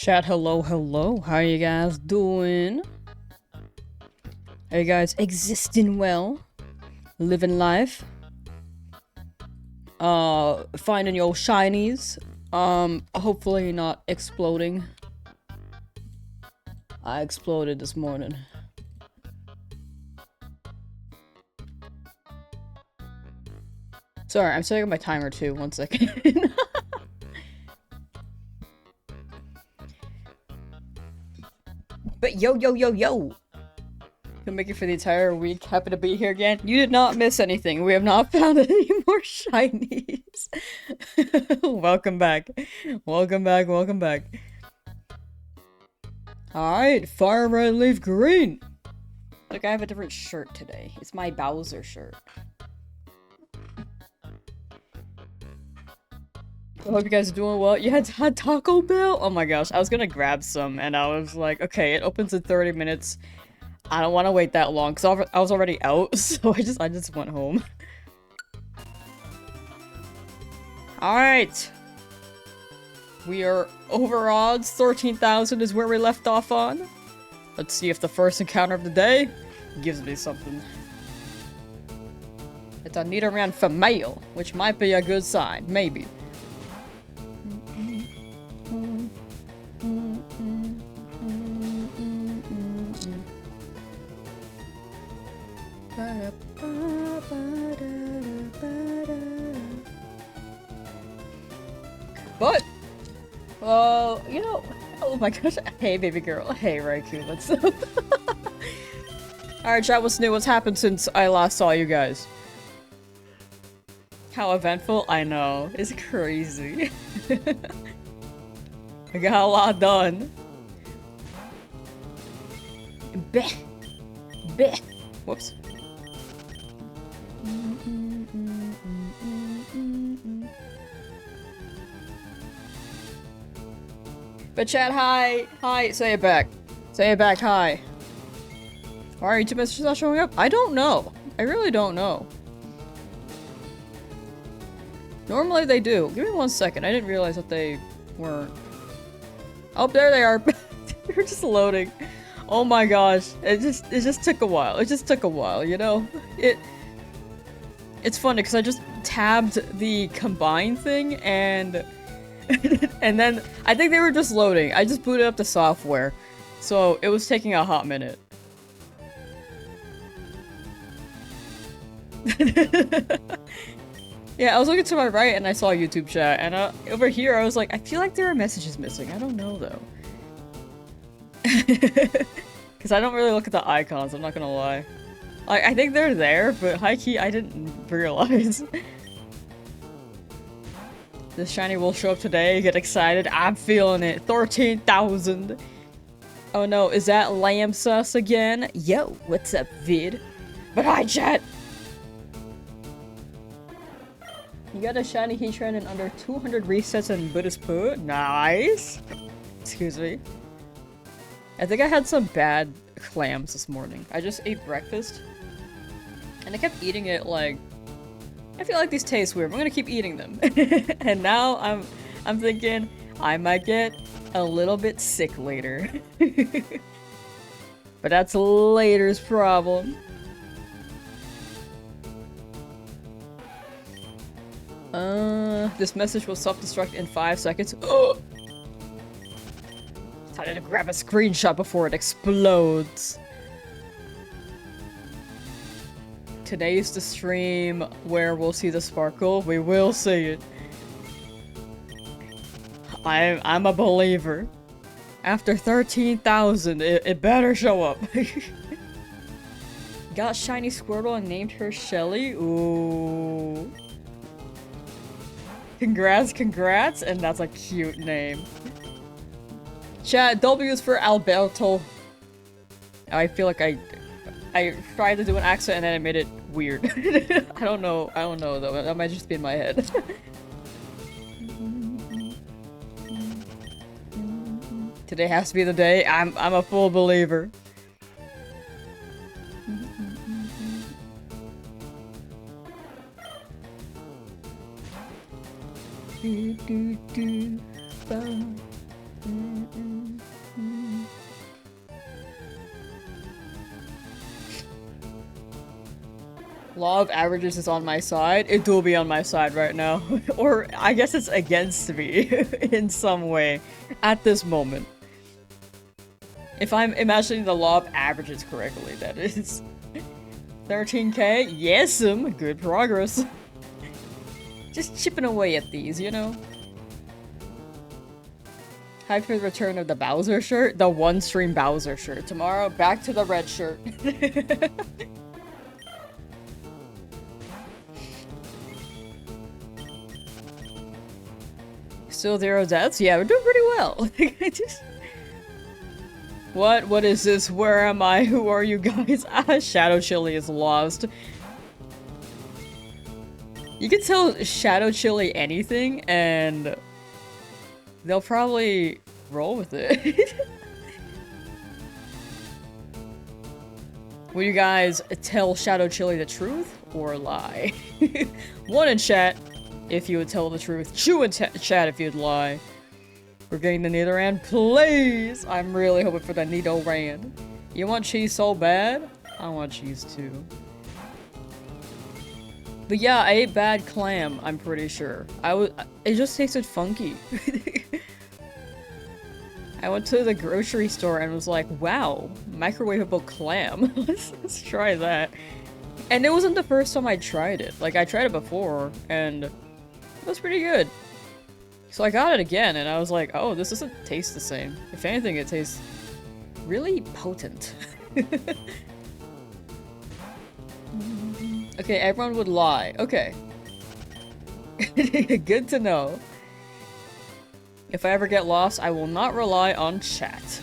Chat, hello, hello. How you guys doing? Are you guys existing well? Living life? Finding your shinies? Hopefully not exploding. I exploded this morning. Sorry, I'm setting up my timer too. 1 second. But yo, gonna make it for the entire week. Happy to be here again. You did not miss anything. We have not found any more shinies. Welcome back. Welcome back. Welcome back. Alright, fire red leaf green. Look, I have a different shirt today. It's my Bowser shirt. I hope you guys are doing well. You had Taco Bell? Oh my gosh, I was gonna grab some and I was like, okay, it opens in 30 minutes. I don't want to wait that long because I was already out, so I just went home. Alright. We are over odds. 13,000 is where we left off on. Let's see if the first encounter of the day gives me something. It's a Nidoran female, which might be a good sign. Maybe. But, well, you know, oh my gosh, hey baby girl, hey Raikou, let's Alright chat, what's new, what's happened since I last saw you guys? How eventful? I know, it's crazy. I got a lot done. Bleh. Bleh. Whoops. But chat, hi! Hi, say it back. Say it back, hi. Why are YouTube messages not showing up? I don't know. I really don't know. Normally they do. Give me 1 second. I didn't realize that they weren't. Oh, there they are. They're just loading. Oh my gosh. It just took a while. It just took a while, you know? It's funny because I just tabbed the combine thing and and then I think they were just loading. I just booted up the software. So it was taking a hot minute. Yeah, I was looking to my right and I saw YouTube chat, and over here I was like, I feel like there are messages missing. I don't know though. Because I don't really look at the icons, I'm not gonna lie. Like, I think they're there, but high-key I didn't realize. This shiny will show up today, get excited, I'm feeling it. 13,000. Oh no, is that Lamsauce again? Yo, what's up, vid? But hi, chat! You got a shiny Heatran in under 200 resets in Buddhist poo? Nice! Excuse me. I think I had some bad clams this morning. I just ate breakfast. And I kept eating it like... I feel like these taste weird, I'm gonna keep eating them. And now I'm thinking I might get a little bit sick later. But that's later's problem. This message will self-destruct in 5 seconds. Oh! Time to grab a screenshot before it explodes. Today's the stream where we'll see the sparkle. We will see it. I'm a believer. After 13,000, it better show up. Got shiny Squirtle and named her Shelly. Ooh. Congrats, and that's a cute name. Chat, W is for Alberto. I feel like I tried to do an accent and then I made it weird. I don't know though, that might just be in my head. Today has to be the day, I'm a full believer. Law of averages is on my side. It will be on my side right now. Or I guess it's against me in some way at this moment. If I'm imagining the law of averages correctly, that is. 13k? Yes, good progress. Just chipping away at these, you know? Hype for the return of the Bowser shirt? The one-stream Bowser shirt. Tomorrow, back to the red shirt. Still 0 deaths? Yeah, we're doing pretty well. What is this? Where am I? Who are you guys? Shadow Chili is lost. You can tell Shadow Chili anything, and they'll probably roll with it. Will you guys tell Shadow Chili the truth or lie? One in chat if you would tell the truth. Two in chat if you'd lie. We're getting the Nidoran, please! I'm really hoping for the Nidoran. You want cheese so bad? I want cheese too. But yeah, I ate bad clam, I'm pretty sure. It just tasted funky. I went to the grocery store and was like, wow, microwavable clam. Let's try that. And it wasn't the first time I tried it. Like, I tried it before, and it was pretty good. So I got it again, and I was like, oh, this doesn't taste the same. If anything, it tastes really potent. Okay, everyone would lie. Okay. Good to know. If I ever get lost, I will not rely on chat.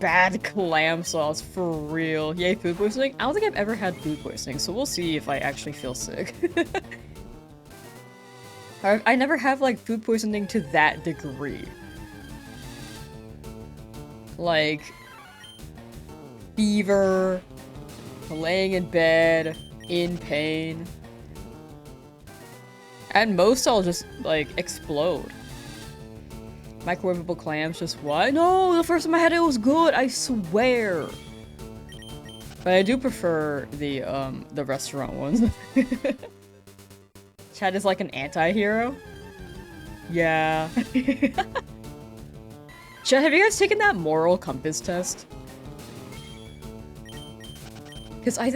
Bad clam sauce, for real. Yay, food poisoning? I don't think I've ever had food poisoning, so we'll see if I actually feel sick. I never have, like, food poisoning to that degree. Like, fever, laying in bed, in pain. At most, I'll just, like, explode. Microwavable clams, just what? No, the first time I had it was good, I swear. But I do prefer the restaurant ones. Chad is like an anti-hero? Yeah. Chad, have you guys taken that moral compass test? Because I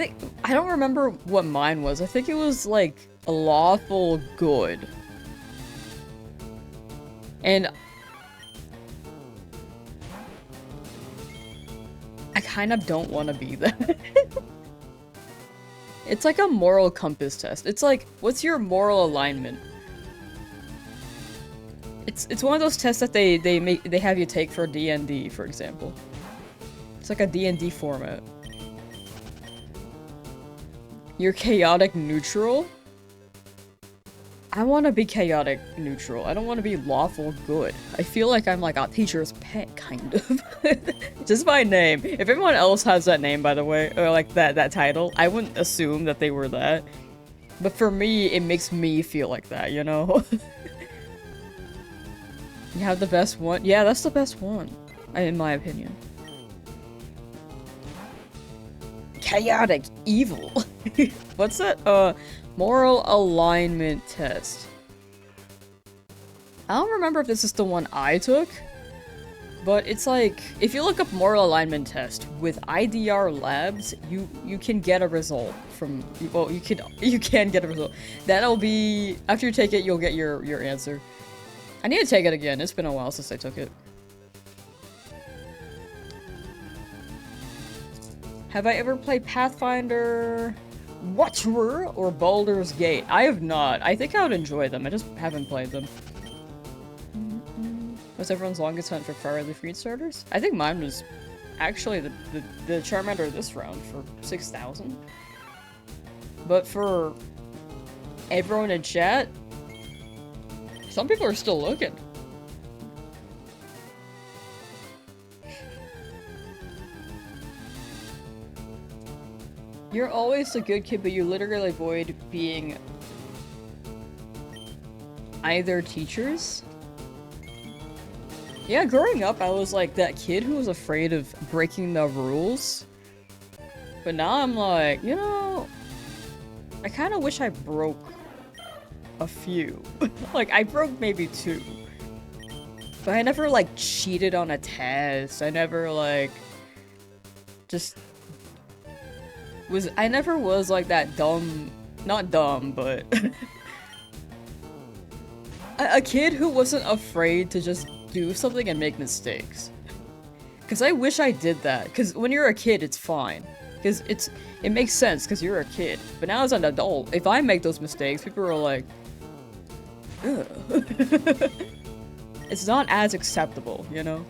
don't remember what mine was. I think it was like a lawful good. And I kind of don't want to be that. It's like a moral compass test. It's like, what's your moral alignment? It's one of those tests that they have you take for D&D, for example. It's like a D&D format. You're chaotic neutral? I want to be chaotic neutral. I don't want to be lawful good. I feel like I'm like a teacher's pet, kind of. Just my name. If everyone else has that name, by the way, or like that title, I wouldn't assume that they were that. But for me, it makes me feel like that, you know? You have the best one? Yeah, that's the best one, in my opinion. Chaotic evil. What's that? Moral alignment test. I don't remember if this is the one I took, but it's like, if you look up moral alignment test with IDR Labs, you can get a result from, well, you can get a result. That'll be, after you take it, you'll get your answer. I need to take it again. It's been a while since I took it. Have I ever played Pathfinder, Watcher, or Baldur's Gate? I have not. I think I would enjoy them. I just haven't played them. What's everyone's longest hunt for Fire the Freed starters? I think mine was actually the Charmander this round for 6,000. But for everyone in chat, some people are still looking. You're always a good kid, but you literally avoid being either teachers. Yeah, growing up, I was like that kid who was afraid of breaking the rules. But now I'm like, you know, I kind of wish I broke a few. Like, I broke maybe 2. But I never, like, cheated on a test. I never, like, just I never was, like, that dumb, not dumb, but a kid who wasn't afraid to just do something and make mistakes. Because I wish I did that. Because when you're a kid, it's fine. Because it makes sense because you're a kid. But now as an adult, if I make those mistakes, people are like, ugh. It's not as acceptable, you know?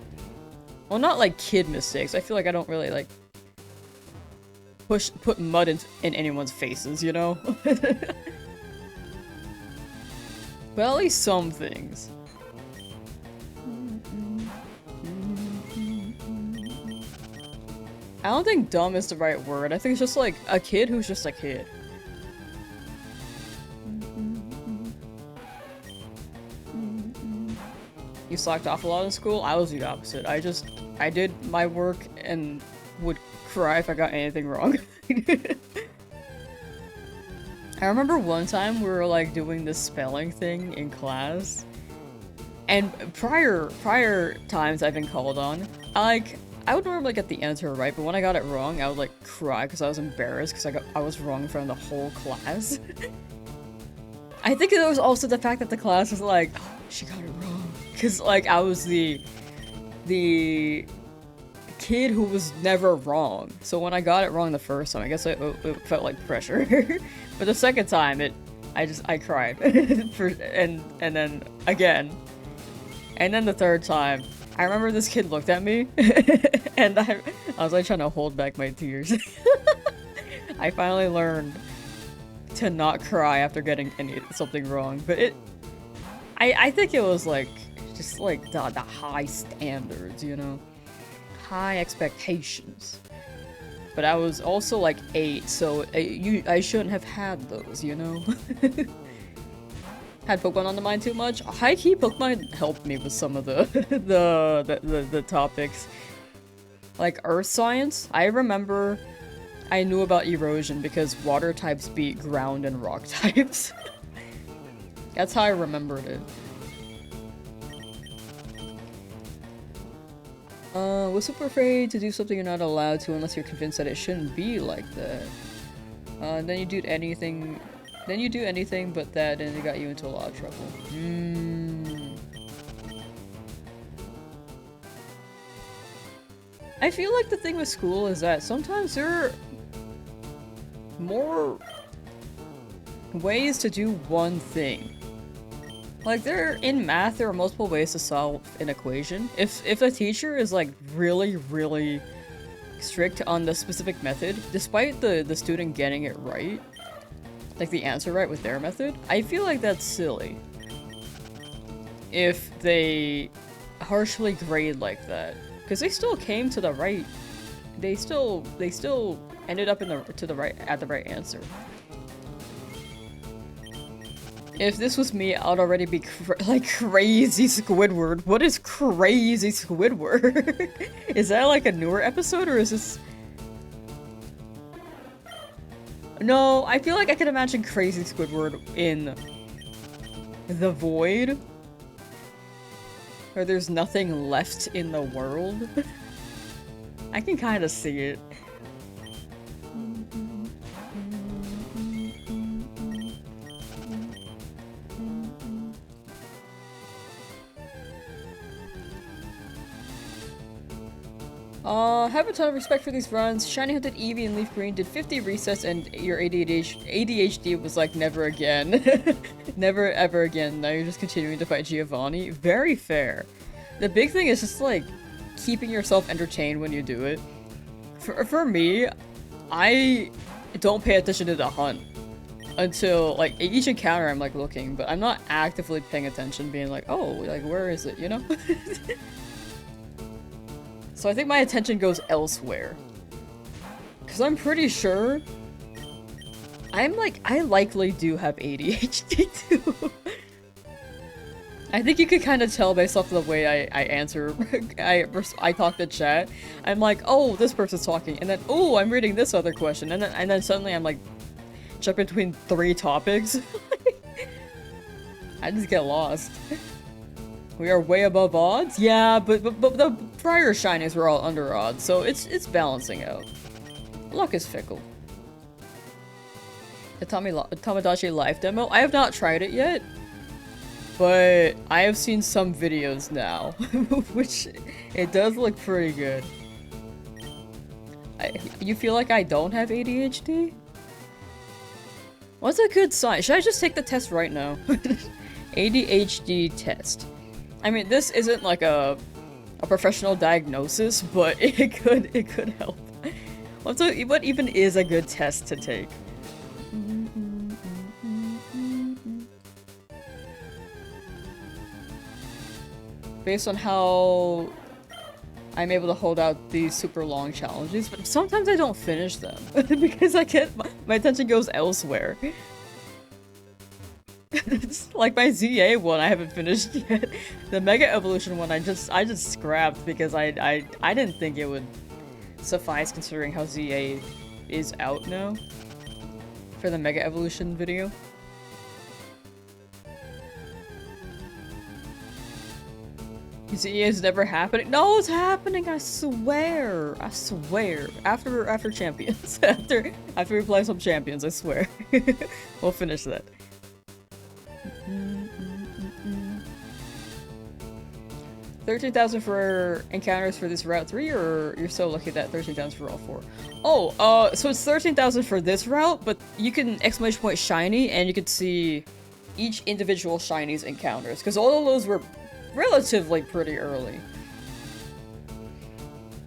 Well, not like kid mistakes. I feel like I don't really like put mud in anyone's faces, you know? But at least some things. I don't think dumb is the right word. I think it's just like a kid who's just a kid. You slacked off a lot in school? I was the opposite. I did my work and would cry if I got anything wrong. I remember one time we were like doing this spelling thing in class. And prior times I've been called on, I would normally get the answer right, but when I got it wrong, I would like cry because I was embarrassed because I was wrong in front of the whole class. I think it was also the fact that the class was like, oh, she got it wrong. Because, like, I was the kid who was never wrong. So when I got it wrong the first time, I guess it felt like pressure. But the second time, I cried. and then again. And then the third time, I remember this kid looked at me, and I was like trying to hold back my tears. I finally learned to not cry after getting something wrong, but I think it was like just like the high standards, you know, high expectations. But I was also like 8, so I shouldn't have had those, you know. Had Pokemon on the mind too much? High-key Pokemon helped me with some of the topics. Like Earth Science, I remember I knew about erosion because water types beat ground and rock types. That's how I remembered it. Was super afraid to do something you're not allowed to unless you're convinced that it shouldn't be like that. Then you do anything but that and it got you into a lot of trouble. I feel like the thing with school is that sometimes there are more ways to do one thing. Like, in math, there are multiple ways to solve an equation. If a teacher is, like, really, really strict on the specific method, despite the student getting it right, like the answer right with their method, I feel like that's silly. If they harshly grade like that. Because they still came to the right... They still ended up at the right answer. If this was me, I'd already be like crazy Squidward. What is crazy Squidward? Is that like a newer episode or is this... No, I feel like I can imagine crazy Squidward in the void. Where there's nothing left in the world. I can kind of see it. Have a ton of respect for these runs. Shiny Hunted Eevee and Leaf Green did 50 resets and your ADHD was like, never again. Never ever again. Now you're just continuing to fight Giovanni. Very fair. The big thing is just like, keeping yourself entertained when you do it. For me, I don't pay attention to the hunt. Until, like, each encounter I'm like looking, but I'm not actively paying attention, being like, oh, like, where is it, you know? So I think my attention goes elsewhere. Because I'm pretty sure I likely do have ADHD too. I think you could kind of tell based off the way I answer. I talk to chat. I'm like, oh, this person's talking, and then oh, I'm reading this other question, and then suddenly I'm like, jumping between 3 topics. I just get lost. We are way above odds? Yeah, but the prior shinies were all under odds, so it's balancing out. Luck is fickle. The Tamagotchi live demo? I have not tried it yet, but I have seen some videos now, which it does look pretty good. You feel like I don't have ADHD? What's a good sign? Should I just take the test right now? ADHD test. I mean, this isn't like a professional diagnosis, but it could help. What even is a good test to take? Based on how I'm able to hold out these super long challenges, but sometimes I don't finish them because my attention goes elsewhere. Like my ZA one I haven't finished yet. The Mega Evolution one I just scrapped because I didn't think it would suffice considering how ZA is out now for the Mega Evolution video. ZA is never happening. No, it's happening, I swear. I swear. After Champions. after we play some Champions, I swear. We'll finish that. 13,000 for encounters for this route 3, or you're so lucky that 13,000 for all 4? Oh, so it's 13,000 for this route, but you can exclamation point shiny and you can see each individual shinies encounters, because all of those were relatively pretty early.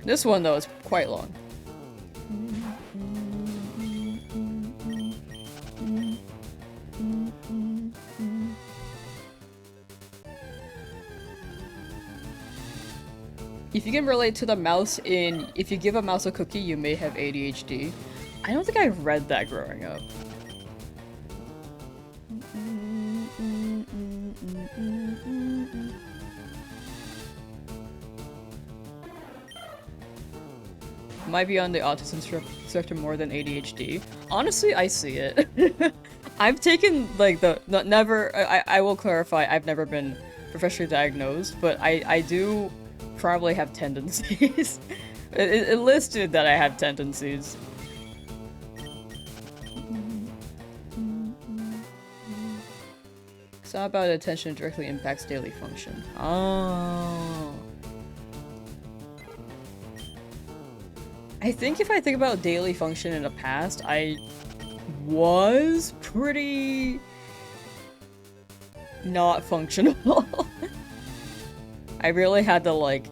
This one though is quite long. If you can relate to the mouse in If You Give a Mouse a Cookie, You May Have ADHD. I don't think I read that growing up. Might be on the autism spectrum more than ADHD. Honestly, I see it. I've taken, like, I will clarify, I've never been professionally diagnosed, but I do probably have tendencies. It listed that I have tendencies. It's not about attention directly impacts daily function. Oh. I think if I think about daily function in the past, I was pretty not functional. I really had to, like,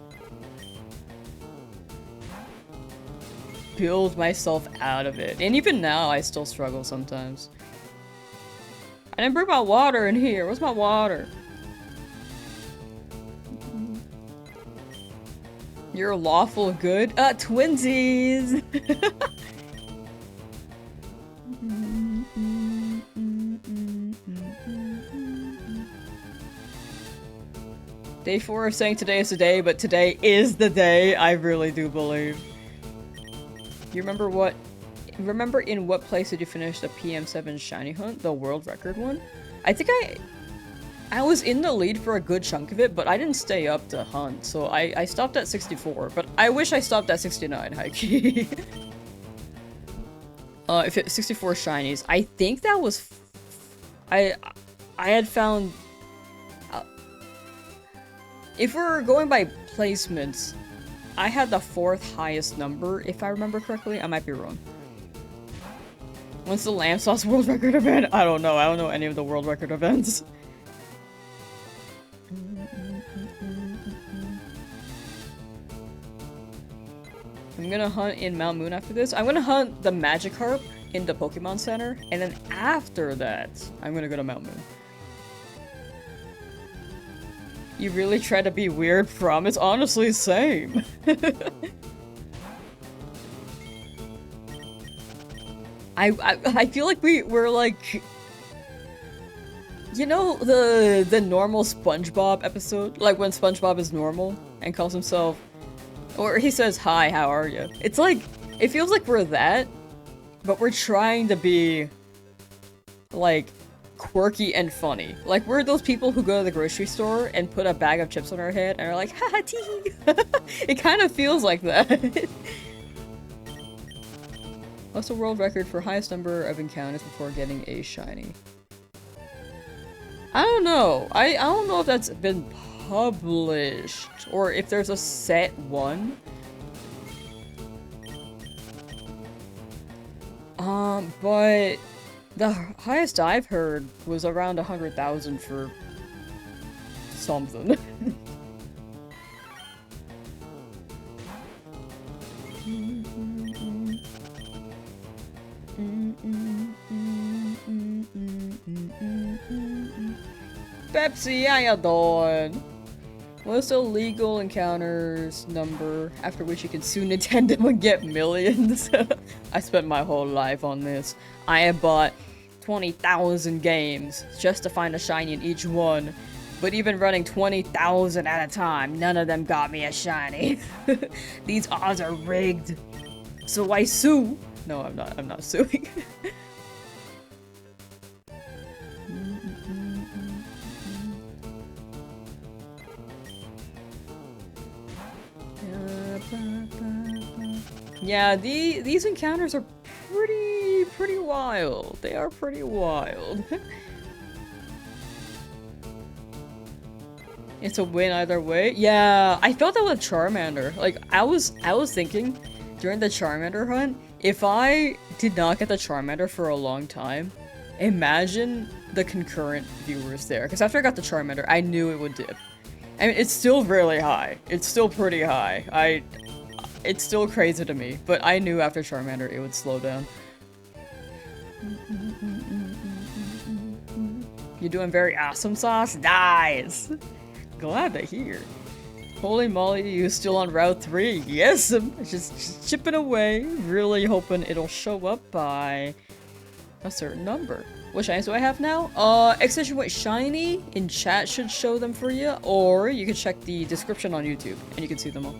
build myself out of it. And even now, I still struggle sometimes. I didn't bring my water in here. Where's my water? You're lawful good? Twinsies! Day 4 is saying today is the day, but today is the day, I really do believe. You remember in what place did you finish the PM7 shiny hunt? The world record one? I think I was in the lead for a good chunk of it, but I didn't stay up to hunt, so I stopped at 64, but I wish I stopped at 69, high-key. If it's 64 shinies, I think that was... I had found... if we're going by placements, I had the 4th highest number, if I remember correctly. I might be wrong. When's the Lamsauce world record event? I don't know. I don't know any of the world record events. I'm gonna hunt in Mount Moon after this. I'm gonna hunt the Magikarp in the Pokemon Center, and then after that, I'm gonna go to Mount Moon. You really try to be weird from? It's honestly the same. I feel like we're like... You know the normal SpongeBob episode? Like when SpongeBob is normal and calls himself, or he says, "Hi, how are you?" It's like, it feels like we're that, but we're trying to be, like, quirky and funny. Like, we're those people who go to the grocery store and put a bag of chips on our head and are like, "Ha ha tee." It kind of feels like that. What's the world record for highest number of encounters before getting a shiny? I don't know. I don't know if that's been published or if there's a set one. But the highest I've heard was around 100,000 for something. Pepsi, how you doing? What's the legal encounters number after which you can sue Nintendo and get millions? I spent my whole life on this. I have bought 20,000 games just to find a shiny in each one. But even running 20,000 at a time, none of them got me a shiny. These odds are rigged. So I sue. No, I'm not suing. Yeah, these encounters are pretty wild. They are pretty wild. It's a win either way. Yeah, I felt that with Charmander. Like, I was thinking during the Charmander hunt, if I did not get the Charmander for a long time, imagine the concurrent viewers there. Because after I got the Charmander, I knew it would dip. I mean, it's still really high. It's still pretty high. It's still crazy to me, but I knew after Charmander it would slow down. You're doing very awesome, Sauce? Nice! Glad to hear. Holy moly, you still on Route 3? Yes, I'm just chipping away, really hoping it'll show up by a certain number. What shinies do I have now? Extension with shiny in chat should show them for you, or you can check the description on YouTube and you can see them all.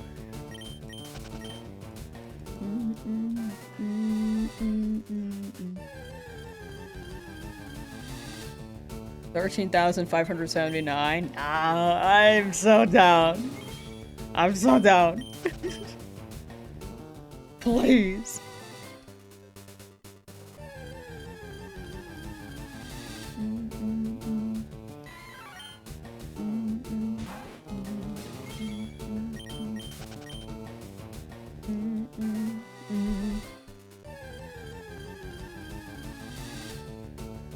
13,579. Ah, I'm so down. I'm so down. Please.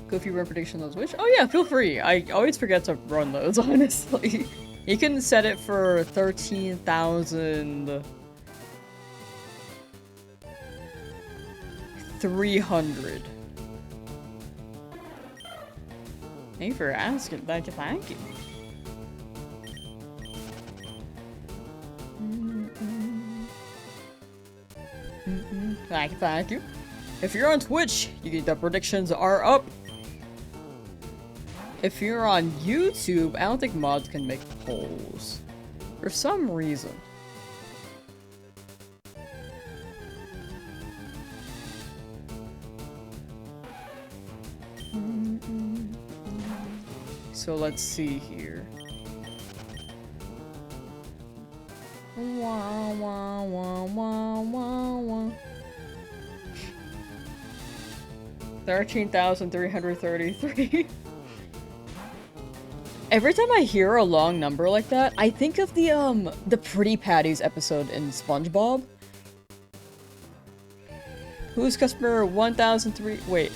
Goofy run prediction those which? Oh yeah, feel free. I always forget to run those, honestly. You can set it for 13,300. Thank you for asking. Thank you, thank you. Thank you, thank you. If you're on Twitch, the predictions are up. If you're on YouTube, I don't think mods can make polls. For some reason. So let's see here. Wah, wah, wah, wah, wah, wah. 13,333. Every time I hear a long number like that, I think of the Pretty Patties episode in SpongeBob. Who's customer 1003? Wait.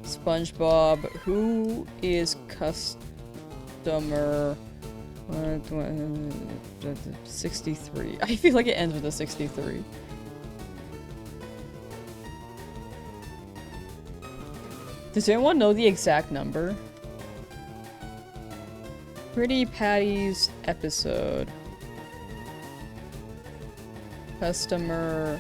SpongeBob, who is customer 63? I feel like it ends with a 63. Does anyone know the exact number? Pretty Patties episode. Customer.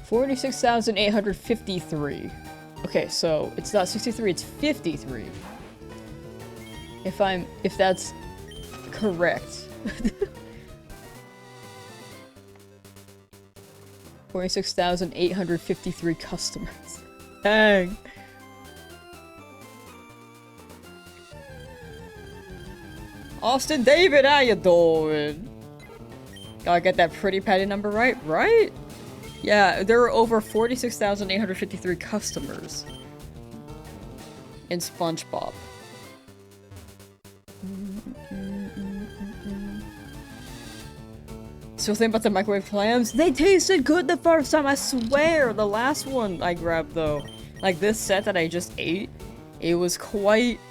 46,853. Okay, so it's not 63, it's 53. If that's correct. 46,853 customers. Dang. Austin David, how you doing? Gotta get that pretty patty number right, right? Yeah, there are over 46,853 customers in SpongeBob. Still think about the microwave clams? They tasted good the first time, I swear! The last one I grabbed though, like this set that I just ate, it was quite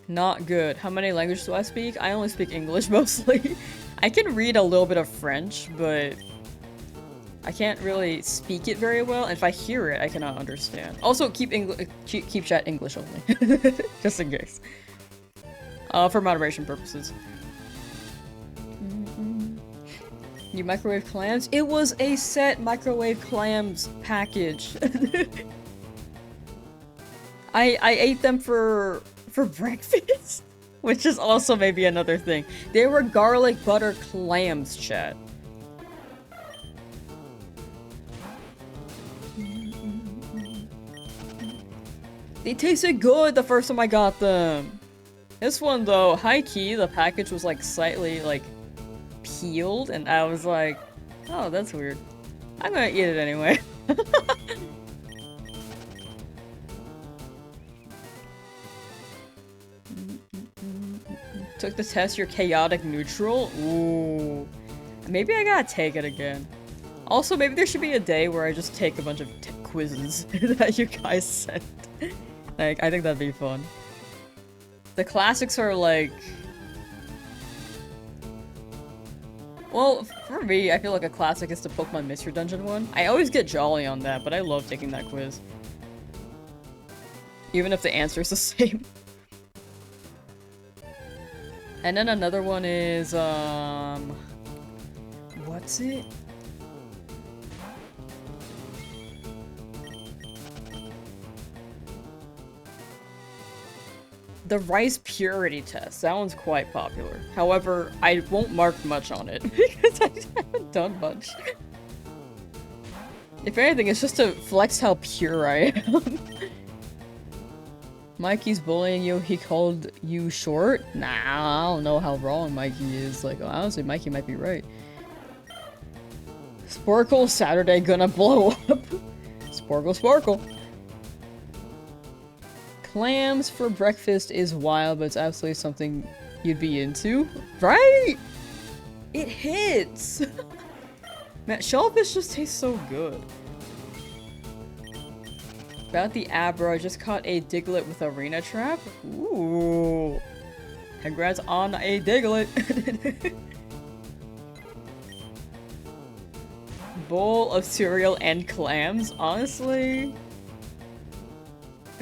not good. How many languages do I speak? I only speak English mostly. I can read a little bit of French, but I can't really speak it very well. And if I hear it, I cannot understand. Also, keep chat English only, just in case, for moderation purposes. You microwave clams? It was a set microwave clams package. I ate them for breakfast, which is also maybe another thing. They were garlic butter clams, chat. They tasted good the first time I got them. This one though, high-key, the package was like slightly like peeled, and I was like, oh, that's weird. I'm gonna eat it anyway. Took the test, you're chaotic neutral? Ooh. Maybe I gotta take it again. Also, maybe there should be a day where I just take a bunch of quizzes that you guys sent. Like, I think that'd be fun. The classics are like... Well, for me, I feel like a classic is the Pokemon Mystery Dungeon one. I always get jolly on that, but I love taking that quiz. Even if the answer is the same. And then another one is, what's it? The rice purity test. That one's quite popular. However, I won't mark much on it because I haven't done much. If anything, it's just to flex how pure I am. Mikey's bullying you, he called you short? Nah, I don't know how wrong Mikey is. Like, honestly, Mikey might be right. Sporkle Saturday gonna blow up. Sporkle, Sporkle. Clams for breakfast is wild, but it's absolutely something you'd be into. Right? It hits! Man, shellfish just tastes so good. About the Abra, I just caught a Diglett with Arena Trap. Ooh. Congrats on a Diglett. Bowl of cereal and clams? Honestly?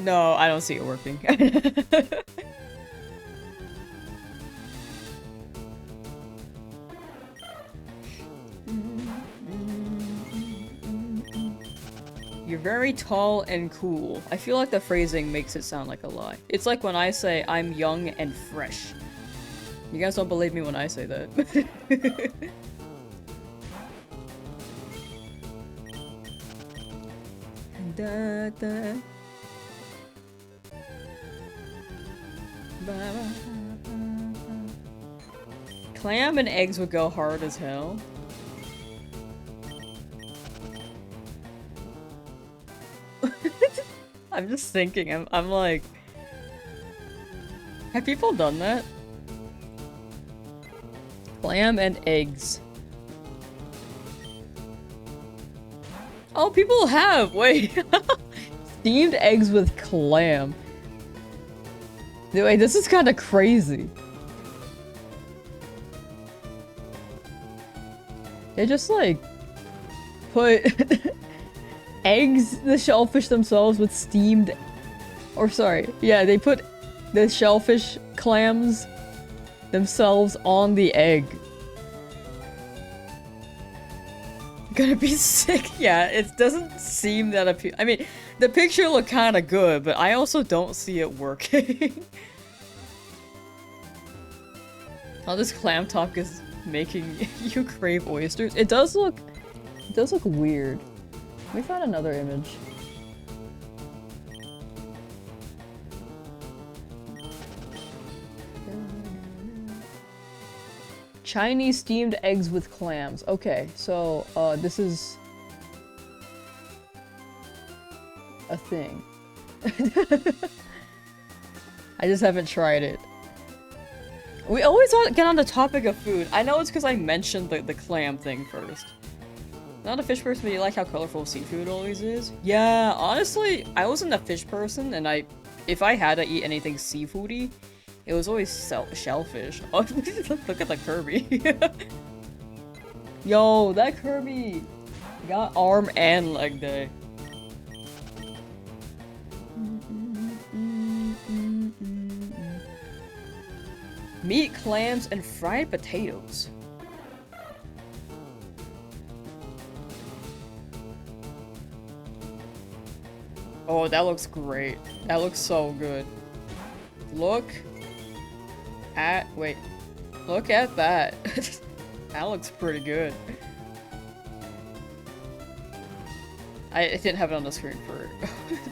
No, I don't see it working. You're very tall and cool. I feel like the phrasing makes it sound like a lie. It's like when I say I'm young and fresh. You guys don't believe me when I say that. Da, da. Clam and eggs would go hard as hell. I'm just thinking, I'm like... Have people done that? Clam and eggs. Oh, people have! Wait! Steamed eggs with clam. Wait, this is kind of crazy. They just like put eggs, the shellfish themselves with steamed, or sorry, yeah, they put the shellfish clams themselves on the egg. Gonna be sick. Yeah, it doesn't seem that appealing. I mean, the picture looked kind of good, but I also don't see it working. How this clam talk is making you crave oysters. It does look weird. Let me find another image. Chinese steamed eggs with clams. Okay, so this is a thing. I just haven't tried it. We always get on the topic of food. I know it's because I mentioned the clam thing first. Not a fish person, but you like how colorful seafood always is? Yeah, honestly, I wasn't a fish person, and if I had to eat anything seafoody, it was always shellfish. Oh, look at the Kirby. Yo, that Kirby got arm and leg day. Meat, clams, and fried potatoes. Oh, that looks great. That looks so good. Look at that. That looks pretty good. I didn't have it on the screen for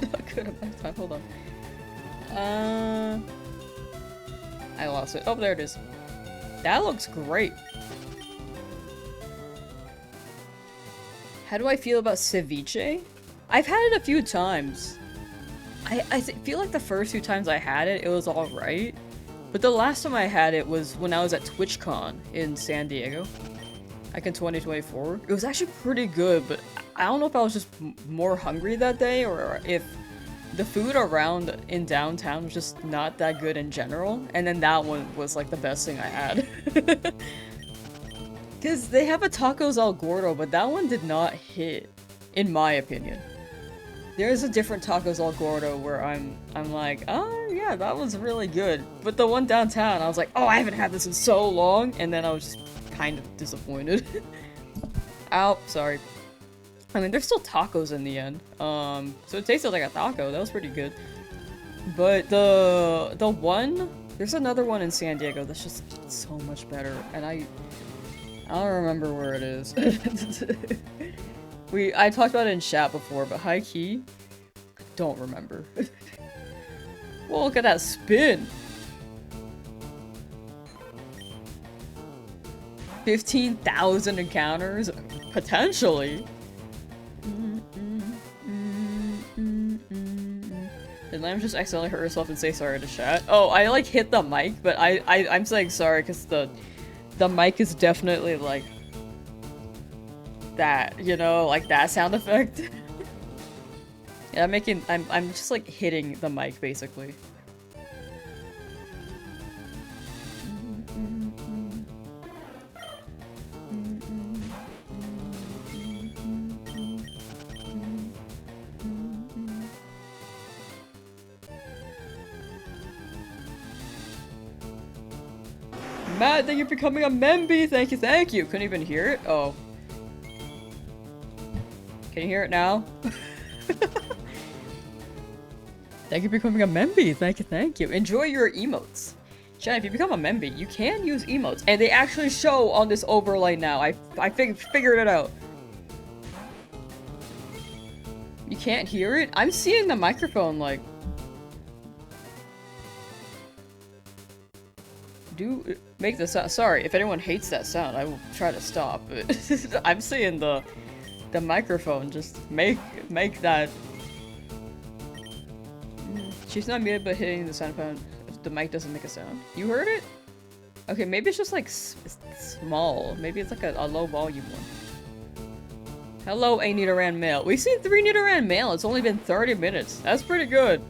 not good amount of time. Hold on. I lost it. Oh, there it is. That looks great. How do I feel about ceviche? I've had it a few times. I feel like the first few times I had it, it was alright. But the last time I had it was when I was at TwitchCon in San Diego. Like in 2024. It was actually pretty good, but I don't know if I was just more hungry that day or if the food around in downtown was just not that good in general. And then that one was like the best thing I had. Because they have a Tacos El Gordo, but that one did not hit, in my opinion. There's a different Tacos El Gordo where I'm like, oh yeah, that was really good. But the one downtown, I was like, oh, I haven't had this in so long. And then I was just kind of disappointed. Ow, sorry. I mean, there's still tacos in the end. So it tasted like a taco. That was pretty good. But the one, there's another one in San Diego that's just so much better. And I don't remember where it is. I talked about it in chat before, but high key, I don't remember. Well, look at that spin. 15,000 encounters? Potentially. Did Lamb just accidentally hurt herself and say sorry to chat? Oh, I like hit the mic, but I'm saying sorry because the mic is definitely like that, you know, like that sound effect. Yeah, I'm just like hitting the mic basically. Matt, thank you for becoming a memby. Thank you. Couldn't even hear it? Oh. Can you hear it now? Thank you for becoming a memby. Thank you. Enjoy your emotes. Jen, if you become a memby, you can use emotes. And they actually show on this overlay now. I figured it out. You can't hear it? I'm seeing the microphone like... Make the sound. Sorry, if anyone hates that sound, I will try to stop. But I'm seeing the microphone just make that. She's not muted, but hitting the sound phone, the mic doesn't make a sound. You heard it? Okay, maybe it's just like small. Maybe it's like a low volume one. Hello, a Nidoran male. We've seen 3 Nidoran male. It's only been 30 minutes. That's pretty good.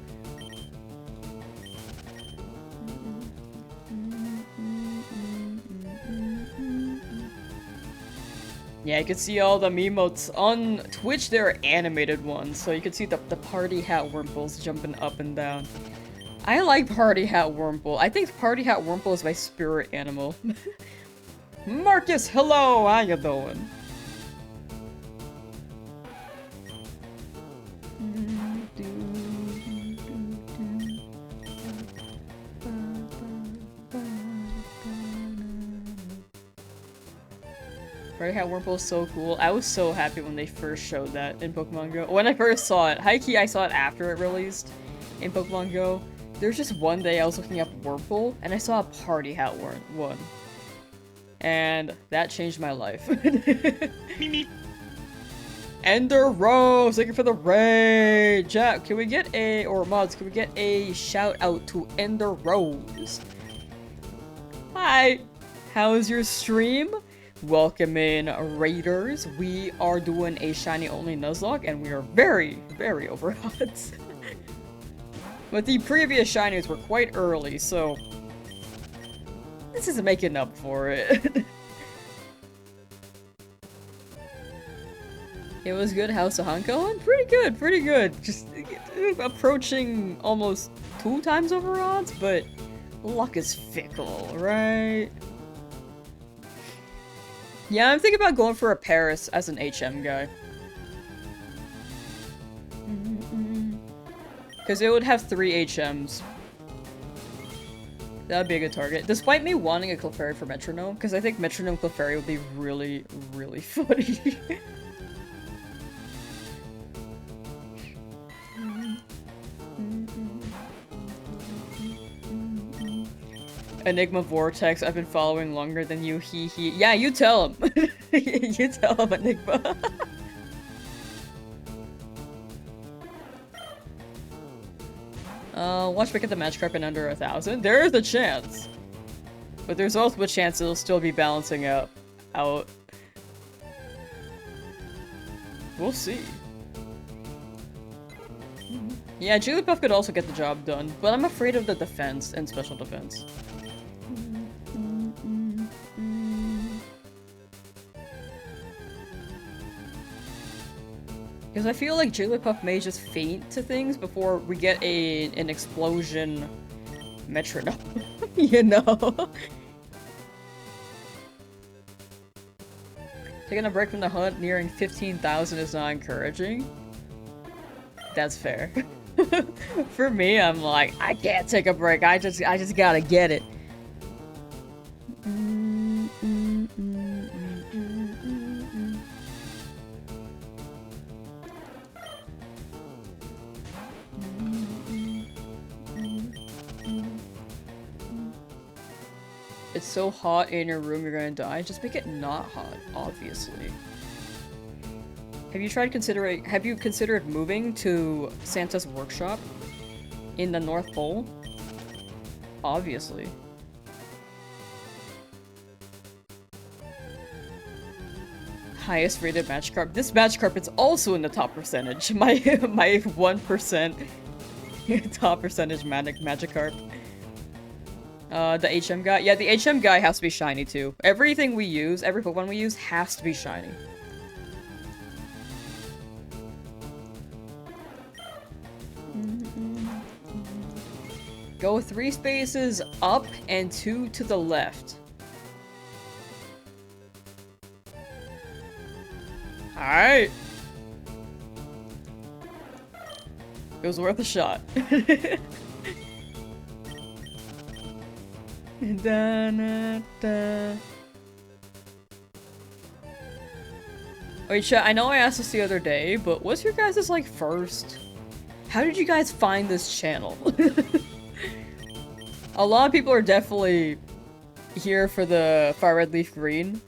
Yeah, you can see all the Memotes on Twitch. They're animated ones, so you can see the Party Hat Wurmples jumping up and down. I like Party Hat Wurmple. I think Party Hat Wurmple is my spirit animal. Marcus, hello, how you doing? Right, how Wurmple is so cool. I was so happy when they first showed that in Pokemon Go. When I first saw it, high-key I saw it after it released in Pokemon Go. There's just one day I was looking up Wurmple, and I saw a party hat one. And that changed my life. Ender Rose, thank you for the raid! Jack, can we get a, or mods, can we get a shout out to Ender Rose? Hi! How is your stream? Welcome in, Raiders. We are doing a shiny only Nuzlocke, and we are very, very over odds. But the previous shinies were quite early, so this is making up for it. It was good, House of Hanko? Pretty good, pretty good. Just approaching almost 2 times over odds, but luck is fickle, right? Yeah, I'm thinking about going for a Paris as an HM guy. Because it would have 3 HMs. That'd be a good target. Despite me wanting a Clefairy for Metronome, because I think Metronome Clefairy would be really, really funny. Enigma Vortex, I've been following longer than you, hee hee. Yeah, you tell him. You tell him, Enigma. Watch me get the match carp in under 1,000. There is a chance. But there's also a chance it'll still be balancing out. We'll see. Yeah, Jigglypuff could also get the job done, but I'm afraid of the defense and special defense. Because I feel like Jigglypuff may just faint to things before we get an explosion metronome, you know? Taking a break from the hunt nearing 15,000 is not encouraging. That's fair. For me, I'm like, I can't take a break, I just gotta get it. It's so hot in your room, you're gonna die. Just make it not hot, obviously. Have you considered moving to Santa's workshop in the North Pole? Obviously. Highest rated Magikarp. This Magikarp is also in the top percentage. My 1% top percentage Magikarp. The HM guy? Yeah, the HM guy has to be shiny too. Everything we use, every Pokemon we use has to be shiny. Go 3 spaces up and 2 to the left. Alright. It was worth a shot. Da, na, da. Wait, chat, I know I asked this the other day, but what's your guys' like first? How did you guys find this channel? A lot of people are definitely here for the Fire Red Leaf Green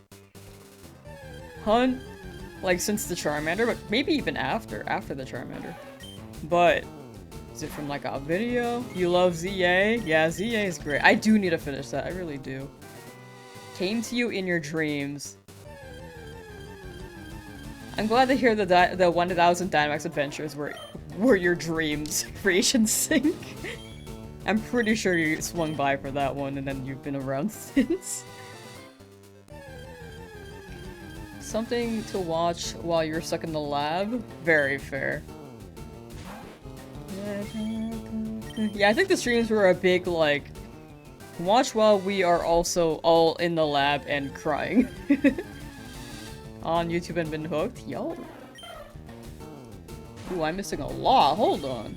hunt, like since the Charmander, but maybe even after the Charmander. But is it from like a video? You love ZA? Yeah, ZA is great. I do need to finish that, I really do. Came to you in your dreams. I'm glad to hear the 1000 Dynamax Adventures were your dreams. Creation Sync. I'm pretty sure you swung by for that one and then you've been around since. Something to watch while you're stuck in the lab? Very fair. Yeah, I think the streams were a big, like, watch while we are also all in the lab and crying. On YouTube and been hooked? Yo. Ooh, I'm missing a lot. Hold on.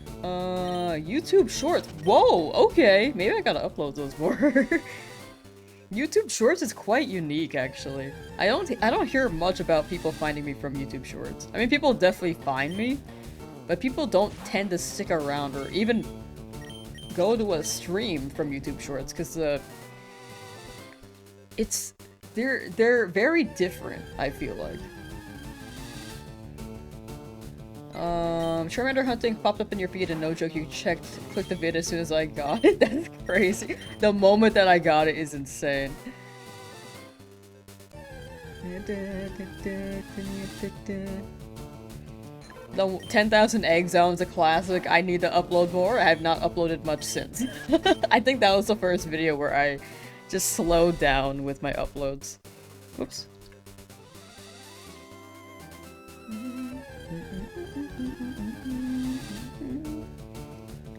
YouTube Shorts. Whoa, okay. Maybe I gotta upload those more. YouTube Shorts is quite unique, actually. I don't hear much about people finding me from YouTube Shorts. I mean, people definitely find me, but people don't tend to stick around or even go to a stream from YouTube Shorts because they're very different, I feel like. Charmander hunting popped up in your feed and no joke, you clicked the vid as soon as I got it. That's crazy. The moment that I got it is insane. The 10,000 egg zone's a classic. I need to upload more. I have not uploaded much since. I think that was the first video where I just slowed down with my uploads. Whoops.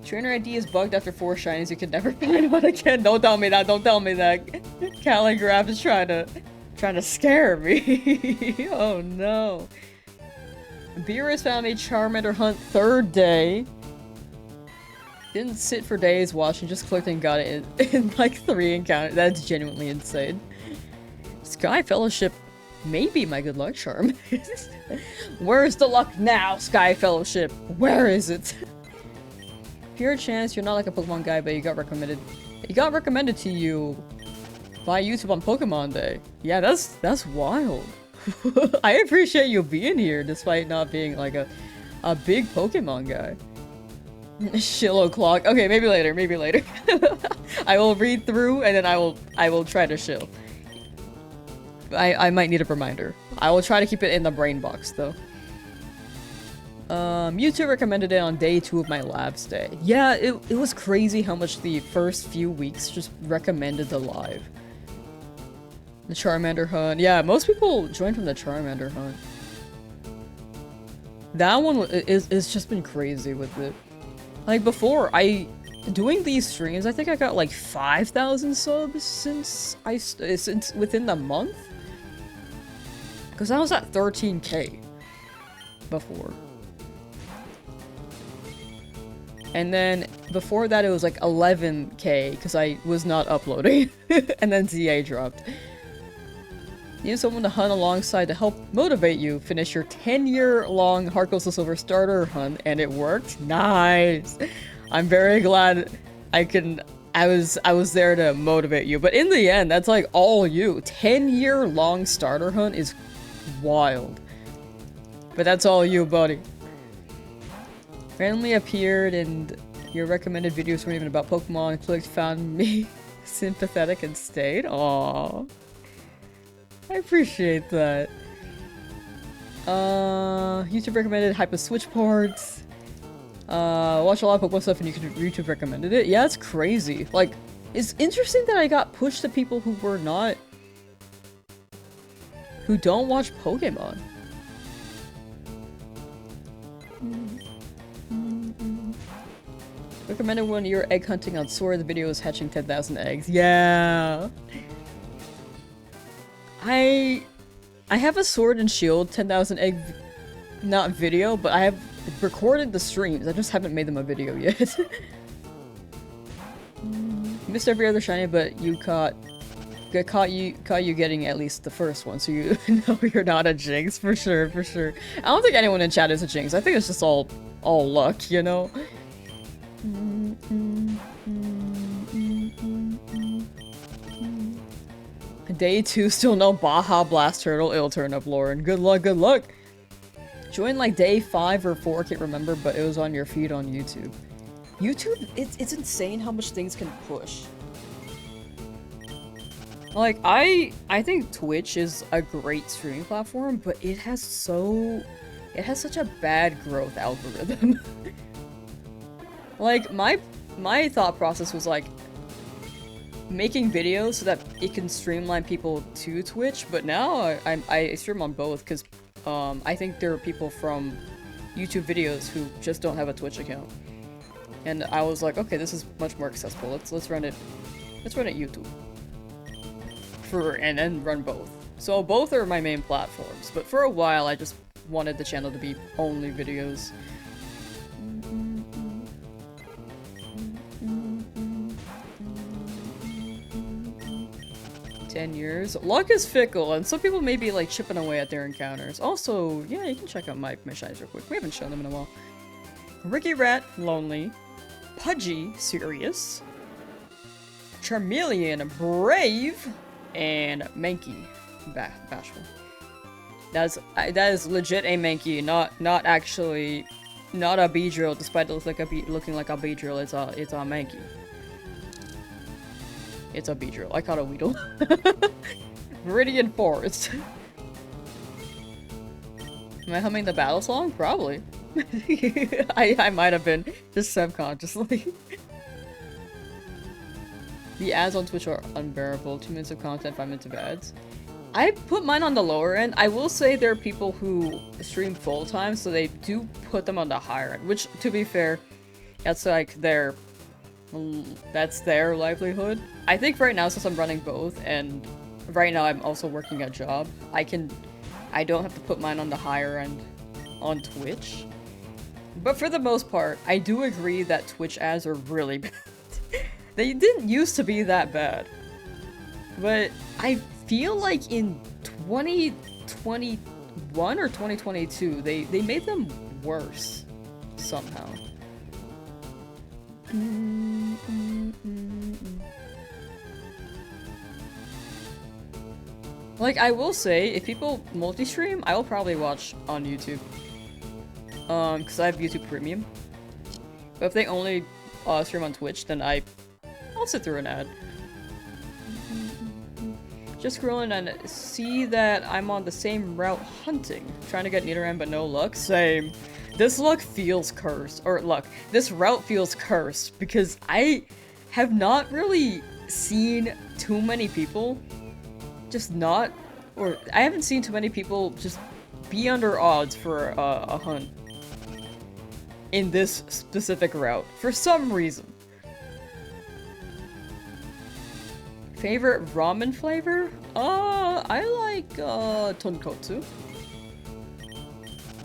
Trainer ID is bugged after 4 shinies. You can never find one again. Don't tell me that. Don't tell me that. Calligraph is trying to scare me. Oh no. Beerus found a Charmander hunt 3rd day. Didn't sit for days watching, just clicked and got it in like 3 encounters. That's genuinely insane. Sky Fellowship may be my good luck charm. Where's the luck now, Sky Fellowship? Where is it? Pure chance you're not like a Pokemon guy, but you got recommended. It got recommended to you by YouTube on Pokemon Day. Yeah, that's wild. I appreciate you being here despite not being like a big Pokemon guy. Shill o'clock. Okay, maybe later, maybe later. I will read through and then I will try to shill. I might need a reminder. I will try to keep it in the brain box though. YouTube recommended it on day 2 of my labs day. Yeah, it was crazy how much the first few weeks just recommended the live. The Charmander hunt. Yeah, most people join from the Charmander hunt. That one is just been crazy with it. Like before, doing these streams, I think I got like 5,000 subs since within the month. Because I was at 13K before. And then before that it was like 11K because I was not uploading. And then ZA dropped. You need someone to hunt alongside to help motivate you. Finish your 10-year-long Heart Goes to Silver starter hunt, and it worked. Nice. I'm very glad I was there to motivate you. But in the end, that's like all you. 10-year-long starter hunt is wild. But that's all you, buddy. Randomly appeared and your recommended videos weren't even about Pokemon. Clicked, found me sympathetic and stayed. Aww. I appreciate that. YouTube recommended Hyper Switch parts. Watch a lot of Pokemon stuff and YouTube recommended it. Yeah, it's crazy. Like, it's interesting that I got pushed to people who don't watch Pokemon. Recommended when you're egg hunting on Sword, the video is hatching 10,000 eggs. Yeah. I have a Sword and Shield 10,000 egg, not video, but I have recorded the streams. I just haven't made them a video yet. Missed every other shiny, but you caught you getting at least the first one, so you know you're not a jinx for sure, for sure. I don't think anyone in chat is a jinx. I think it's just all luck, you know. Day 2, still no Baja Blast Turtle. It'll turn up, Lauren. Good luck, good luck. Join like day 5 or 4, I can't remember, but it was on your feed on YouTube. YouTube, it's insane how much things can push. Like, I think Twitch is a great streaming platform, but it has such a bad growth algorithm. Like, my thought process was like, making videos so that it can streamline people to Twitch, but now I stream on both because I think there are people from YouTube videos who just don't have a Twitch account, and I was like, okay, this is much more accessible. Let's run it YouTube and then run both. So both are my main platforms, but for a while I just wanted the channel to be only videos. 10 years. Luck is fickle, and some people may be like chipping away at their encounters. Also, yeah, you can check out my shinies real quick. We haven't shown them in a while. Ricky Rat, Lonely. Pudgy, Serious. Charmeleon, Brave. And Mankey, Bashful. That is legit a Mankey, not actually, not a Beedrill, despite it looking like a Beedrill. It's a Mankey. It's a Beedrill. I caught a Weedle. Viridian Forest. Am I humming the battle song? Probably. I might have been, just subconsciously. The ads on Twitch are unbearable. 2 minutes of content, 5 minutes of ads. I put mine on the lower end. I will say there are people who stream full-time, so they do put them on the higher end. Which, to be fair, that's like that's their livelihood. I think right now, since I'm running both, and right now I'm also working a job, I don't have to put mine on the higher end on Twitch. But for the most part, I do agree that Twitch ads are really bad. They didn't used to be that bad. But I feel like in 2021 or 2022, they made them worse somehow. Like, I will say, if people multi-stream, I will probably watch on YouTube. Because I have YouTube Premium. But if they only stream on Twitch, then I'll sit through an ad. Just scrolling and see that I'm on the same route hunting. Trying to get Nidoran but no luck. Same. This luck feels cursed. Or this route feels cursed because I have not really seen too many people I haven't seen too many people just be under odds for a hunt in this specific route for some reason. Favorite ramen flavor? I like tonkotsu.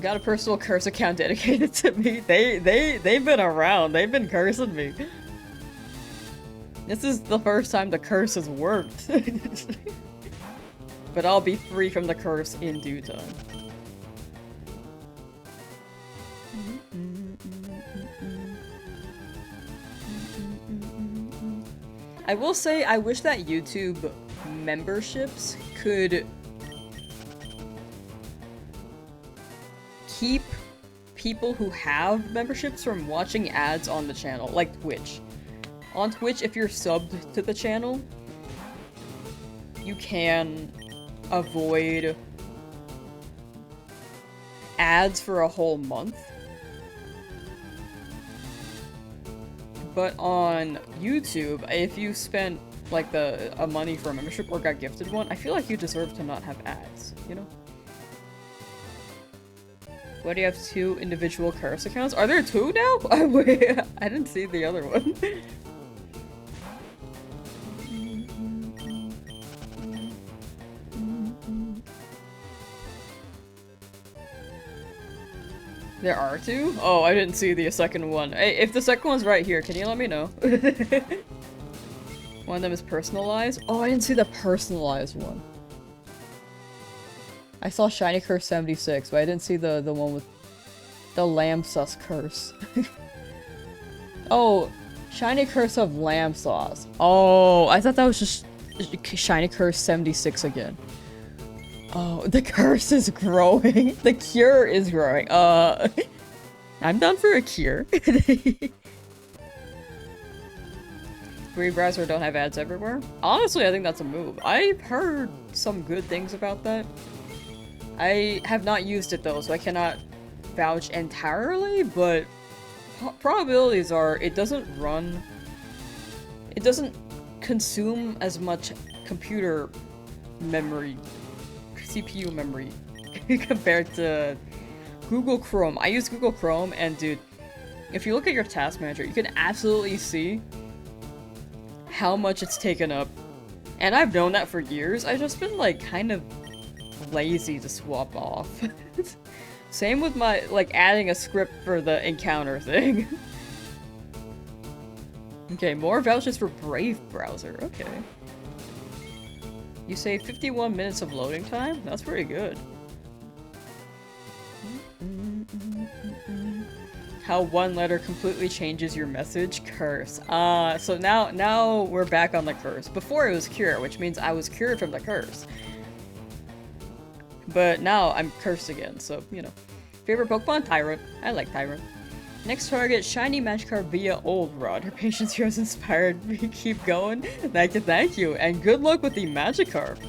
Got a personal curse account dedicated to me. They've been around. They've been cursing me. This is the first time the curse has worked. But I'll be free from the curse in due time. I will say, I wish that YouTube memberships could keep people who have memberships from watching ads on the channel, like Twitch. On Twitch, if you're subbed to the channel, you can avoid ads for a whole month. But on YouTube, if you spent like a money for a membership or got gifted one, I feel like you deserve to not have ads, you know? Why do you have 2 individual curse accounts? Are there 2 now? Wait, I didn't see the other one. There are 2? Oh, I didn't see the second one. Hey, if the second one's right here, can you let me know? One of them is personalized? Oh, I didn't see the personalized one. I saw Shiny Curse 76, but I didn't see the one with the Lamsauce curse. Oh, Shiny Curse of Lamsauce. Oh, I thought that was just Shiny Curse 76 again. Oh, the curse is growing. The cure is growing. I'm down for a cure. Free browser don't have ads everywhere. Honestly, I think that's a move. I've heard some good things about that. I have not used it though, so I cannot vouch entirely, but probabilities are it doesn't consume as much computer memory, CPU memory compared to Google Chrome. I use Google Chrome, and dude, if you look at your task manager, you can absolutely see how much it's taken up. And I've known that for years. I've just been like kind of lazy to swap off. Same with my like adding a script for the encounter thing. Okay, more vouchers for Brave browser. Okay. You say 51 minutes of loading time? That's pretty good. How one letter completely changes your message? Curse. So now we're back on the curse. Before it was cure, which means I was cured from the curse. But now I'm cursed again, so, you know. Favorite Pokemon? Tyrant. I like Tyrant. Next target, shiny Magikarp via Old Rod. Her patience here has inspired me. Keep going. Thank you. And good luck with the Magikarp.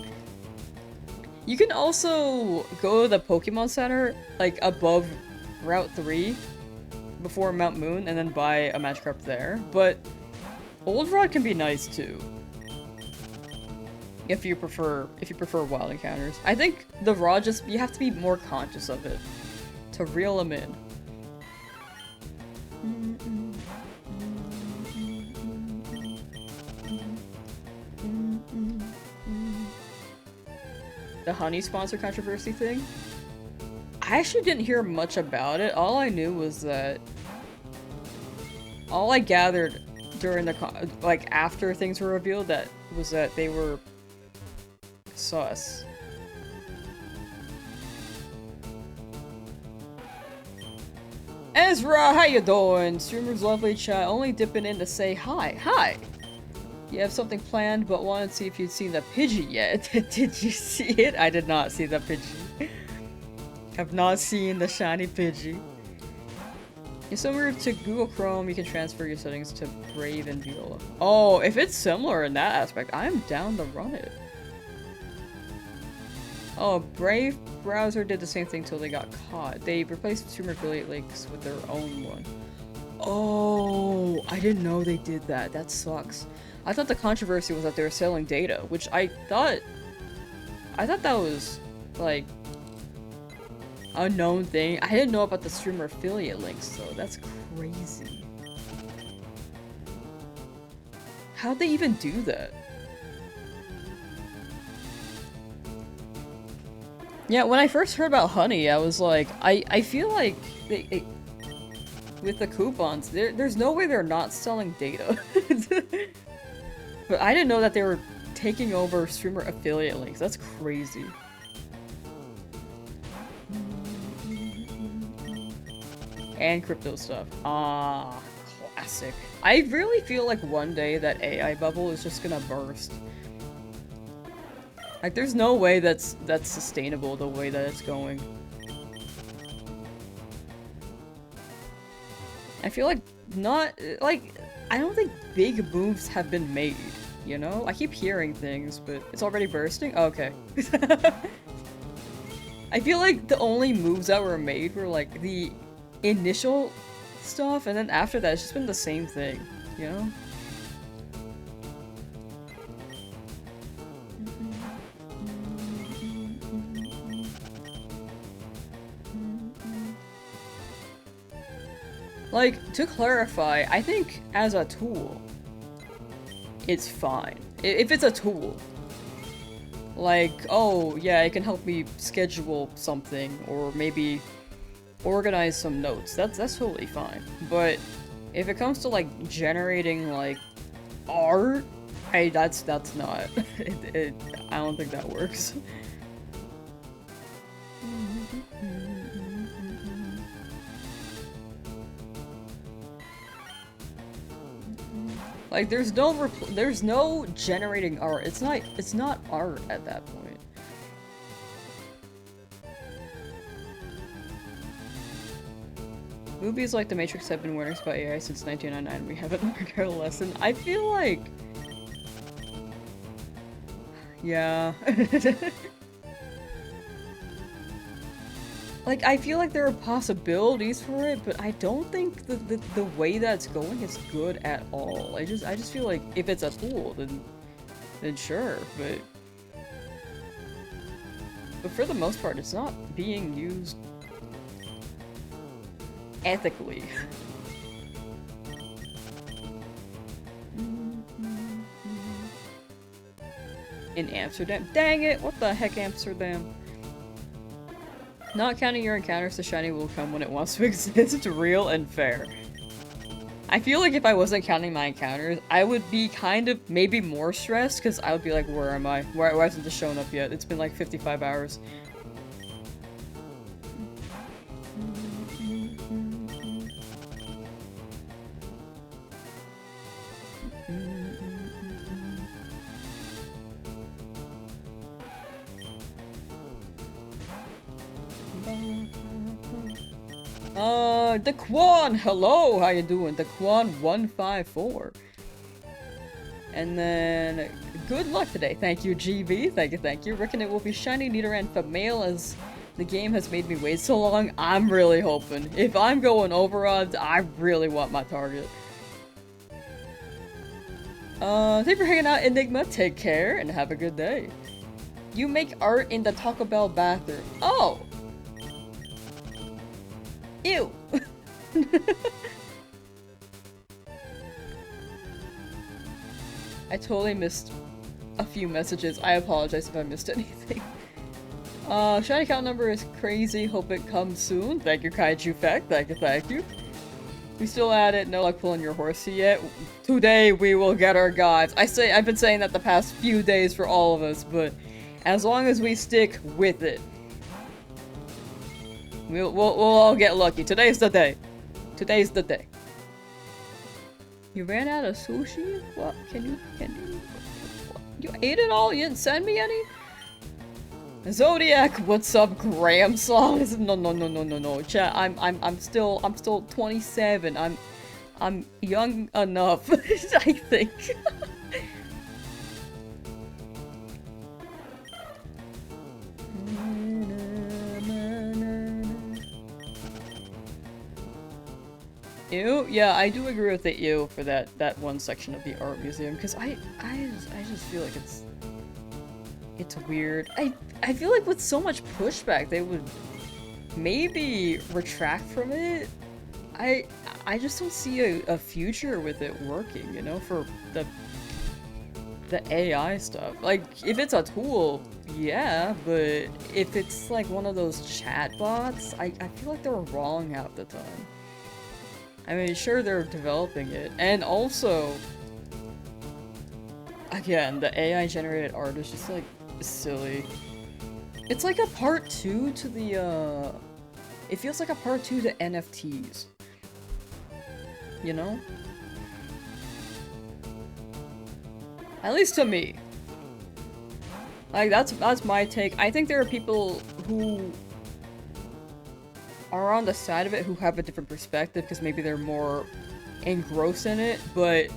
You can also go to the Pokemon Center, like, above Route 3, before Mount Moon, and then buy a Magikarp there. But Old Rod can be nice, too. If you prefer wild encounters. I think the Rod you have to be more conscious of it to reel them in. The honey sponsor controversy thing? I actually didn't hear much about it. All I knew was that... All I gathered during the like after things were revealed was that they were sus. Ezra, how you doing? Streamer's lovely chat, only dipping in to say hi. Hi! You have something planned, but wanted to see if you'd seen the Pidgey yet. Did you see it? I did not see the Pidgey. Have not seen the shiny Pidgey. If similar to Google Chrome, you can transfer your settings to Brave and Viola. Oh, if it's similar in that aspect, I'm down to run it. Oh, Brave browser did the same thing till they got caught. They replaced streamer affiliate links with their own one. Oh, I didn't know they did that. That sucks. I thought the controversy was that they were selling data, which I thought that was, like, a known thing. I didn't know about the streamer affiliate links, though. That's crazy. How'd they even do that? Yeah, when I first heard about honey, I was like, I feel like with the coupons, there's no way they're not selling data. But I didn't know that they were taking over streamer affiliate links. That's crazy. And crypto stuff. Ah, classic. I really feel like one day that AI bubble is just gonna burst. Like, there's no way that's sustainable the way that it's going. I feel like I don't think big moves have been made, you know? I keep hearing things, but it's already bursting? Oh, okay. I feel like the only moves that were made were, like, the initial stuff, and then after that, it's just been the same thing, you know? Like, to clarify, I think as a tool, it's fine. If it's a tool. Like, oh, yeah, it can help me schedule something, or maybe organize some notes. That's totally fine. But if it comes to, like, generating, like, art, hey, that's not. I don't think that works. Like, there's no generating art. It's not art at that point. Movies like The Matrix have been winners by AI since 1999. We haven't learned our lesson. I feel like... Yeah. Like, I feel like there are possibilities for it, but I don't think the way that's going is good at all. I just feel like if it's a tool, then sure, but for the most part, it's not being used ethically. In Amsterdam? Dang it! What the heck, Amsterdam? Not counting your encounters, the shiny will come when it wants to exist. It's real and fair. I feel like if I wasn't counting my encounters, I would be kind of maybe more stressed because I would be like, where am I? Why hasn't this shown up yet? It's been like 55 hours. Daquan, hello, how you doing? Daquan154. And then, good luck today. Thank you, GB. Thank you. Reckon it will be shiny Nidoran for male as the game has made me wait so long. I'm really hoping. If I'm going over odds, I really want my target. Thanks for hanging out, Enigma. Take care and have a good day. You make art in the Taco Bell bathroom. Oh! Ew! I totally missed a few messages. I apologize if I missed anything. Shiny count number is crazy. Hope it comes soon. Thank you, Kaiju Fact. Thank you. We still at it. No luck pulling your horsey yet. Today we will get our gods. I've been saying that the past few days for all of us, but as long as we stick with it, we'll all get lucky. Today's the day. Today's the day. You ran out of sushi? What? Can you what? You ate it all? You didn't send me any? Zodiac, what's up, Graham songs? No. Chat, I'm still 27. I'm young enough, I think. Ew? Yeah, I do agree with the ew for that one section of the art museum, because I just feel like it's weird. I feel like with so much pushback, they would maybe retract from it. I just don't see a future with it working, you know, for the AI stuff. Like, if it's a tool, yeah, but if it's like one of those chatbots, I feel like they're wrong half the time. I mean, sure, they're developing it, and also, again, the AI-generated art is just, like, silly. It's like a part 2 to the, it feels like a part 2 to NFTs. You know? At least to me. Like, that's my take. I think there are people who are on the side of it who have a different perspective because maybe they're more engrossed in it, but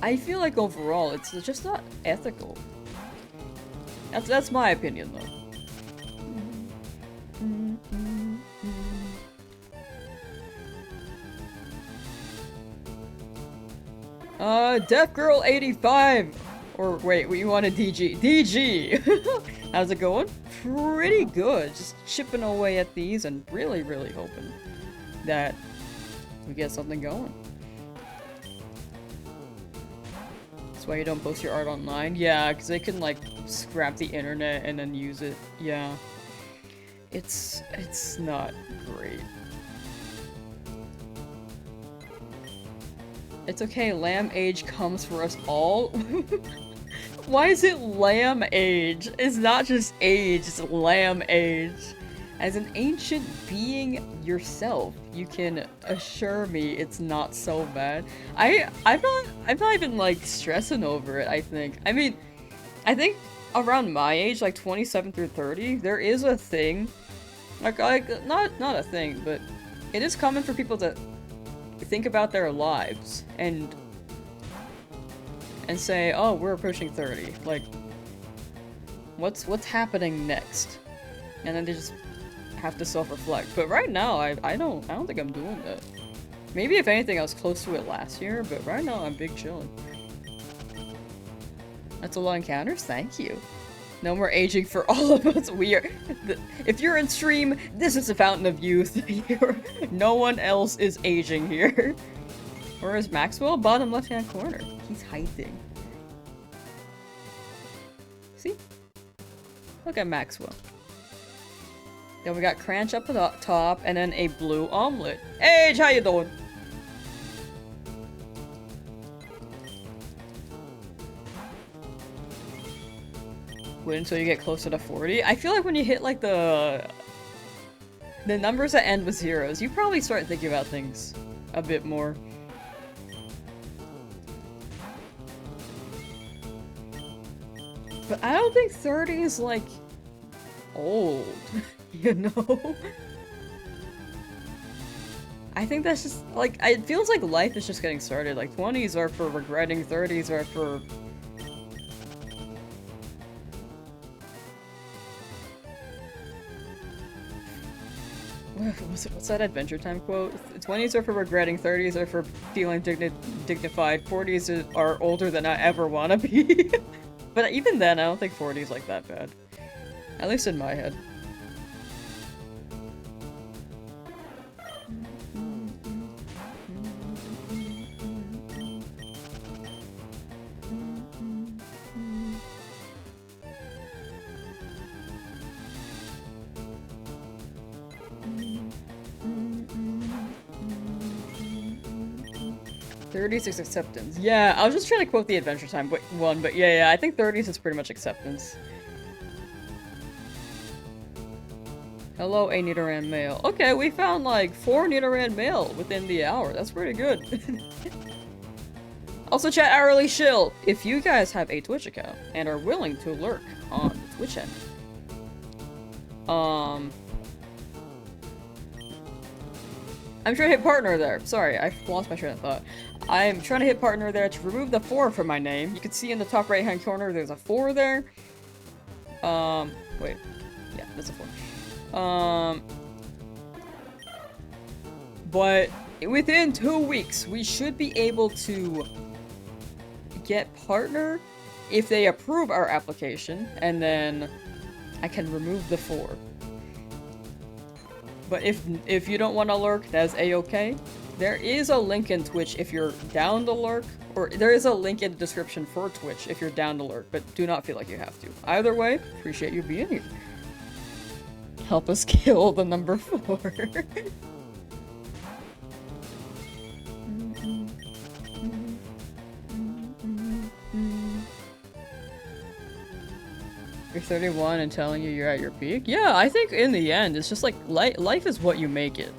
I feel like overall it's just not ethical. That's my opinion though. Deaf Girl 85! Or wait, you want a DG? DG! How's it going? Pretty good. Just chipping away at these and really hoping that we get something going. That's why you don't post your art online? Yeah, because they can like scrap the internet and then use it. Yeah. It's not great. It's okay, lamb age comes for us all. Why is it lamb age? It's not just age, it's lamb age. As an ancient being yourself, you can assure me it's not so bad. I'm not even like stressing over it, I think. I mean, I think around my age, like 27 through 30, there is a thing. Like not a thing, but it is common for people to think about their lives and say, oh, we're approaching 30. Like, what's happening next? And then they just have to self-reflect. But right now, I don't think I'm doing that. Maybe if anything, I was close to it last year, but right now I'm big chilling. That's a lot of encounters. Thank you. No more aging for all of us. If you're in stream, this is a fountain of youth. No one else is aging here. Where is Maxwell? Bottom left-hand corner. He's hiding. See? Look at Maxwell. Then we got Cranch up at the top, and then a blue omelet. Age, how you doing? Wait until you get closer to 40. I feel like when you hit like the numbers that end with zeros, you probably start thinking about things a bit more. But I don't think 30 is like old, you know? I think that's just like, it feels like life is just getting started. Like 20s are for regretting, 30s are for what's that Adventure Time quote? 20s are for regretting, 30s are for feeling dignified, 40s are older than I ever want to be. But even then, I don't think 40 is like that bad. At least in my head. '30s is acceptance. Yeah, I was just trying to quote the Adventure Time one, but yeah, I think 30s is pretty much acceptance. Hello, a Nidoran male. Okay, we found like 4 Nidoran male within the hour. That's pretty good. Also, chat hourly shill. If you guys have a Twitch account and are willing to lurk on the Twitch end, I'm trying to hit partner there. Sorry, I lost my train of thought. I'm trying to hit partner there to remove the 4 from my name. You can see in the top right hand corner there's a 4 there. Wait. Yeah, that's a 4. But within 2 weeks, we should be able to get partner if they approve our application, and then I can remove the 4. But if you don't want to lurk, that's a-okay. There is a link in Twitch if you're down to lurk, or there is a link in the description for Twitch if you're down to lurk, but do not feel like you have to. Either way, appreciate you being here. Help us kill the number 4. You're 31 and telling you you're at your peak? Yeah, I think in the end, it's just like, life is what you make it.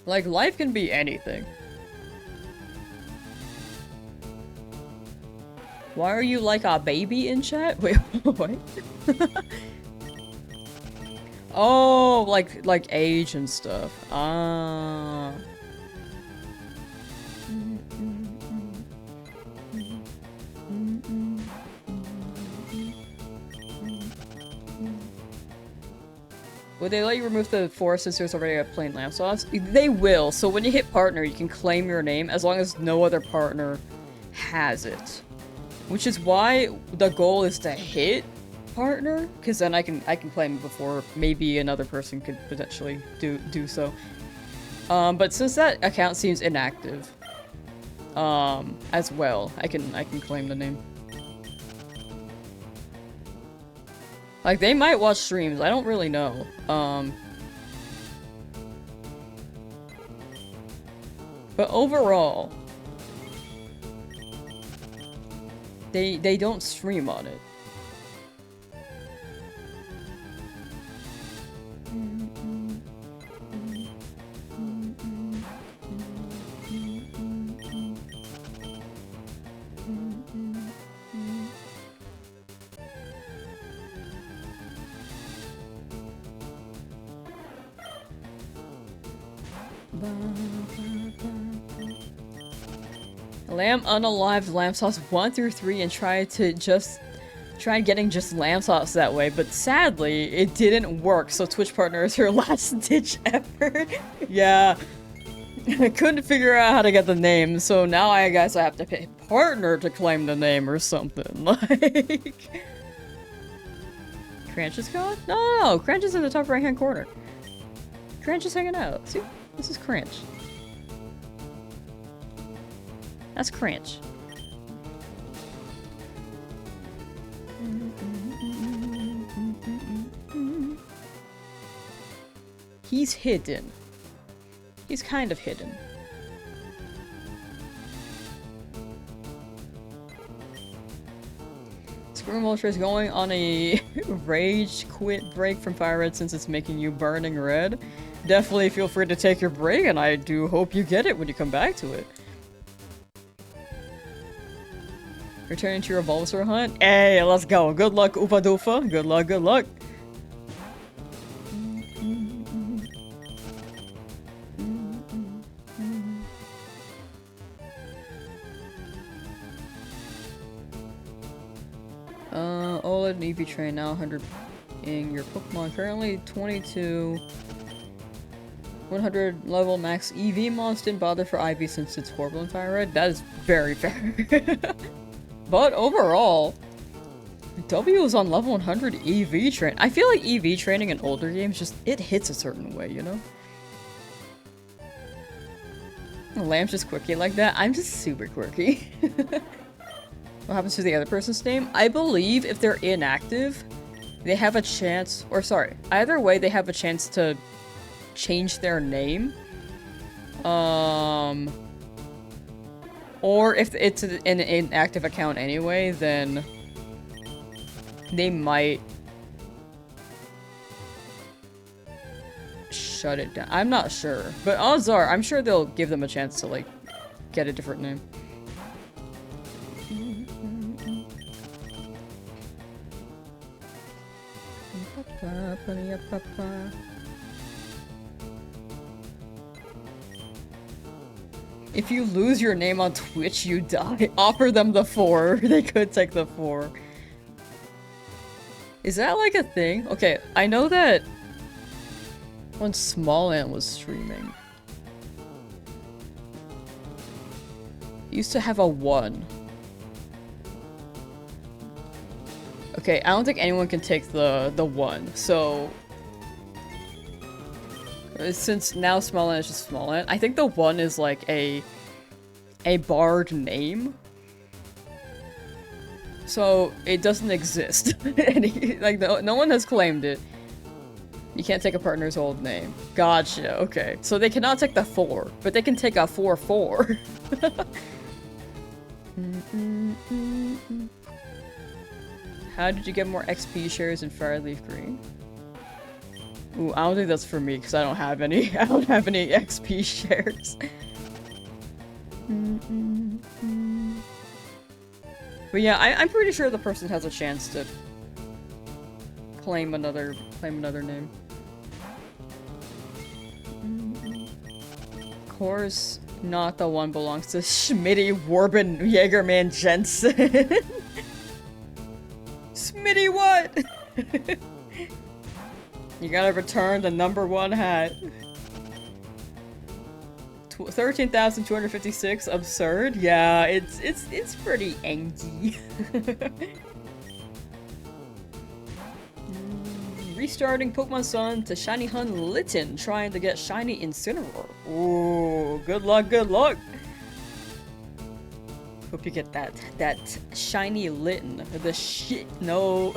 Like, life can be anything. Why are you like a baby in chat? Wait, what? Oh, like age and stuff. Ah. Would they let you remove the 4 since there's already a plain Lamsauce? They will, so when you hit partner, you can claim your name as long as no other partner has it. Which is why the goal is to hit partner, because then I can claim it before maybe another person could potentially do so. But since that account seems inactive, as well, I can claim the name. Like, they might watch streams, I don't really know. But overall, they don't stream on it. Lamb unalived Lamsauce 1 through 3 and tried getting just Lamsauce that way, but sadly it didn't work, so Twitch partner is her last ditch effort. Yeah. I couldn't figure out how to get the name, so now I guess I have to pay partner to claim the name or something. Like, Cranch is gone? No, Cranch is in the top right hand corner. Cranch is hanging out. See? This is Cranch. That's Cranch. He's hidden. He's kind of hidden. Scream Ultra is going on a rage quit break from Fire Red since it's making you burning red. Definitely feel free to take your break, and I do hope you get it when you come back to it. Returning to your Bulbasaur hunt? Hey, let's go. Good luck, Oopa Doofa. Good luck, good luck. OLED and EV train now 100 in your Pokemon. Currently 22. 100 level max EV monster didn't bother for IV since it's horrible in Fire Red. That is very fair. But overall, W is on level 100 EV train. I feel like EV training in older games just, it hits a certain way, you know? Lamb's just quirky like that. I'm just super quirky. What happens to the other person's name? I believe if they're inactive, they have a chance, or sorry, either way they have a chance to change their name. Or if it's an inactive account anyway, then they might shut it down. I'm not sure, but odds are, I'm sure they'll give them a chance to, like, get a different name. If you lose your name on Twitch, you die. Offer them the 4. They could take the 4. Is that like a thing? Okay, I know that when Smallant was streaming, he used to have a 1. Okay, I don't think anyone can take the 1, so since now Smallant is just Smallant, I think the 1 is like a barred name. So it doesn't exist. Like no one has claimed it. You can't take a partner's old name. Gotcha, okay. So they cannot take the 4, but they can take a 4-4. How did you get more XP shares in Fireleaf Green? Ooh, I don't think that's for me because I don't have any. I don't have any XP shares. But yeah, I'm pretty sure the person has a chance to claim another name. Of course, not the 1 belongs to Schmitty Warben Jaegerman Jensen. Smitty, what? You gotta return the number 1 hat. 13,256, absurd. Yeah, it's pretty angy. Restarting Pokemon Sun to Shiny Hun Litten, trying to get Shiny Incineroar. Ooh, good luck, good luck. Hope you get that shiny Litten. The shit. No.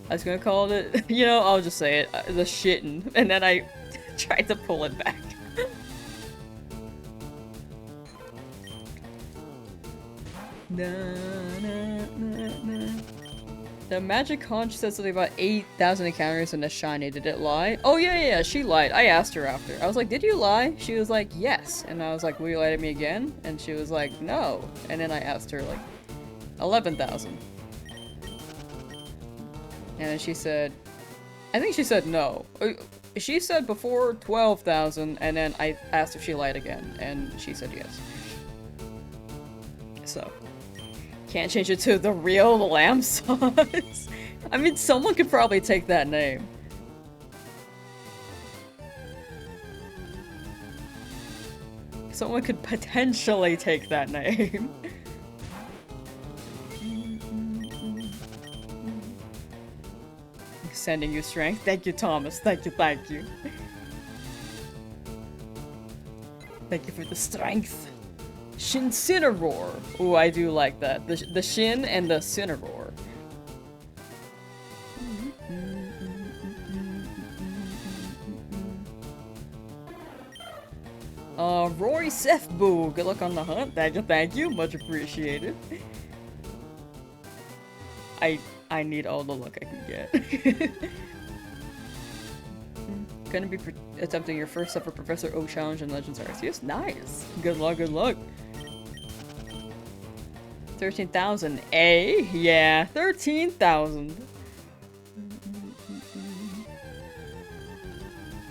I was gonna call it, you know, I'll just say it, the shitten, and then I tried to pull it back. The Magic Conch said something about 8,000 encounters in a shiny. Did it lie? Oh yeah, she lied. I asked her after. I was like, did you lie? She was like, yes. And I was like, will you lie to me again? And she was like, no. And then I asked her like, 11,000. And then she said, I think she said no. She said before 12,000, and then I asked if she lied again, and she said yes. So, can't change it to the real Lamsauce. I mean, someone could probably take that name. Someone could potentially take that name. Sending you strength. Thank you, Thomas. Thank you, thank you. Thank you for the strength. Shincineroar. Ooh, I do like that. The Shin and the Cineroar. Rory Sefboo. Good luck on the hunt. Thank you, thank you. Much appreciated. I need all the luck I can get. Gonna be attempting your first ever Professor O challenge in Legends Arceus. Nice. Good luck. Good luck. 13,000. A? Yeah, 13,000.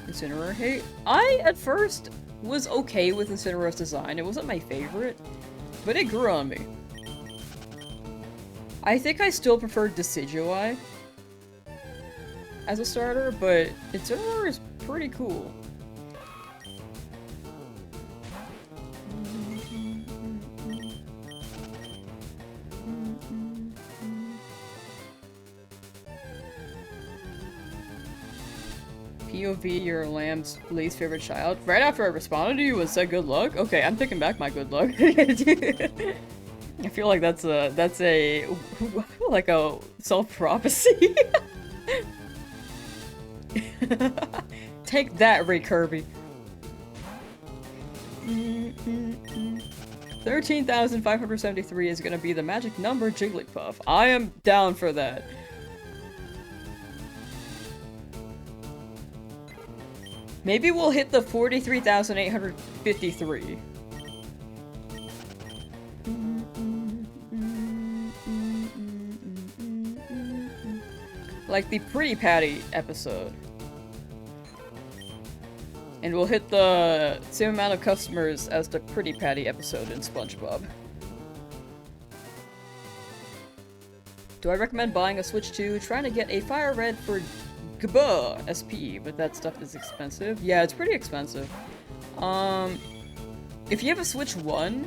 Incineroar hate? I, at first, was okay with Incineroar's design. It wasn't my favorite, but it grew on me. I think I still prefer Decidueye as a starter, but Incineroar is pretty cool. POV, your lamb's least favorite child. Right after I responded to you and said good luck? Okay, I'm taking back my good luck. I feel like that's a like a self-prophecy. Take that, Ray Kirby. 13,573 is gonna be the magic number, Jigglypuff. I am down for that. Maybe we'll hit the 43,853. Like the Pretty Patty episode. And we'll hit the same amount of customers as the Pretty Patty episode in SpongeBob. Do I recommend buying a Switch 2? Trying to get a Fire Red for Gaba SP, but that stuff is expensive. Yeah, it's pretty expensive. If you have a Switch 1,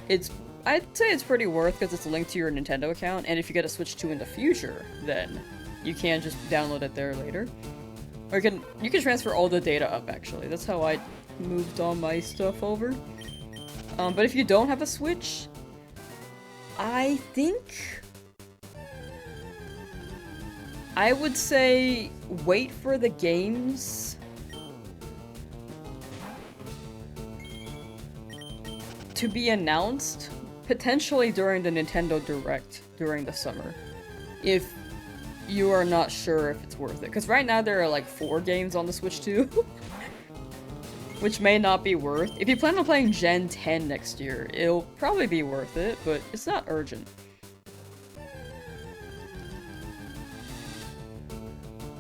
I'd say it's pretty worth because it's linked to your Nintendo account, and if you get a Switch 2 in the future, then you can just download it there later. Or you can transfer all the data up, actually. That's how I moved all my stuff over. But if you don't have a Switch, I think I would say wait for the games to be announced, potentially during the Nintendo Direct during the summer, if you are not sure if it's worth it. Because right now there are like 4 games on the Switch 2, which may not be worth. If you plan on playing Gen 10 next year, it'll probably be worth it, but it's not urgent.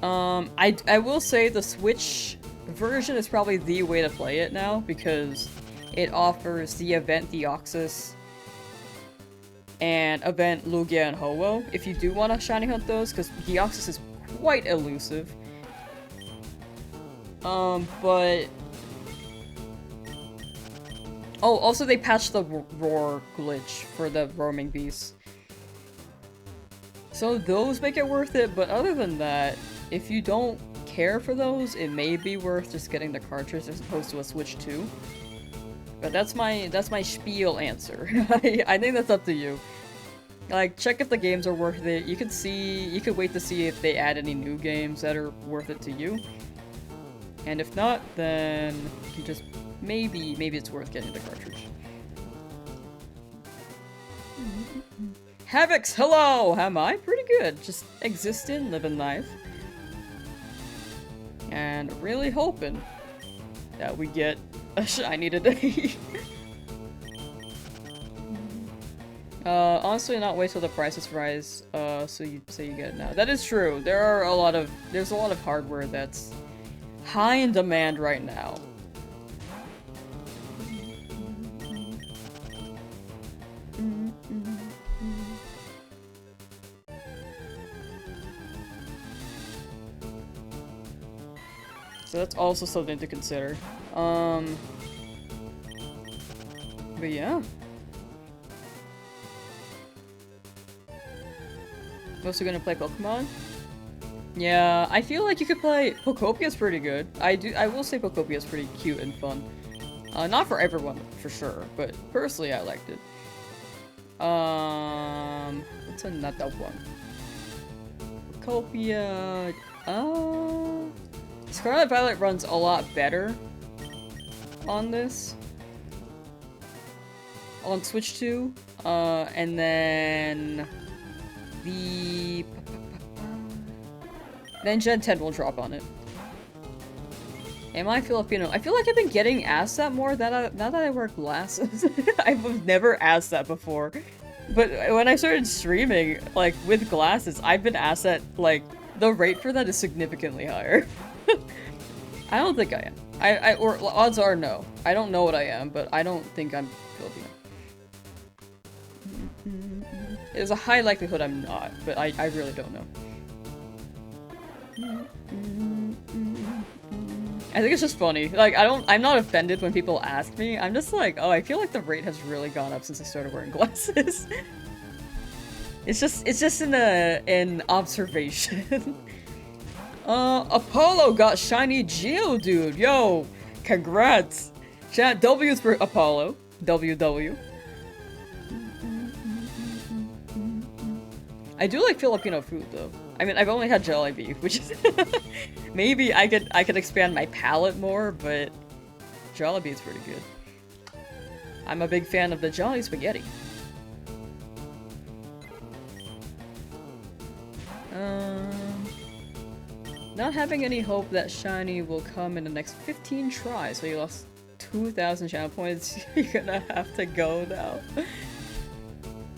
I will say the Switch version is probably the way to play it now, because it offers the event Deoxys and event Lugia and Ho-Oh, if you do want to shiny hunt those, because Deoxys is quite elusive. But... Oh, also they patched the roar glitch for the roaming beasts. So those make it worth it, but other than that, if you don't care for those, it may be worth just getting the cartridge as opposed to a Switch 2. But that's my spiel answer. I think that's up to you. Like, check if the games are worth it. You could wait to see if they add any new games that are worth it to you. And if not, then you just maybe it's worth getting the cartridge. Havix, hello! How am I? Pretty good. Just existing, living life. And really hoping that we get a shiny today. Honestly, not wait till the prices rise, so you get it now. That is true. There's a lot of hardware that's high in demand right now. So that's also something to consider. But yeah. Mostly gonna play Pokemon? Yeah, I feel like you could play... Pocopia's pretty good. I will say Pocopia's pretty cute and fun. Not for everyone, for sure, but personally I liked it. What's another one? Pocopia... Scarlet Violet runs a lot better on this. On Switch 2. And then... The... Then Gen 10 will drop on it. Am I Filipino? I feel like I've been getting asked that more now that I wear glasses. I've never asked that before. But when I started streaming, like, with glasses, I've been asked that, like, the rate for that is significantly higher. I don't think I am. Or odds are no. I don't know what I am, but I don't think I'm Filipino. There's a high likelihood I'm not, but I really don't know. I think it's just funny. Like, I'm not offended when people ask me. I'm just like, oh, I feel like the rate has really gone up since I started wearing glasses. It's just an observation. Apollo got shiny Geodude. Yo, congrats. Chat, W's for Apollo. WW. I do like Filipino food though. I mean, I've only had Jollibee, which is maybe I could expand my palate more, but Jollibee is pretty good. I'm a big fan of the Jolly Spaghetti. Not having any hope that shiny will come in the next 15 tries, so you lost 2,000 channel points. You're gonna have to go now.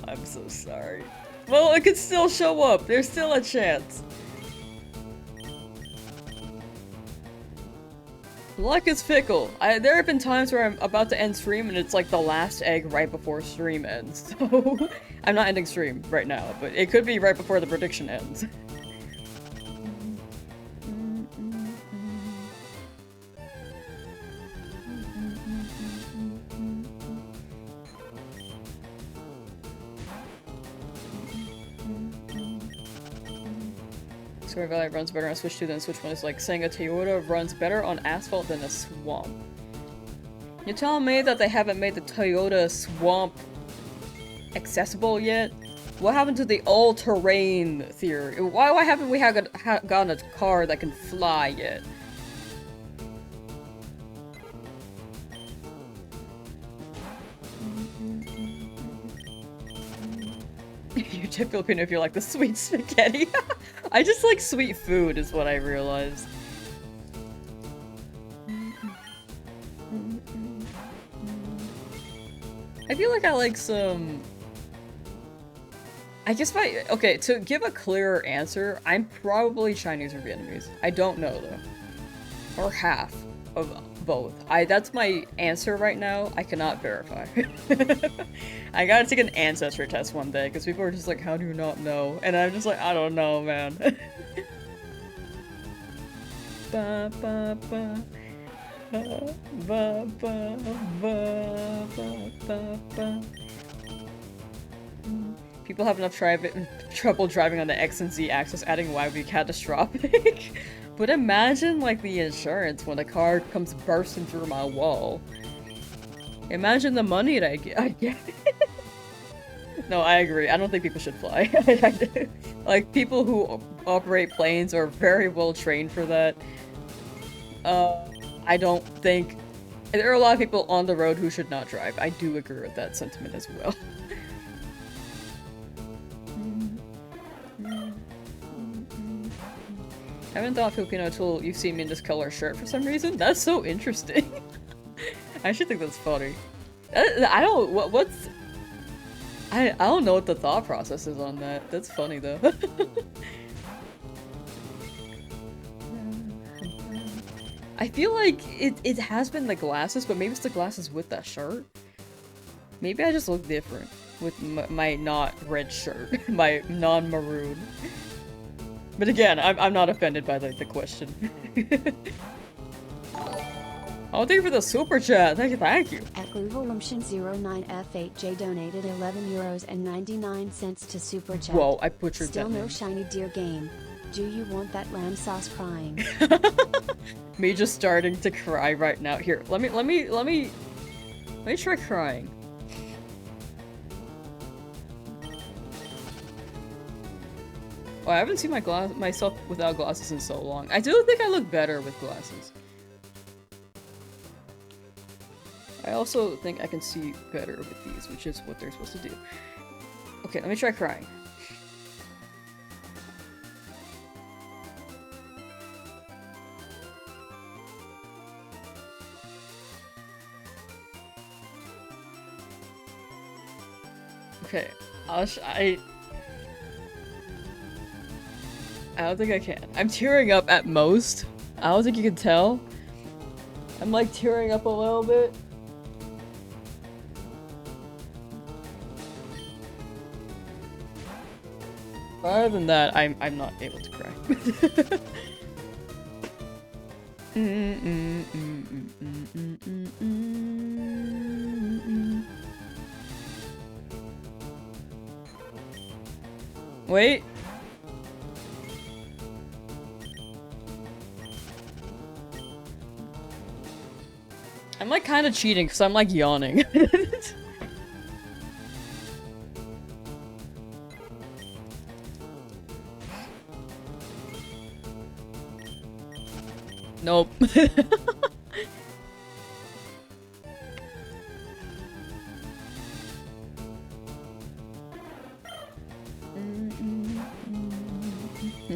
I'm so sorry. Well, it could still show up. There's still a chance. Luck is fickle. There have been times where I'm about to end stream and it's like the last egg right before stream ends. So I'm not ending stream right now, but it could be right before the prediction ends. Square Valley runs better on Switch 2 than Switch 1 is like saying a Toyota runs better on asphalt than a swamp. You're telling me that they haven't made the Toyota swamp accessible yet? What happened to the all-terrain theory? Why haven't we gotten a car that can fly yet? You're too Filipino if you like the sweet spaghetti. I just like sweet food is what I realized. I feel like I like some... I guess okay, to give a clearer answer, I'm probably Chinese or Vietnamese. I don't know though. Or half of both. That's my answer right now. I cannot verify. I gotta take an ancestry test one day, because people are just like, how do you not know? And I'm just like, I don't know, man. Ba, ba, ba. Ba, ba, ba, ba, ba, ba. People have enough trouble driving on the X and Z axis, adding Y would be catastrophic. But imagine, like, the insurance when a car comes bursting through my wall. Imagine the money that I get. No, I agree. I don't think people should fly. Like, people who operate planes are very well trained for that. I don't think... There are a lot of people on the road who should not drive. I do agree with that sentiment as well. I haven't thought Filipino until you've seen me in this color shirt for some reason. That's so interesting. I actually think that's funny. I don't... What's... I don't know what the thought process is on that. That's funny though. I feel like it has been the glasses, but maybe it's the glasses with that shirt. Maybe I just look different with my not red shirt, my non-maroon. But again, I'm not offended by the question. Oh, thank you for the super chat. Thank you. Evolution09F8J donated €11.99 to super chat. Whoa, I butchered Still that no name. shiny deer game. Do you want that Lamsauce crying? Me just starting to cry right now. Here, let me try crying. Oh, I haven't seen myself without glasses in so long. I do think I look better with glasses. I also think I can see better with these, which is what they're supposed to do. Okay, let me try crying. Okay, I don't think I can. I'm tearing up at most. I don't think you can tell. I'm like tearing up a little bit. Other than that, I'm not able to cry. Wait. I'm like kind of cheating because I'm like yawning. Nope.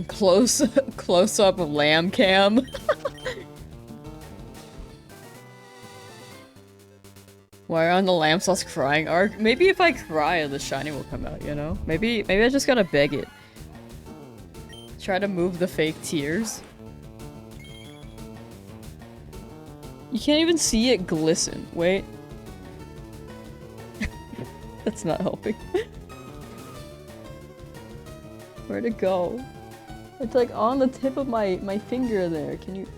Close up of lamb cam. Why on the Lamsauce crying arc? Maybe if I cry, the shiny will come out, you know? Maybe I just gotta beg it. Try to move the fake tears. You can't even see it glisten. Wait. That's not helping. Where'd it go? It's like on the tip of my finger there. Can you...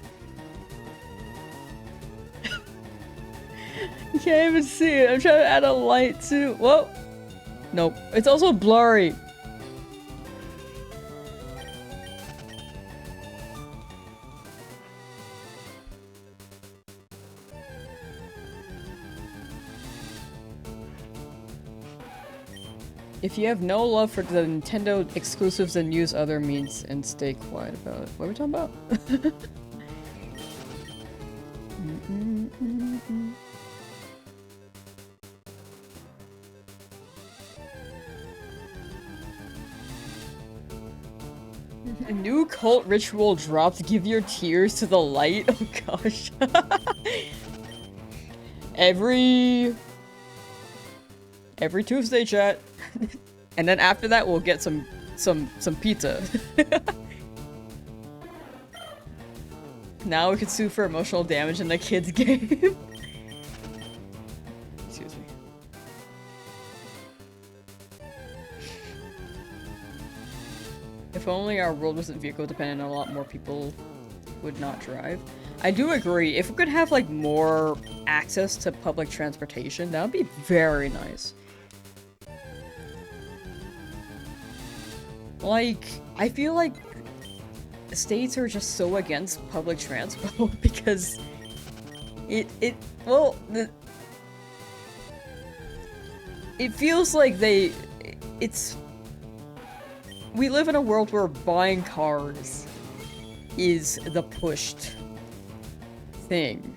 You can't even see it. I'm trying to add a light too. Whoa! Nope. It's also blurry. If you have no love for the Nintendo exclusives, then use other means and stay quiet about it. What are we talking about? A new cult ritual dropped. Give your tears to the light. Oh gosh. Every Tuesday, chat. And then after that, we'll get some pizza. Now we can sue for emotional damage in the kids' game. Excuse me. If only our world wasn't vehicle dependent, a lot more people would not drive. I do agree. If we could have like more access to public transportation, that would be very nice. Like, I feel like states are just so against public transport because it feels like we live in a world where buying cars is the pushed thing.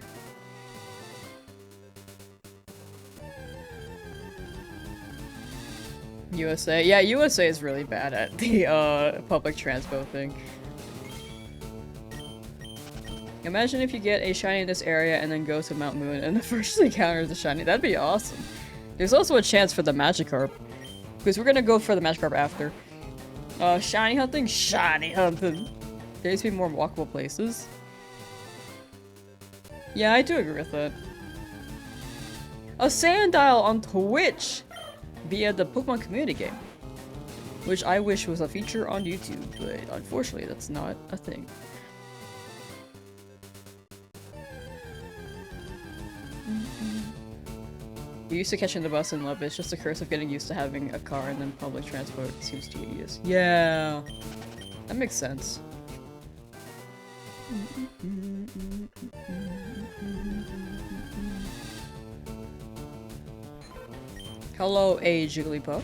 USA? Yeah, USA is really bad at the public transport thing. Imagine if you get a shiny in this area and then go to Mount Moon and the first encounter is a shiny. That'd be awesome. There's also a chance for the Magikarp. Because we're gonna go for the Magikarp after. Shiny hunting? Shiny hunting! There needs to be more walkable places. Yeah, I do agree with that. A Sandile on Twitch! Via the Pokemon community game. Which I wish was a feature on YouTube, but unfortunately that's not a thing. You're used to catching the bus and love it. It's just a curse of getting used to having a car and then public transport seems tedious. Yeah, that makes sense. Hello, a Jigglypuff.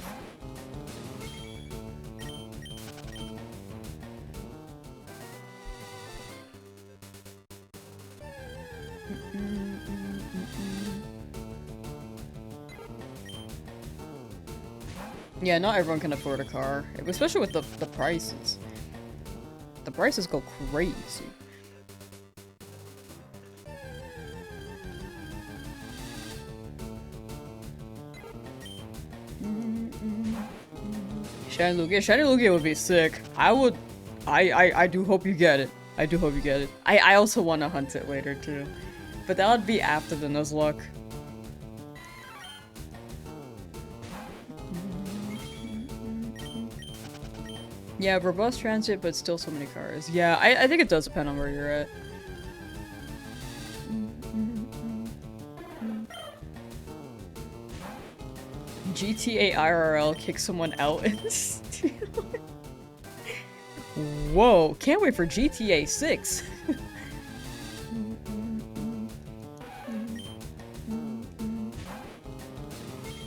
Yeah, not everyone can afford a car, especially with the prices. The prices go crazy. Shiny Lugia. Shiny Lugia would be sick. I do hope you get it. I do hope you get it. I also want to hunt it later too. But that would be after the Nuzlocke. Yeah, robust transit, but still so many cars. Yeah, I think it does depend on where you're at. GTA IRL kick someone out and steal it. Whoa, can't wait for GTA 6.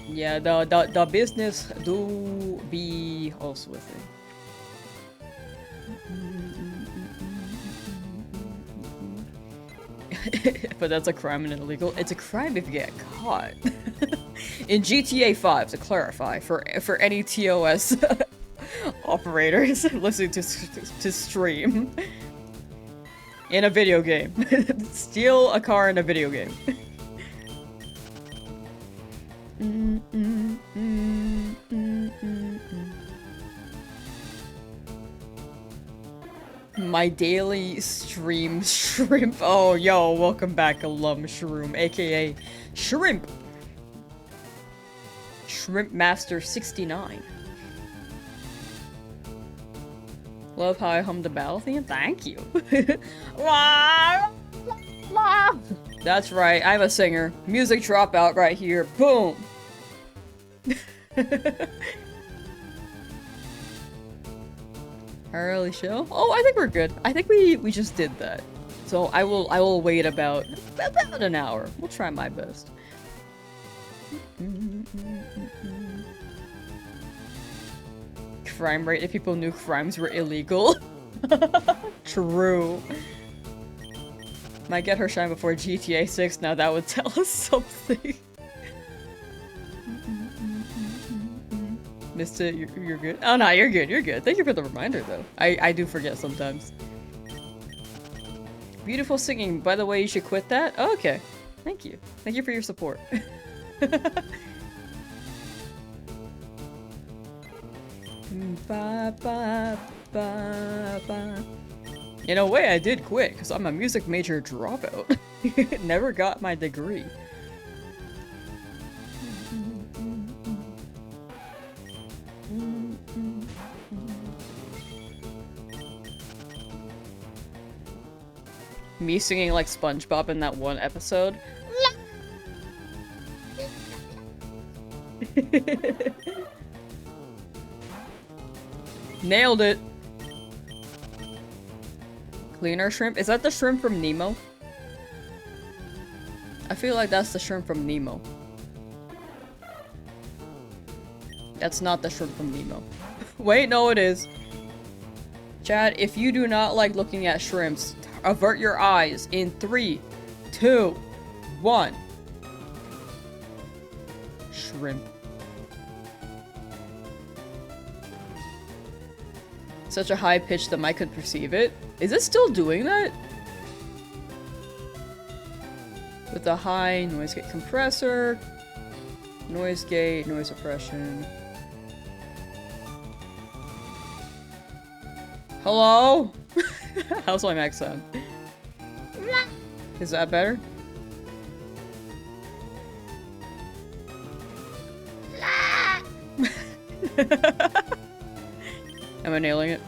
Yeah, the business do be also a thing. But that's a crime and illegal. It's a crime if you get caught. In GTA 5, to clarify, for any TOS operators listening to stream in a video game. Steal a car in a video game. My daily stream shrimp. Oh, yo, welcome back, Lamsauce, aka Shrimp. Shrimp Master 69. Love how I hummed the battle theme. Thank you. That's right, I'm a singer. Music dropout right here. Boom. Early show? Oh, I think we're good. I think we just did that. So I will wait about an hour. We'll try my best. Crime rate if people knew crimes were illegal. True. Might get her shine before GTA 6. Now that would tell us something. Missed it. You're good. Oh no, you're good. You're good. Thank you for the reminder, though. I do forget sometimes. Beautiful singing. By the way, you should quit that. Oh, okay. Thank you. Thank you for your support. Ba, ba, ba, ba. In a way, I did quit because I'm a music major dropout. Never got my degree. Me singing like SpongeBob in that one episode. Nailed it. Cleaner shrimp? Is that the shrimp from Nemo? I feel like that's the shrimp from Nemo. That's not the shrimp from Nemo. Wait, no it is. Chad, if you do not like looking at shrimps, avert your eyes in 3, 2, 1. Shrimp. Such a high pitch the mic could perceive it. Is it still doing that? With a high noise gate compressor, noise gate, noise suppression. Hello? How's my mic sound? Is that better? Am I nailing it?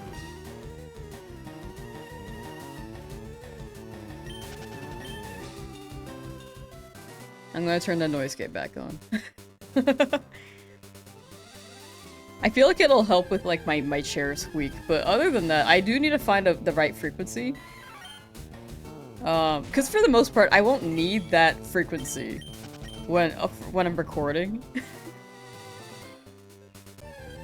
I'm gonna turn the noise gate back on. I feel like it'll help with like my chair squeak, but other than that, I do need to find the right frequency. Because for the most part, I won't need that frequency when I'm recording.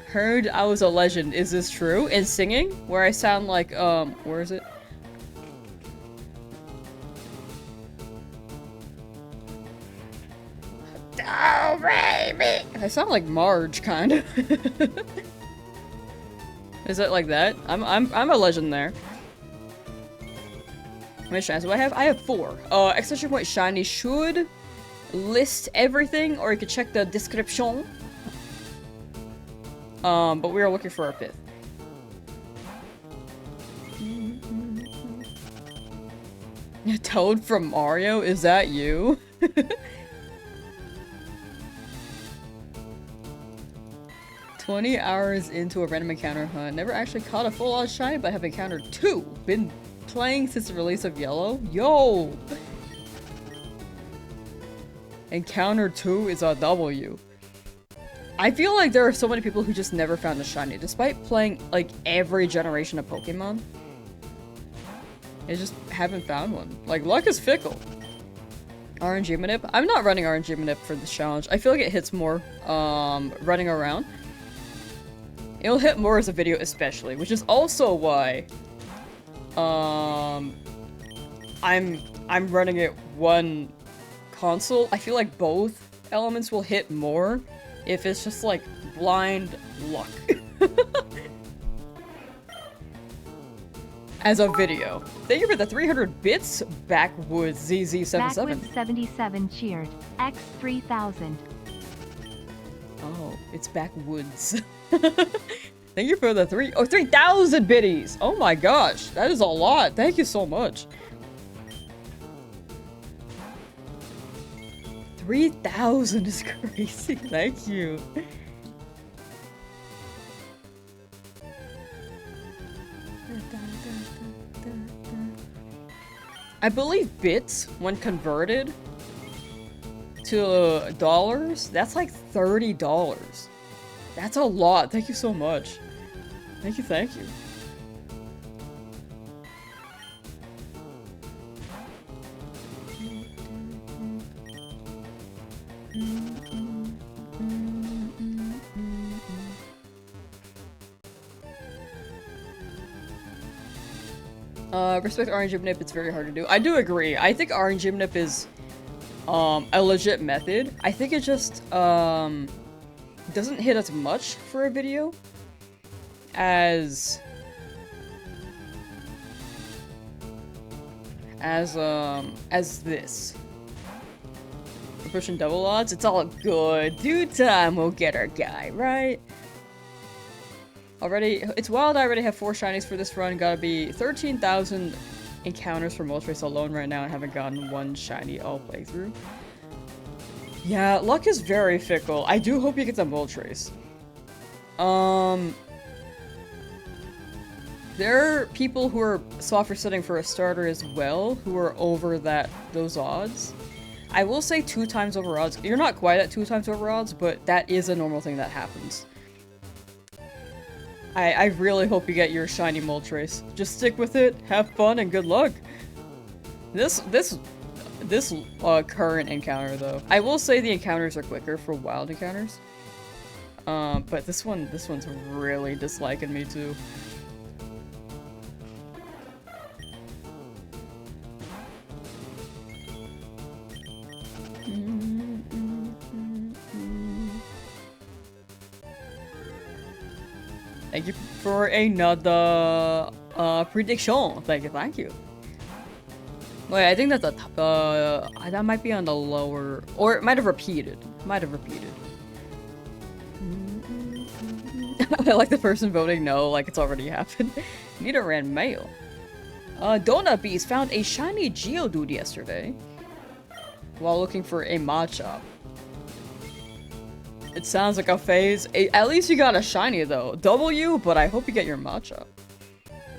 Heard I was a legend. Is this true? In singing? Where I sound like, where is it? Oh, baby! I sound like Marge, kind of. Is it like that? I'm a legend there. How many shinies do I have? I have 4. Exclamation point shiny should list everything, or you could check the description. But we are looking for our 5th. Toad from Mario? Is that you? 20 hours into a random encounter hunt. Never actually caught a full-on shiny, but have encountered 2. Been playing since the release of Yellow. Yo! Encounter 2 is a W. I feel like there are so many people who just never found a shiny, despite playing, like, every generation of Pokemon. They just haven't found one. Like, luck is fickle. RNG Manip? I'm not running RNG Manip for this challenge. I feel like it hits more, running around. It'll hit more as a video especially, which is also why, I'm running it one console. I feel like both elements will hit more if it's just like blind luck. As a video. Thank you for the 300 bits, Backwoods ZZ77. Backwoods77 cheered. X3000. Oh, it's Backwoods. Thank you for the 3,000 biddies! Oh my gosh, that is a lot. Thank you so much. 3,000 is crazy. Thank you. I believe bits, when converted to dollars, that's like $30. That's a lot. Thank you so much. Thank you, thank you. Respect RNG Nip, it's very hard to do. I do agree. I think RNG Nip is a legit method. I think it just doesn't hit as much for a video as this. We're pushing double odds. It's all good. Due time, we'll get our guy, right? Already, it's wild. I already have 4 shinies for this run. Gotta be 13,000 encounters for Moltres alone right now, and haven't gotten 1 shiny all playthrough. Yeah, luck is very fickle. I do hope you get some Moltres. There are people who are soft resetting for a starter as well, who are over those odds. I will say 2 times over odds. You're not quite at 2 times over odds, but that is a normal thing that happens. I really hope you get your shiny Moltres. Just stick with it, have fun, and good luck. This current encounter though, I will say the encounters are quicker for wild encounters. But this one's really disliking me too. Thank you for another prediction. Thank you. Wait, I think that's a that might be on the lower, or it might have repeated. I like the person voting no, like it's already happened. Nita ran mail. Donut Beast found a shiny Geodude yesterday while looking for a Machop. It sounds like a phase. At least you got a shiny though. W, but I hope you get your Machop.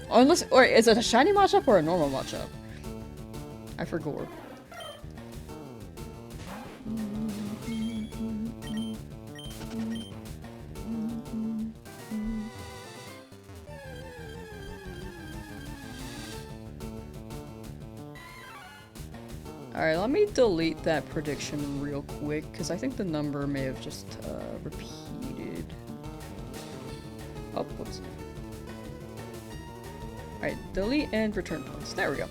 Unless, or is it a shiny Machop or a normal Machop? I forgot. Alright, let me delete that prediction real quick, because I think the number may have just repeated. Oh, whoops. Alright, delete and return points. There we go.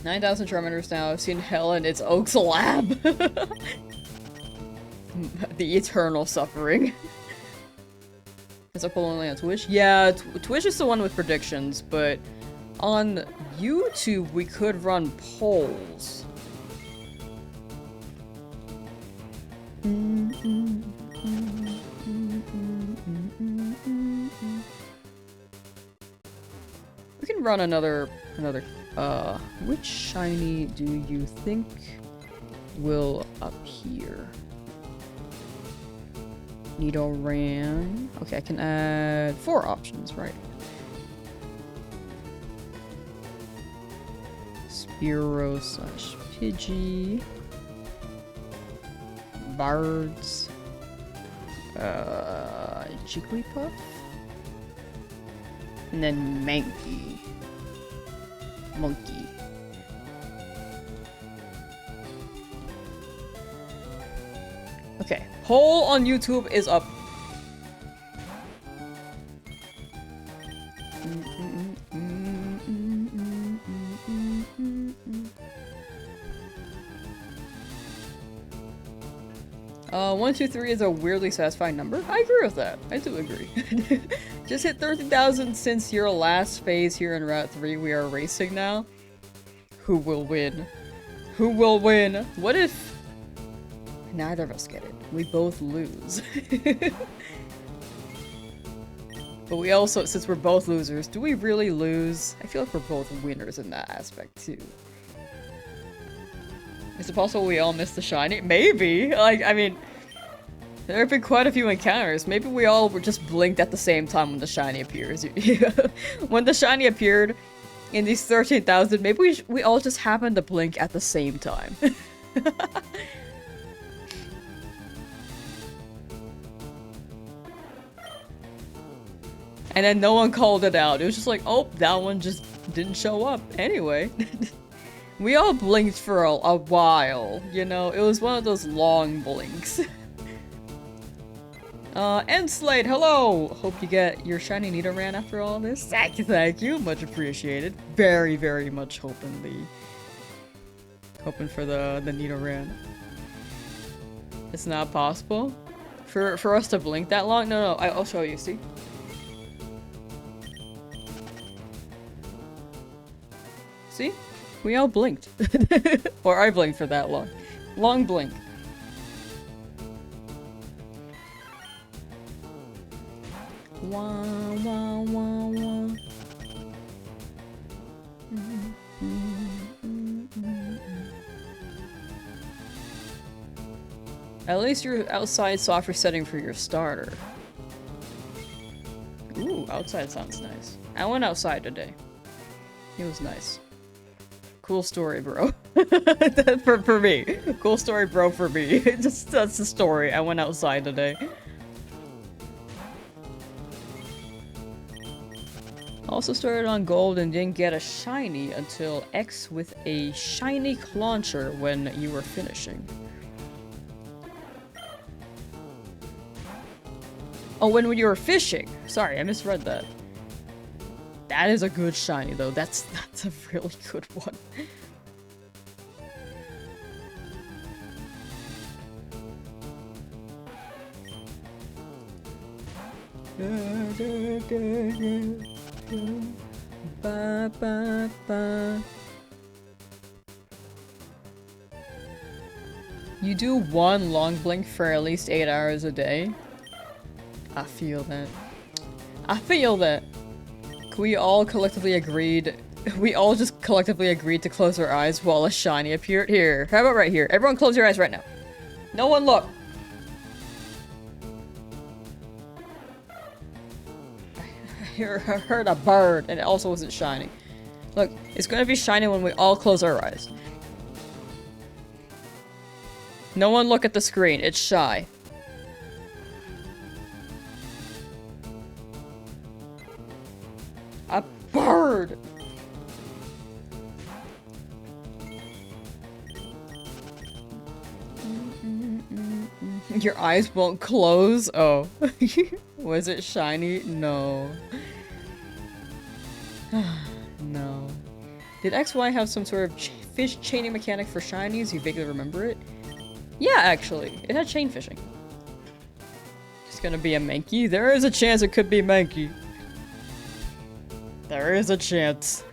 $9,000 Charmanders now. I've seen hell in its Oak's lab. The eternal suffering. Is it only on Twitch? Yeah, Twitch is the one with predictions, but on YouTube we could run polls. We can run another, which shiny do you think will appear? Nidoran. Okay, I can add 4 options, right? Spearow / Pidgey. VODS. Jigglypuff. And then Monkey. Okay, poll on YouTube is up. One, 2, 3 is a weirdly satisfying number. I agree with that. I do agree. Just hit 30,000 since your last phase here in Route 3. We are racing now. Who will win? Who will win? What if neither of us get it? We both lose. But we also, since we're both losers, do we really lose? I feel like we're both winners in that aspect too. Is it possible we all missed the shiny? Maybe! Like, I mean, there have been quite a few encounters. Maybe we all were just blinked at the same time when the shiny appears. When the shiny appeared in these 13,000, maybe we all just happened to blink at the same time. And then no one called it out. It was just like, oh, that one just didn't show up. Anyway. We all blinked for a while, you know? It was one of those long blinks. Slade, hello! Hope you get your shiny Nidoran after all this. Thank you. Much appreciated. Very, very much hoping for the Nidoran. It's not possible? For us to blink that long? No, I'll show you, see? See? We all blinked. Or I blinked for that long. Long blink. Wah, wah, wah, wah. At least you're outside soft resetting for your starter. Ooh, outside sounds nice. I went outside today. It was nice. Cool story, bro. for me. Cool story, bro, for me. That's the story. I went outside today. Also started on gold and didn't get a shiny until X with a shiny launcher when you were finishing. Oh, when you were fishing. Sorry, I misread that. That is a good shiny though. That's a really good one. Ba, ba, ba. You do one long blink for at least 8 hours a day? I feel that. I feel that. We all collectively agreed. We all just collectively agreed to close our eyes while a shiny appeared. Here. How about right here? Everyone close your eyes right now. No one look. I heard a bird and it also wasn't shiny. Look, it's gonna be shiny when we all close our eyes. No one look at the screen. It's shy. A bird! Your eyes won't close? Oh. Was it shiny? No. No. Did XY have some sort of fish chaining mechanic for shinies? You vaguely remember it? Yeah, actually. It had chain fishing. gonna be a Mankey? There is a chance it could be Mankey. There is a chance.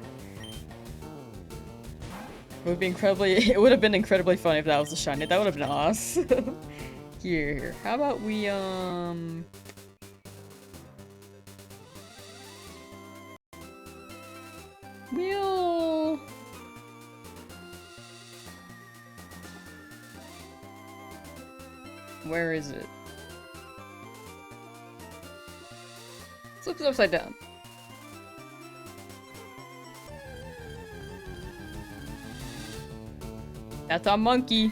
It would be incredibly- it would have been incredibly funny if that was a shiny. That would have been awesome. Here. How about we, we'll... Where is it? Flip it upside down. That's a monkey.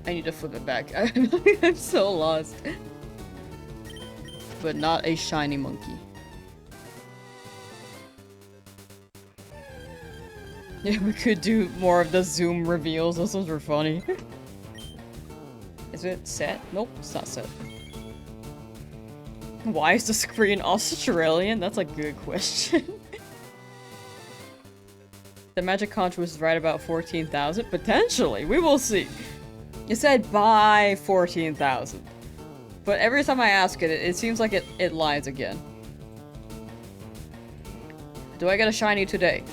I need to flip it back. I'm so lost. But not a shiny monkey. Yeah, we could do more of the zoom reveals. Those ones were funny. Is it set? Nope, it's not set. Why is the screen Australian? That's a good question. The magic conch was right about 14,000? Potentially, we will see. It said by 14,000. But every time I ask it, it seems like it lies again. Do I get a shiny today?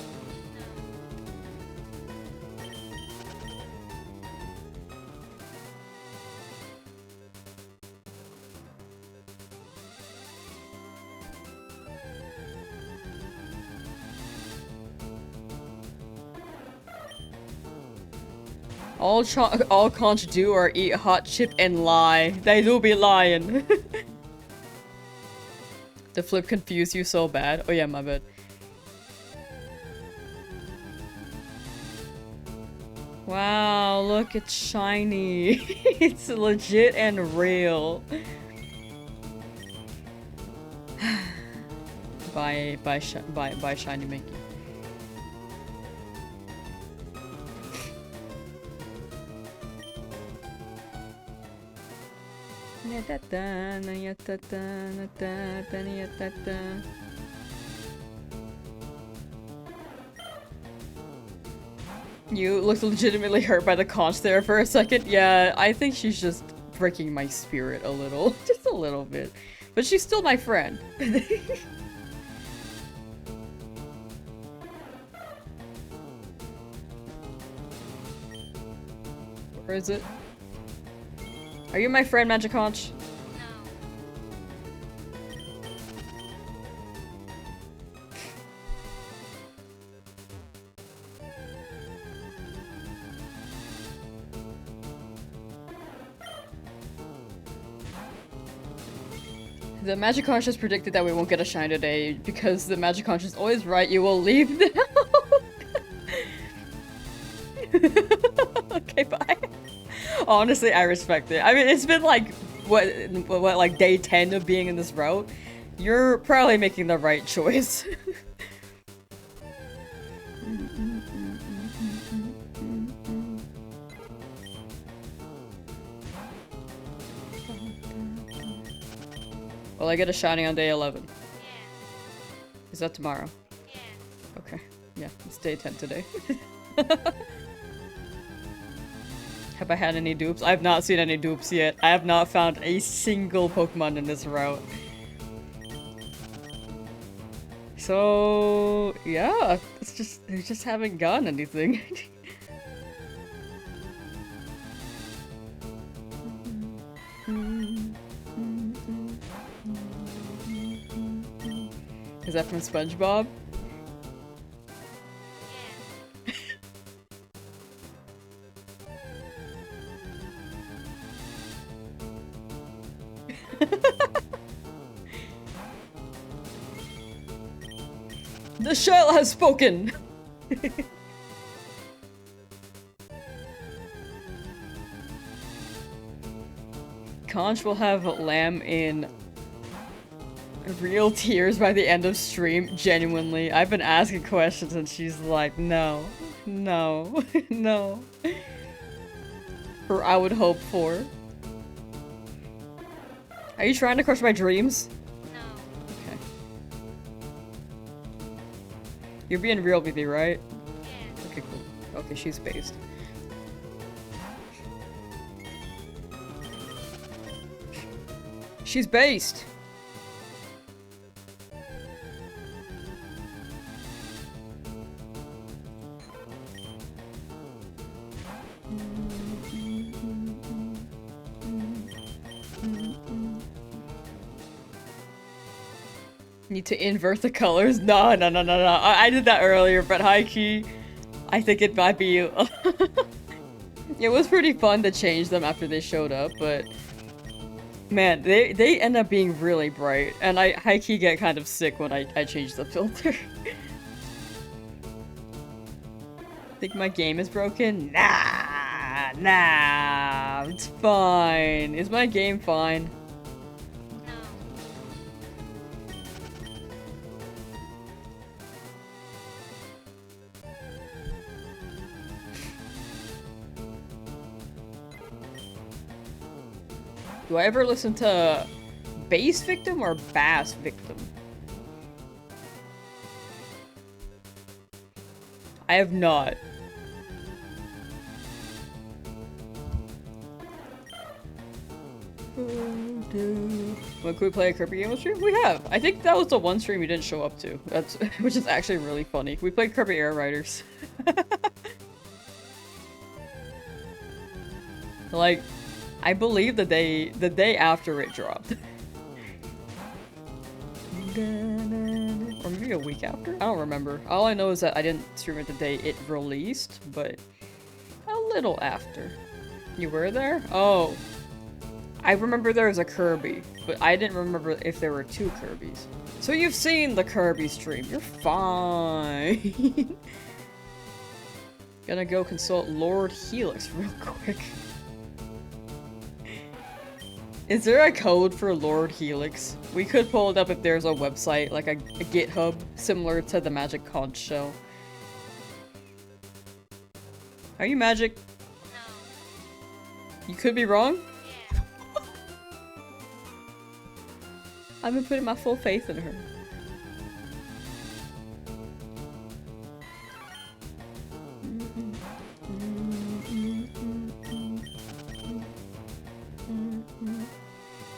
All conch do are eat hot chip and lie. They do be lying. The flip confused you so bad. Oh yeah, my bad. Wow, look, it's shiny. It's legit and real. Bye shiny Mickey. You looked legitimately hurt by the conch there for a second. Yeah, I think she's just breaking my spirit a little. Just a little bit. But she's still my friend. Where is it? Are you my friend, Magic Conch? The Magic Conch has predicted that we won't get a shine today because the Magic Conch is always right. You will leave now. Okay, bye. Honestly, I respect it. I mean, it's been like, what, like day 10 of being in this route? You're probably making the right choice. Will I get a shiny on day 11? Yeah. Is that tomorrow? Yeah. Okay. Yeah, it's day 10 today. Have I had any dupes? I have not seen any dupes yet. I have not found a single Pokemon in this route. So yeah, it's just they just haven't gotten anything. Is that from SpongeBob? The shell has spoken! Conch will have Lamb in real tears by the end of stream, genuinely. I've been asking questions and she's like, no, no, no. Or I would hope for. Are you trying to crush my dreams? No. Okay. You're being real with me, right? Yeah. Okay, cool. Okay, she's based. She's based. Need to invert the colors? No. I did that earlier, but high key, I think it might be. It was pretty fun to change them after they showed up, but man, they end up being really bright, and I high key get kind of sick when I change the filter. Think my game is broken? Nah, it's fine. Is my game fine? Do I ever listen to Bass Victim or Bass Victim? I have not. When could we play a Kirby game stream? We have! I think that was the one stream you didn't show up to. That's which is actually really funny. We played Kirby Air Riders. Like, I believe the day after it dropped. Or maybe a week after? I don't remember. All I know is that I didn't stream it the day it released, but a little after. You were there? Oh. I remember there was a Kirby, but I didn't remember if there were two Kirbys. So you've seen the Kirby stream. You're fine. Gonna go consult Lord Helix real quick. Is there a code for Lord Helix? We could pull it up if there's a website, like a GitHub, similar to the Magic Conch show. Are you Magic? No. You could be wrong? Yeah. I've been putting my full faith in her.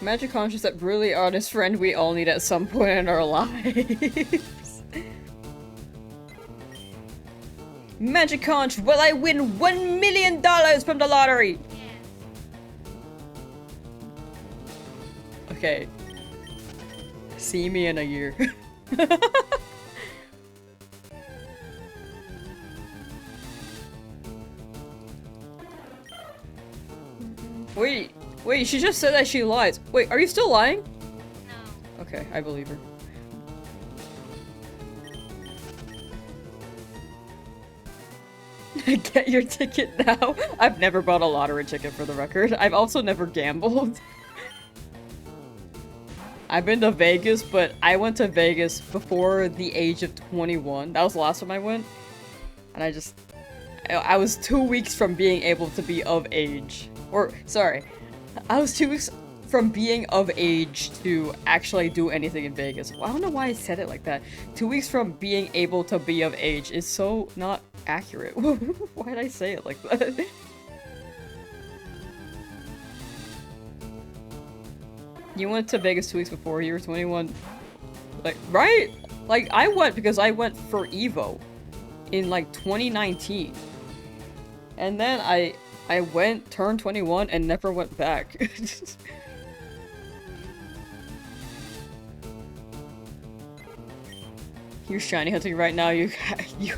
Magic Conch is that really honest friend we all need at some point in our lives. Magic Conch, will I win $1 million from the lottery? Okay. See me in a year. Wait, she just said that she lies. Wait, are you still lying? No. Okay, I believe her. Get your ticket now. I've never bought a lottery ticket, for the record. I've also never gambled. I've been to Vegas, but I went to Vegas before the age of 21. That was the last time I went. And I was 2 weeks from being able to be of age. Or, sorry. I was 2 weeks from being of age to actually do anything in Vegas. Well, I don't know why I said it like that. 2 weeks from being able to be of age is so not accurate. Why did I say it like that? You went to Vegas 2 weeks before you were 21. Like, right? Like, I went because I went for EVO in, like, 2019. And then I turned 21 and never went back. You're shiny hunting right now, you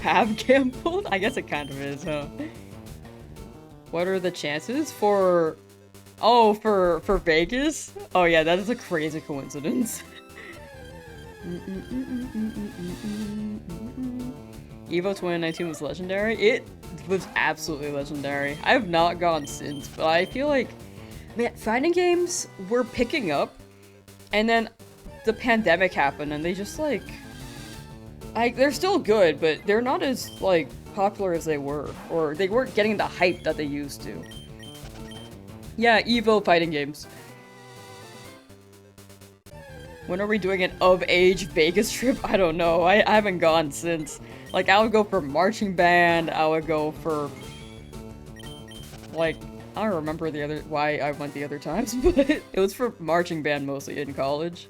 have gambled? I guess it kind of is, huh? What are the chances for... Oh, for Vegas? Oh yeah, that is a crazy coincidence. EVO 2019 was legendary? It was absolutely legendary. I have not gone since, but I feel like, man, fighting games were picking up, and then the pandemic happened, and they just like they're still good, but they're not as like popular as they were, or they weren't getting the hype that they used to. Yeah, EVO fighting games. When are we doing an of-age Vegas trip? I don't know. I haven't gone since. Like, I would go for marching band, I would go for, like, I don't remember why I went the other times, but it was for marching band mostly in college.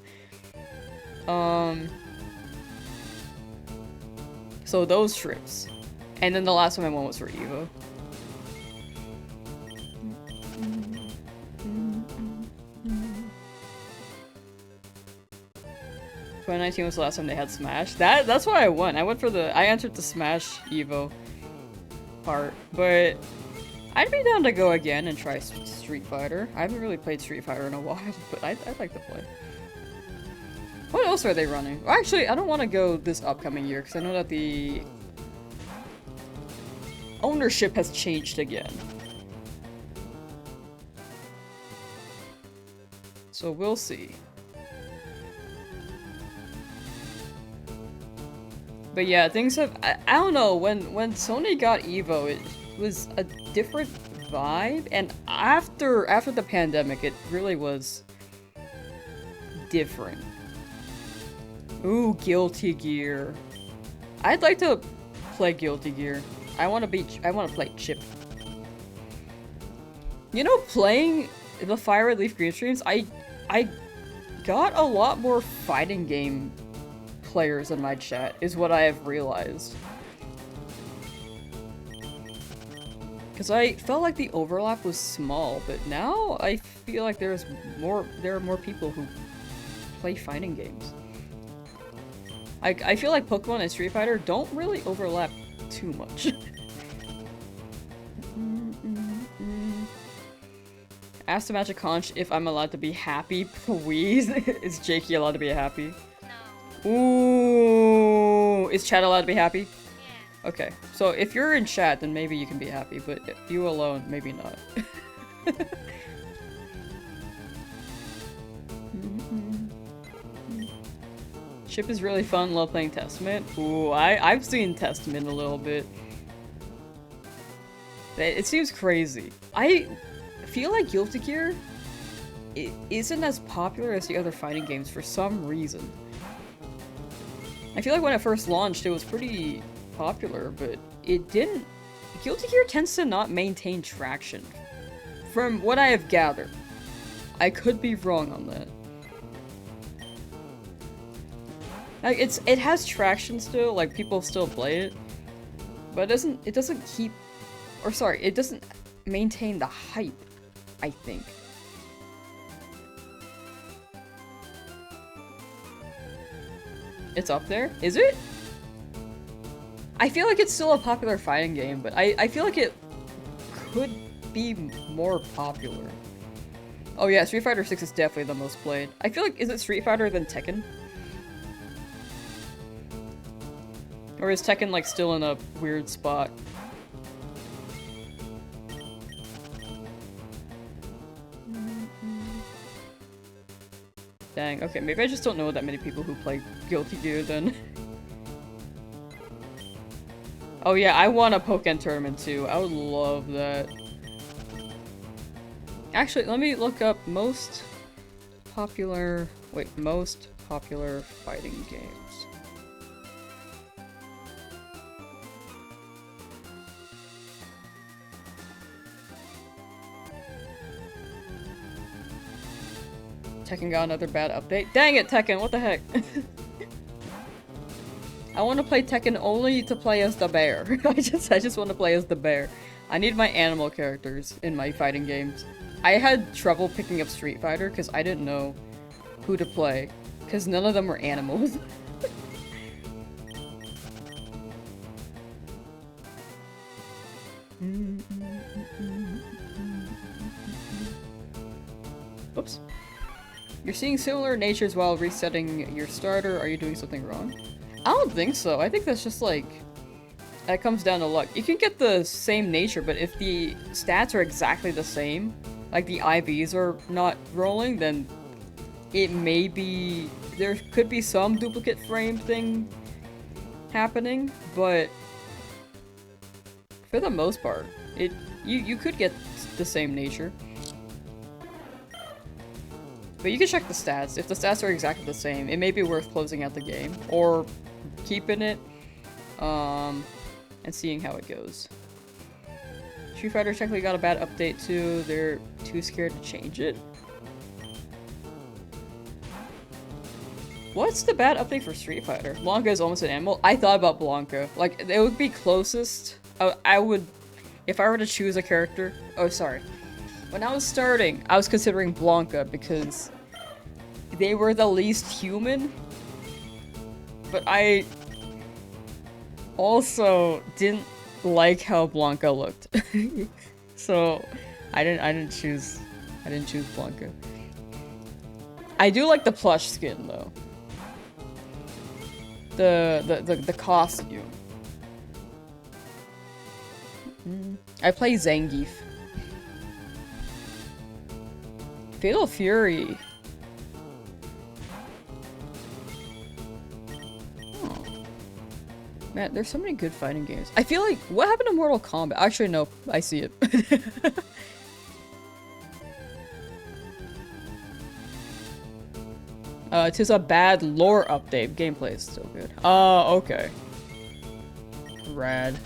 So those trips. And then the last time I went was for Evo. 2019 was the last time they had Smash. That's why I went. I entered the Smash Evo part, but I'd be down to go again and try Street Fighter. I haven't really played Street Fighter in a while, but I'd like to play. What else are they running? Well, actually, I don't want to go this upcoming year because I know that the ownership has changed again. So we'll see. But yeah, things have- I don't know, when Sony got Evo, it was a different vibe, and after the pandemic, it really was different. Ooh, Guilty Gear. I'd like to play Guilty Gear. I want to play Chip. You know, playing the Fire Red Leaf Green streams, I got a lot more fighting game players in my chat, is what I have realized. Because I felt like the overlap was small, but now I feel like there are more people who play fighting games. I feel like Pokemon and Street Fighter don't really overlap too much. Ask the Magic Conch if I'm allowed to be happy, please. Is Jakey allowed to be happy? No. Ooh, is chat allowed to be happy? Yeah. Okay, so if you're in chat, then maybe you can be happy, but you alone, maybe not. Chip is really fun, love playing Testament. Ooh, I've seen Testament a little bit. It seems crazy. I feel like Guilty Gear isn't as popular as the other fighting games for some reason. I feel like when it first launched, it was pretty popular, but it didn't... Guilty Gear tends to not maintain traction, from what I have gathered. I could be wrong on that. Like, it has traction still, like, people still play it, but it doesn't keep... Or sorry, it doesn't maintain the hype, I think. It's up there? Is it? I feel like it's still a popular fighting game, but I feel like it could be more popular. Oh yeah, Street Fighter 6 is definitely the most played. I feel like, is it Street Fighter then Tekken? Or is Tekken, like, still in a weird spot? Dang, okay, maybe I just don't know that many people who play Guilty Gear then. Oh yeah, I want a Pokken tournament too. I would love that. Actually, let me look up most popular fighting games. Tekken got another bad update. Dang it, Tekken, what the heck? I want to play Tekken only to play as the bear. I just want to play as the bear. I need my animal characters in my fighting games. I had trouble picking up Street Fighter because I didn't know who to play, because none of them were animals. Oops. You're seeing similar natures while resetting your starter. Are you doing something wrong? I don't think so. I think that's just like... that comes down to luck. You can get the same nature, but if the stats are exactly the same, like the IVs are not rolling, then it may be... there could be some duplicate frame thing happening, but for the most part, you could get the same nature. But you can check the stats. If the stats are exactly the same, it may be worth closing out the game, or keeping it, and seeing how it goes. Street Fighter technically got a bad update too. They're too scared to change it. What's the bad update for Street Fighter? Blanca is almost an animal. I thought about Blanca. Like, it would be closest. I would, if I were to choose a character. Oh, sorry. When I was starting, I was considering Blanca because they were the least human. But I also didn't like how Blanca looked. So I didn't choose Blanca. I do like the plush skin though. The costume. I play Zangief. Fatal Fury. Oh. Man, there's so many good fighting games. I feel like, what happened to Mortal Kombat? Actually, no, I see it. It is a bad lore update. Gameplay is still good. Oh, okay. Rad.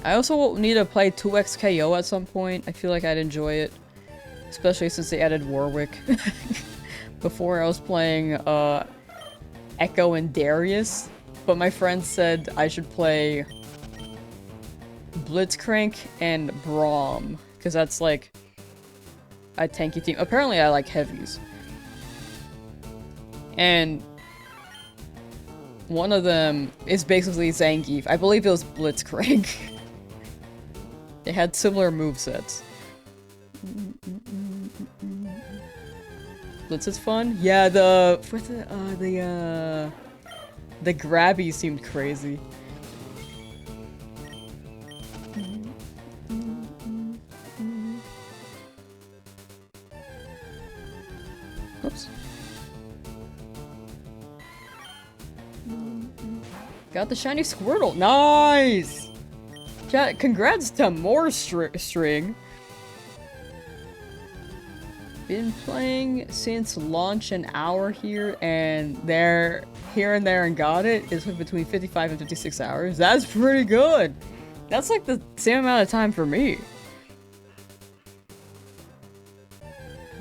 I also need to play 2XKO at some point. I feel like I'd enjoy it. Especially since they added Warwick. Before I was playing, Echo and Darius. But my friend said I should play Blitzcrank and Braum. Because that's like a tanky team. Apparently I like heavies. And one of them is basically Zangief. I believe it was Blitzcrank. They had similar movesets. Blitz is fun? Yeah, the grabby seemed crazy. Oops. Got the shiny Squirtle. Nice! Chat, congrats to more string. Been playing since launch an hour here and there, here and there and got it. It's between 55 and 56 hours. That's pretty good. That's like the same amount of time for me.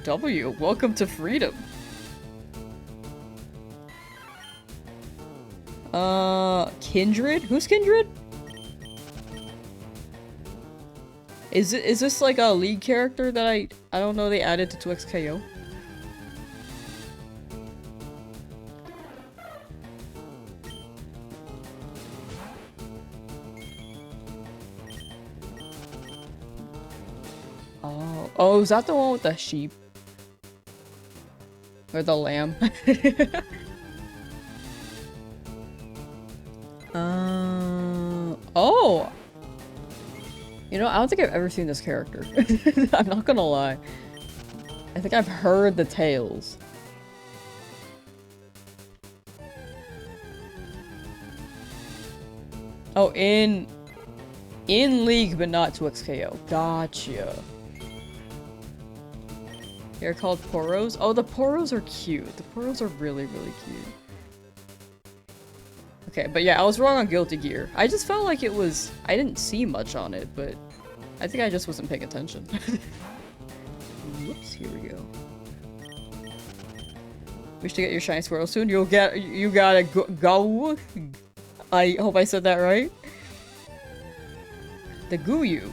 W, welcome to freedom. Kindred? Who's Kindred? Is this like a league character that I don't know they added to 2XKO? Oh, is that the one with the sheep? Or the lamb? Oh! You know, I don't think I've ever seen this character. I'm not gonna lie. I think I've heard the tales. Oh, in League, but not 2XKO. Gotcha. They're called Poros? Oh, the Poros are cute. The Poros are really, really cute. Okay, but yeah, I was wrong on Guilty Gear. I just felt like it was... I didn't see much on it, but... I think I just wasn't paying attention. Whoops, here we go. Wish to get your shiny Squirtle soon. You gotta go. I hope I said that right. The Guyu.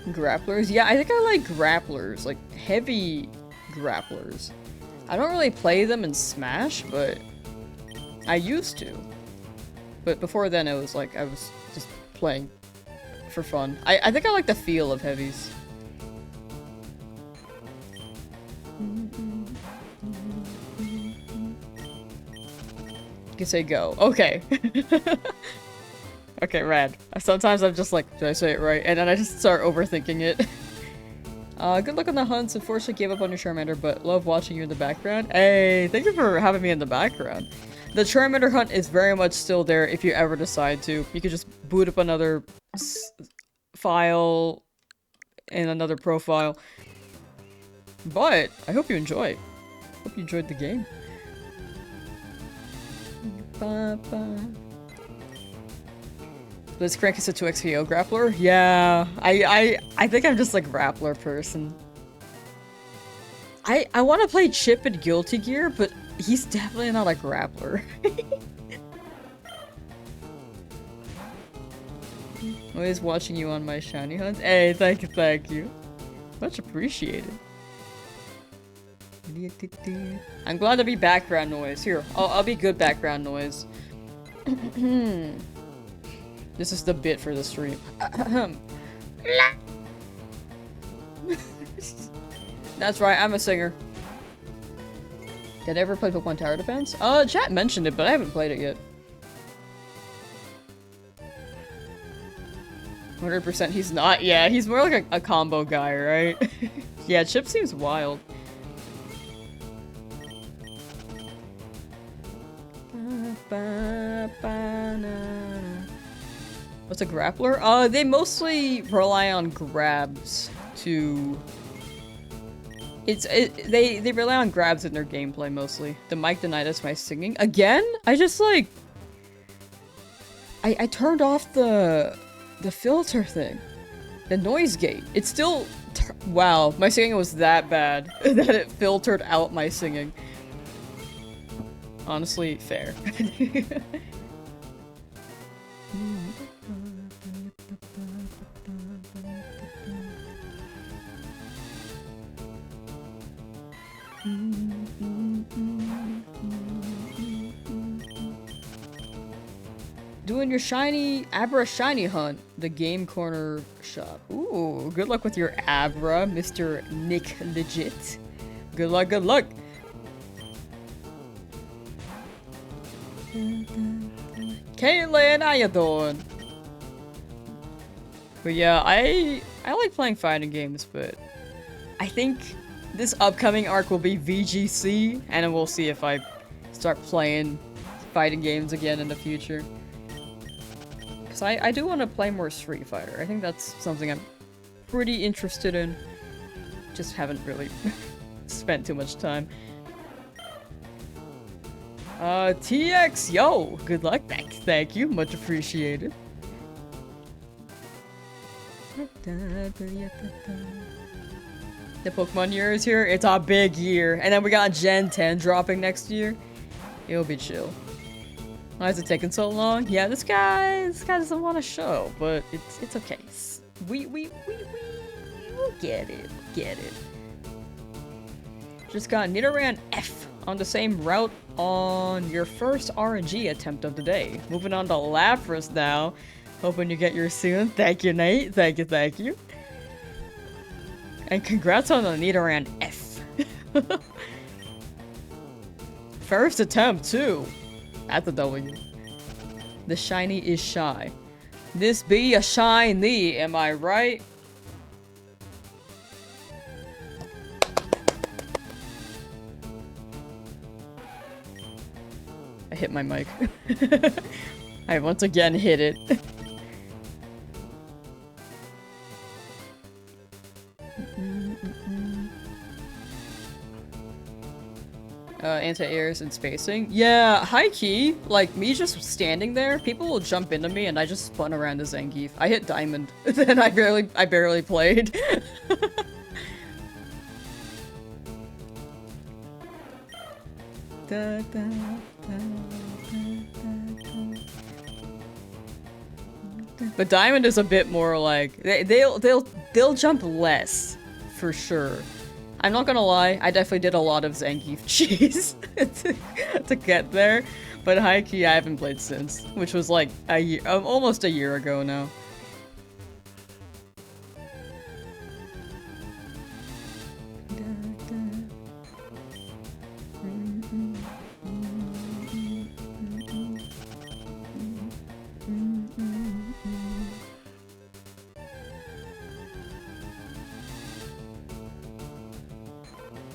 Grapplers? Yeah, I think I like grapplers, like heavy grapplers. I don't really play them in Smash, but I used to. But before then it was like I was just playing for fun. I think I like the feel of heavies. You can say go. Okay. Okay, rad. Sometimes I'm just like, did I say it right? And then I just start overthinking it. Good luck on the hunts. Unfortunately, gave up on your Charmander, but love watching you in the background. Hey, thank you for having me in the background. The Charmander hunt is very much still there if you ever decide to. You could just boot up another file, in another profile. But I hope you enjoy. Hope you enjoyed the game. Blitzcrank is a 2xpo grappler? Yeah, I think I'm just like grappler person. I want to play Chip in Guilty Gear, but he's definitely not a grappler. Always watching you on my shiny hunts. Hey, thank you. Much appreciated. I'm glad to be background noise. Here, I'll be good background noise. This is the bit for the stream. That's right, I'm a singer. Did I ever play Pokemon Tower Defense? Chat mentioned it, but I haven't played it yet. 100% he's not. Yeah, he's more like a combo guy, right? Yeah, Chip seems wild. What's a grappler? They mostly rely on grabs to... They rely on grabs in their gameplay mostly. The mic denied us my singing. Again? I just like... I turned off the filter thing. The noise gate. It's still... Wow, my singing was that bad that it filtered out my singing. Honestly, fair. Doing your shiny Abra shiny hunt, the Game Corner shop. Ooh, good luck with your Abra, Mr. Nick Legit. Good luck, good luck. Caitlin, how you doing? But yeah, I like playing fighting games, but I think this upcoming arc will be VGC, and then we'll see if I start playing fighting games again in the future. Because I do want to play more Street Fighter. I think that's something I'm pretty interested in. Just haven't really spent too much time. TX, yo! Good luck. Thank you. Much appreciated. The Pokemon year is here. It's a big year. And then we got Gen 10 dropping next year. It'll be chill. Why is it taking so long? Yeah, this guy doesn't want to show, but it's okay. We'll get it. Just got Nidoran F on the same route on your first RNG attempt of the day. Moving on to Lapras now. Hoping you get yours soon. Thank you, Nate. Thank you. And congrats on the Nidoran F. First attempt, too. At the W. The shiny is shy. This be a shiny, am I right? I hit my mic. I once again hit it. Anti-airs and spacing. Yeah, high-key, like, me just standing there, people will jump into me and I just spun around the Zangief. I hit Diamond, then I barely played. But Diamond is a bit more like, they'll jump less, for sure. I'm not gonna lie, I definitely did a lot of Zangief cheese to get there, but high-key I haven't played since, which was like a year, almost a year ago now.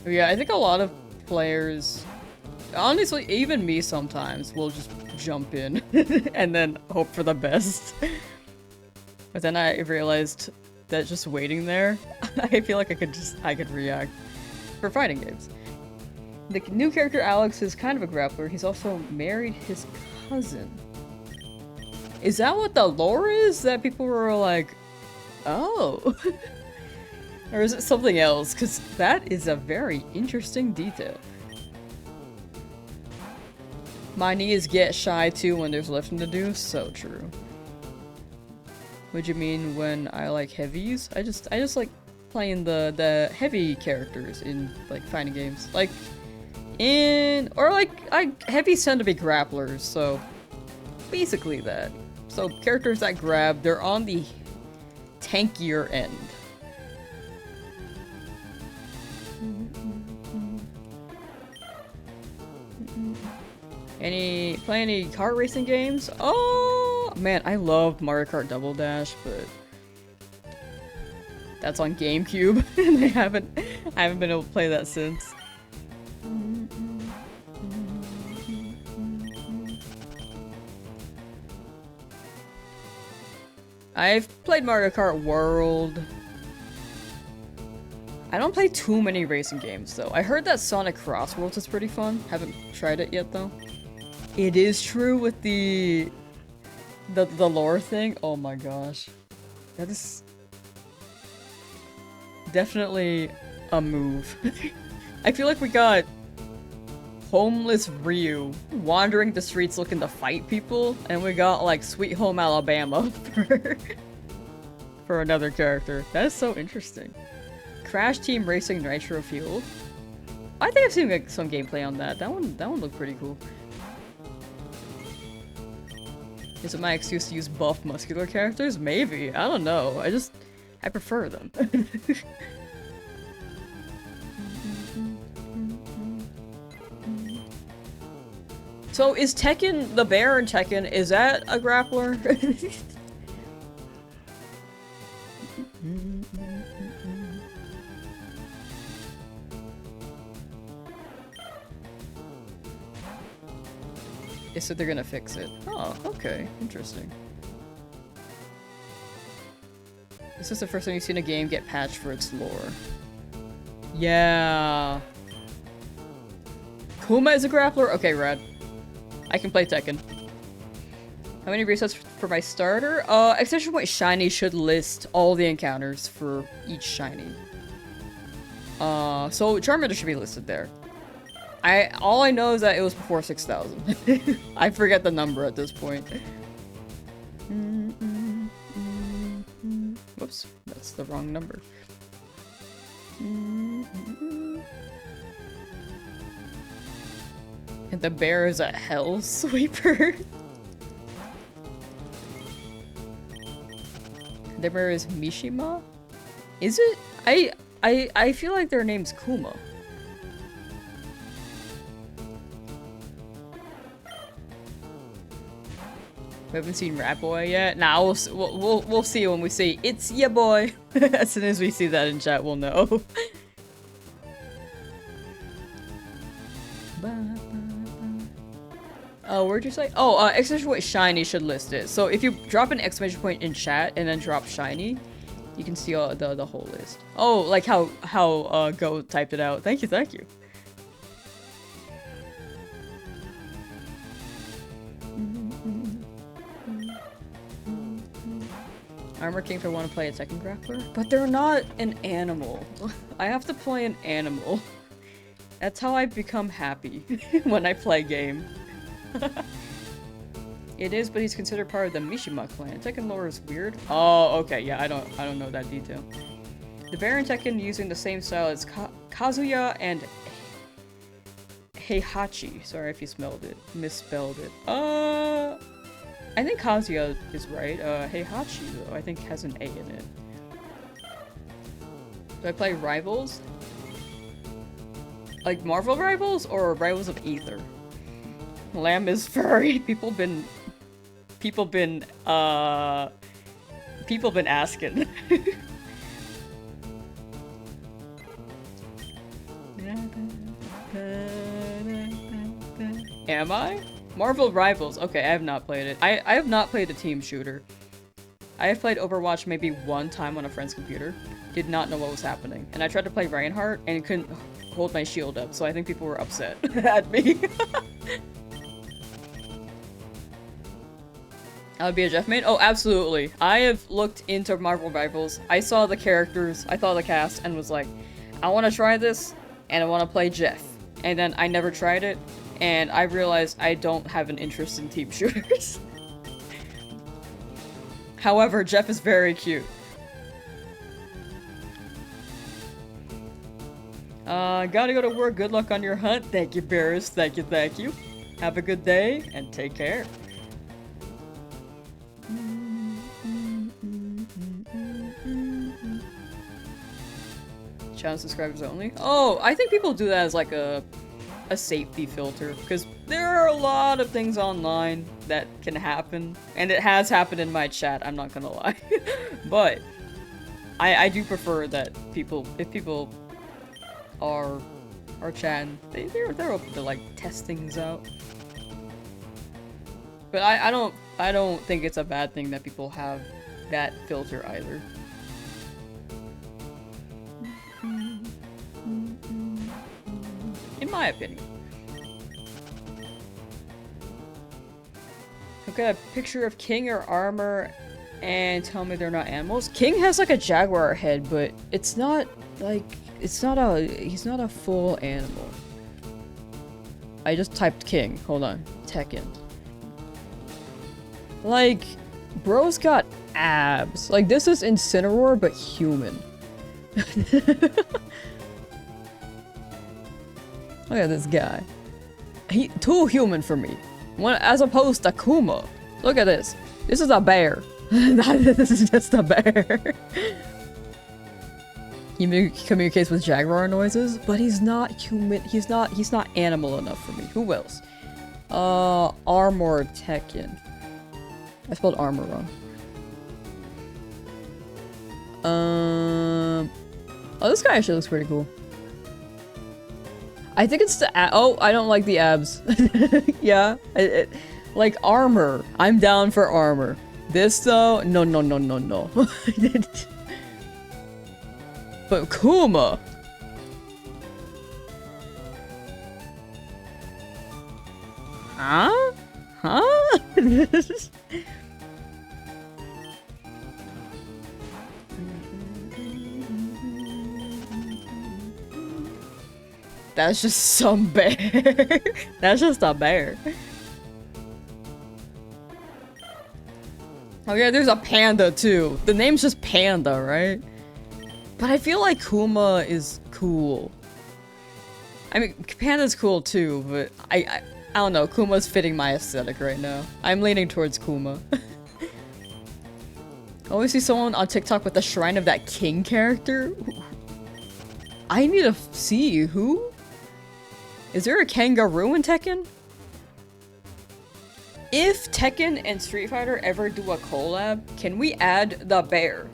Yeah, I think a lot of players, honestly, even me sometimes, will just jump in and then hope for the best. But then I realized that's just waiting there, I feel like I could react for fighting games. The new character Alex is kind of a grappler. He's also married his cousin. Is that what the lore is? That people were like, oh. Or is it something else? Because that is a very interesting detail. My knees get shy too when there's lifting to do. So true. What'd you mean when I like heavies? I just like playing the heavy characters in like fighting games. Like heavies tend to be grapplers, so basically that. So characters that grab, they're on the tankier end. Play any kart racing games? Oh man, I love Mario Kart Double Dash, but that's on GameCube, and I haven't been able to play that since. I've played Mario Kart World. I don't play too many racing games though. I heard that Sonic Cross Worlds is pretty fun. Haven't tried it yet though. It is true with the lore thing. Oh my gosh. That is definitely a move. I feel like we got homeless Ryu wandering the streets looking to fight people, and we got like Sweet Home Alabama for another character. That is so interesting. Crash Team Racing Nitro Fuel. I think I've seen like, some gameplay on that. That one looked pretty cool. Is it my excuse to use buff muscular characters? Maybe. I don't know. I prefer them. So is Tekken, the bear in Tekken, is that a grappler? They said they're gonna fix it. Oh, okay. Interesting. This is the first time you've seen a game get patched for its lore. Yeah. Kuma is a grappler? Okay, rad. I can play Tekken. How many resets for my starter? Extension Point Shiny should list all the encounters for each shiny. So Charmander should be listed there. All I know is that it was before 6,000. I forget the number at this point. Whoops, that's the wrong number. And the bear is a hell sweeper. The bear is Mishima? Is it? I feel like their name's Kuma. We haven't seen Rat Boy yet. Nah, we'll see when we see it's ya boy. As soon as we see that in chat, we'll know. Where'd you say? Oh, exclamation point shiny should list it. So if you drop an exclamation point in chat and then drop shiny, you can see the whole list. Oh, like how Go typed it out. Thank you, thank you. Armor King if I want to play a Tekken grappler, but they're not an animal. I have to play an animal. That's how I become happy when I play game. It is, but he's considered part of the Mishima clan. Tekken lore is weird. Oh, okay, yeah, I don't know that detail. The bear in Tekken using the same style as Kazuya and Heihachi. Sorry if you misspelled it. I think Kazuya is right. Heihachi, though, I think has an A in it. Do I play Rivals? Like Marvel Rivals or Rivals of Ether? Lamb is furry. People been asking. Am I? Marvel Rivals. Okay, I have not played it. I have not played a team shooter. I have played Overwatch maybe one time on a friend's computer. Did not know what was happening. And I tried to play Reinhardt and couldn't hold my shield up, so I think people were upset at me. I would be a Jeff main? Oh, absolutely. I have looked into Marvel Rivals. I saw the characters, I saw the cast, and was like, I want to try this, and I want to play Jeff. And then I never tried it, and I realized I don't have an interest in team shooters. However, Jeff is very cute. Gotta go to work. Good luck on your hunt. Thank you, Bears. Thank you, thank you. Have a good day, and take care. Channel subscribers only? Oh, I think people do that as like a safety filter, because there are a lot of things online that can happen, and it has happened in my chat, I'm not gonna lie. But I do prefer that people, if people are chatting, they're open to like test things out. But I don't think it's a bad thing that people have that filter either. In my opinion. Look at a picture of King or Armor and tell me they're not animals. King has like a jaguar head, but it's not like, he's not a full animal. I just typed King. Hold on. Tekken. Like, bro's got abs. Like, this is Incineroar, but human. Look at this guy. Too human for me. As opposed to Kuma. Look at this. This is a bear. This is just a bear. He communicates with jaguar noises, but he's not human. He's not animal enough for me. Who else? Armor Tekken. I spelled armor wrong. Oh, this guy actually looks pretty cool. I think it's the oh, I don't like the abs. Yeah, like Armor. I'm down for Armor. This though, no. But Kuma. Huh? Huh? That's just some bear. That's just a bear. Oh yeah, there's a panda too. The name's just Panda, right? But I feel like Kuma is cool. I mean, Panda's cool too, but I don't know. Kuma's fitting my aesthetic right now. I'm leaning towards Kuma. I always see someone on TikTok with the shrine of that king character. I need to see who? Is there a kangaroo in Tekken? If Tekken and Street Fighter ever do a collab, can we add the bear?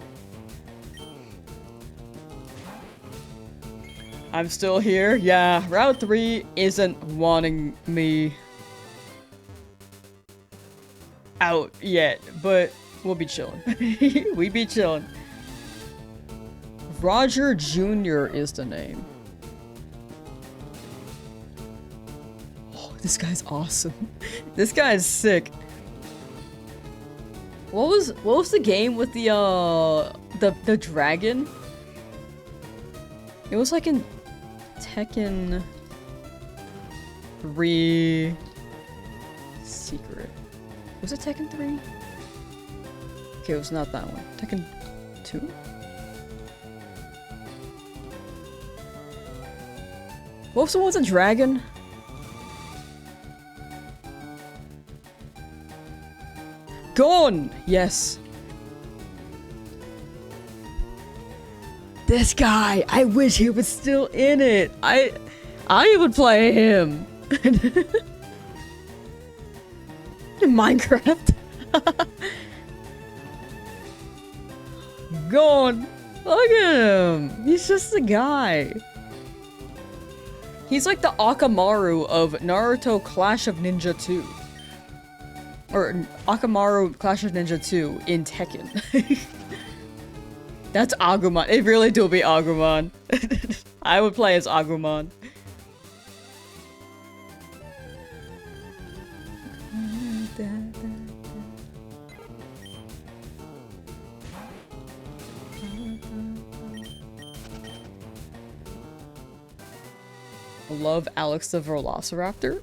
I'm still here. Yeah, Route 3 isn't wanting me out yet, but we'll be chilling. We be chilling. Roger Jr. is the name. Oh, this guy's awesome. This guy is sick. What was the game with the dragon? It was like in Tekken 3 Secret. Was it Tekken 3? Okay, it was not that one. Tekken 2? What was the one with the dragon? Gone! Yes. This guy! I wish he was still in it! I would play him! In Minecraft? Gone! Look at him! He's just a guy. He's like the Akamaru of Naruto Clash of Ninja 2. Or Akamaru Clash of Ninja 2 in Tekken. That's Agumon. It really do be Agumon. I would play as Agumon. Love Alex the Velociraptor.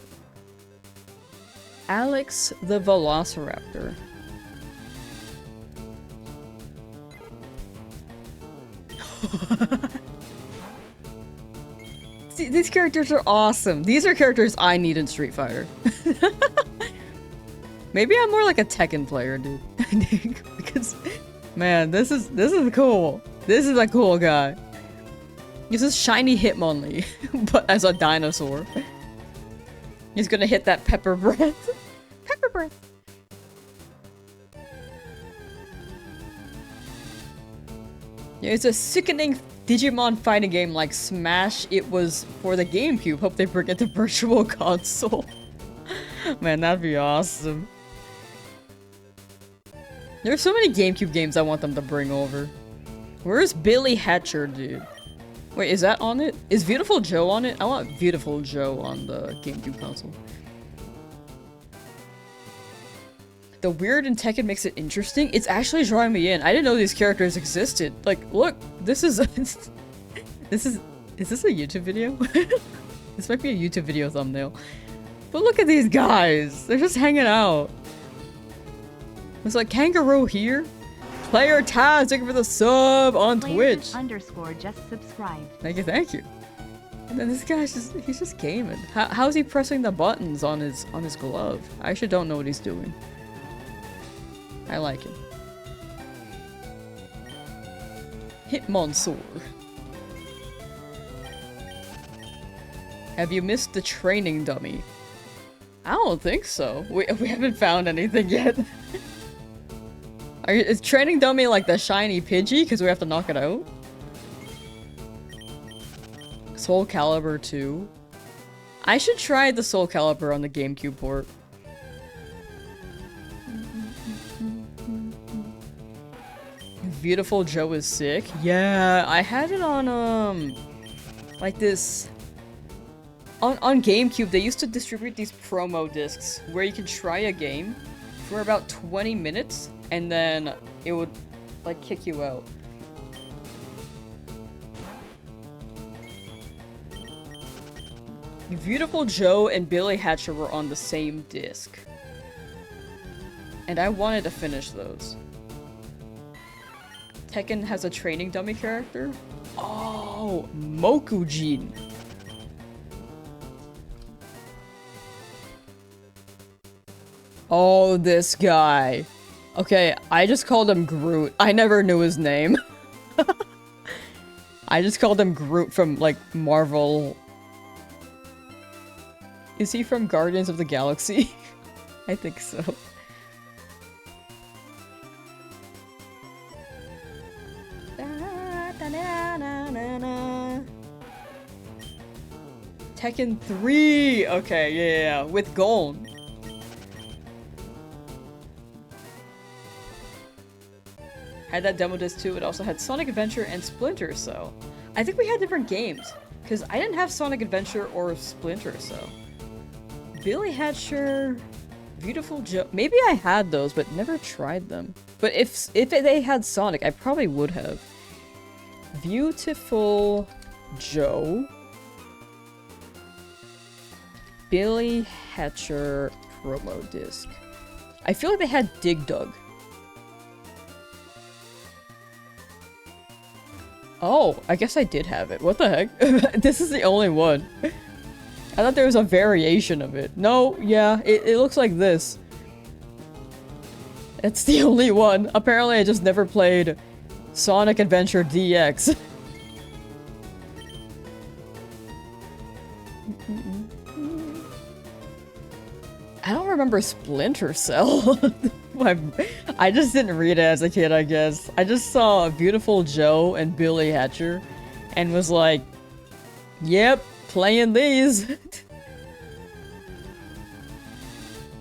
Alex the Velociraptor. See, these characters are awesome. These are characters I need in Street Fighter. Maybe I'm more like a Tekken player, dude. Because, man, this is cool. This is a cool guy. This is shiny Hitmonlee, but as a dinosaur. He's gonna hit that pepper breath. Pepper breath. Yeah, it's a sickening Digimon fighting game like Smash. It was for the GameCube. Hope they bring it to Virtual Console. Man, that'd be awesome. There's so many GameCube games I want them to bring over. Where's Billy Hatcher, dude? Wait, is that on it? Is Beautiful Joe on it? I want Beautiful Joe on the GameCube console. The weird in Tekken makes it interesting. It's actually drawing me in. I didn't know these characters existed. Like, look, this is is this a YouTube video? This might be a YouTube video thumbnail. But look at these guys. They're just hanging out. It's like Kangaroo here. Player Taz, thank you for the sub on Twitch. _ just subscribed. Thank you, thank you. And then this guy's he's just gaming. How's he pressing the buttons on his glove? I actually don't know what he's doing. I like him. Hitmonsaur. Have you missed the training dummy? I don't think so. We haven't found anything yet. Is training dummy like the shiny Pidgey? Because we have to knock it out? Soul Calibur 2. I should try the Soul Calibur on the GameCube port. Beautiful Joe is sick. Yeah, I had it on like this on GameCube. They used to distribute these promo discs where you can try a game for about 20 minutes and then it would like kick you out. Beautiful Joe and Billy Hatcher were on the same disc. And I wanted to finish those. Tekken has a training dummy character? Oh, Mokujin. Oh, this guy. Okay, I just called him Groot. I never knew his name. I just called him Groot from, like, Marvel. Is he from Guardians of the Galaxy? I think so. Tekken 3! Okay, yeah, with Gon. Had that demo disc too. It also had Sonic Adventure and Splinter Cell. I think we had different games, because I didn't have Sonic Adventure or Splinter Cell. Billy Hatcher, Beautiful Joe. Maybe I had those, but never tried them. But if they had Sonic, I probably would have. Beautiful Joe. Billy Hatcher promo disc. I feel like they had Dig Dug. Oh, I guess I did have it. What the heck? This is the only one. I thought there was a variation of it. No, yeah, it looks like this. It's the only one. Apparently I just never played Sonic Adventure DX. I don't remember Splinter Cell. I just didn't read it as a kid, I guess. I just saw Beautiful Joe and Billy Hatcher and was like, yep, playing these.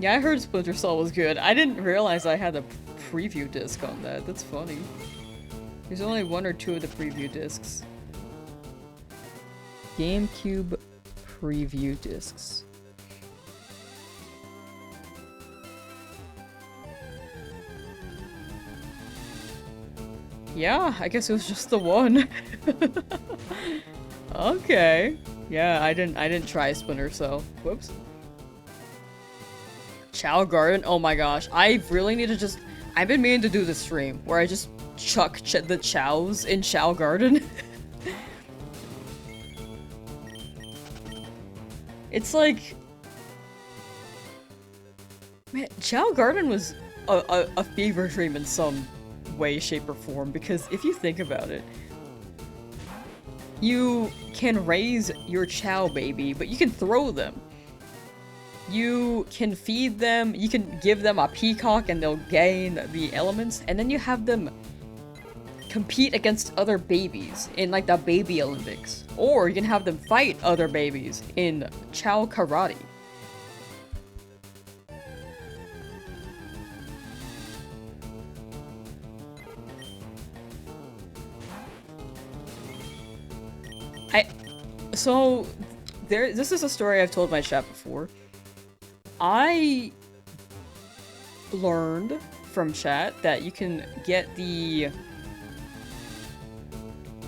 Yeah, I heard Splinter Cell was good. I didn't realize I had a preview disc on that. That's funny. There's only 1 or 2 of the preview discs. GameCube preview discs. Yeah, I guess it was just the one. Okay. Yeah, I didn't try Splinter Cell. Whoops. Chow Garden? Oh my gosh. I really need to just... I've been meaning to do the stream where I just chuck the chows in Chow Garden. It's like... Man, Chow Garden was a fever dream in some way, shape, or form, because if you think about it, you can raise your Chow baby, but you can throw them. You can feed them, you can give them a peacock and they'll gain the elements, and then you have them compete against other babies in like the baby Olympics. Or you can have them fight other babies in Chow Karate. So, this is a story I've told my chat before. I learned from chat that you can get the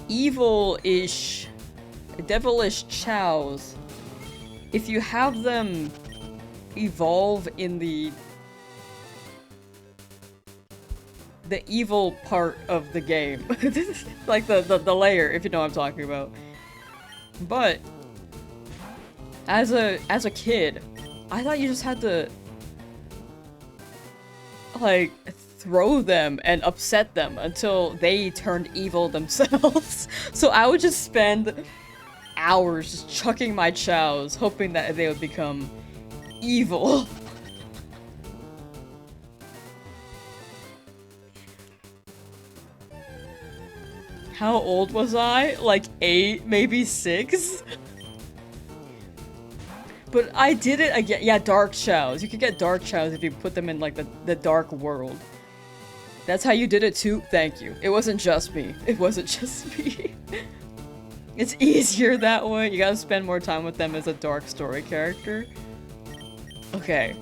evil-ish, devilish chows if you have them evolve in the evil part of the game. Like the layer, if you know what I'm talking about. But as a kid, I thought you just had to like throw them and upset them until they turned evil themselves. So I would just spend hours just chucking my chows, hoping that they would become evil. How old was I? Like 8, maybe 6? But I did it again. Yeah, dark chows. You could get dark chows if you put them in like the dark world. That's how you did it too? Thank you. It wasn't just me. It wasn't just me. It's easier that way. You gotta spend more time with them as a dark story character. Okay.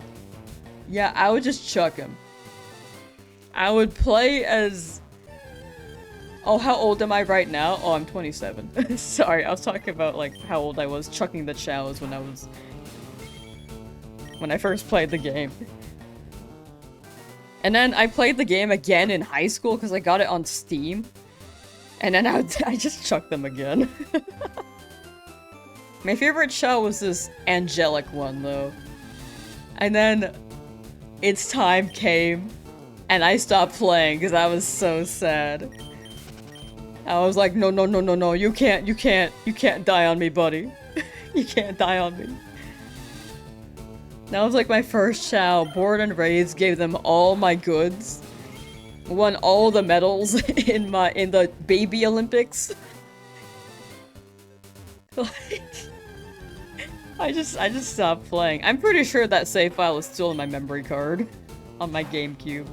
Yeah, I would just chuck him. I would play as... Oh, how old am I right now? Oh, I'm 27. Sorry, I was talking about like how old I was chucking the chows when I first played the game. And then I played the game again in high school because I got it on Steam. And then I just chucked them again. My favorite chow was this angelic one though. And then its time came and I stopped playing because I was so sad. I was like, no, no, no, no, no, you can't die on me, buddy. You can't die on me. That was like my first chow, born and raised, gave them all my goods. Won all the medals in the baby Olympics. Like, I just stopped playing. I'm pretty sure that save file is still in my memory card on my GameCube.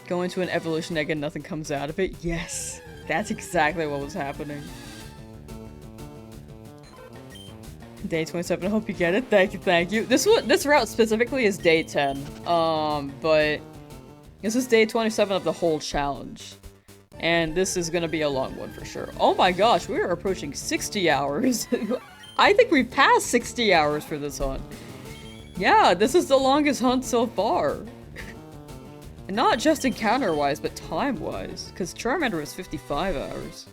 Go into an evolution egg and nothing comes out of it? Yes! That's exactly what was happening. Day 27, I hope you get it. Thank you, thank you. This route specifically is day 10. But this is day 27 of the whole challenge. And this is gonna be a long one for sure. Oh my gosh, we are approaching 60 hours. I think we've passed 60 hours for this hunt. Yeah, this is the longest hunt so far. Not just encounter-wise, but time-wise, because Charmander was 55 hours.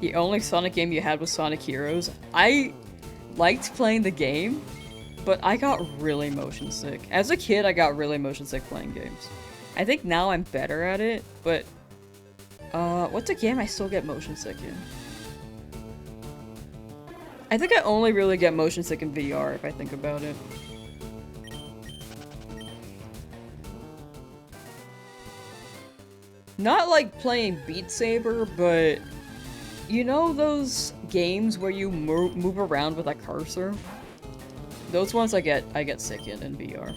The only Sonic game you had was Sonic Heroes. I liked playing the game, but I got really motion sick. As a kid, I got really motion sick playing games. I think now I'm better at it, but... what's a game I still get motion sick in? I think I only really get motion sick in VR, if I think about it. Not like playing Beat Saber, but You know those games where you move around with a cursor? Those ones I get sick in VR.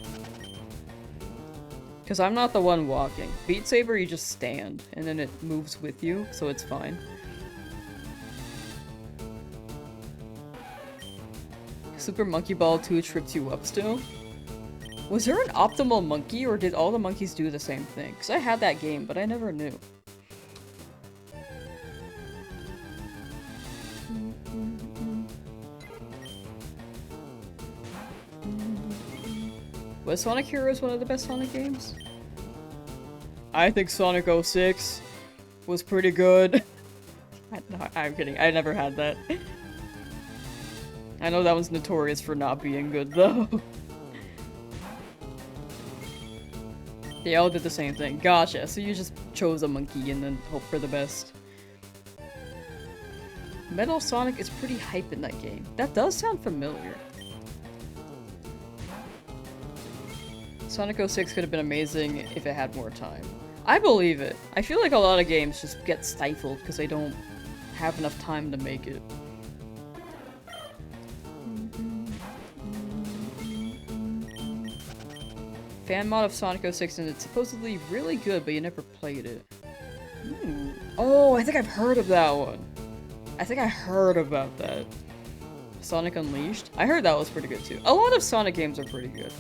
Because I'm not the one walking. Beat Saber, you just stand, and then it moves with you, so it's fine. Super Monkey Ball 2 tripped you up still? Was there an optimal monkey, or did all the monkeys do the same thing? Because I had that game, but I never knew. Was Sonic Heroes one of the best Sonic games? I think Sonic 06 was pretty good. I'm kidding, I never had that. I know that one's notorious for not being good though. They all did the same thing. Gotcha, so you just chose a monkey and then hope for the best. Metal Sonic is pretty hype in that game. That does sound familiar. Sonic 06 could have been amazing if it had more time. I believe it. I feel like a lot of games just get stifled because they don't have enough time to make it. Fan mod of Sonic 06 and it's supposedly really good, but you never played it. Oh, I think I've heard of that one. I think I heard about that. Sonic Unleashed? I heard that was pretty good too. A lot of Sonic games are pretty good.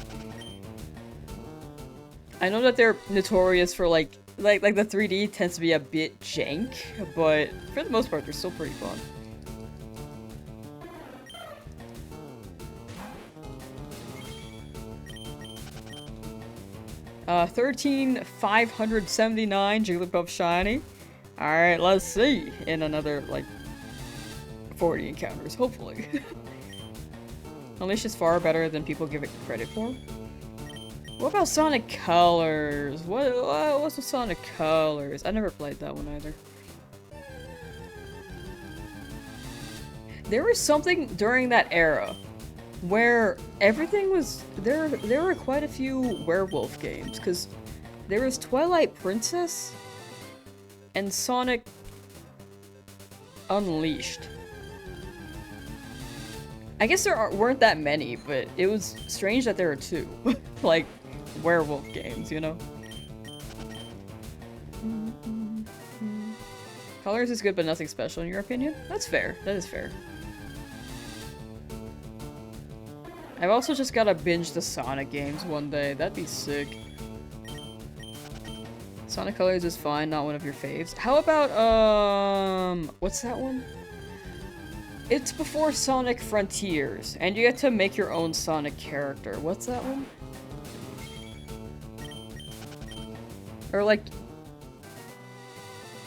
I know that they're notorious for like the 3D tends to be a bit jank, but for the most part they're still pretty fun. Uh, 13,579 Jigglypuff Shiny. Alright, let's see. In another, like, 40 encounters, hopefully. Unleash is far better than people give it credit for. What about Sonic Colors? What's with Sonic Colors? I never played that one either. There was something during that era where everything was there were quite a few werewolf games, because there was Twilight Princess and Sonic Unleashed. I guess there weren't that many, but it was strange that there were two. Like, werewolf games, you know? Colors is good, but nothing special in your opinion? That's fair. That is fair. I've also just gotta binge the Sonic games one day. That'd be sick. Sonic Colors is fine, not one of your faves. How about, what's that one? It's before Sonic Frontiers, and you get to make your own Sonic character. What's that one? Or like,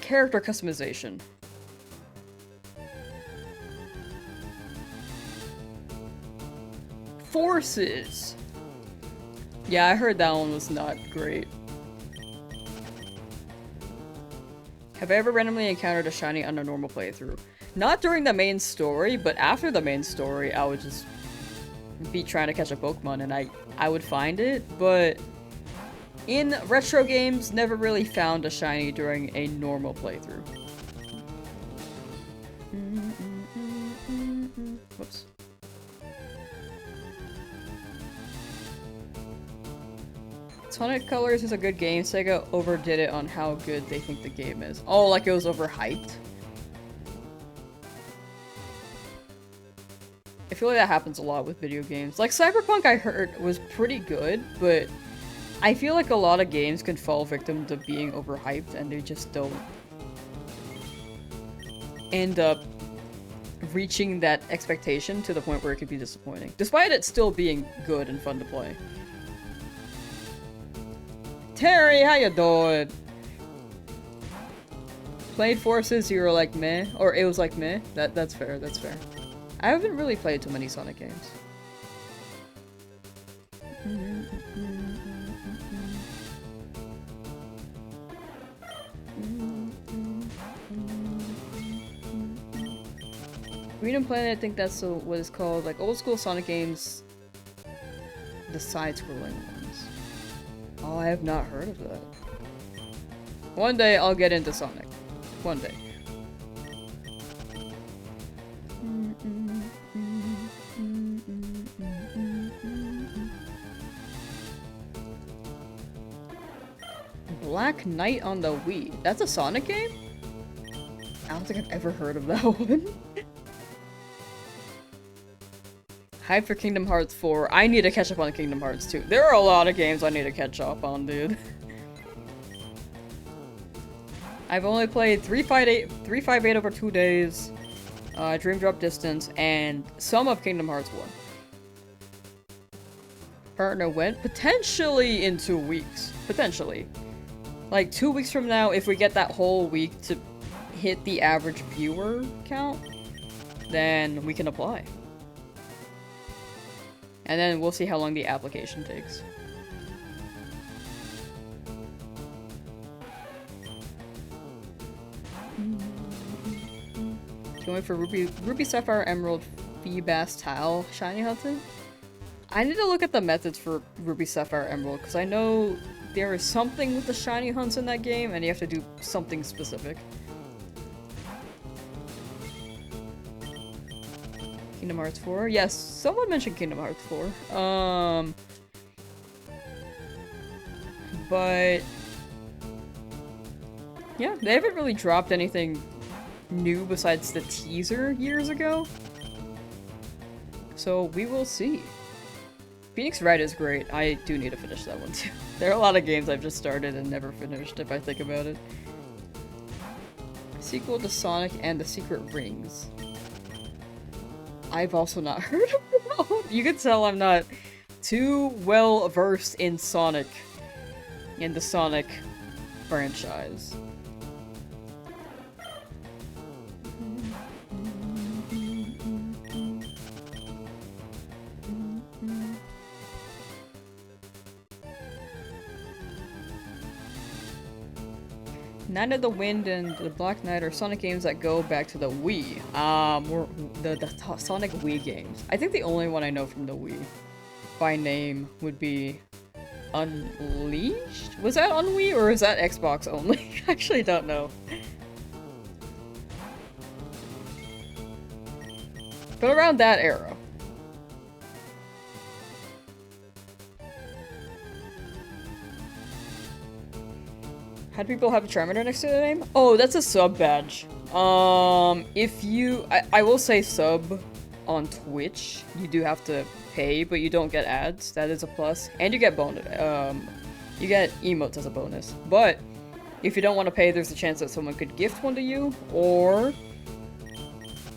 character customization. Forces! Yeah, I heard that one was not great. Have I ever randomly encountered a shiny on a normal playthrough? Not during the main story, but after the main story, I would just be trying to catch a Pokemon and I would find it, but in retro games, never really found a shiny during a normal playthrough. Whoops. Sonic Colors is a good game. Sega overdid it on how good they think the game is. Oh, like it was overhyped? I feel like that happens a lot with video games. Like Cyberpunk I heard was pretty good, but I feel like a lot of games can fall victim to being overhyped and they just don't end up reaching that expectation to the point where it could be disappointing. Despite it still being good and fun to play. Terry, how you doing? Played Forces, you were like meh, or it was like meh. That's fair, that's fair. I haven't really played too many Sonic games. Freedom Planet, I think that's what it's called. Like old school Sonic games, the side-scrolling ones. Oh, I have not heard of that. One day I'll get into Sonic. One day. Black Knight on the Wii. That's a Sonic game? I don't think I've ever heard of that one. Hype for Kingdom Hearts 4. I need to catch up on Kingdom Hearts 2. There are a lot of games I need to catch up on, dude. I've only played 358 over 2 days, Dream Drop Distance, and some of Kingdom Hearts 1. Partner went potentially in 2 weeks. Potentially. Like 2 weeks from now, if we get that whole week to hit the average viewer count, then we can apply. And then we'll see how long the application takes. Going for Ruby Sapphire Emerald Feebas Tile Shiny Hunting? I need to look at the methods for Ruby Sapphire Emerald, because I know there is something with the shiny hunts in that game, and you have to do something specific. Kingdom Hearts 4? Yes, someone mentioned Kingdom Hearts 4. But yeah, they haven't really dropped anything new besides the teaser years ago. So we will see. Phoenix Wright is great. I do need to finish that one too. There are a lot of games I've just started and never finished if I think about it. Sequel to Sonic and the Secret Rings. I've also not heard of it. You can tell I'm not too well versed in Sonic, in the Sonic franchise. Night of the Wind and the Black Knight are Sonic games that go back to the Wii. The Sonic Wii games. I think the only one I know from the Wii by name would be Unleashed? Was that on Wii or is that Xbox only? I actually don't know. But around that era. How do people have a Charmander next to their name? Oh, that's a sub badge. If you... I will say sub on Twitch. You do have to pay, but you don't get ads. That is a plus. And you get bonus. You get emotes as a bonus. But if you don't want to pay, there's a chance that someone could gift one to you. Or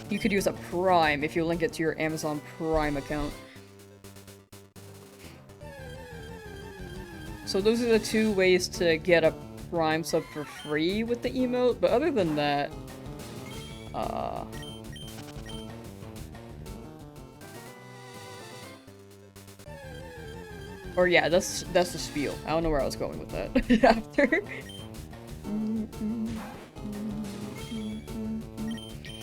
you could use a Prime if you link it to your Amazon Prime account. So those are the two ways to get a Prime sub for free with the emote, but other than that, or yeah, that's the spiel. I don't know where I was going with that after.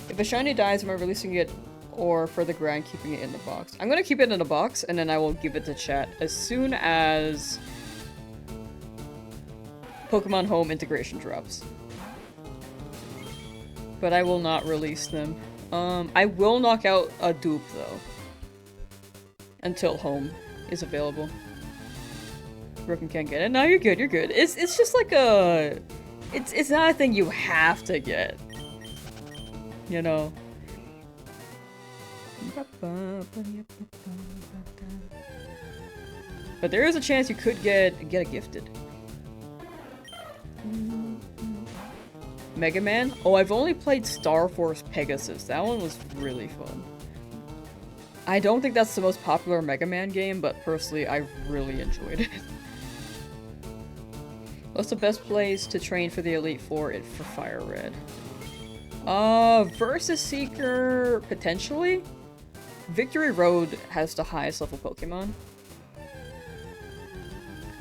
If a shiny dies, am I releasing it or for the grind keeping it in the box? I'm gonna keep it in the box and then I will give it to chat as soon as Pokemon Home integration drops. But I will not release them. I will knock out a dupe though. Until Home is available. Broken can't get it. No, you're good, you're good. It's just like a... It's not a thing you have to get. You know? But there is a chance you could get a gifted. Mega Man? Oh, I've only played Star Force Pegasus. That one was really fun. I don't think that's the most popular Mega Man game, but personally, I really enjoyed it. What's the best place to train for the Elite Four for Fire Red? Versus Seeker, potentially? Victory Road has the highest level Pokemon.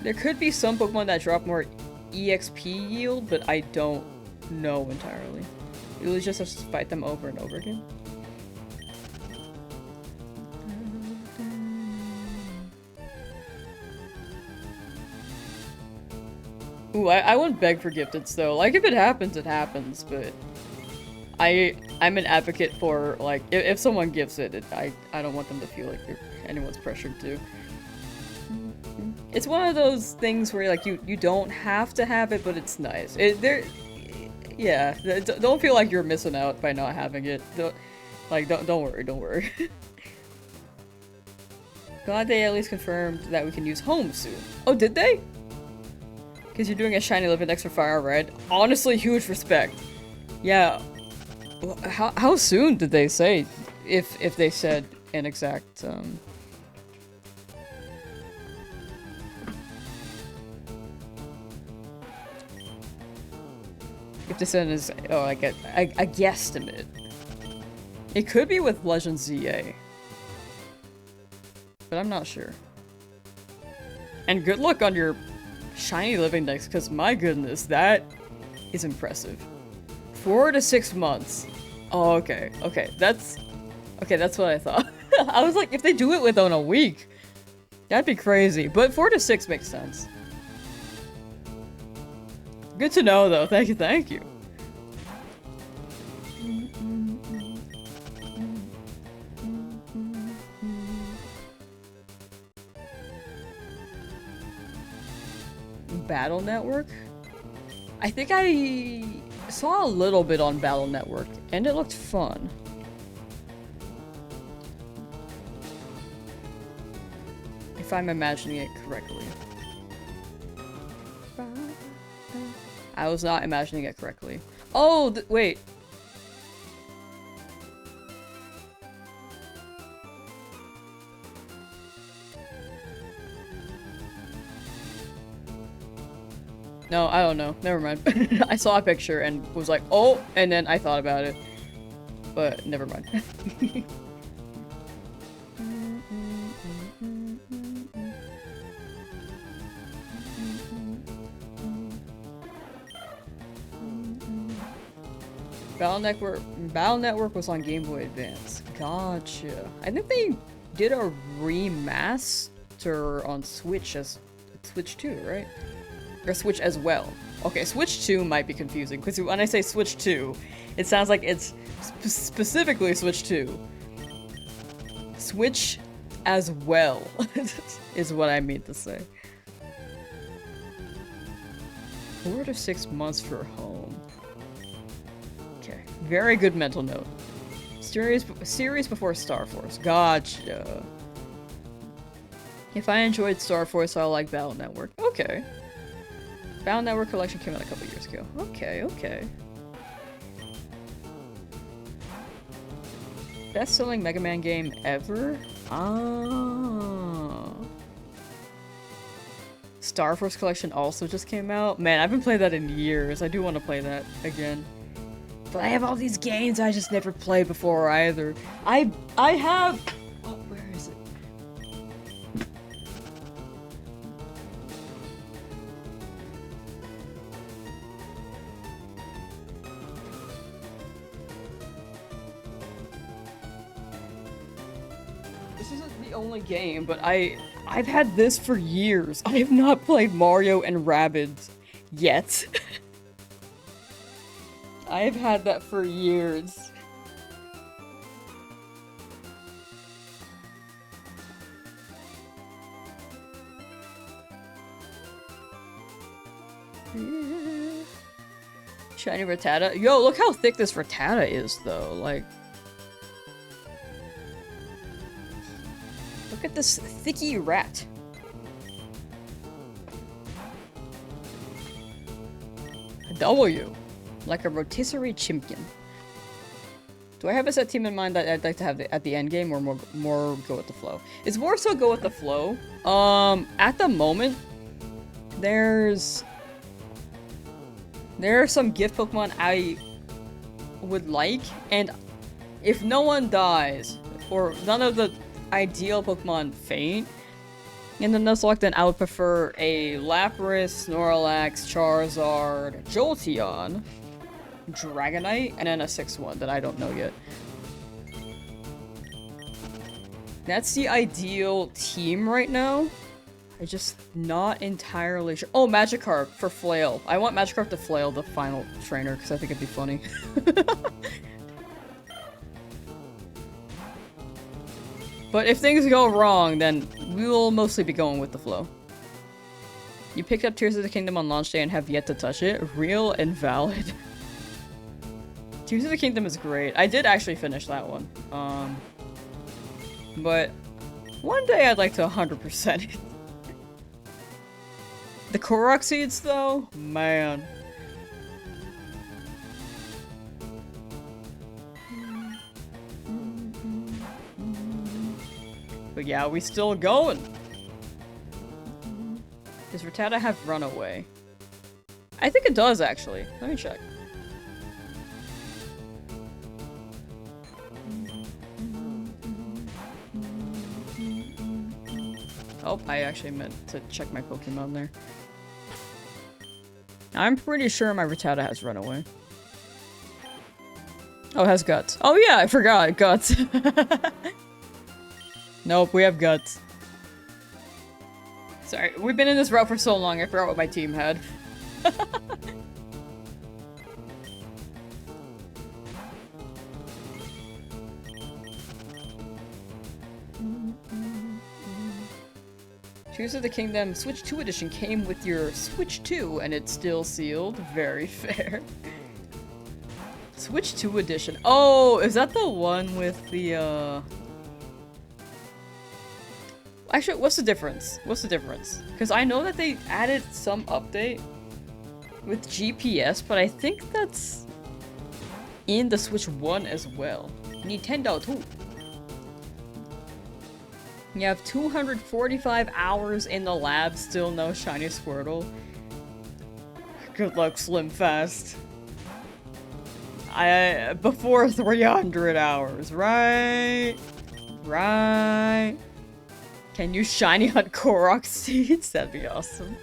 There could be some Pokemon that drop more EXP yield, but I don't know entirely. You'll just have to fight them over and over again. Ooh, I wouldn't beg for gifteds though. Like, if it happens, it happens, but I'm an advocate for, like, if someone gifts it, I don't want them to feel like anyone's pressured to. It's one of those things where like you don't have to have it, but it's nice. Yeah, don't feel like you're missing out by not having it. Don't worry, don't worry. Glad they at least confirmed that we can use home soon. Oh, did they? Because you're doing a shiny living next for Fire Red. Honestly, huge respect. Yeah. How soon did they say? If they said an exact if they said is like a guesstimate. It could be with Legend ZA. But I'm not sure. And good luck on your shiny living dex, because my goodness, that is impressive. 4 to 6 months. Oh, okay. Okay, that's what I thought. I was like, if they do it within a week, that'd be crazy. But 4 to 6 makes sense. Good to know, though. Thank you, thank you. Battle Network? I think I saw a little bit on Battle Network, and it looked fun. If I'm imagining it correctly. I was not imagining it correctly. Oh, wait. No, I don't know. Never mind. I saw a picture and was like, oh, and then I thought about it. But never mind. Battle Network was on Game Boy Advance. Gotcha. I think they did a remaster on Switch 2, right? Or Switch as well. Okay, Switch 2 might be confusing, because when I say Switch 2, it sounds like it's specifically Switch 2. Switch as well is what I mean to say. 4 to 6 months for home. Okay, very good mental note. Series before Star Force. Gotcha. If I enjoyed Star Force, I'll like Battle Network. Okay. Battle Network Collection came out a couple years ago. Okay, okay. Best-selling Mega Man game ever? Ah. Star Force Collection also just came out. Man, I haven't played that in years. I do want to play that again. But I have all these games I just never played before either. I have... Oh, where is it? This isn't the only game, but I've had this for years. I have not played Mario and Rabbids yet. I've had that for years. Shiny Rattata. Yo, look how thick this Rattata is, though. Like, look at this thicky rat. A W. Like a rotisserie chimpion. Do I have a set team in mind that I'd like to have at the end game, or more go with the flow? It's more so go with the flow. At the moment, there are some gift Pokemon I would like, and if no one dies, or none of the ideal Pokemon faint in the Nuzlocke, then I would prefer a Lapras, Snorlax, Charizard, Jolteon, Dragonite, and then a 6th one that I don't know yet. That's the ideal team right now. I'm just not entirely sure. Oh, Magikarp for Flail. I want Magikarp to Flail the final trainer because I think it'd be funny. But if things go wrong, then we will mostly be going with the flow. You picked up Tears of the Kingdom on launch day and have yet to touch it. Real and valid. Tears of the Kingdom is great. I did actually finish that one. But one day I'd like to 100% it. The Korok seeds though? Man. But yeah, we still going. Does Rattata have Runaway? I think it does, actually. Let me check. Oh, I actually meant to check my Pokemon there. I'm pretty sure my Rattata has Runaway. Oh, it has Guts. Oh yeah, I forgot. Guts. Nope, we have Guts. Sorry, we've been in this route for so long, I forgot what my team had. Tears of the Kingdom Switch 2 edition came with your Switch 2 and it's still sealed. Very fair. Switch 2 edition. Oh, is that the one with the, Actually, what's the difference? What's the difference? Because I know that they added some update with GPS, but I think that's in the Switch 1 as well. Nintendo too. You have 245 hours in the lab, still no shiny Squirtle. Good luck, Slim Fast. Before 300 hours, right? Right. Can you shiny hunt Korok seeds? That'd be awesome.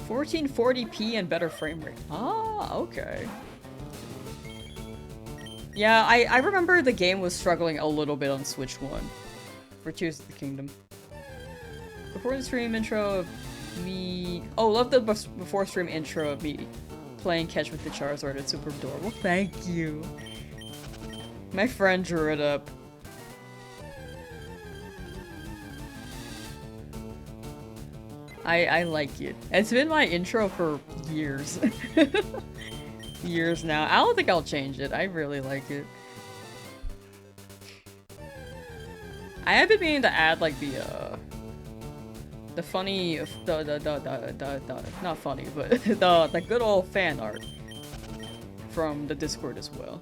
1440p and better frame rate. Ah, okay. Yeah, I remember the game was struggling a little bit on Switch 1 for Tears of the Kingdom. Before the stream intro of me... Oh, love the before stream intro of me playing catch with the Charizard. It's super adorable. Thank you. My friend drew it up. I like it. It's been my intro for years. Years now. I don't think I'll change it. I really like it. I have been meaning to add like the funny not funny, but the good old fan art from the Discord as well.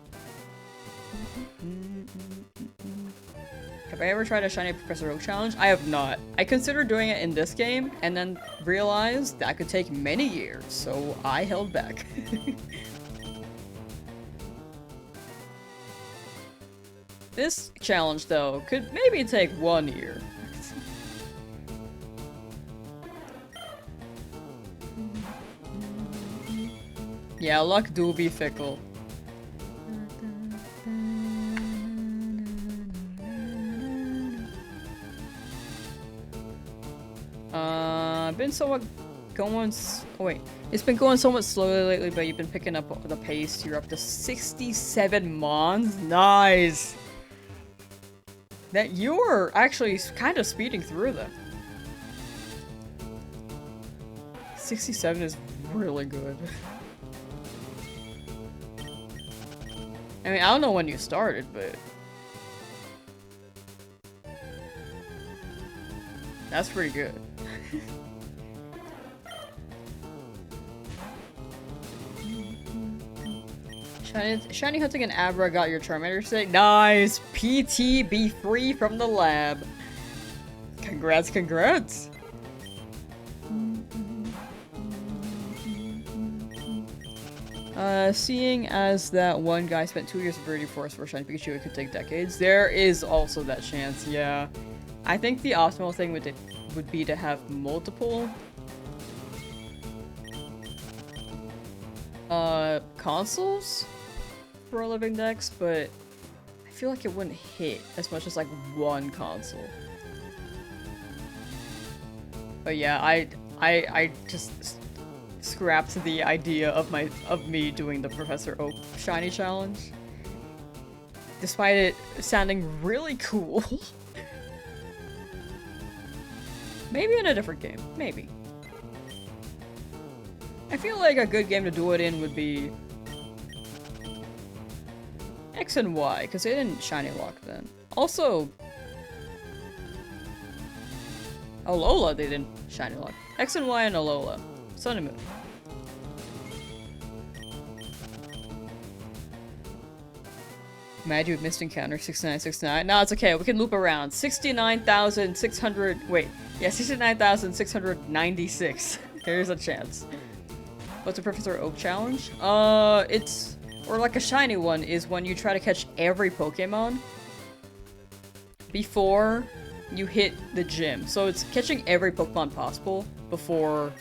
Have I ever tried a shiny Professor Oak challenge? I have not. I considered doing it in this game and then realized that could take many years, so I held back. This challenge, though, could maybe take 1 year. Yeah, luck do be fickle. Been somewhat going. Oh wait, it's been going somewhat slowly lately, but you've been picking up the pace. You're up to 67 mons. Nice. That you're actually kind of speeding through them. 67 is really good. I mean, I don't know when you started, but that's pretty good. Shiny hunting and Abra got your Charmander today. Nice! PT, be free from the lab. Congrats, congrats! Seeing as that one guy spent 2 years of breeding forest for shiny Pikachu, it could take decades. There is also that chance, yeah. I think the optimal thing would be to have multiple consoles for a living dex, but I feel like it wouldn't hit as much as like one console. But yeah, I just scrapped the idea of me doing the Professor Oak shiny challenge, despite it sounding really cool. Maybe in a different game. Maybe. I feel like a good game to do it in would be X and Y, because they didn't shiny lock then. Also, Alola they didn't shiny lock. X and Y and Alola. Sun and Moon. Mad you missed encounter 6969. No, it's okay. We can loop around. 69,600. Wait. Yeah, 69,696. There's a chance. What's a Professor Oak challenge? It's... Or like a shiny one is when you try to catch every Pokemon before you hit the gym. So it's catching every Pokemon possible before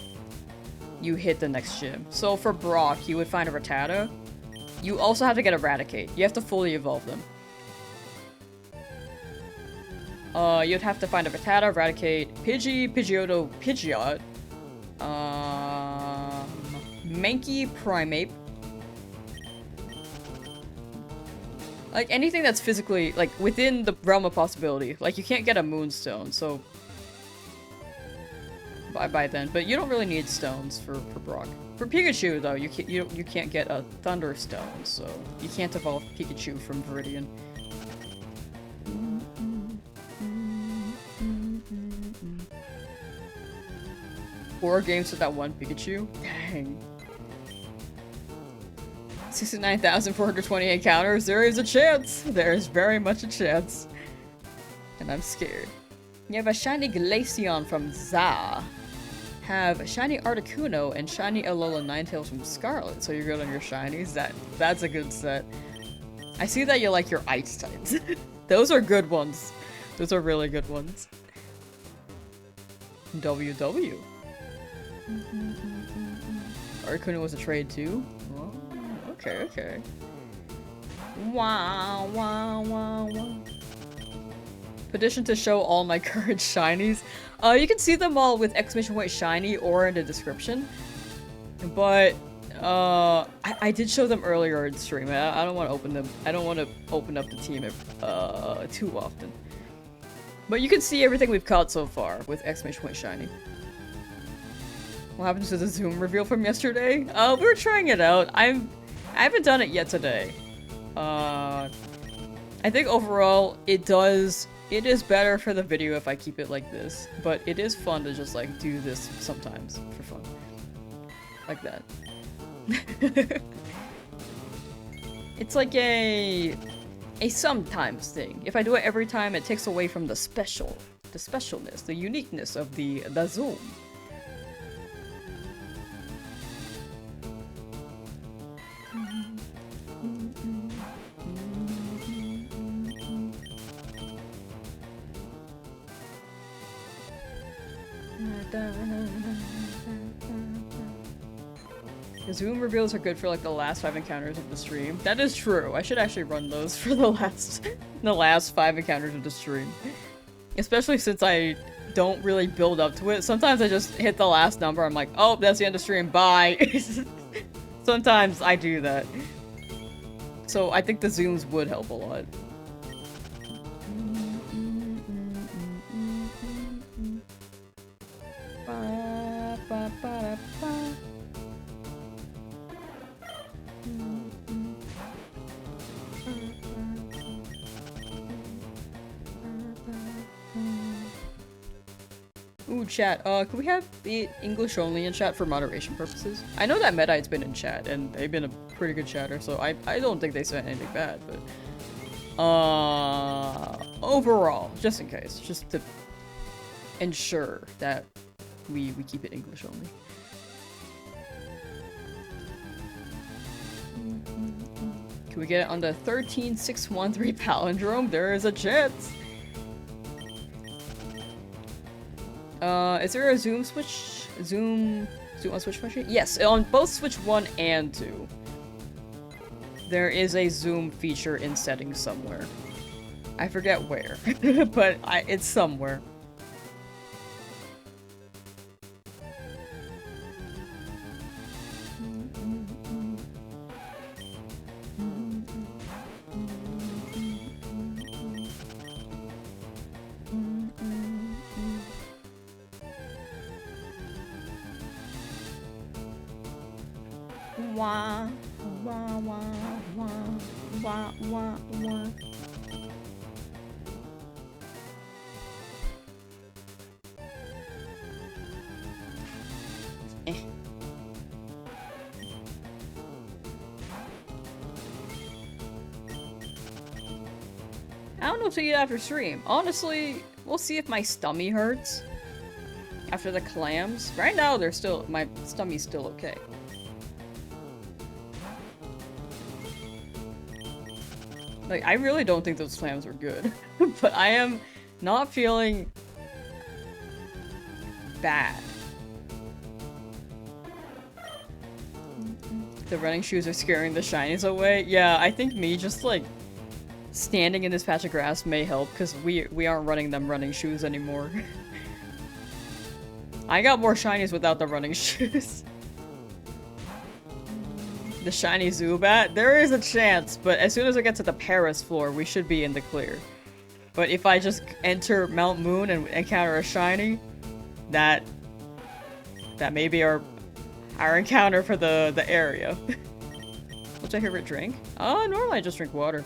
you hit the next gym. So for Brock, you would find a Rattata. You also have to get Eradicate. You have to fully evolve them. You'd have to find a Rattata, Eradicate, Pidgey, Pidgeotto, Pidgeot, Mankey, Primeape. Like, anything that's physically, like, within the realm of possibility. Like, you can't get a Moonstone, so... Bye-bye then. But you don't really need stones for Brock. For Pikachu, though, you can't get a Thunderstone, so... You can't evolve Pikachu from Viridian. Four games with that one Pikachu? Dang. 69,428 counters. There is a chance. There is very much a chance. And I'm scared. You have a shiny Glaceon from Za. Have a shiny Articuno and shiny Alola Ninetales from Scarlet. So you're good on your shinies. That's a good set. I see that you like your ice types. Those are good ones. Those are really good ones. WW. Articuno was a trade too? Oh, okay, okay. Wow, wow, wow, wow. Petition to show all my current shinies. You can see them all with !point shiny or in the description. But, I did show them earlier in stream. I don't want to open them. I don't want to open up the team too often. But you can see everything we've caught so far with !point shiny. What happened to the Zoom reveal from yesterday? We were trying it out. I haven't done it yet today. I think overall it is better for the video if I keep it like this, but it is fun to just like do this sometimes for fun. Like that. It's like a sometimes thing. If I do it every time, it takes away from the specialness, the uniqueness of the Zoom. The Zoom reveals are good for like the last 5 encounters of the stream. That is true. I should actually run those for the last 5 encounters of the stream. Especially since I don't really build up to it. Sometimes I just hit the last number. I'm like, oh, that's the end of stream. Bye. Sometimes I do that. So I think the Zooms would help a lot. Ooh, chat. Can we have the English only in chat for moderation purposes? I know that Medite's been in chat, and they've been a pretty good chatter, so I don't think they said anything bad, but... overall, just in case, just to ensure that we keep it English only. Can we get it on the 13613 palindrome? There is a chance! Is there a zoom switch? Zoom on switch function? Yes, on both switch 1 and 2. There is a zoom feature in settings somewhere. I forget where, but it's somewhere. Wah, wah, wah, wah, wah, wah, wah. Eh. I don't know what to eat after stream. Honestly, we'll see if my stomach hurts after the clams. Right now, my stomach's still okay. Like, I really don't think those clams were good. But I am not feeling bad. The running shoes are scaring the shinies away. Yeah, I think me just like standing in this patch of grass may help because we aren't running them running shoes anymore. I got more shinies without the running shoes. The shiny Zubat? There is a chance, but as soon as I get to the Paris floor, we should be in the clear. But if I just enter Mount Moon and encounter a shiny, that may be our encounter for the area. What's your favorite drink? Oh, normally I just drink water.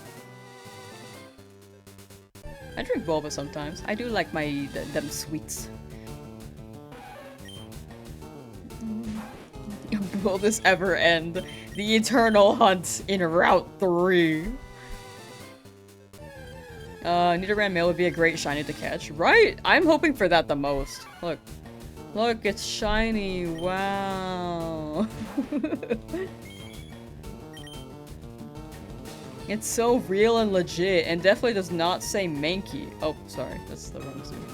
I drink boba sometimes. I do like them sweets. Will this ever end? The eternal hunt in Route 3. Nidoran male would be a great shiny to catch. Right? I'm hoping for that the most. Look. Look, it's shiny. Wow. It's so real and legit, and definitely does not say Mankey. Oh, sorry. That's the wrong zoom.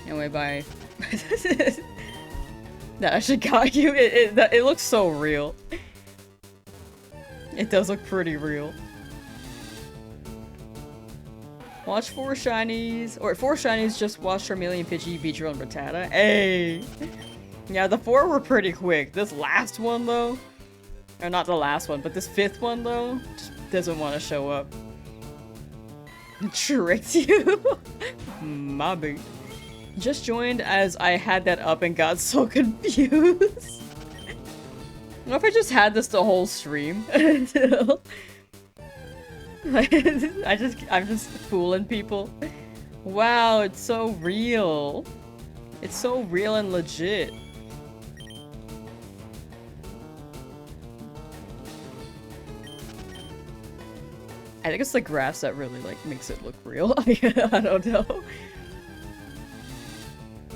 Anyway, bye. That actually got you. It looks so real. It does look pretty real. Watch 4 shinies. Or 4 shinies, just watch Charmeleon, Pidgey, Beedrill, and Rattata. Hey! Yeah, the 4 were pretty quick. This last one, though. Or not the last one, but this 5th one, though, just doesn't want to show up. Tricked you? Mobby. Just joined as I had that up and got so confused. What if I just had this the whole stream? I'm just fooling people. Wow, it's so real. It's so real and legit. I think it's the grass that really like makes it look real. I don't know.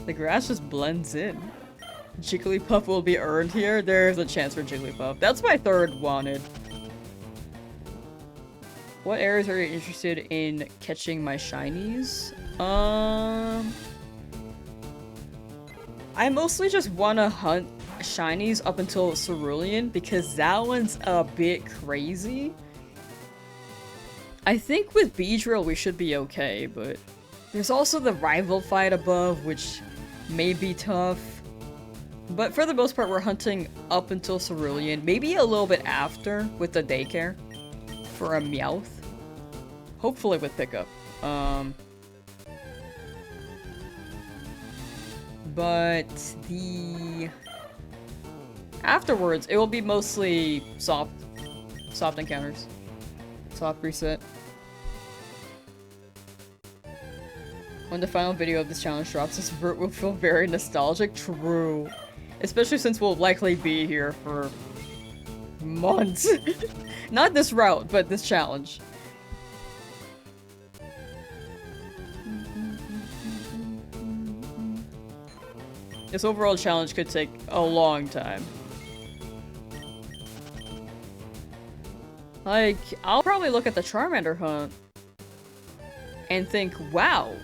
The grass just blends in. Jigglypuff will be earned here. There's a chance for Jigglypuff. That's my 3rd wanted. What areas are you interested in catching my shinies? I mostly just want to hunt shinies up until Cerulean because that one's a bit crazy. I think with Beedrill we should be okay, but there's also the rival fight above, which may be tough. But for the most part, we're hunting up until Cerulean, maybe a little bit after with the daycare for a Meowth. Hopefully with pickup. But the afterwards, it will be mostly soft encounters. Soft reset. When the final video of this challenge drops, this route will feel very nostalgic. True. Especially since we'll likely be here for months. Not this route, but this challenge. This overall challenge could take a long time. Like, I'll probably look at the Charmander hunt and think, wow,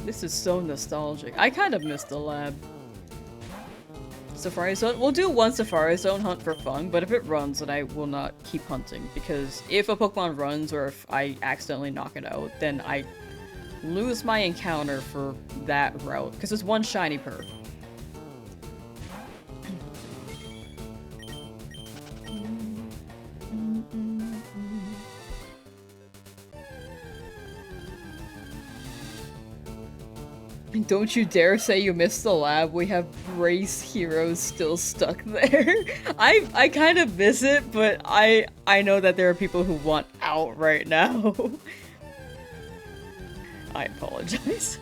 this is so nostalgic. I kind of miss the lab. Safari Zone? We'll do one Safari Zone hunt for fun, but if it runs, then I will not keep hunting. Because if a Pokemon runs or if I accidentally knock it out, then I lose my encounter for that route. Because it's one shiny per. Don't you dare say you missed the lab. We have race heroes still stuck there. I kind of miss it, but I know that there are people who want out right now. I apologize.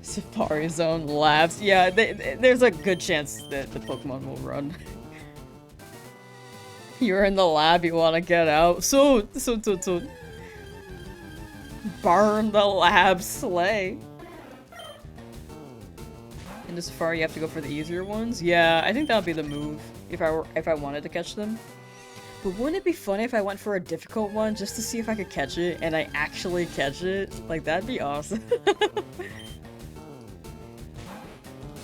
Safari Zone labs. Yeah, there's a good chance that the Pokemon will run. You're in the lab, you want to get out. So. Burn the lab, slay. In the Safari, you have to go for the easier ones. Yeah, I think that would be the move if I wanted to catch them. But wouldn't it be funny if I went for a difficult one just to see if I could catch it and I actually catch it? Like, that'd be awesome.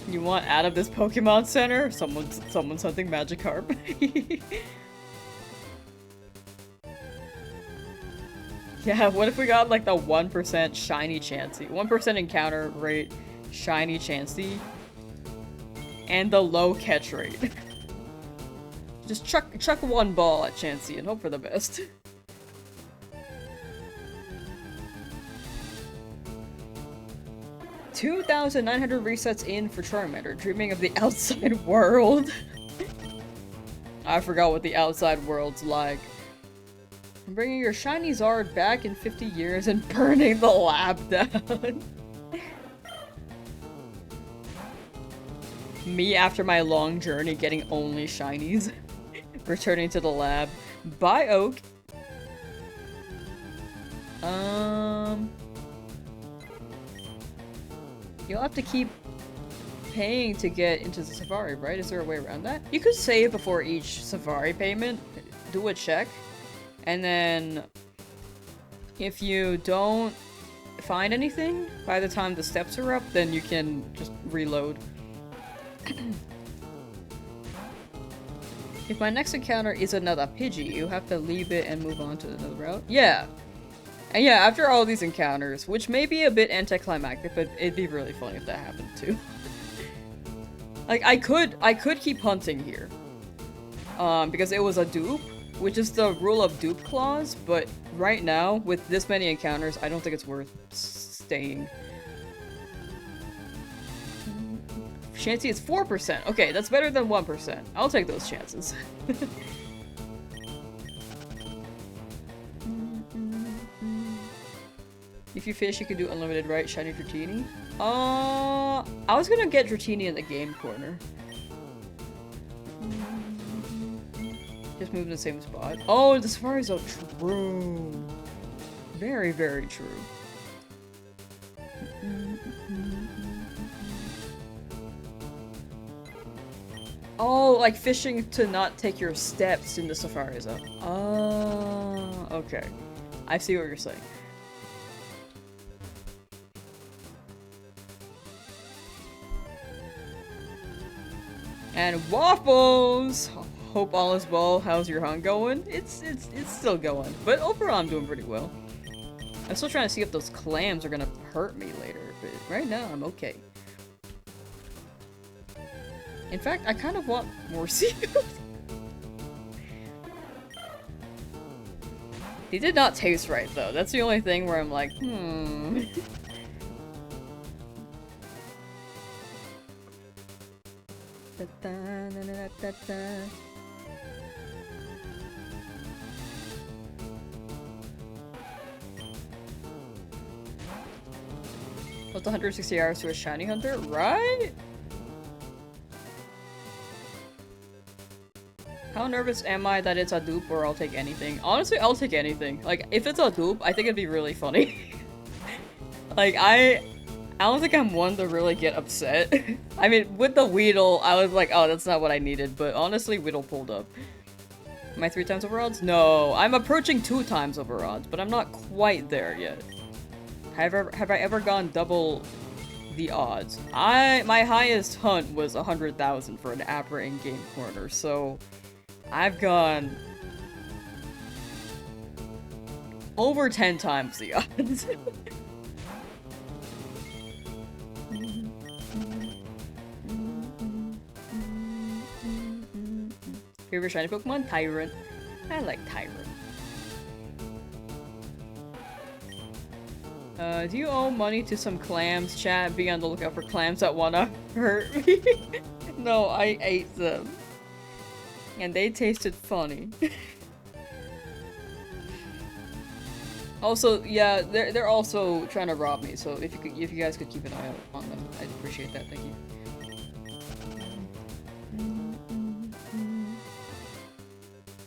You want out of this Pokemon Center? Someone's hunting Magikarp. Yeah, what if we got like the 1% shiny Chansey? 1% encounter rate shiny Chansey. And the low catch rate. Just chuck one ball at Chansey and hope for the best. $2,900 resets in for Charmander, dreaming of the outside world. I forgot what the outside world's like. I'm bringing your shiny Zard back in 50 years and burning the lab down. Me after my long journey getting only shinies. Returning to the lab. Bye, Oak. You'll have to keep paying to get into the Safari, right? Is there a way around that? You could save before each Safari payment. Do a check. And then, if you don't find anything by the time the steps are up, then you can just reload. If my next encounter is another Pidgey, you have to leave it and move on to another route. Yeah. And yeah, after all these encounters, which may be a bit anticlimactic, but it'd be really funny if that happened too. Like, I could keep hunting here. Because it was a dupe. Which is the rule of dupe clause, but right now, with this many encounters, I don't think it's worth staying. Chansey is 4%. Okay, that's better than 1%. I'll take those chances. If you fish, you can do unlimited, right? Shiny Dratini? I was gonna get Dratini in the game corner. Just move in the same spot. Oh, the Safari Zone. True. Very, very true. Oh, like fishing to not take your steps in the Safari Zone. Oh, okay. I see what you're saying. And waffles! Hope all is well. How's your hunt going? It's still going, but overall I'm doing pretty well. I'm still trying to see if those clams are gonna hurt me later, but right now I'm okay. In fact, I kind of want more seafood. They did not taste right though. That's the only thing where I'm like, What's 160 hours to a shiny hunter, right? How nervous am I that it's a dupe or I'll take anything? Honestly, I'll take anything. Like, if it's a dupe, I think it'd be really funny. Like, I don't think I'm one to really get upset. I mean, with the Weedle, I was like, oh, that's not what I needed, but honestly, Weedle pulled up. Am I 3 times over odds? No, I'm approaching 2 times over odds, but I'm not quite there yet. Have I ever gone double the odds? My highest hunt was 100,000 for an Abra in game corner, so I've gone over 10 times the odds. Favorite shiny Pokemon? Tyrant. I like Tyrant. Do you owe money to some clams? Chat, be on the lookout for clams that wanna hurt me. No, I ate them. And they tasted funny. Also, yeah, they're also trying to rob me, so if you guys could keep an eye out on them, I'd appreciate that, thank you.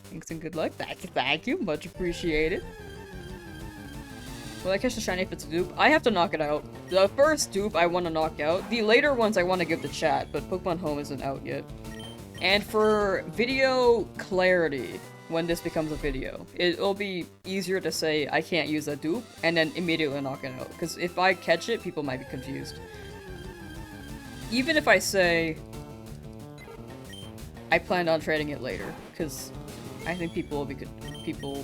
Thanks and good luck. Thank you, much appreciated. Will I catch the shiny if it's a dupe? I have to knock it out. The first dupe I want to knock out. The later ones I want to give the chat, but Pokemon Home isn't out yet. And for video clarity, when this becomes a video, it'll be easier to say I can't use a dupe and then immediately knock it out. Because if I catch it, people might be confused. Even if I say I plan on trading it later, because I think people will be good. People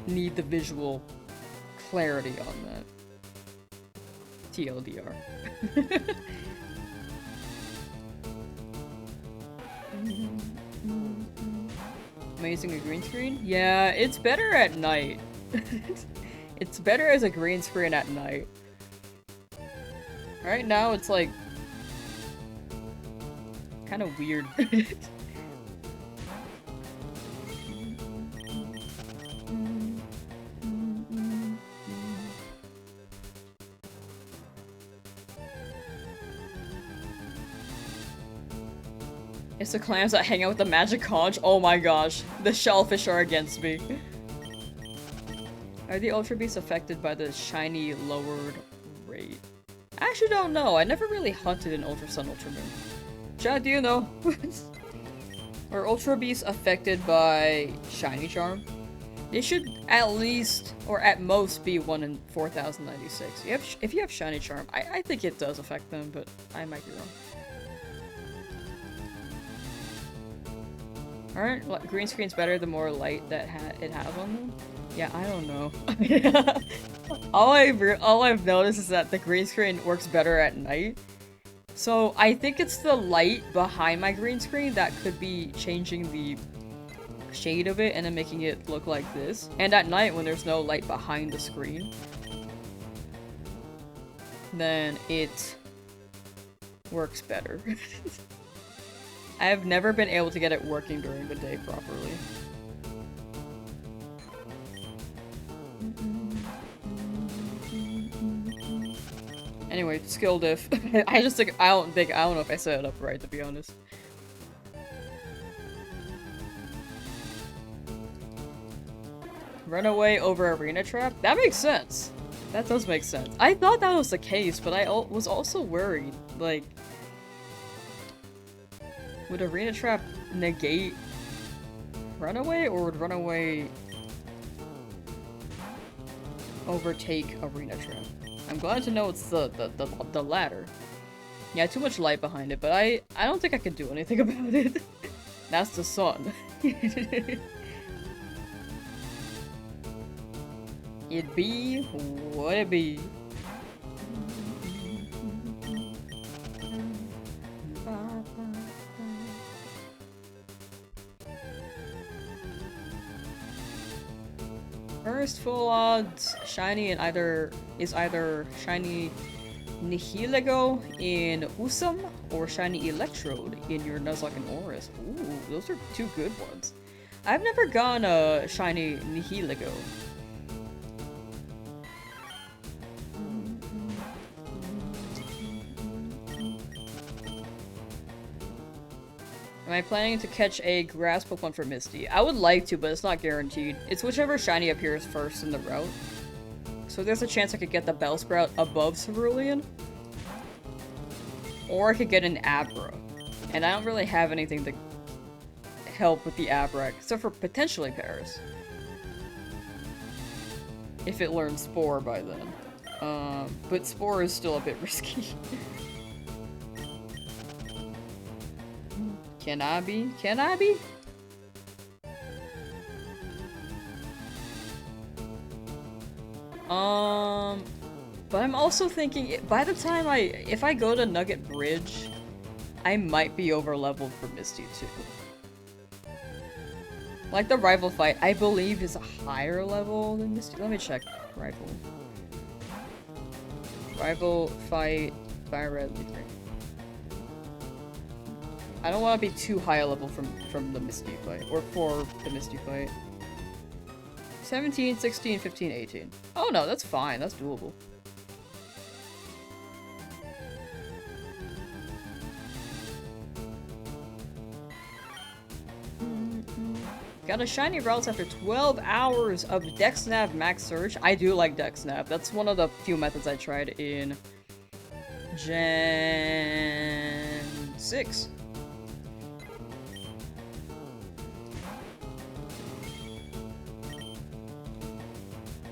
need the visual clarity on that. TLDR. Amazing a green screen? Yeah, it's better at night. It's better as a green screen at night. Right now it's like kind of weird. It's the clams that hang out with the magic conch. Oh my gosh, the shellfish are against me. Are the Ultra Beasts affected by the shiny lowered rate? I actually don't know. I never really hunted in Ultra Sun, Ultra Moon. Chad, do you know? Are Ultra Beasts affected by shiny charm? They should at least, or at most, be 1 in 4,096. If you have shiny charm, I think it does affect them, but I might be wrong. Aren't green screens better the more light that it has on them? Yeah, I don't know. all I've noticed is that the green screen works better at night. So I think it's the light behind my green screen that could be changing the shade of it and then making it look like this. And at night when there's no light behind the screen, then it works better. I have never been able to get it working during the day properly. Anyway, skill diff. I don't know if I set it up right, to be honest. Runaway over arena trap? That makes sense. That does make sense. I thought that was the case, but I was also worried, like, would arena trap negate runaway, or would runaway overtake arena trap? I'm glad to know it's the latter. Yeah, too much light behind it, but I don't think I can do anything about it. That's the sun. It be what it be. First full odds shiny in is either shiny Nihilego in Usum or shiny Electrode in your Nuzlocke and Oris. Ooh, those are two good ones. I've never gone a shiny Nihilego. Am I planning to catch a grass Pokemon for Misty? I would like to, but it's not guaranteed. It's whichever shiny appears first in the route. So there's a chance I could get the Bellsprout above Cerulean. Or I could get an Abra. And I don't really have anything to help with the Abra, except for potentially Paris. If it learns Spore by then. But Spore is still a bit risky. Can I be? Can I be? But I'm also thinking, by the time if I go to Nugget Bridge, I might be over leveled for Misty too. Like the rival fight, I believe is a higher level than Misty. Let me check rival. Rival fight fire red leader. I don't want to be too high a level from the Misty fight, or for the Misty fight. 17, 16, 15, 18. Oh no, that's fine. That's doable. Got a shiny relic after 12 hours of Dexnav Max Search. I do like Dexnav. That's one of the few methods I tried in Gen 6.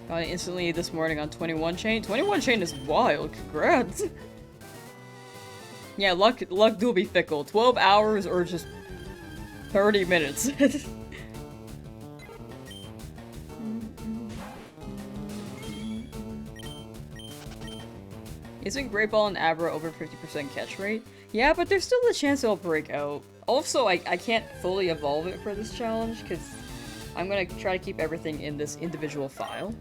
Got it instantly this morning on 21 chain. 21 chain is wild. Congrats. Yeah, luck do be fickle. 12 hours or just 30 minutes. Isn't Great Ball and Abra over 50% catch rate? Yeah, but there's still a chance it'll break out. Also, I can't fully evolve it for this challenge, because I'm gonna try to keep everything in this individual file.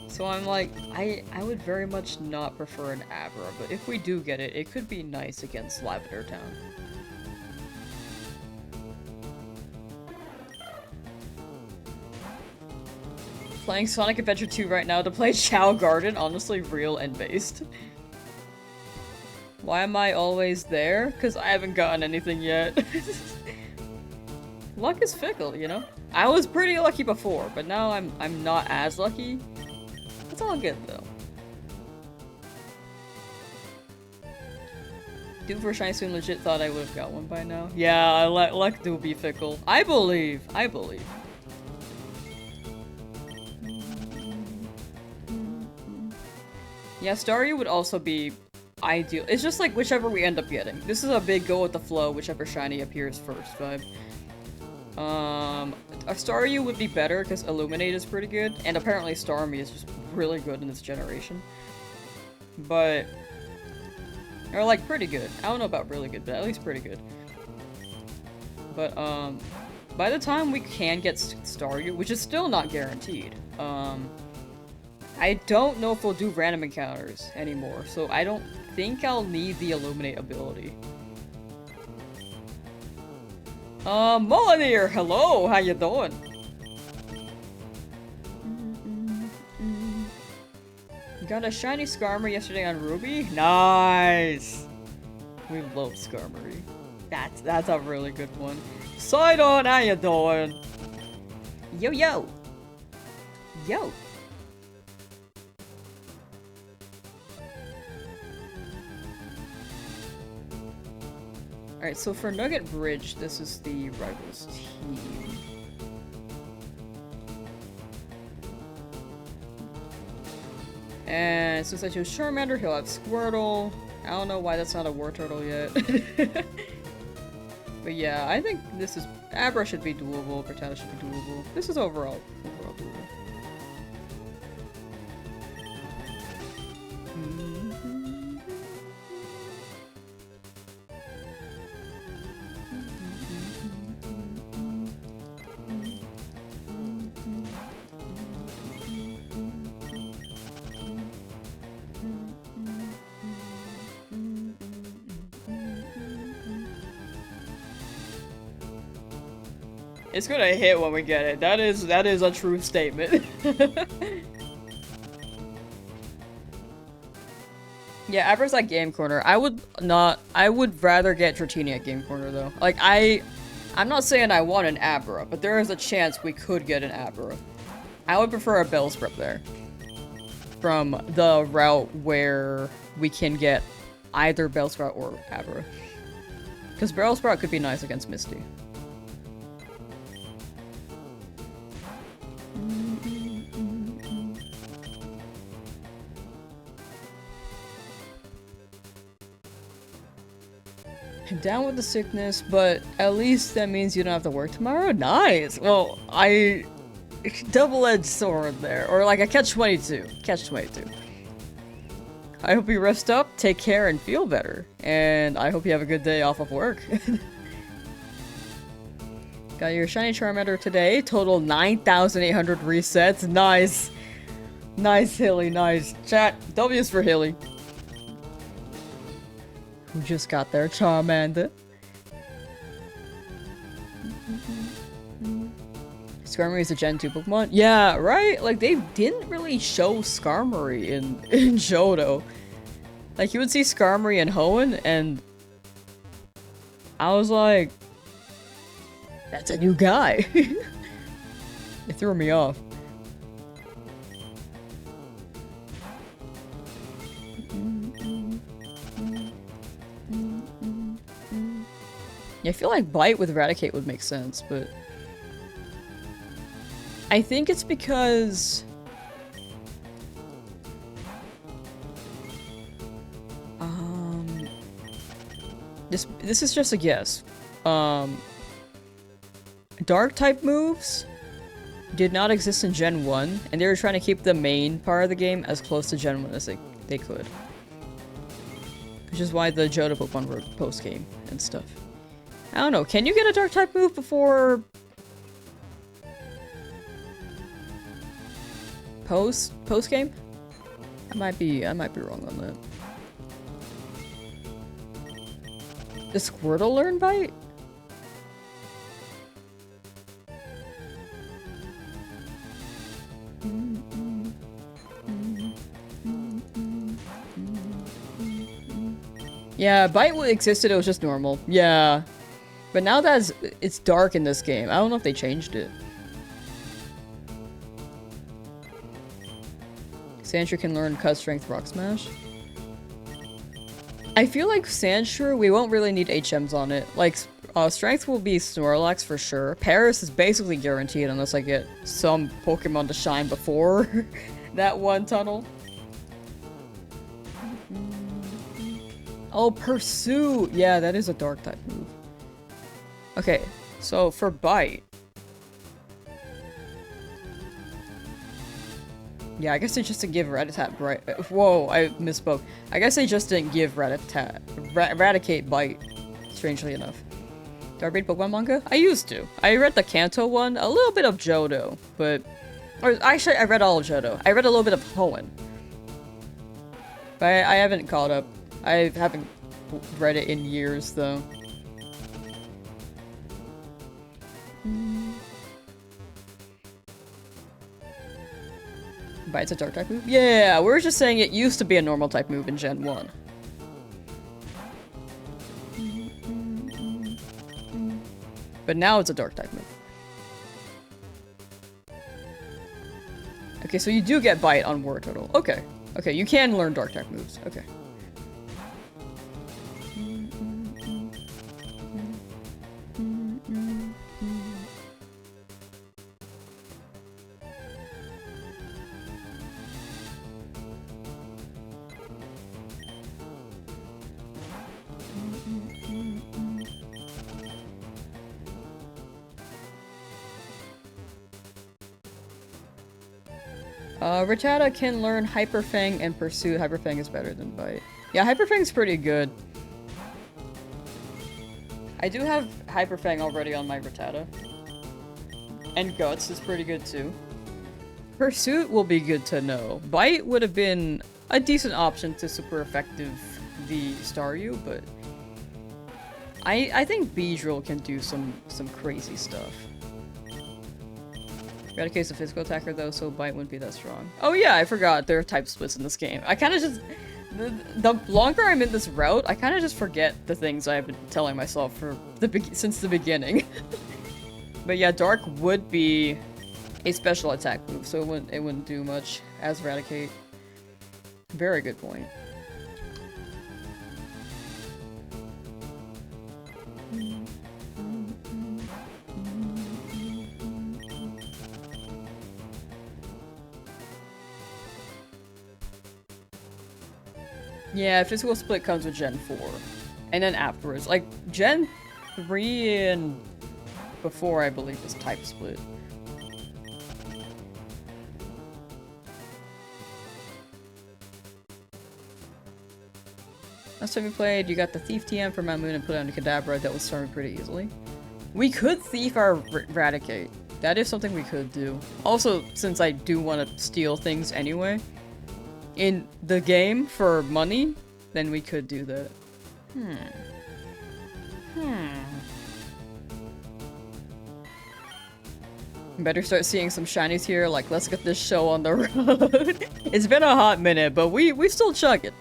So I'm like, I would very much not prefer an Abra, but if we do get it, it could be nice against Lavender Town. Playing Sonic Adventure 2 right now to play Chow Garden, honestly real and based. Why am I always there? Because I haven't gotten anything yet. Luck is fickle, you know? I was pretty lucky before, but now I'm not as lucky. It's all good though. Dude for Shiny Soon legit thought I would have got one by now. Yeah, luck do be fickle. I believe. Yeah, Staryu would also be ideal. It's just like whichever we end up getting. This is a big go with the flow, whichever shiny appears first vibe. A Staryu would be better because Illuminate is pretty good, and apparently Starmie is just really good in this generation. But or like pretty good. I don't know about really good, but at least pretty good. But by the time we can get Staryu, which is still not guaranteed, I don't know if we'll do random encounters anymore, so I don't think I'll need the Illuminate ability. Molineer, hello, how you doing? Got a shiny Skarmory yesterday on Ruby? Nice! We love Skarmory. That's a really good one. Sidon, how you doing? Yo, yo! Yo! Alright, so for Nugget Bridge, this is the Rivals team. And since I chose Charmander, he'll have Squirtle. I don't know why that's not a War Turtle yet. But yeah, I think this is... Abra should be doable, Cortana should be doable. This is overall doable. It's gonna hit when we get it. That is a true statement. Yeah, Abra's at Game Corner. I would rather get Dratini at Game Corner though. Like I'm not saying I want an Abra, but there is a chance we could get an Abra. I would prefer a Bellsprout there. From the route where we can get either Bellsprout or Abra. Because Bellsprout could be nice against Misty. Down with the sickness, but at least that means you don't have to work tomorrow? Nice! Well, double-edged sword there. Or like a catch-22. Catch-22. I hope you rest up, take care, and feel better. And I hope you have a good day off of work. Got your shiny Charmander today. Total 9,800 resets. Nice! Nice, Hilly, nice. Chat, W's for Hilly. Who just got there? Charmander. Skarmory is a Gen 2 Pokemon? Yeah, right? Like, they didn't really show Skarmory in Johto. Like, you would see Skarmory and Hoenn, and I was like, that's a new guy. It threw me off. Yeah, I feel like Bite with Eradicate would make sense, but I think it's because this is just a guess. Dark type moves did not exist in Gen 1, and they were trying to keep the main part of the game as close to Gen 1 as they could. Which is why the Johto Pokemon were post-game and stuff. I don't know, can you get a dark type move before post-game? I might be wrong on that. Does Squirtle learn Bite? Yeah, Bite existed, it was just normal. Yeah. But now that it's dark in this game, I don't know if they changed it. Sandshrew can learn Cut Strength Rock Smash. I feel like Sandshrew, we won't really need HMs on it. Like, Strength will be Snorlax for sure. Paris is basically guaranteed unless I get some Pokemon to shine before that one tunnel. Oh, Pursue! Yeah, that is a dark type move. Okay, so for Bite. Yeah, I guess they just didn't give Rattata right. Whoa, I misspoke. I guess they just didn't give Eradicate Bite, strangely enough. Do I read Pokemon manga? I used to. I read the Kanto one, a little bit of Johto, but... Or actually, I read all of Johto. I read a little bit of Hoenn. But I haven't caught up. I haven't read it in years, though. Bite's a dark type move? Yeah, we were just saying it used to be a normal type move in Gen 1. But now it's a dark type move. Okay, so you do get Bite on War Turtle. Okay. Okay, you can learn dark type moves. Okay. Rattata can learn Hyper Fang and Pursue. Hyper Fang is better than Bite. Yeah, Hyper Fang's pretty good. I do have Hyper Fang already on my Rattata. And Guts is pretty good too. Pursuit will be good to know. Bite would have been a decent option to super effective the Staryu, but I think Beedrill can do some crazy stuff. Eradicate's a physical attacker though, so Bite wouldn't be that strong. Oh yeah, I forgot there are type splits in this game. I kind of just... The longer I'm in this route, I kind of just forget the things I've been telling myself for since the beginning. But yeah, Dark would be a special attack move, so it wouldn't do much as Eradicate. Very good point. Yeah, physical split comes with Gen 4. And then afterwards. Like, Gen 3 and before, I believe, was type split. Last time we played, you got the Thief TM from Mount Moon and put it on the Kadabra that was starting pretty easily. We could Thief our Eradicate. That is something we could do. Also, since I do want to steal things anyway, in the game for money, then we could do that. Better start seeing some shinies here, like let's get this show on the road. It's been a hot minute, but we still chug it.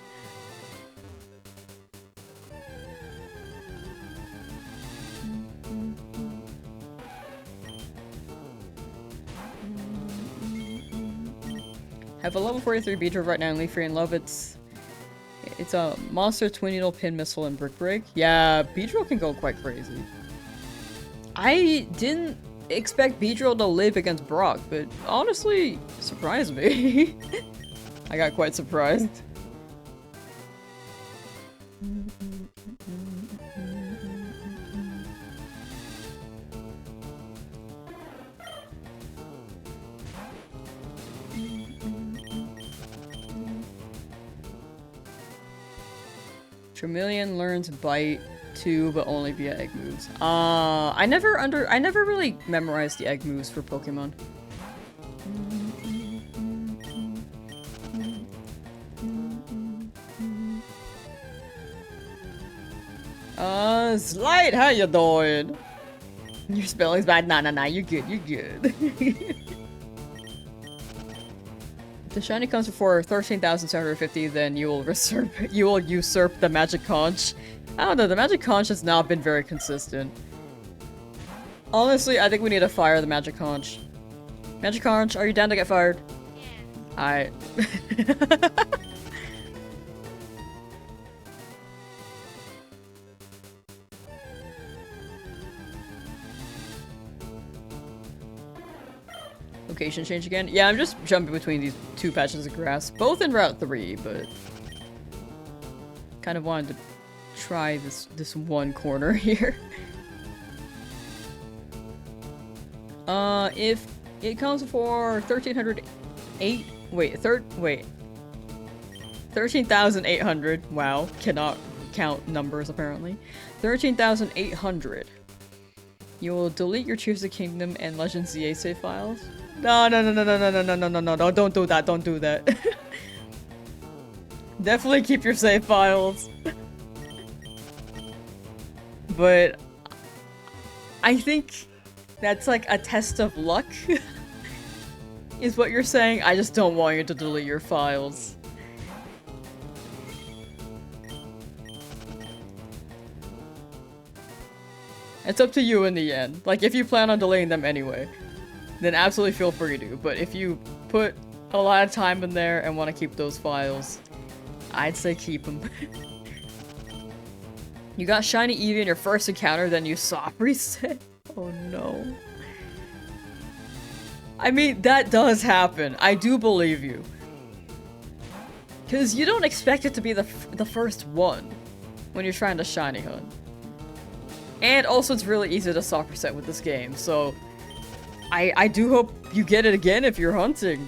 Have a level 43 Beedrill right now in Leaf Free and Love. It's a monster twin needle pin missile and brick break. Yeah, Beedrill can go quite crazy. I didn't expect Beedrill to live against Brock, but honestly, surprised me. I got quite surprised. Tremillion learns Bite too, but only via egg moves. I never really memorized the egg moves for Pokemon. Slight, how you doing? Your spelling's bad. Nah, you're good, you're good. If the shiny comes before 13,750, then you will usurp the magic conch. I don't know, the magic conch has not been very consistent. Honestly, I think we need to fire the magic conch. Magic conch, are you down to get fired? Yeah. Location change again? Yeah, I'm just jumping between these two patches of grass, both in Route 3, but kind of wanted to try this one corner here. If it comes for 13,800. Wow, cannot count numbers apparently. 13,800. You will delete your Tears of the Kingdom and Legends ZA save files. No, don't do that, don't do that. Definitely keep your save files. But I think that's like a test of luck, is what you're saying. I just don't want you to delete your files. It's up to you in the end. Like, if you plan on deleting them anyway, then absolutely feel free to. But if you put a lot of time in there and want to keep those files, I'd say keep them. You got Shiny Eevee in your first encounter, then you soft reset? Oh no. I mean, that does happen. I do believe you. Because you don't expect it to be the first one when you're trying to Shiny hunt. And also, it's really easy to soft reset with this game, so I do hope you get it again if you're hunting.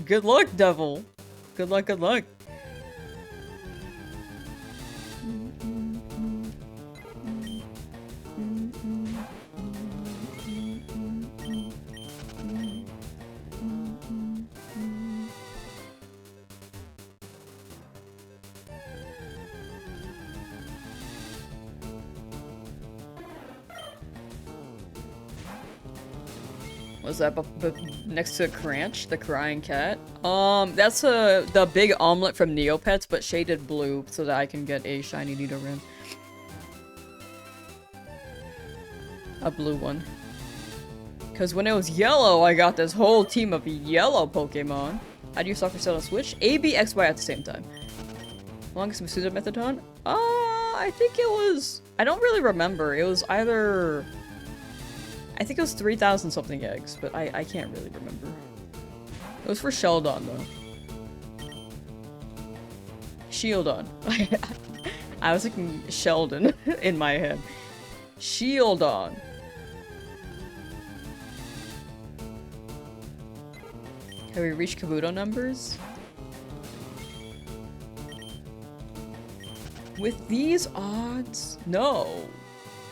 Good luck, Devil. Good luck, good luck. Was that next to Cranch, the crying cat? That's the big omelet from Neopets, but shaded blue so that I can get a shiny Nidoran. A blue one. Because when it was yellow, I got this whole team of yellow Pokemon. How do you soft reset on Switch? A, B, X, Y at the same time. Longest Masuda Methadon? I think it was... I don't really remember. It was either... I think it was 3,000 something eggs, but I can't really remember. It was for Sheldon, though. Shieldon. I was thinking Sheldon in my head. Shieldon. Have we reached Kabuto numbers? With these odds? No.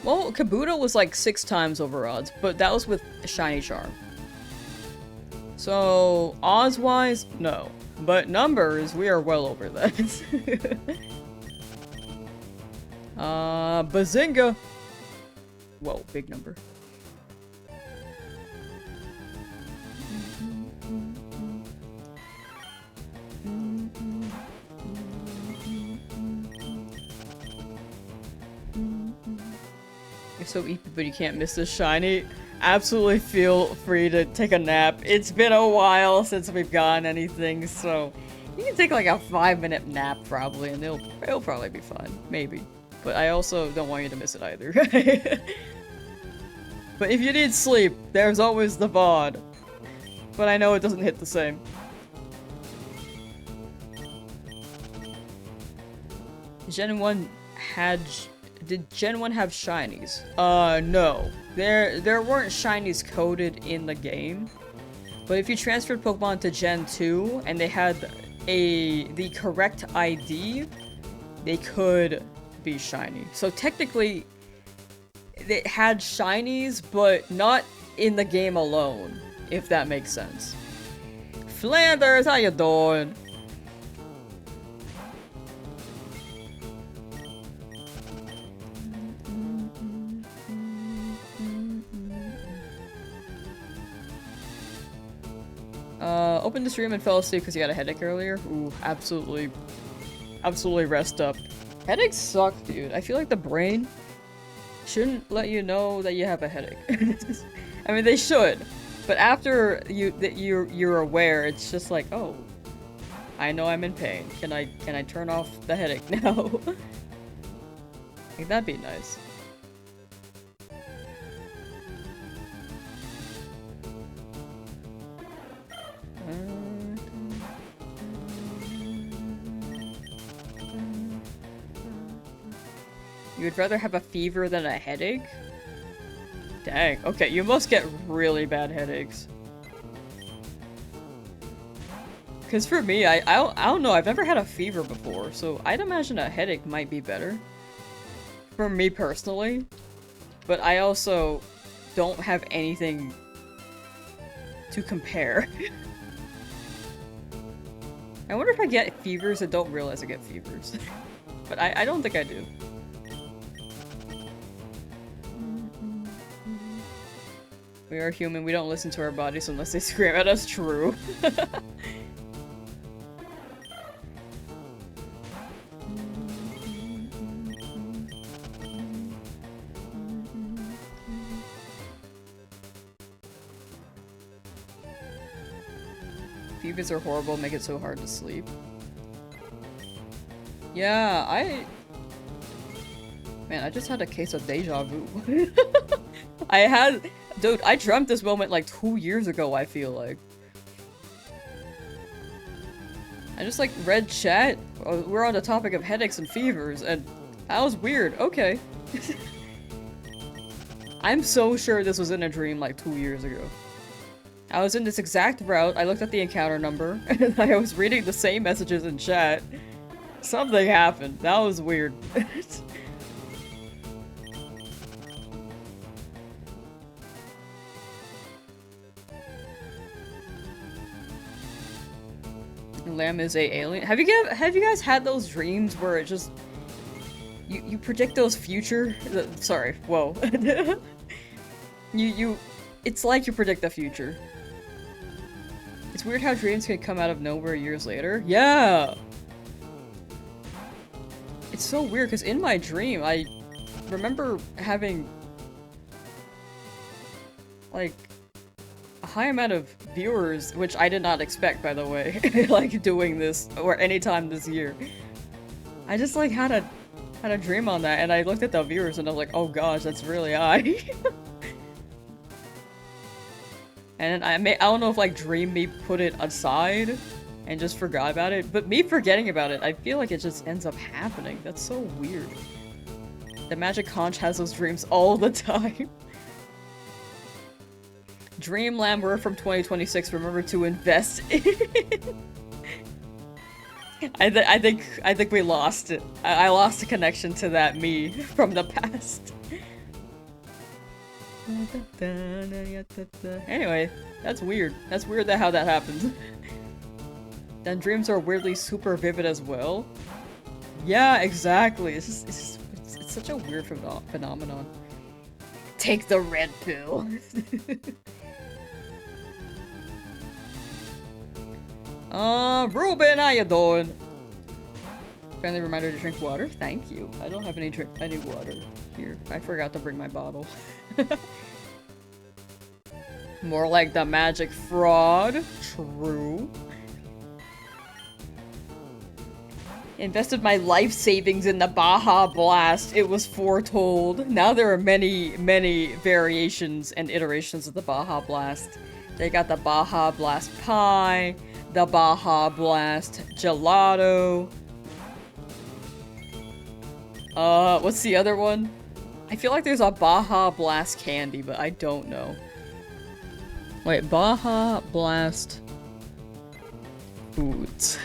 Well, Kabuto was like 6 times over odds, but that was with a shiny charm. So, odds-wise, no. But numbers, we are well over that. Bazinga! Whoa, big number. You're so eepy, but you can't miss this shiny. Absolutely feel free to take a nap. It's been a while since we've gotten anything, so you can take like a 5-minute nap probably, and it'll probably be fun. Maybe. But I also don't want you to miss it either. But if you need sleep, there's always the VOD. But I know it doesn't hit the same. Gen 1 had... Did Gen 1 have shinies? No. There weren't shinies coded in the game. But if you transferred Pokemon to Gen 2 and they had the correct ID, they could be shiny. So technically, it had shinies, but not in the game alone, if that makes sense. Flanders, how you doing? Opened the stream and fell asleep because you got a headache earlier. Ooh, absolutely rest up. Headaches suck, dude. I feel like the brain shouldn't let you know that you have a headache. I mean, they should, but after you're aware, it's just like, oh, I know I'm in pain. Can I turn off the headache now? Like, that'd be nice. You would rather have a fever than a headache? Dang. Okay, you must get really bad headaches. Because for me, I don't know, I've never had a fever before, so I'd imagine a headache might be better. For me personally. But I also don't have anything to compare. I wonder if I get fevers and don't realize I get fevers. But I don't think I do. We are human, we don't listen to our bodies unless they scream at us. True. Fevers are horrible, make it so hard to sleep. Yeah, Man, I just had a case of deja vu. Dude, I dreamt this moment like 2 years ago, I feel like. I just like read chat. We're on the topic of headaches and fevers, and that was weird. Okay. I'm so sure this was in a dream like 2 years ago. I was in this exact route, I looked at the encounter number, and I was reading the same messages in chat. Something happened. That was weird. Lamb is a alien. Have you guys had those dreams where it just you predict those future? Sorry, whoa. It's like you predict the future. It's weird how dreams can come out of nowhere years later. Yeah. It's so weird because in my dream I remember having like a high amount of viewers, which I did not expect, by the way, like doing this or any time this year. I just like had a dream on that, and I looked at the viewers and I was like, oh gosh, that's really high. And I don't know if like Dream Me put it aside and just forgot about it, but me forgetting about it, I feel like it just ends up happening. That's so weird. The Magic Conch has those dreams all the time. Dreamland, we're from 2026. Remember to invest in. I think we lost it. I lost a connection to that me from the past. Anyway, that's weird. That's weird that how that happens. Then dreams are weirdly super vivid as well. Yeah, exactly. It's such a weird phenomenon. Take the red pill. Ruben, how you doing? Friendly reminder to drink water. Thank you. I don't have any water here. I forgot to bring my bottle. More like the magic fraud. True. Invested my life savings in the Baja Blast. It was foretold. Now there are many, many variations and iterations of the Baja Blast. They got the Baja Blast Pie, the Baja Blast Gelato. What's the other one? I feel like there's a Baja Blast candy, but I don't know. Wait, Baja Blast foods.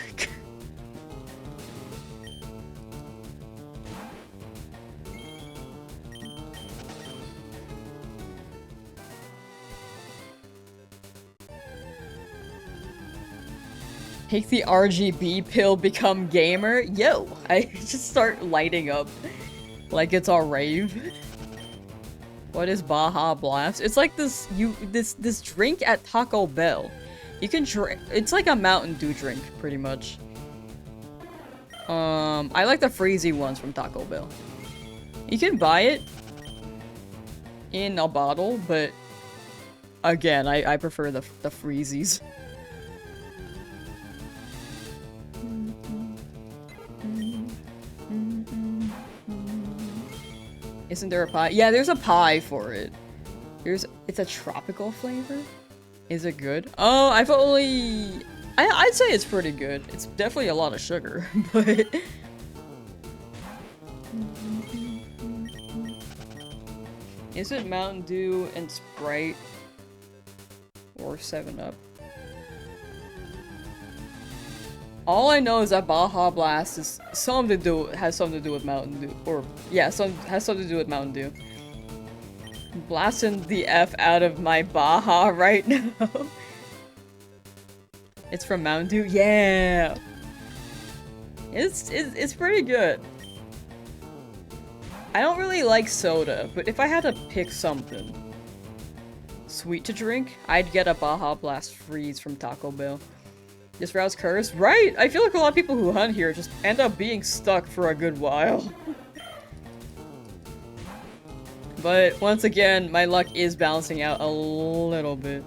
Take the RGB pill, become gamer. Yo, I just start lighting up like it's a rave. What is Baja Blast? It's like this drink at Taco Bell. You can drink. It's like a Mountain Dew drink, pretty much. I like the freezy ones from Taco Bell. You can buy it in a bottle, but again, I prefer the freezies. Isn't there a pie? Yeah, there's a pie for it. It's a tropical flavor? Is it good? Oh, I'd say it's pretty good. It's definitely a lot of sugar, but... Is it Mountain Dew and Sprite? Or 7-Up? All I know is that Baja Blast is has something to do with Mountain Dew, or yeah, has something to do with Mountain Dew. Blasting the F out of my Baja right now. It's from Mountain Dew, yeah. It's pretty good. I don't really like soda, but if I had to pick something sweet to drink, I'd get a Baja Blast Freeze from Taco Bell. This route's cursed? Right! I feel like a lot of people who hunt here just end up being stuck for a good while. But once again, my luck is balancing out a little bit.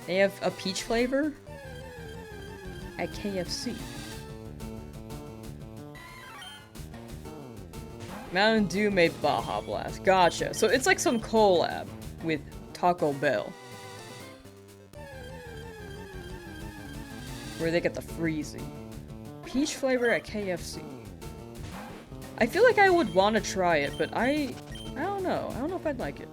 They have a peach flavor at KFC. Mountain Dew made Baja Blast. Gotcha. So it's like some collab with Taco Bell. Where they get the freezy. Peach flavor at KFC. I feel like I would want to try it, but I don't know. I don't know if I'd like it.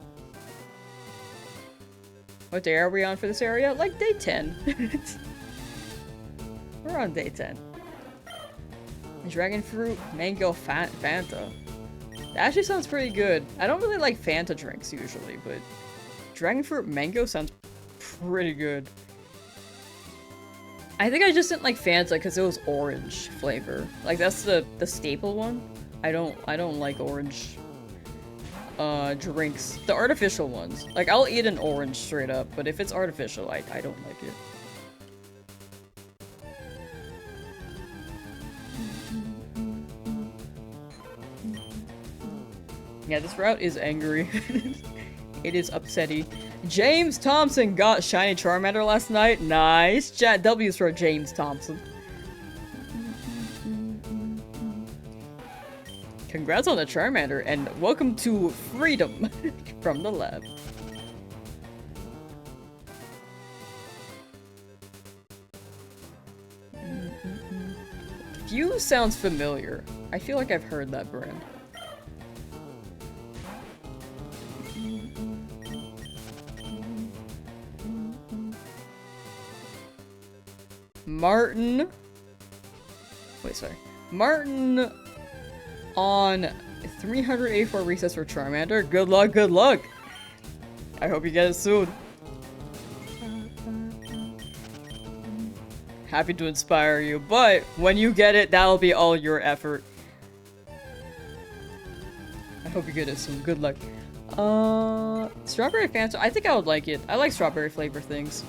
What day are we on for this area? Like day 10. We're on day 10. Dragon fruit, mango, Fanta. That actually sounds pretty good. I don't really like Fanta drinks usually, but dragon fruit mango sounds pretty good. I think I just didn't like Fanta because it was orange flavor. Like that's the staple one. I don't like orange drinks. The artificial ones. Like I'll eat an orange straight up, but if it's artificial, I don't like it. Yeah, this route is angry. It is upsetty. James Thompson got shiny Charmander last night. Nice. W's for James Thompson. Congrats on the Charmander and welcome to freedom from the lab. Fuse sounds familiar. I feel like I've heard that brand. Martin. Wait, sorry. Martin on 384 resets for Charmander. Good luck, good luck. I hope you get it soon. Happy to inspire you, but when you get it, that'll be all your effort. I hope you get it soon. Good luck. Strawberry Fanta. I think I would like it. I like strawberry flavor things.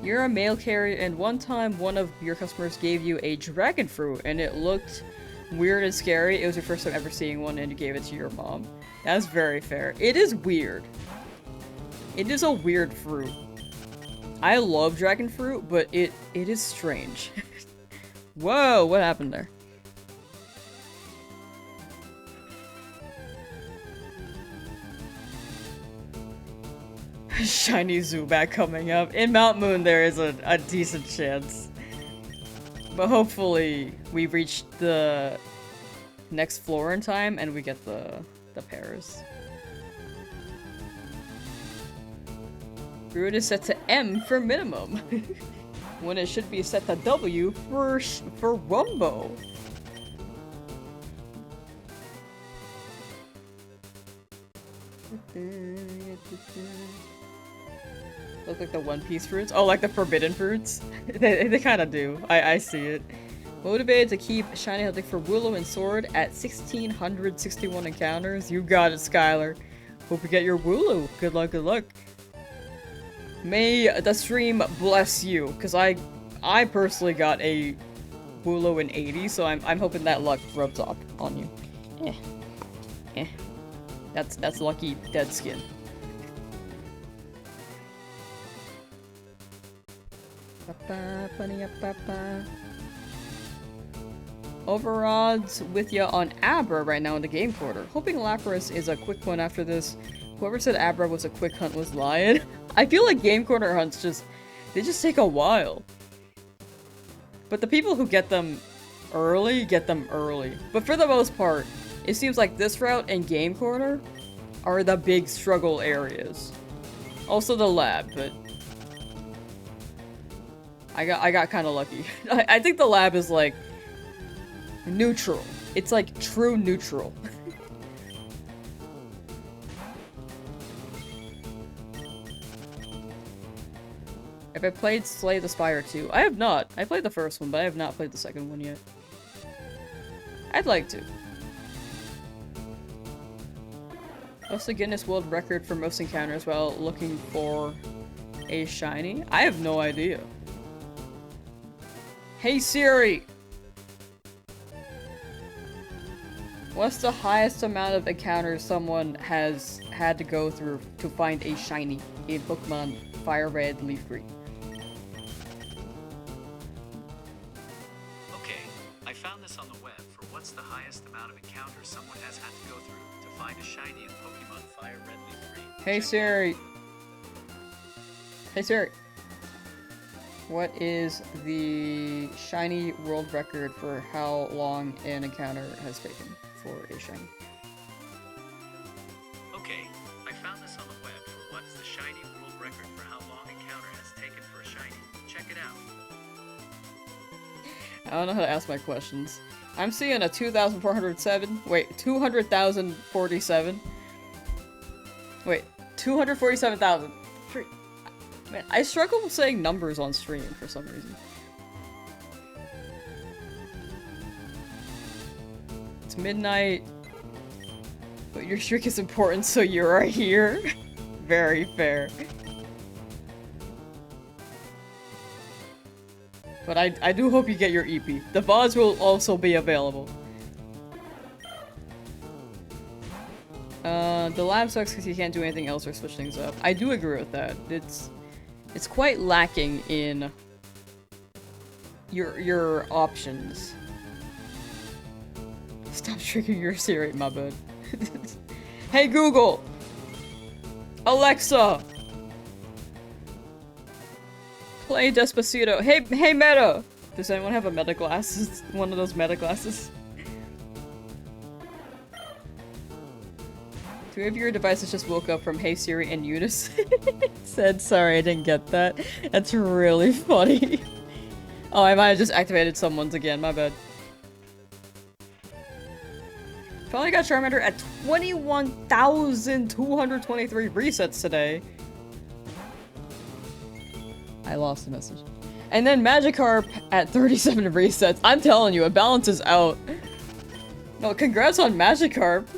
You're a mail carrier, and one time one of your customers gave you a dragon fruit, and it looked weird and scary. It was your first time ever seeing one, and you gave it to your mom. That's very fair. It is weird. It is a weird fruit. I love dragon fruit, but it is strange. Whoa, what happened there? Shiny Zubat coming up. In Mount Moon, there is a decent chance. But hopefully, we reach the next floor in time and we get the pairs. Root is set to M for minimum. When it should be set to W for Wumbo. Look like the One Piece fruits? Oh, like the forbidden fruits? they kind of do. I see it. Motivated to keep shiny hunting for Willow and Sword at 1,661 encounters. You got it, Skylar. Hope you get your Wooloo. Good luck, good luck. May the stream bless you, because I personally got a Wooloo in 80, so I'm hoping that luck rubs off on you. That's lucky dead skin. Overodds with ya on Abra right now in the game quarter. Hoping Lapras is a quick one after this. Whoever said Abra was a quick hunt was lying. I feel like game quarter hunts they just take a while. But the people who get them early, get them early. But for the most part, it seems like this route and game quarter are the big struggle areas. Also the lab, but I got kind of lucky. I think the lab is like neutral. It's like true neutral. Have I played Slay the Spire 2? I have not. I played the first one, but I have not played the second one yet. I'd like to. What's the Guinness World Record for most encounters while looking for a shiny? I have no idea. Hey Siri! What's the highest amount of encounters someone has had to go through to find a shiny in Pokemon Fire Red, Leaf Green? Okay, I found this on the web for what's the highest amount of encounters someone has had to go through to find a shiny in Pokemon Fire Red, Leaf Green. Hey Siri! Hey Siri! What is the shiny world record for how long an encounter has taken for a shiny? Okay, I found this on the web for what's the shiny world record for how long encounter has taken for a shiny. Check it out. I don't know how to ask my questions. I'm seeing a 2,407. Wait, 200,047. Wait, 247,000. Man, I struggle with saying numbers on stream for some reason. It's midnight. But your streak is important, so you are here. Very fair. But I do hope you get your EP. The VODs will also be available. The lab sucks because you can't do anything else or switch things up. I do agree with that. It's quite lacking in your options. Stop triggering your Siri, my bad. Hey Google! Alexa! Play Despacito. Hey Meta! Does anyone have a Meta glasses? One of those Meta glasses? Two of your devices just woke up from Hey Siri and Eunice said, sorry, I didn't get that. That's really funny. Oh, I might have just activated someone's again, my bad. Finally got Charmander at 21,223 resets today. I lost the message. And then Magikarp at 37 resets. I'm telling you, it balances out. No, congrats on Magikarp.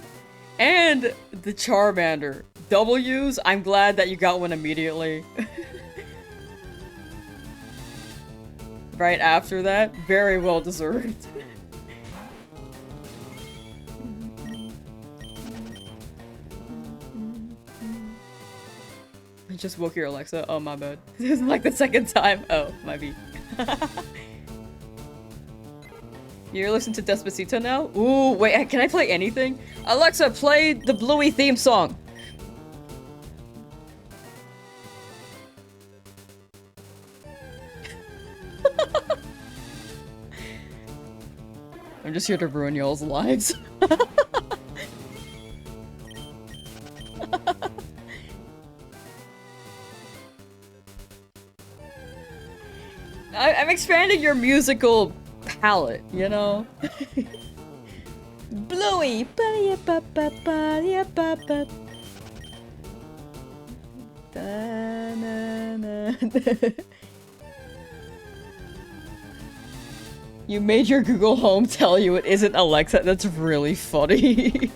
And the Charmander. W's, I'm glad that you got one immediately. Right after that, very well deserved. I just woke your Alexa. Oh, my bad. This is like the second time. Oh, my B. You're listening to Despacito now? Ooh, wait, can I play anything? Alexa, play the Bluey theme song. I'm just here to ruin y'all's lives. I'm expanding your musical palette, you know? Bluey! You made your Google Home tell you it isn't Alexa. That's really funny.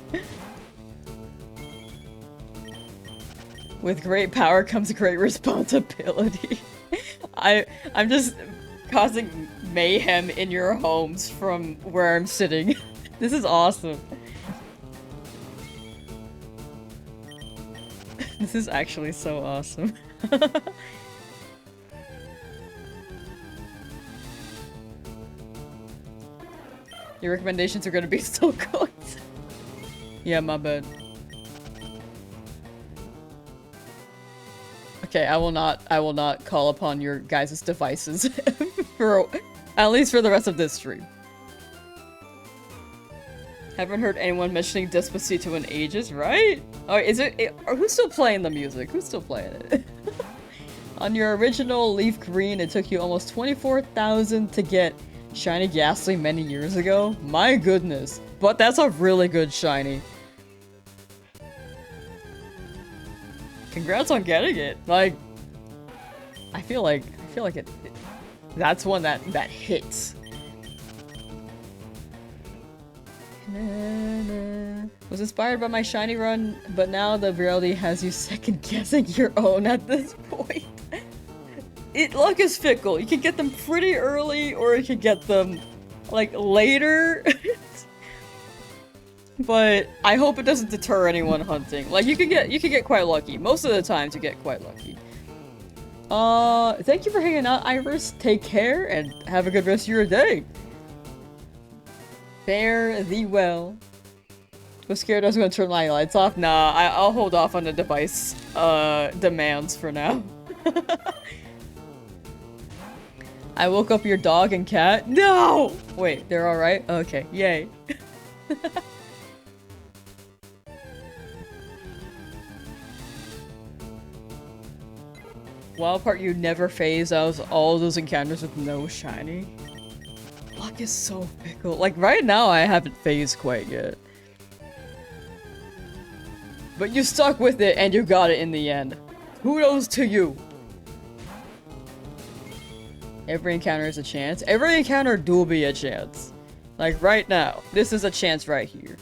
With great power comes great responsibility. I'm just causing mayhem in your homes from where I'm sitting. This is awesome. This is actually so awesome. Your recommendations are gonna be so good. Yeah, my bad. Okay, I will not call upon your guys' devices for at least for the rest of this stream. Haven't heard anyone mentioning Despacito in ages, right? Oh, is it or who's still playing the music? Who's still playing it? On your original Leaf Green, it took you almost 24,000 to get Shiny Ghastly many years ago. My goodness. But that's a really good shiny. Congrats on getting it. Like, I feel like it that's one that hits. Was inspired by my shiny run, but now the reality has you second guessing your own at this point. Luck is fickle. You can get them pretty early, or you can get them like later. But I hope it doesn't deter anyone hunting. Like you can get quite lucky. Most of the times you get quite lucky. Thank you for hanging out, Iris. Take care and have a good rest of your day. Fare thee well. Was scared I was gonna turn my lights off? Nah, I'll hold off on the device demands for now. I woke up your dog and cat. No! Wait, they're alright? Okay, yay. Wild part you never phase out all those encounters with no shiny. Luck is so fickle. Like right now I haven't phased quite yet. But you stuck with it and you got it in the end. Kudos to you. Every encounter is a chance. Every encounter do be a chance. Like right now. This is a chance right here.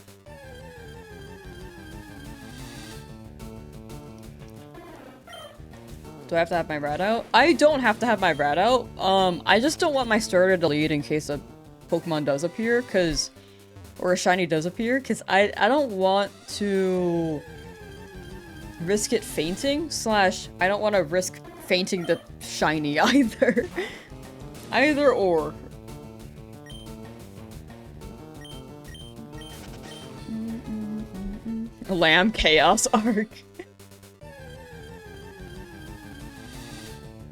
Do I have to have my rat out? I don't have to have my rat out. I just don't want my starter to lead in case a Pokemon does appear, or a shiny does appear, because I don't want to risk it fainting, / I don't want to risk fainting the shiny either. Either or. Lamb Chaos Arc.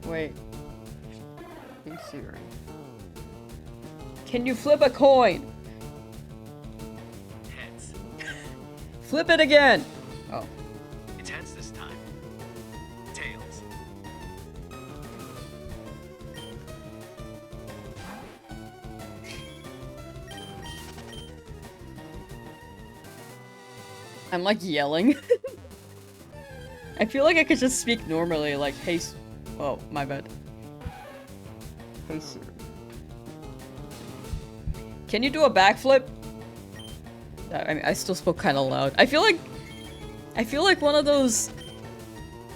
Wait. Hey Siri. Can you flip a coin? Heads. Flip it again! Oh. It's heads this time. Tails. I'm like yelling. I feel like I could just speak normally, like, hey, oh, my bad. Hey, Siri. Can you do a backflip? I mean, I still spoke kind of loud. I feel like one of those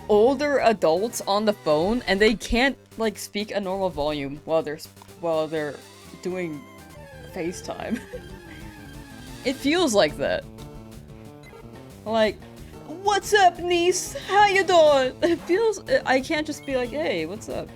older adults on the phone, and they can't like speak a normal volume while they're doing FaceTime. It feels like that. Like, what's up, niece? How you doing? It feels. I can't just be like, hey, what's up?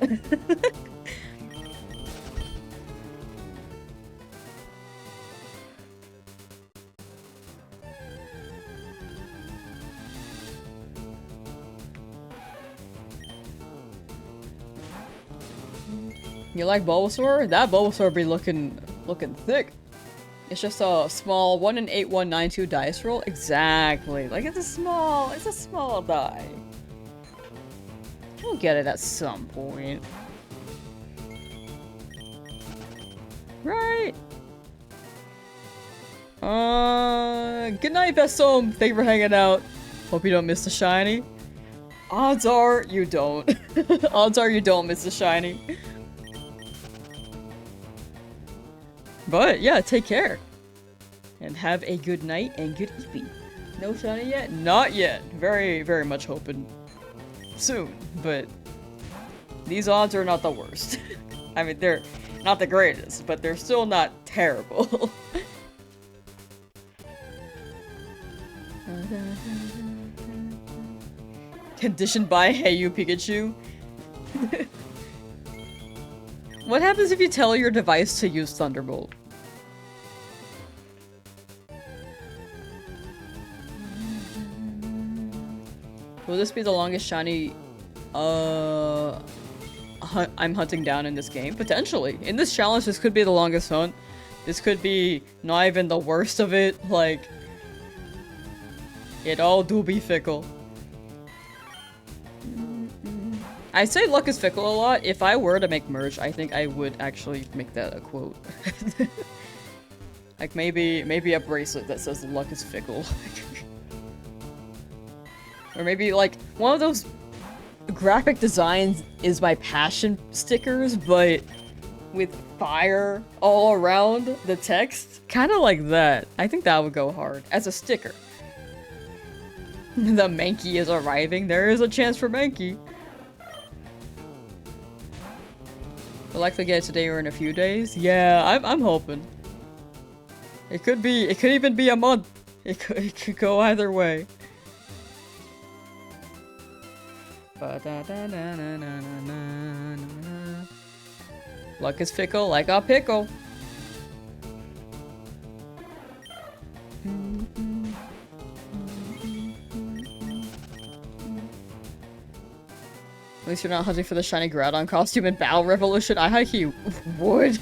You like Bulbasaur? That Bulbasaur be looking thick. It's just a small 1 in 8192 dice roll. Exactly. Like it's a small die. You'll get it at some point. Right. Good night, Bessom. Thank you for hanging out. Hope you don't miss the shiny. Odds are you don't. Odds are you don't miss the shiny. But yeah, take care. And have a good night and good evening. No shiny yet? Not yet. Very, very much hoping soon. But these odds are not the worst. I mean, they're not the greatest, but they're still not terrible. Conditioned by Hey You Pikachu? What happens if you tell your device to use Thunderbolt? Will this be the longest shiny I'm hunting down in this game? Potentially. In this challenge, this could be the longest hunt. This could be not even the worst of it. Like, it all do be fickle. I say luck is fickle a lot. If I were to make merch, I think I would actually make that a quote. Like maybe a bracelet that says luck is fickle. Or maybe like one of those graphic designs is my passion stickers, but with fire all around the text. Kind of like that. I think that would go hard as a sticker. The Mankey is arriving. There is a chance for Mankey. We'll likely get it today or in a few days. Yeah, I'm hoping. It could even be a month. It could go either way. Luck is fickle like a pickle. At least you're not hunting for the shiny Groudon costume in Battle Revolution. I hike you would.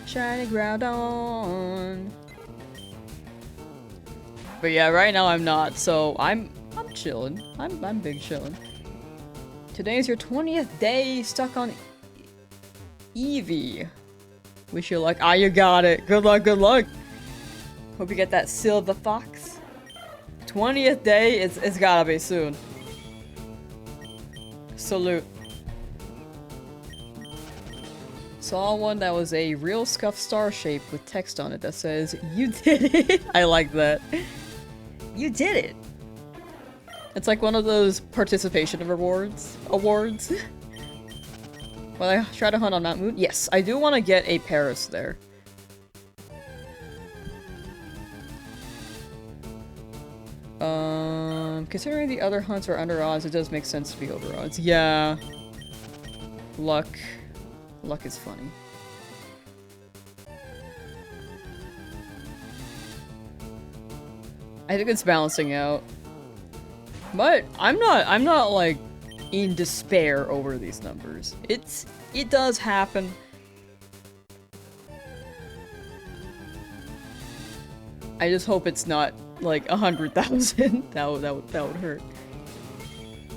Shiny Groudon. But yeah, right now I'm not, so I'm chilling. I'm big chilling. Today is your 20th day stuck on Eevee. Wish you luck. Ah, you got it. Good luck, good luck. Hope you get that silver fox. 20th day, it's gotta be soon. Salute. Saw one that was a real scuffed star shape with text on it that says, "You did it." I like that. You did it. It's like one of those participation awards. Will I try to hunt on Mount Moon? Yes, I do want to get a Paris there. Considering the other hunts are under odds, it does make sense to be over odds. Yeah. Luck is funny. I think it's balancing out. But I'm not like in despair over these numbers. It does happen. I just hope it's not like 100,000. that would hurt.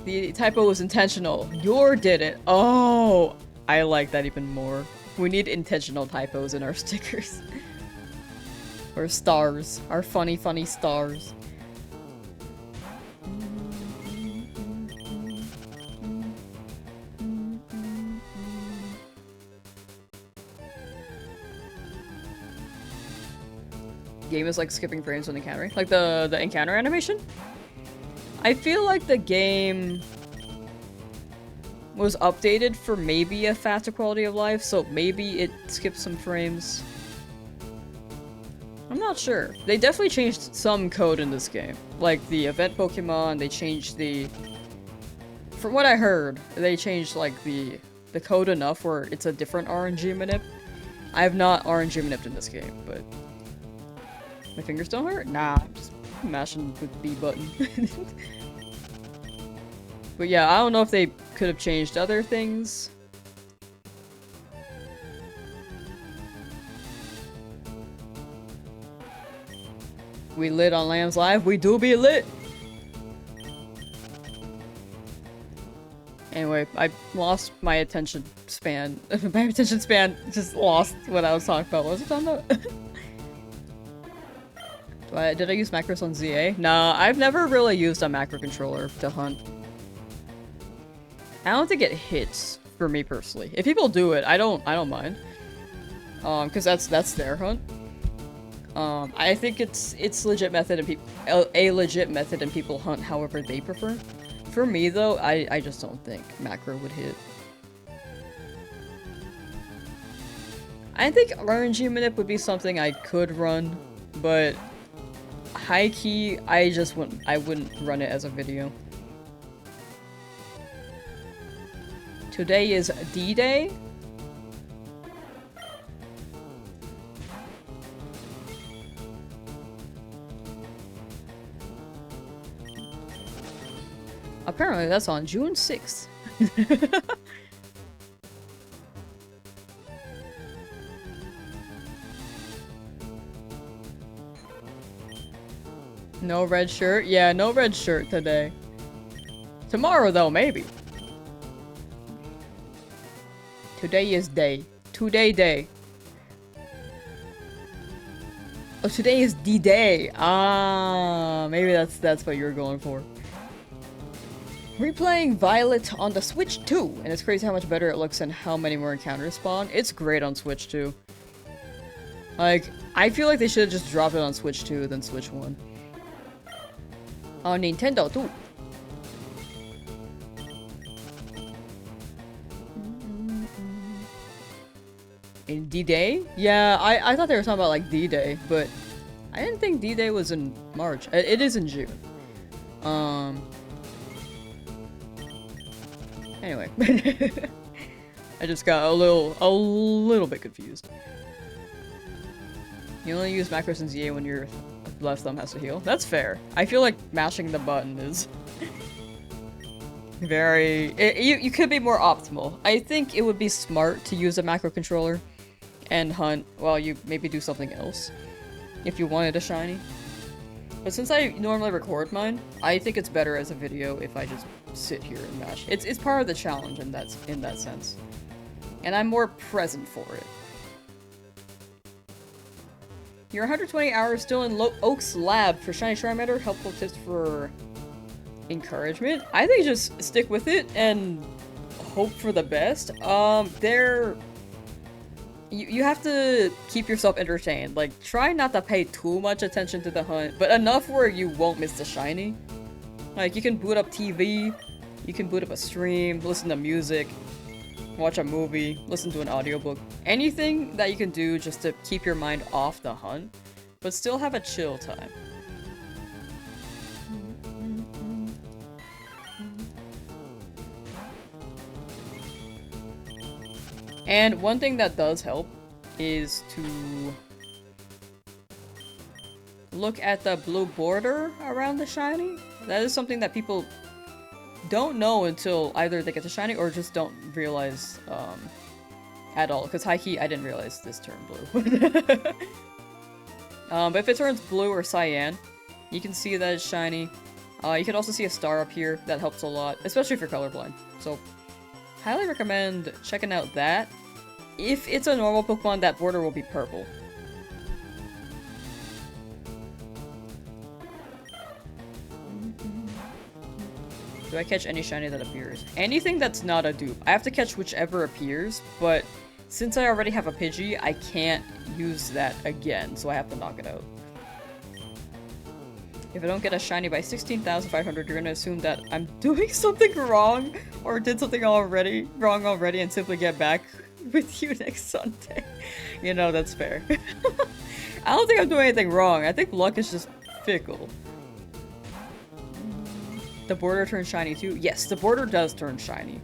The typo was intentional. Your did it. Oh, I like that even more. We need intentional typos in our stickers. Or stars. Our funny stars. Game is like skipping frames when encountering. Like the encounter animation? I feel like the game was updated for maybe a faster quality of life, so maybe it skipped some frames. I'm not sure. They definitely changed some code in this game. Like the event Pokemon, they changed the... From what I heard, they changed like the code enough where it's a different RNG manip. I have not RNG manipped in this game, but... My fingers don't hurt? Nah, I'm just mashing with B button. But yeah, I don't know if they could have changed other things. We lit on Lamb's Live. We do be lit! Anyway, I lost my attention span. My attention span just lost what I was talking about. What was I talking about? Did I use macros on ZA? No, I've never really used a macro controller to hunt. I don't think it hits for me personally. If people do it, I don't mind. Cause that's their hunt. I think it's legit method and a legit method and people hunt however they prefer. For me though, I just don't think macro would hit. I think RNG manip would be something I could run, but high key, I wouldn't run it as a video. Today is D-Day. Apparently that's on June 6th. No red shirt? Yeah, no red shirt today. Tomorrow though, maybe. Today is day. Today. Oh, today is D-Day. Ah, maybe that's what you're going for. Replaying Violet on the Switch 2, and it's crazy how much better it looks and how many more encounters spawn. It's great on Switch 2. Like, I feel like they should have just dropped it on Switch 2 than Switch 1. On Nintendo too. In D-Day? Yeah, I thought they were talking about like D-Day, but I didn't think D-Day was in March. It is in June. Anyway. I just got a little bit confused. You only use macros in ZA when your left thumb has to heal. That's fair. I feel like mashing the button is very... you could be more optimal. I think it would be smart to use a macro controller and hunt while you maybe do something else if you wanted a shiny. But since I normally record mine, I think it's better as a video if I just sit here and mash. It's part of the challenge in that sense. And I'm more present for it. You're 120 hours still in Oak's lab for Shiny Charmander. Helpful tips for encouragement. I think just stick with it and hope for the best. You have to keep yourself entertained. Like, try not to pay too much attention to the hunt, but enough where you won't miss the shiny. Like, you can boot up TV, you can boot up a stream, listen to music, watch a movie, listen to an audiobook. Anything that you can do just to keep your mind off the hunt, but still have a chill time. And one thing that does help is to look at the blue border around the shiny. That is something that people don't know until either they get the shiny or just don't realize at all. Because high key, I didn't realize this turned blue. But if it turns blue or cyan, you can see that it's shiny. You can also see a star up here. That helps a lot, especially if you're colorblind. So, highly recommend checking out that. If it's a normal Pokemon, that border will be purple. Do I catch any shiny that appears? Anything that's not a dupe. I have to catch whichever appears, but since I already have a Pidgey, I can't use that again, so I have to knock it out. If I don't get a shiny by 16,500, you're gonna assume that I'm doing something wrong, or did something wrong already, and simply get back with you next Sunday. You know, that's fair. I don't think I'm doing anything wrong. I think luck is just fickle. The border turns shiny too? Yes, the border does turn shiny.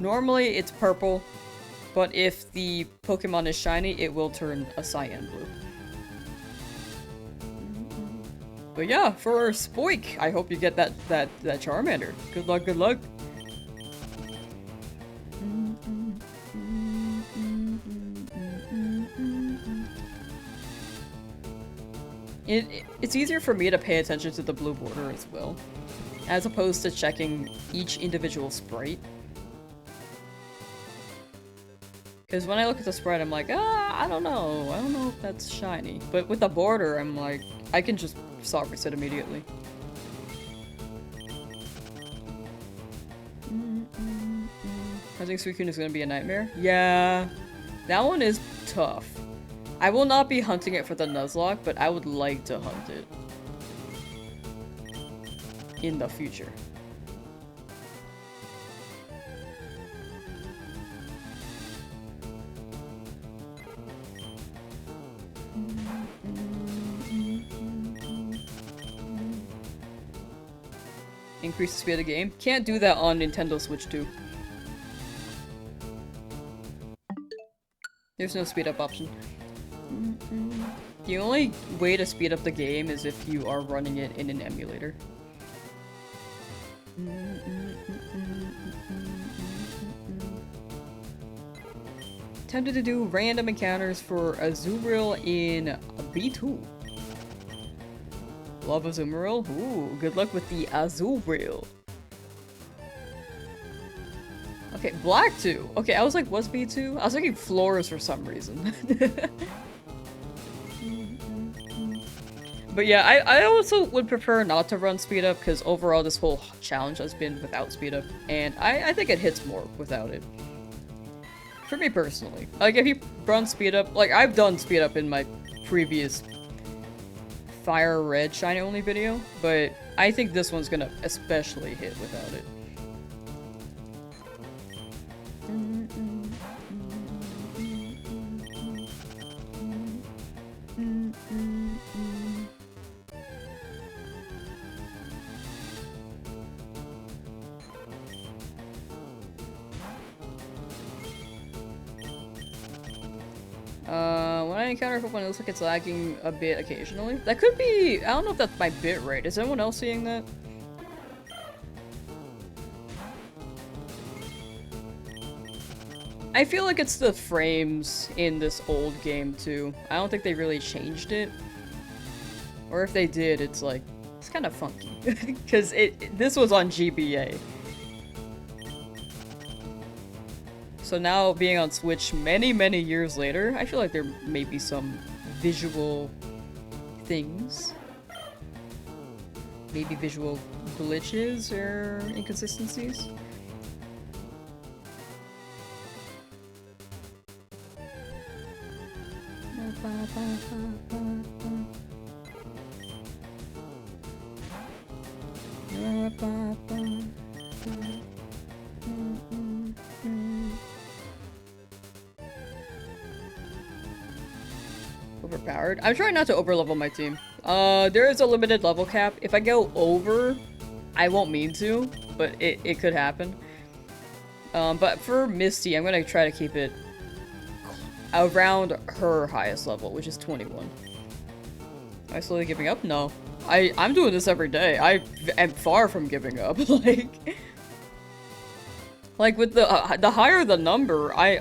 Normally it's purple, but if the Pokemon is shiny, it will turn a cyan blue. But yeah, for Spoik, I hope you get that Charmander. Good luck, good luck. It's easier for me to pay attention to the blue border as well, as opposed to checking each individual sprite. Because when I look at the sprite, I'm like, I don't know if that's shiny. But with the border, I'm like, I can just soft it immediately. I think Suicune is gonna be a nightmare. Yeah, that one is tough. I will not be hunting it for the Nuzlocke, but I would like to hunt it in the future. Increase the speed of the game. Can't do that on Nintendo Switch 2. There's no speed up option. The only way to speed up the game is if you are running it in an emulator. Tempted to do random encounters for Azumarill in B2. Love Azumarill? Ooh, good luck with the Azumarill. Okay, Black 2. Okay, I was like, what's B2? I was thinking Floors for some reason. But yeah, I also would prefer not to run speed up, because overall this whole challenge has been without speed up, and I think it hits more without it. For me personally. Like, if you run speed up, like, I've done speed up in my previous Fire Red Shiny Only video, but I think this one's gonna especially hit without it. When I encounter Pokemon, it looks like it's lagging a bit occasionally. That could be, I don't know if that's my bit rate. Is anyone else seeing that? I feel like it's the frames in this old game too. I don't think they really changed it. Or if they did, it's like, it's kind of funky. Because this was on GBA. So now, being on Switch many, many years later, I feel like there may be some visual things. Maybe visual glitches or inconsistencies. Overpowered. I'm trying not to overlevel my team. There is a limited level cap. If I go over, I won't mean to, but it could happen. But for Misty, I'm gonna try to keep it around her highest level, which is 21. Am I slowly giving up? No. I'm doing this every day. I am far from giving up. Like, Like with the higher the number, I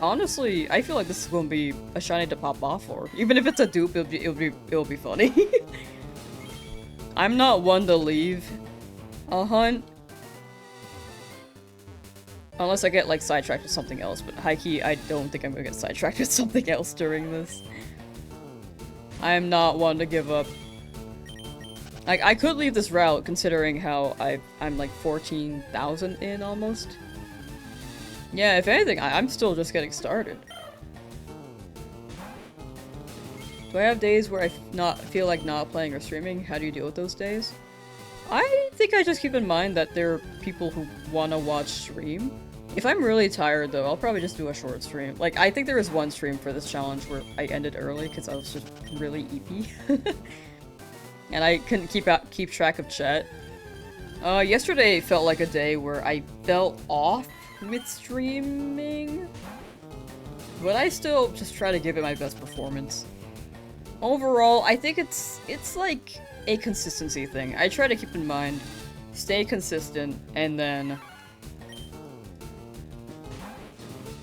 feel like this is gonna be a shiny to pop off for. Even if it's a dupe, it'll be funny. I'm not one to leave a hunt unless I get like sidetracked with something else. But high key, I don't think I'm gonna get sidetracked with something else during this. I am not one to give up. Like I could leave this route considering how I'm like 14,000 in almost. Yeah, if anything, I'm still just getting started. Do I have days where I feel like not playing or streaming? How do you deal with those days? I think I just keep in mind that there are people who want to watch stream. If I'm really tired though, I'll probably just do a short stream. Like, I think there was one stream for this challenge where I ended early because I was just really EP. And I couldn't keep track of chat. Yesterday felt like a day where I felt off with streaming, but I still just try to give it my best performance. Overall, I think it's like a consistency thing. I try to keep in mind, stay consistent, and then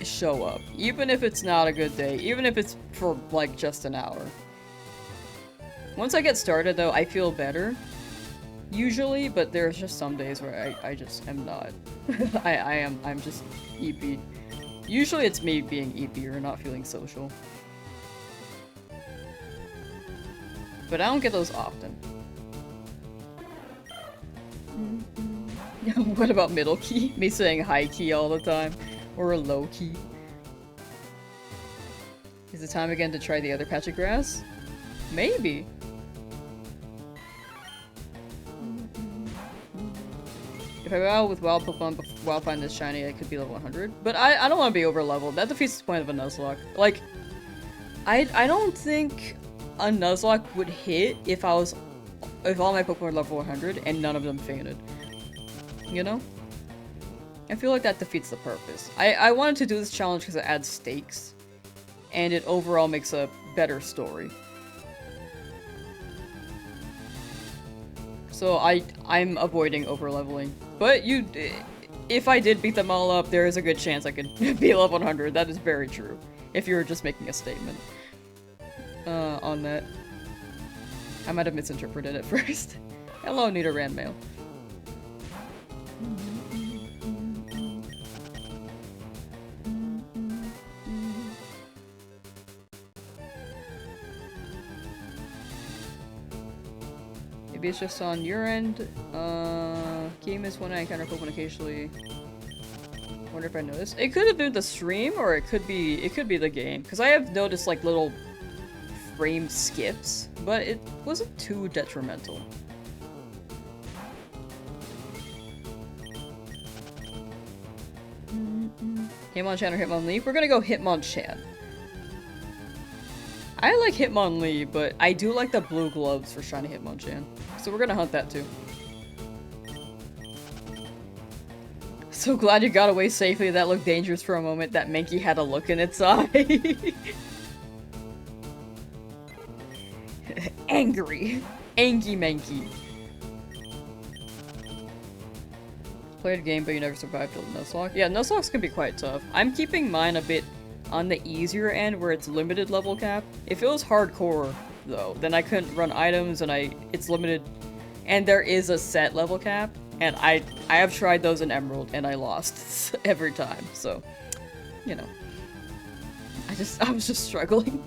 show up. Even if it's not a good day, even if it's for like just an hour. Once I get started though, I feel better. Usually, but there's just some days where I just am not. I'm just EP. Usually it's me being EP or not feeling social. But I don't get those often. What about middle key? Me saying high key all the time? Or low key? Is it time again to try the other patch of grass? Maybe. If I WoW with wild Pokemon while find this shiny, I could be level 100. But I don't want to be over leveled. That defeats the point of a Nuzlocke. Like, I don't think a Nuzlocke would hit if all my Pokemon were level 100 and none of them fainted. You know? I feel like that defeats the purpose. I wanted to do this challenge because it adds stakes. And it overall makes a better story. So I'm avoiding over-leveling. But if I did beat them all up, there is a good chance I could be level 100. That is very true. If you're just making a statement. On that. I might have misinterpreted it first. Hello, Nita Randmail. Maybe it's just on your end. Game is when I encounter Pokemon occasionally. Wonder if I noticed. It could have been the stream, or it could be the game. Because I have noticed like little frame skips, but it wasn't too detrimental. Hitmonchan or Hitmonlee? We're gonna go Hitmonchan. I like Hitmonlee, but I do like the blue gloves for shiny Hitmonchan. So we're gonna hunt that too. So glad you got away safely. That looked dangerous for a moment. That Mankey had a look in its eye. Angry. Angy Mankey. Played a game, but you never survived till Nuzlocke. Yeah, Nuzlocke can be quite tough. I'm keeping mine a bit on the easier end where it's limited level cap. If it was hardcore though, then I couldn't run items and it's limited, and there is a set level cap, and I have tried those in Emerald and I lost every time, so you know. I was just struggling.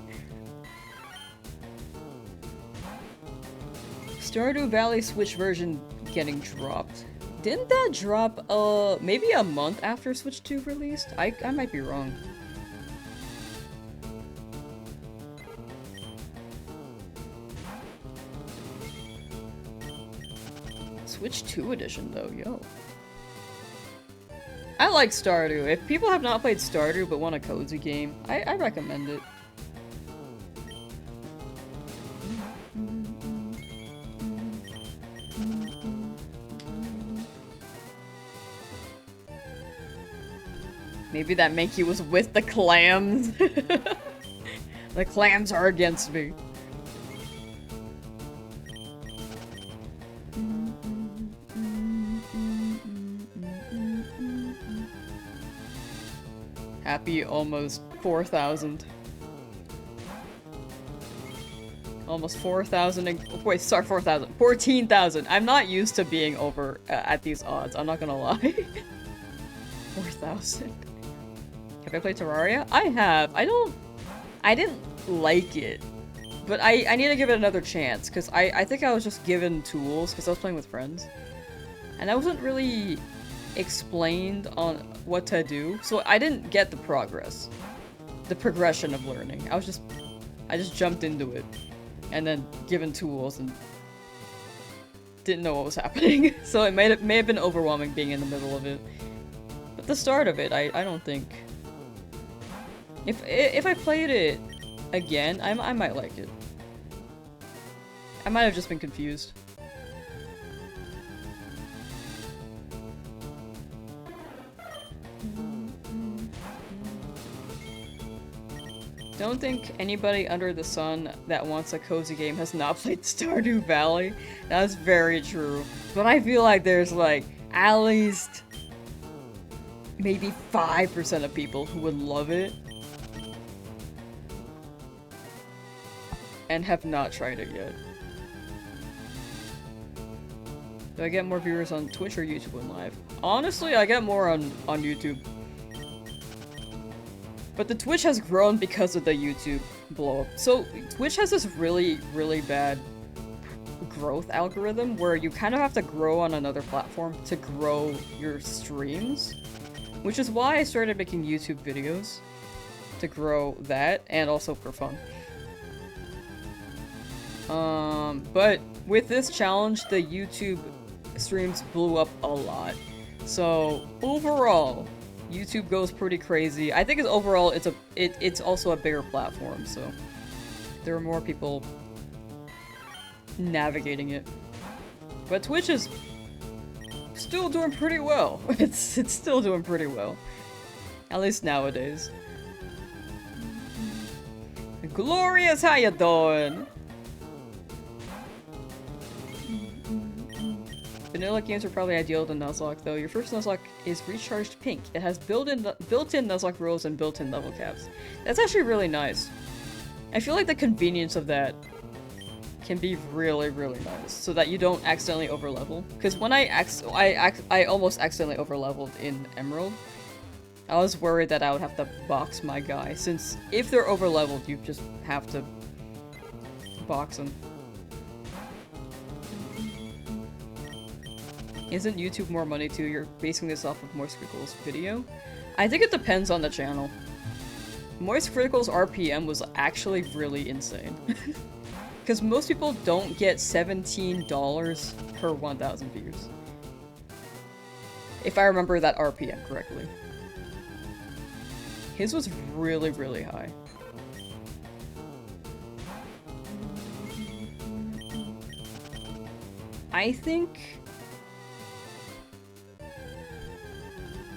Stardew Valley Switch version getting dropped. Didn't that drop maybe a month after Switch 2 released? I might be wrong. Switch 2 edition though, yo. I like Stardew. If people have not played Stardew but want a cozy game, I recommend it. Maybe that Mankey was with the clams. The clams are against me. Happy almost 4,000. Almost 4,000. Wait, sorry, 4,000. 14,000. I'm not used to being over at these odds. I'm not gonna lie. 4,000. Have I played Terraria? I have. I didn't like it. But I need to give it another chance. Because I think I was just given tools. Because I was playing with friends. And I wasn't really explained on what to do. So I didn't get the progress. The progression of learning. I just jumped into it. And then given tools and didn't know what was happening. So it may have been overwhelming being in the middle of it. But the start of it, I don't think. If I played it again, I might like it. I might have just been confused. Don't think anybody under the sun that wants a cozy game has not played Stardew Valley. That's very true. But I feel like there's like at least maybe 5% of people who would love it and have not tried it yet. Do I get more viewers on Twitch or YouTube when live? Honestly, I get more on YouTube. But the Twitch has grown because of the YouTube blow up. So Twitch has this really, really bad growth algorithm where you kind of have to grow on another platform to grow your streams. Which is why I started making YouTube videos. To grow that, and also for fun. But with this challenge, the YouTube streams blew up a lot. So overall, YouTube goes pretty crazy. I think overall it's also a bigger platform, so there are more people navigating it. But Twitch is still doing pretty well. It's still doing pretty well. At least nowadays. Glorious, how you doing? Vanilla games are probably ideal to Nuzlocke, though. Your first Nuzlocke is recharged pink. It has built-in Nuzlocke rules and built-in level caps. That's actually really nice. I feel like the convenience of that can be really, really nice, so that you don't accidentally overlevel. Because when I almost accidentally overleveled in Emerald, I was worried that I would have to box my guy, since if they're overleveled, you just have to box them. Isn't YouTube more money too? You're basing this off of Moist Critical's video? I think it depends on the channel. Moist Critical's RPM was actually really insane. Because most people don't get $17 per 1,000 views. If I remember that RPM correctly. His was really, really high. I think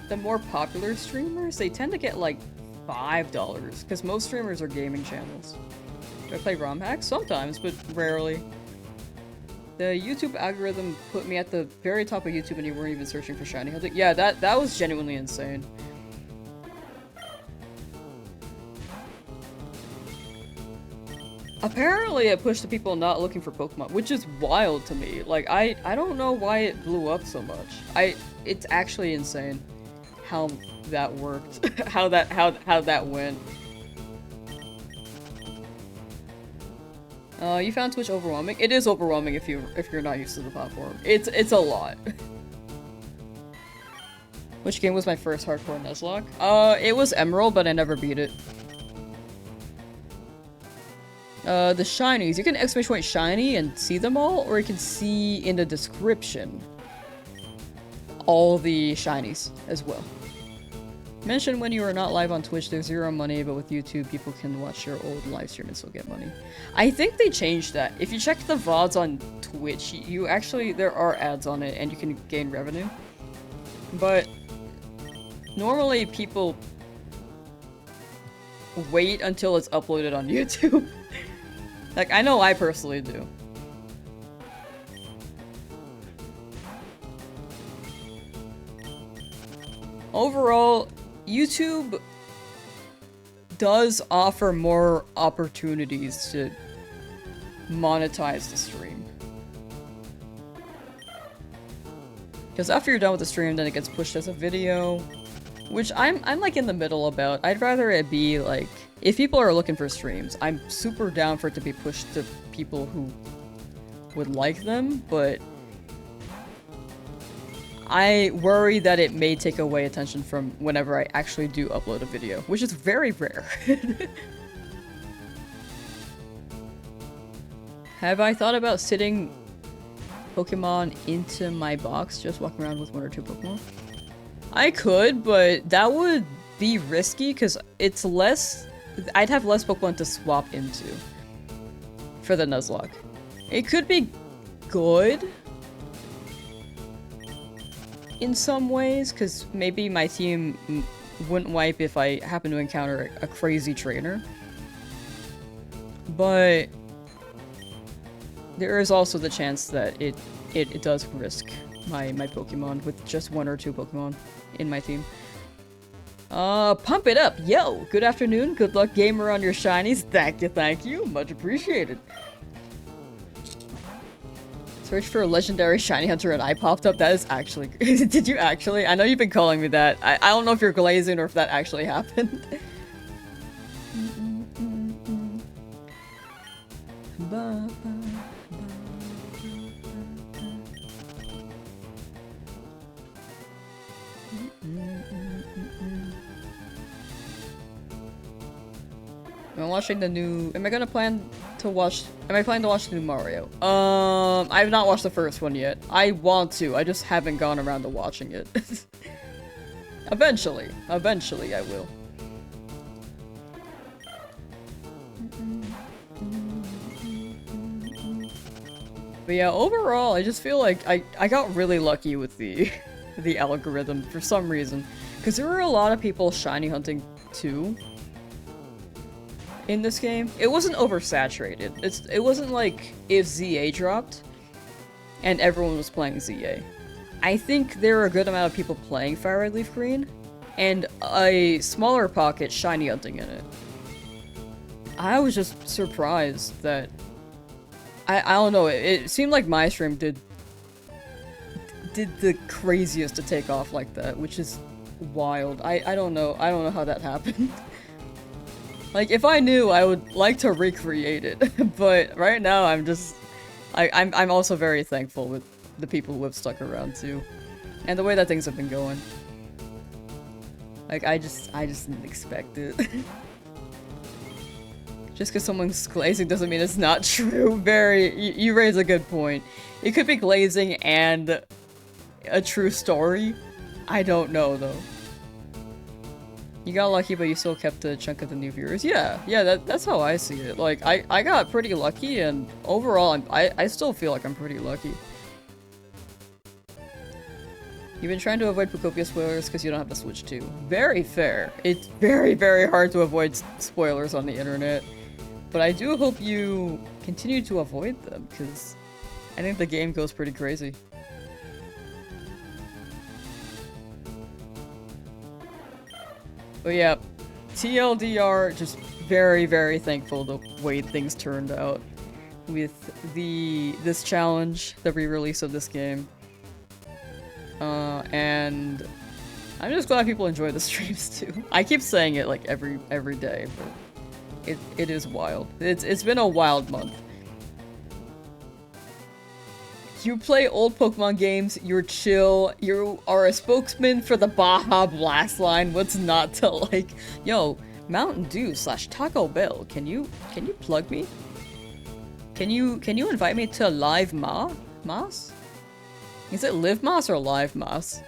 the more popular streamers, they tend to get like $5, because most streamers are gaming channels. Do I play ROM hacks? Sometimes, but rarely. The YouTube algorithm put me at the very top of YouTube and you weren't even searching for shiny hunting. Yeah, that was genuinely insane. Apparently it pushed the people not looking for Pokemon, which is wild to me. Like, I don't know why it blew up so much. It's actually insane how that worked. how that went. You found Twitch overwhelming? It is overwhelming if you're not used to the platform. It's a lot. Which game was my first hardcore Nuzlocke? It was Emerald, but I never beat it. The shinies. You can exclamation point shiny and see them all, or you can see in the description all the shinies as well. Mention when you are not live on Twitch, there's zero money, but with YouTube, people can watch your old live stream and still get money. I think they changed that. If you check the VODs on Twitch, you actually, there are ads on it and you can gain revenue. But normally people wait until it's uploaded on YouTube. Like, I know I personally do. Overall, YouTube does offer more opportunities to monetize the stream. Because after you're done with the stream, then it gets pushed as a video, which I'm like in the middle about. I'd rather it be like, if people are looking for streams, I'm super down for it to be pushed to people who would like them, but I worry that it may take away attention from whenever I actually do upload a video, which is very rare. Have I thought about sitting Pokemon into my box, just walking around with 1 or 2 Pokemon? I could, but that would be risky because it's less... I'd have less Pokemon to swap into for the Nuzlocke. It could be good in some ways, because maybe my team wouldn't wipe if I happen to encounter a crazy trainer. But there is also the chance that it does risk my Pokemon with just 1 or 2 Pokemon in my team. Pump it up! Yo! Good afternoon, good luck gamer on your shinies. Thank you, much appreciated. Search for a legendary shiny hunter and I popped up. That is actually... Did you actually? I know you've been calling me that. I don't know if you're glazing or if that actually happened. I'm watching the new... Am I planning to watch the new Mario? I've not watched the first one yet. I want to, I just haven't gone around to watching it. Eventually I will. But yeah, overall, I just feel like I got really lucky with the the algorithm for some reason. Because there were a lot of people shiny hunting too in this game. It wasn't oversaturated. It wasn't like if ZA dropped and everyone was playing ZA. I think there were a good amount of people playing Fire Red Leaf Green and a smaller pocket shiny hunting in it. I was just surprised that I don't know, it seemed like my stream did the craziest to take off like that, which is wild. I don't know how that happened. Like, if I knew, I would like to recreate it, but right now I'm also very thankful with the people who have stuck around too, and the way that things have been going. Like, I just didn't expect it. Just because someone's glazing doesn't mean it's not true. You raise a good point. It could be glazing and a true story. I don't know though. You got lucky, but you still kept a chunk of the new viewers. Yeah, that's how I see it. Like, I got pretty lucky, and overall, I still feel like I'm pretty lucky. You've been trying to avoid Pokopia spoilers because you don't have the Switch 2. Very fair. It's very, very hard to avoid spoilers on the internet. But I do hope you continue to avoid them, because I think the game goes pretty crazy. But yeah, TLDR, just very, very thankful the way things turned out with this challenge, the re-release of this game. And I'm just glad people enjoy the streams too. I keep saying it like every day, but it is wild. It's been a wild month. You play old Pokemon games, you're chill, you are a spokesman for the Baja Blast line, what's not to like? Yo, Mountain Dew / Taco Bell, can you plug me? Can you invite me to Live Moss? Is it Live Moss or Live Moss?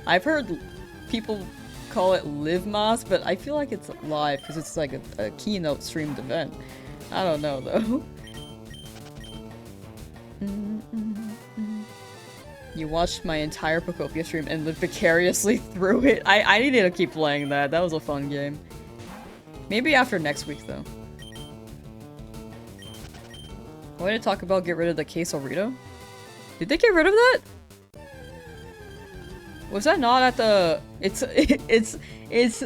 I've heard people call it Live Moss, but I feel like it's live because it's like a keynote streamed event. I don't know though. You watched my entire Pokopia stream and lived vicariously through it. I needed to keep playing that. That was a fun game. Maybe after next week though. Why did Taco Bell get rid of the quesarito? Did they get rid of that? Was that not at the... It's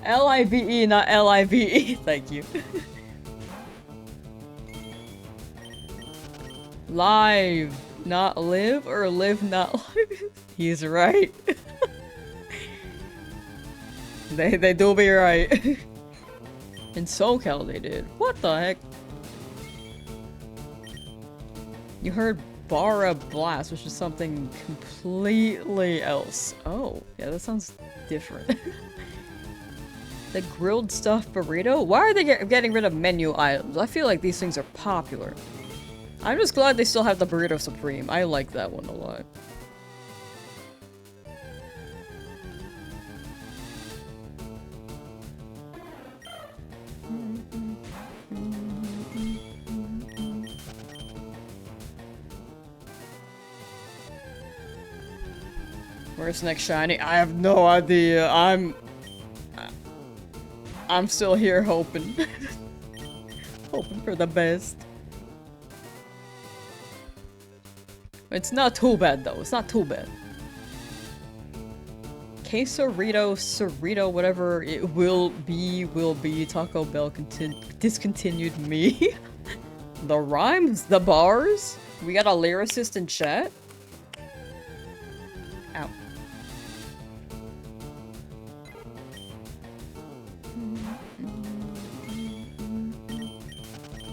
L-I-V-E, not L-I-V-E. Thank you. Live, not live, or live, not live? He's right. They do be right. In SoCal they did. What the heck? You heard Bara Blast, which is something completely else. Oh, yeah, that sounds different. The grilled stuffed burrito? Why are they getting rid of menu items? I feel like these things are popular. I'm just glad they still have the Burrito Supreme. I like that one a lot. Where's next shiny? I have no idea. I'm still here hoping. Hoping for the best. It's not too bad though. It's not too bad. Quesorito, Cerrito, whatever it will be. Taco Bell discontinued me. The rhymes, the bars. We got a lyricist in chat. Ow.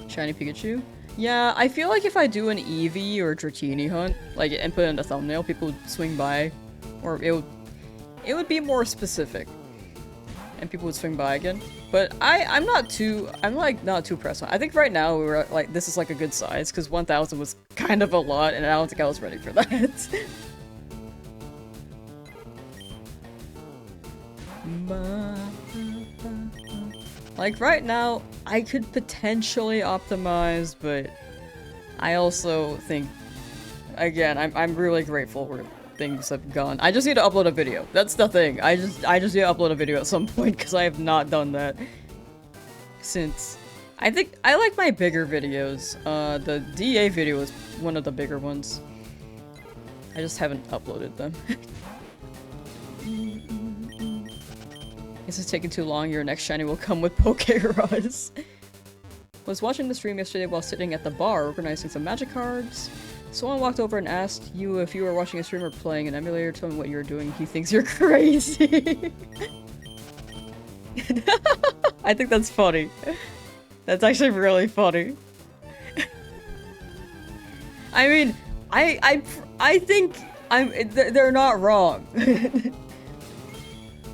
Shiny Pikachu? Yeah, I feel like if I do an Eevee or Dratini hunt, like, and put it in the thumbnail, people would swing by, or it would be more specific, and people would swing by again. But I'm not too pressed on. I think right now we're like, this is like a good size, because 1,000 was kind of a lot, and I don't think I was ready for that. Like, right now, I could potentially optimize, but I also think, again, I'm really grateful where things have gone. I just need to upload a video. That's the thing. I just need to upload a video at some point, because I have not done that since... I think I like my bigger videos. The DA video is one of the bigger ones. I just haven't uploaded them. This is taking too long. Your next shiny will come with Poké-Ros. Was watching the stream yesterday while sitting at the bar organizing some magic cards. Someone walked over and asked you if you were watching a stream or playing an emulator. Told him what you were doing. He thinks you're crazy. I think that's funny. That's actually really funny. I mean, I think they're not wrong.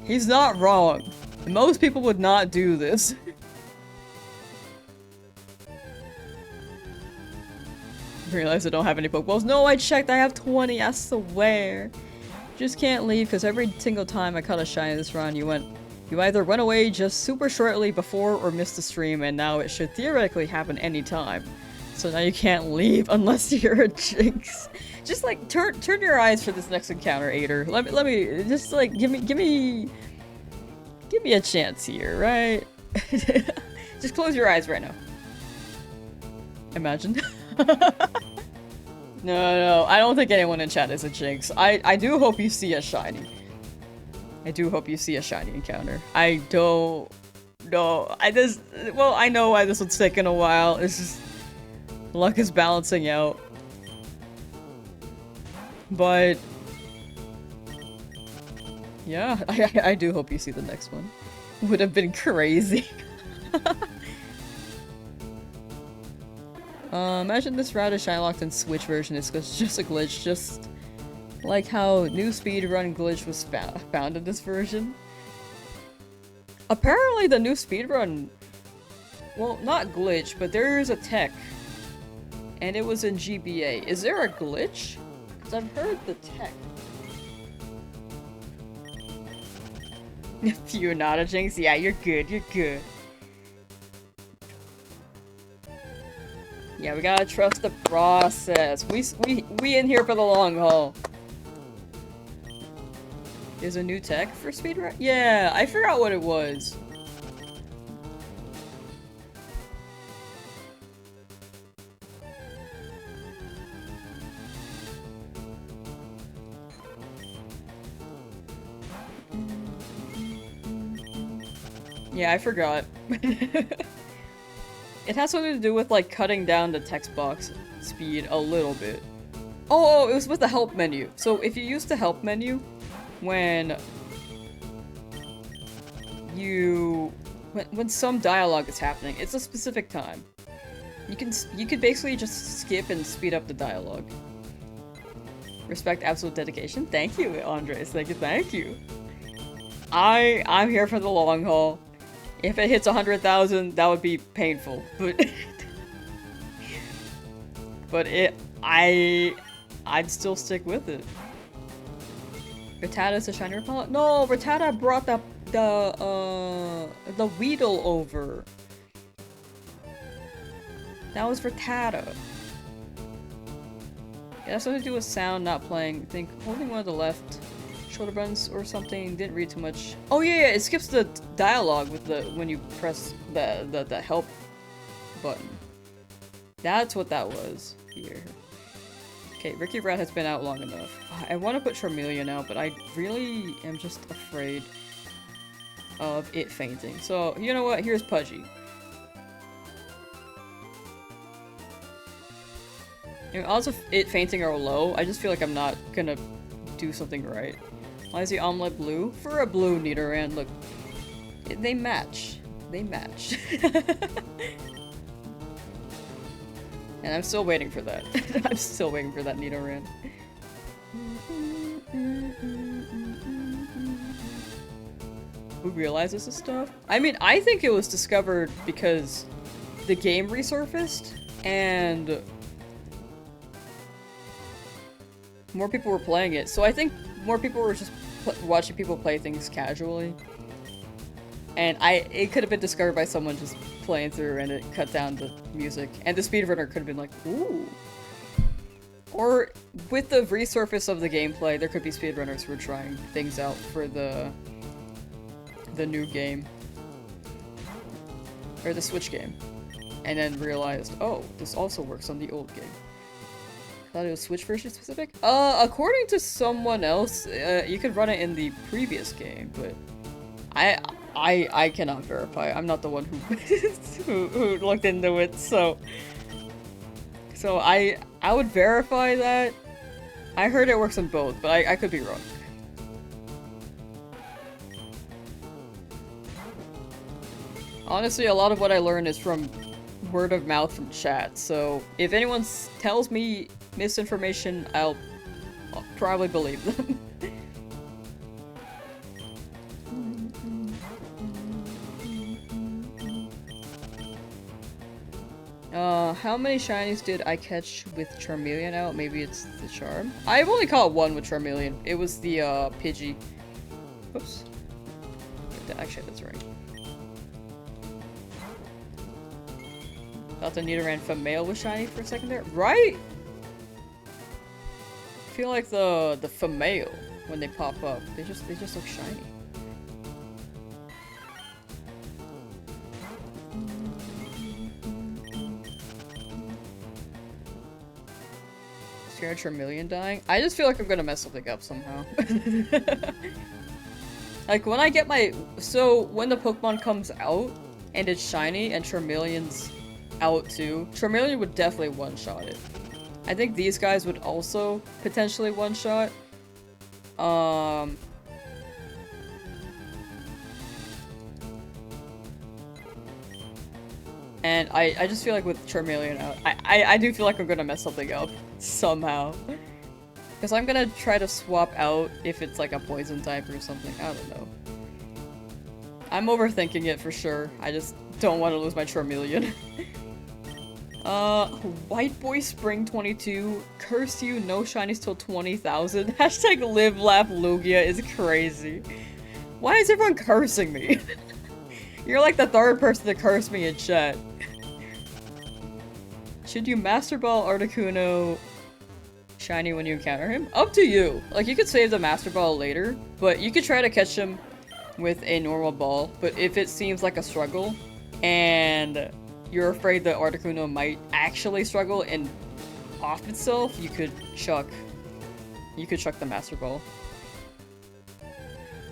He's not wrong. Most people would not do this. Realize I don't have any Pokeballs. No, I checked. I have 20. I swear. Just can't leave because every single time I caught a shiny this run, you either went away just super shortly before or missed the stream, and now it should theoretically happen anytime. So now you can't leave unless you're a jinx. Just like turn your eyes for this next encounter, Ader. Let me just like give me a chance here, right? Just close your eyes right now. Imagine. No, I don't think anyone in chat is a jinx. I do hope you see a shiny. I do hope you see a shiny encounter. I don't know. Well, I know why this one's taking a while. It's just luck is balancing out. But yeah, I do hope you see the next one. Would have been crazy. Imagine this route is shine locked in Switch version is just a glitch, just like how new speedrun glitch was found in this version. Apparently the new speedrun, well, not glitch, but there is a tech, and it was in GBA. Is there a glitch? Because I've heard the tech. If you're not a jinx, yeah, you're good, you're good. Yeah, we gotta trust the process. We in here for the long haul. Is a new tech for speedrun? Yeah, I forgot what it was. Yeah, I forgot. It has something to do with like cutting down the text box speed a little bit. Oh, it was with the help menu. So if you use the help menu when when some dialogue is happening, it's a specific time. You could basically just skip and speed up the dialogue. Respect absolute dedication. Thank you, Andres. Thank you. I'm here for the long haul. If it hits 100,000, that would be painful, but but I'd still stick with it. Rattata's a shiny repellent? No, Rattata brought the Weedle over. That was Rattata. It has something to do with sound not playing. I think holding one of the left shoulder buttons or something didn't read too much. Oh yeah, it skips the dialogue with when you press the help button. That's what that was here. Okay, Ricky Rat has been out long enough. I want to put Charmeleon out, but I really am just afraid of it fainting. So, you know what? Here's Pudgy. And also, it fainting or low, I just feel like I'm not gonna do something right. Why is the omelet blue? For a blue Nidoran, look. They match. They match. And I'm still waiting for that. I'm still waiting for that Nidoran. Who realizes this stuff? I mean, I think it was discovered because the game resurfaced and more people were playing it. So I think more people were just watching people play things casually. And it could have been discovered by someone just playing through and it cut down the music. And the speedrunner could have been like, ooh. Or with the resurface of the gameplay, there could be speedrunners who are trying things out for the new game. Or the Switch game. And then realized, oh, this also works on the old game. I thought it was Switch version specific? According to someone else, you could run it in the previous game, but I cannot verify. I'm not the one who looked into it, so I would verify that. I heard it works on both, but I could be wrong. Honestly, a lot of what I learned is from word of mouth from chat, so if anyone tells me misinformation, I'll probably believe them. How many shinies did I catch with Charmeleon out? Maybe it's the Charm? I've only caught one with Charmeleon. It was the, Pidgey. Whoops. Actually, that's right. Thought the Nidoran Female was shiny for a second there. Right? I feel like the Female, when they pop up, they just look shiny. Scared Charmeleon dying? I just feel like I'm gonna mess something up somehow. Like when I get so when the Pokemon comes out and it's shiny and Charmeleon's out too, Charmeleon would definitely one-shot it. I think these guys would also potentially one-shot. And I just feel like with Charmeleon out, I do feel like I'm gonna mess something up somehow. Because I'm gonna try to swap out if it's like a poison type or something. I don't know. I'm overthinking it for sure. I just don't want to lose my Charmeleon. White Boy Spring 22, curse you, no shinies till 20,000. Hashtag live laugh Lugia is crazy. Why is everyone cursing me? You're like the third person to curse me in chat. Should you Master Ball Articuno shiny when you encounter him? Up to you. Like, you could save the Master Ball later, but you could try to catch him with a normal ball. But if it seems like a struggle, and you're afraid that Articuno might actually struggle and off itself, you could chuck the Master Ball.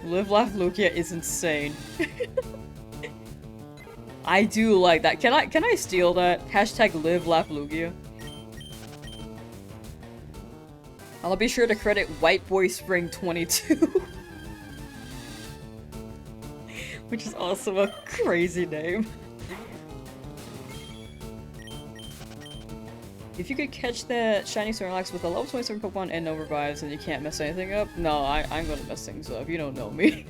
Live Laugh Lugia is insane. I do like that. Can I steal that? Hashtag live laugh Lugia. I'll be sure to credit White Boy Spring 22. Which is also a crazy name. If you could catch that shiny Snorlax with a level 27 Pokemon and no revives and you can't mess anything up, no, I'm gonna mess things up. You don't know me.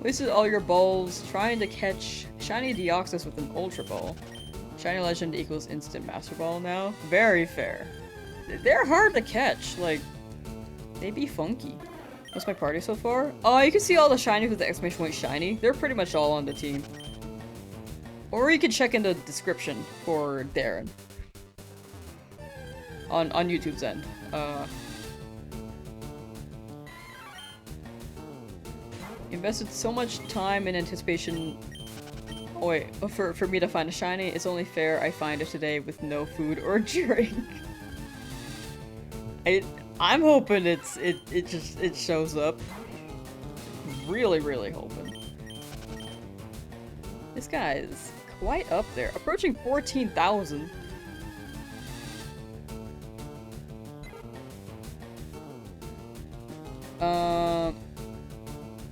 Wasted all your balls trying to catch shiny Deoxys with an Ultra Ball. Shiny Legend equals instant Master Ball now. Very fair. They're hard to catch, like, they be funky. What's my party so far? Oh, you can see all the shinies with the exclamation point shiny. They're pretty much all on the team. Or you can check in the description for Darren. On YouTube's end. Invested so much time and anticipation. Oh wait, for me to find a shiny, it's only fair I find it today with no food or drink. I'm hoping it shows up. Really hoping. This guy is quite up there, approaching 14,000.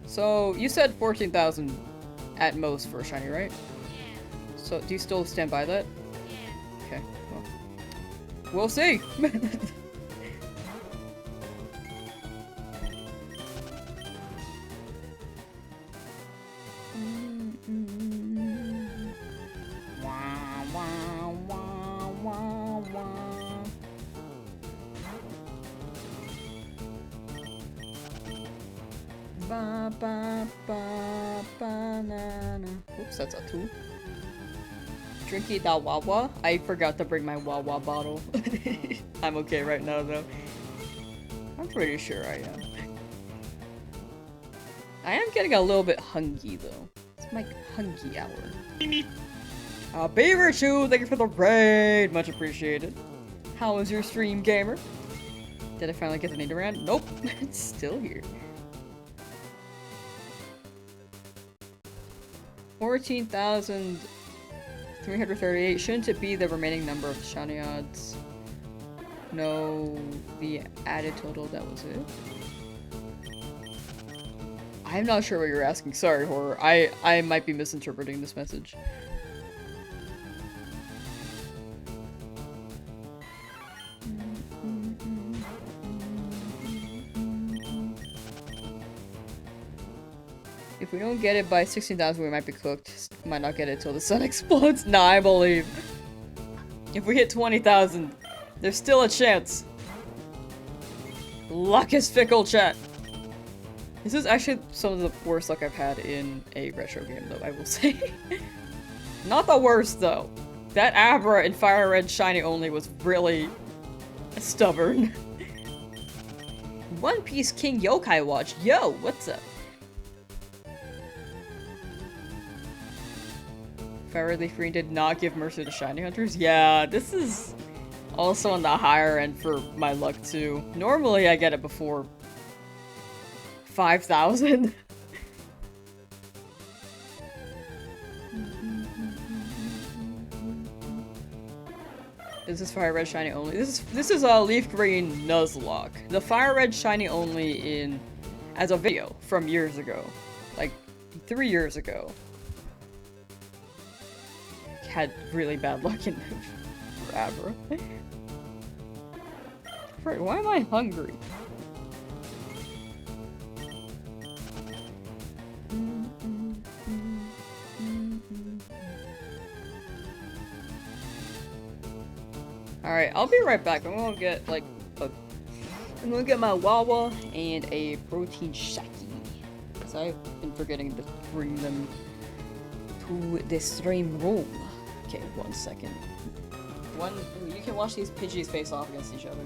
So you said 14,000 at most for a shiny, right? Yeah. So do you still stand by that? Yeah. Okay, well, we'll see. Oops, that's a 2. Drinky da Wawa. I forgot to bring my Wawa bottle. I'm okay right now though. I'm pretty sure I am. I am getting a little bit hungry though. It's my hungry hour. Beaver Chew, thank you for the raid. Much appreciated. How was your stream, gamer? Did I finally get the Nidoran? Nope. It's still here. 14,338. Shouldn't it be the remaining number of shiny odds? No, the added total, that was it. I'm not sure what you're asking. Sorry, Horror. I might be misinterpreting this message. If we don't get it by 16,000, we might be cooked. Might not get it till the sun explodes. Nah, I believe. If we hit 20,000, there's still a chance. Luck is fickle, chat. This is actually some of the worst luck I've had in a retro game, though, I will say. Not the worst, though. That Abra in Fire Red Shiny only was really stubborn. One Piece King Yokai Watch. Yo, what's up? Fire Red Leaf Green did not give mercy to shiny hunters. Yeah, this is also on the higher end for my luck too. Normally I get it before 5,000. This is Fire Red Shiny only. This is a Leaf Green Nuzlocke. The Fire Red Shiny only in as a video from years ago, like 3 years ago. Had really bad luck in for Abra. Right, why am I hungry? Alright, I'll be right back. I'm gonna get I'm gonna get my Wawa and a protein shaki. Because I've been forgetting to bring them to the stream room. Okay, 1 second. You can watch these Pidgeys face off against each other.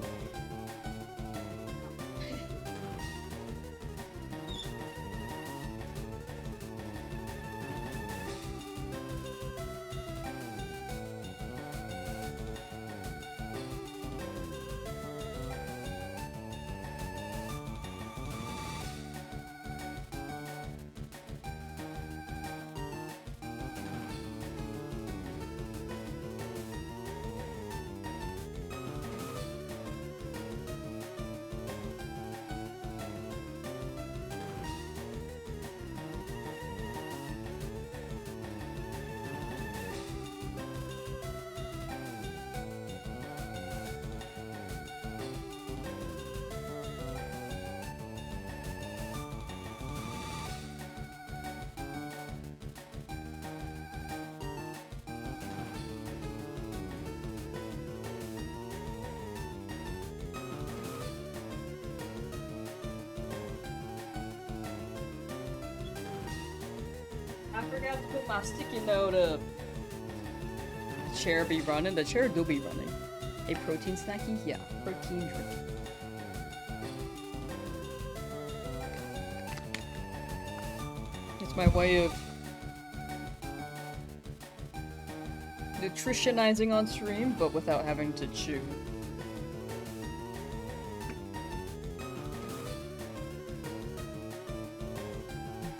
I forgot to put my sticky note up. The chair be running. The chair do be running. A protein snacky? Yeah, protein drink. It's my way of nutritionizing on stream, but without having to chew.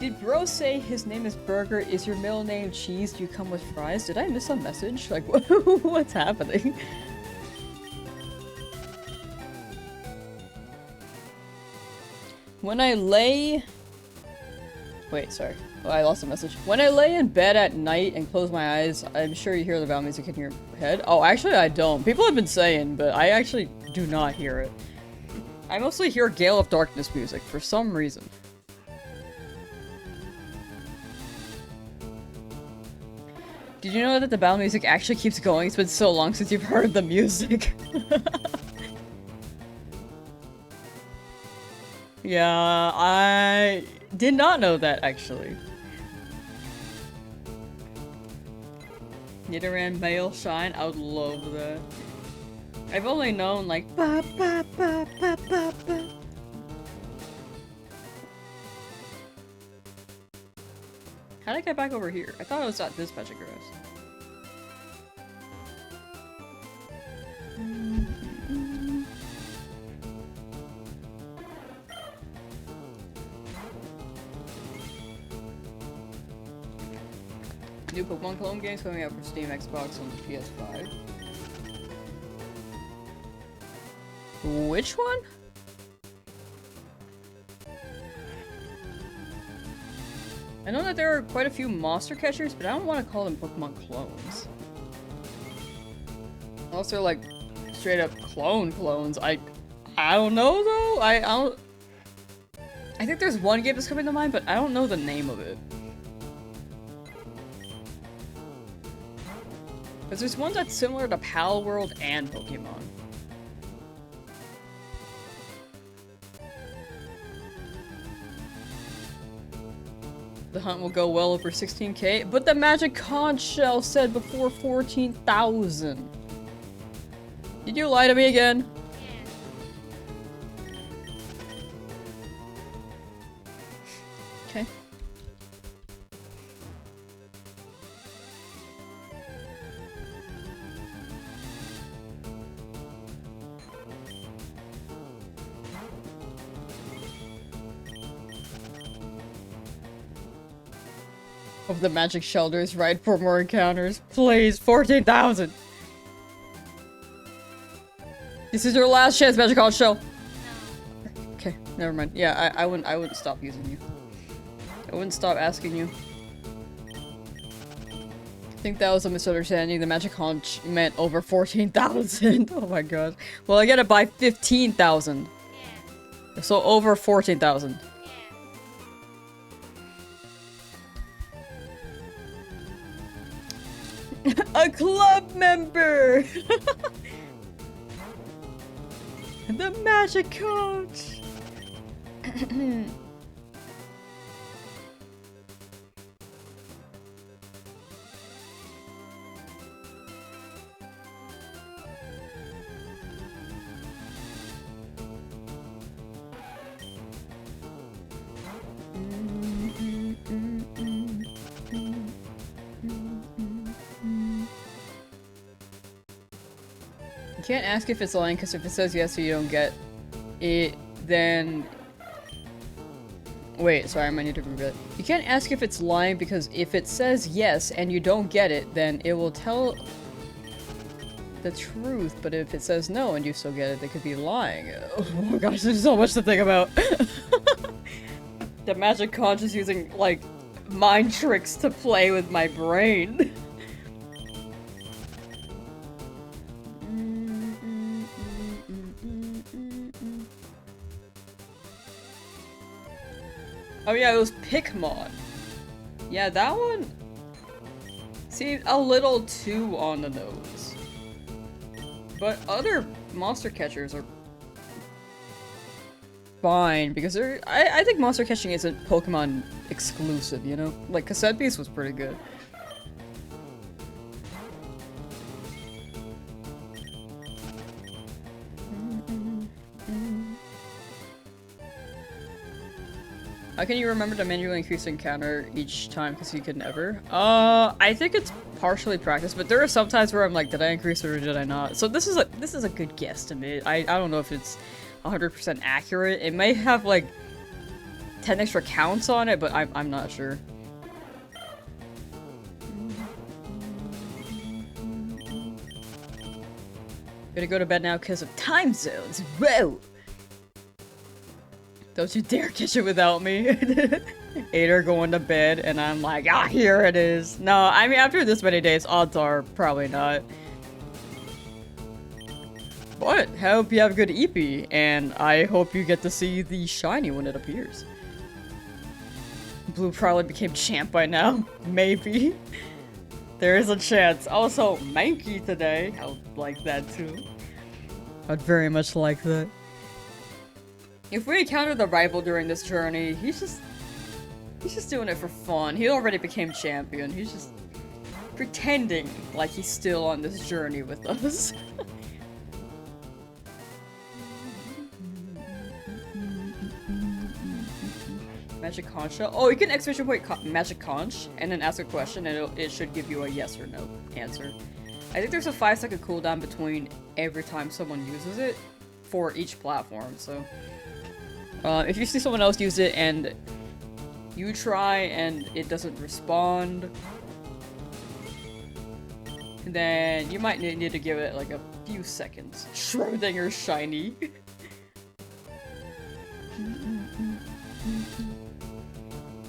Did bro say his name is Burger? Is your middle name Cheese? Do you come with fries? Did I miss a message? Like, what's happening? When I lay... Wait, sorry. Oh, I lost a message. When I lay in bed at night and close my eyes, I'm sure you hear the Val music in your head. Oh, actually I don't. People have been saying, but I actually do not hear it. I mostly hear Gale of Darkness music for some reason. Did you know that the battle music actually keeps going? It's been so long since you've heard the music. Yeah, I did not know that, actually. Nidoran male shine, I would love that. I've only known, like, ba ba ba ba ba ba. How'd I get back over here? I thought I was at this patch of grass. New Pokemon clone games coming out for Steam, Xbox, and the PS5. Which one? I know that there are quite a few monster catchers, but I don't want to call them Pokemon clones. Unless they're like straight up clones. I don't know though. I think there's one game that's coming to mind, but I don't know the name of it. Because there's one that's similar to Pal World and Pokemon. The hunt will go well over 16k, but the magic conch shell said before 14,000. Did you lie to me again? Okay. Of the magic shelters, right, for more encounters. Please, 14,000! This is your last chance, Magic Conch Shell! Okay, never mind. Yeah, I wouldn't stop using you. I wouldn't stop asking you. I think that was a misunderstanding. The Magic Conch meant over 14,000. Oh my god. Well, I get it by 15,000. Yeah. So over 14,000. A club member! The magic coach! You can't ask if it's lying, because if it says yes or you don't get it, then... Wait, sorry, I might need to read it. You can't ask if it's lying, because if it says yes and you don't get it, then it will tell the truth, but if it says no and you still get it, they could be lying. Oh my gosh, there's so much to think about. The magic conch is using, like, mind tricks to play with my brain. Oh yeah, it was Pikmon. Yeah, that one seemed a little too on the nose. But other monster catchers are fine because I think monster catching isn't Pokemon exclusive, you know? Like Cassette Beast was pretty good. How can you remember to manually increase the encounter each time because you could never? I think it's partially practice, but there are some times where I'm like, did I increase it or did I not? So this is a good guesstimate. I don't know if it's 100% accurate. It may have like 10 extra counts on it, but I'm not sure. Gonna go to bed now because of time zones. Whoa! Don't you dare catch it without me. Ader going to bed, and I'm like, ah, here it is. No, I mean, after this many days, odds are probably not. But, hope you have a good EP, and I hope you get to see the shiny when it appears. Blue probably became champ by now. Maybe. There is a chance. Also, Mankey today. I would like that too. I'd very much like that. If we encounter the rival during this journey, he's just doing it for fun. He already became champion. He's just pretending like he's still on this journey with us. Magic Concha? Oh, you can exclamation point Magic Conch and then ask a question and it should give you a yes or no answer. I think there's a 5-second cooldown between every time someone uses it for each platform, so... if you see someone else use it and you try and it doesn't respond, then you might need to give it like a few seconds. Schrodinger's shiny.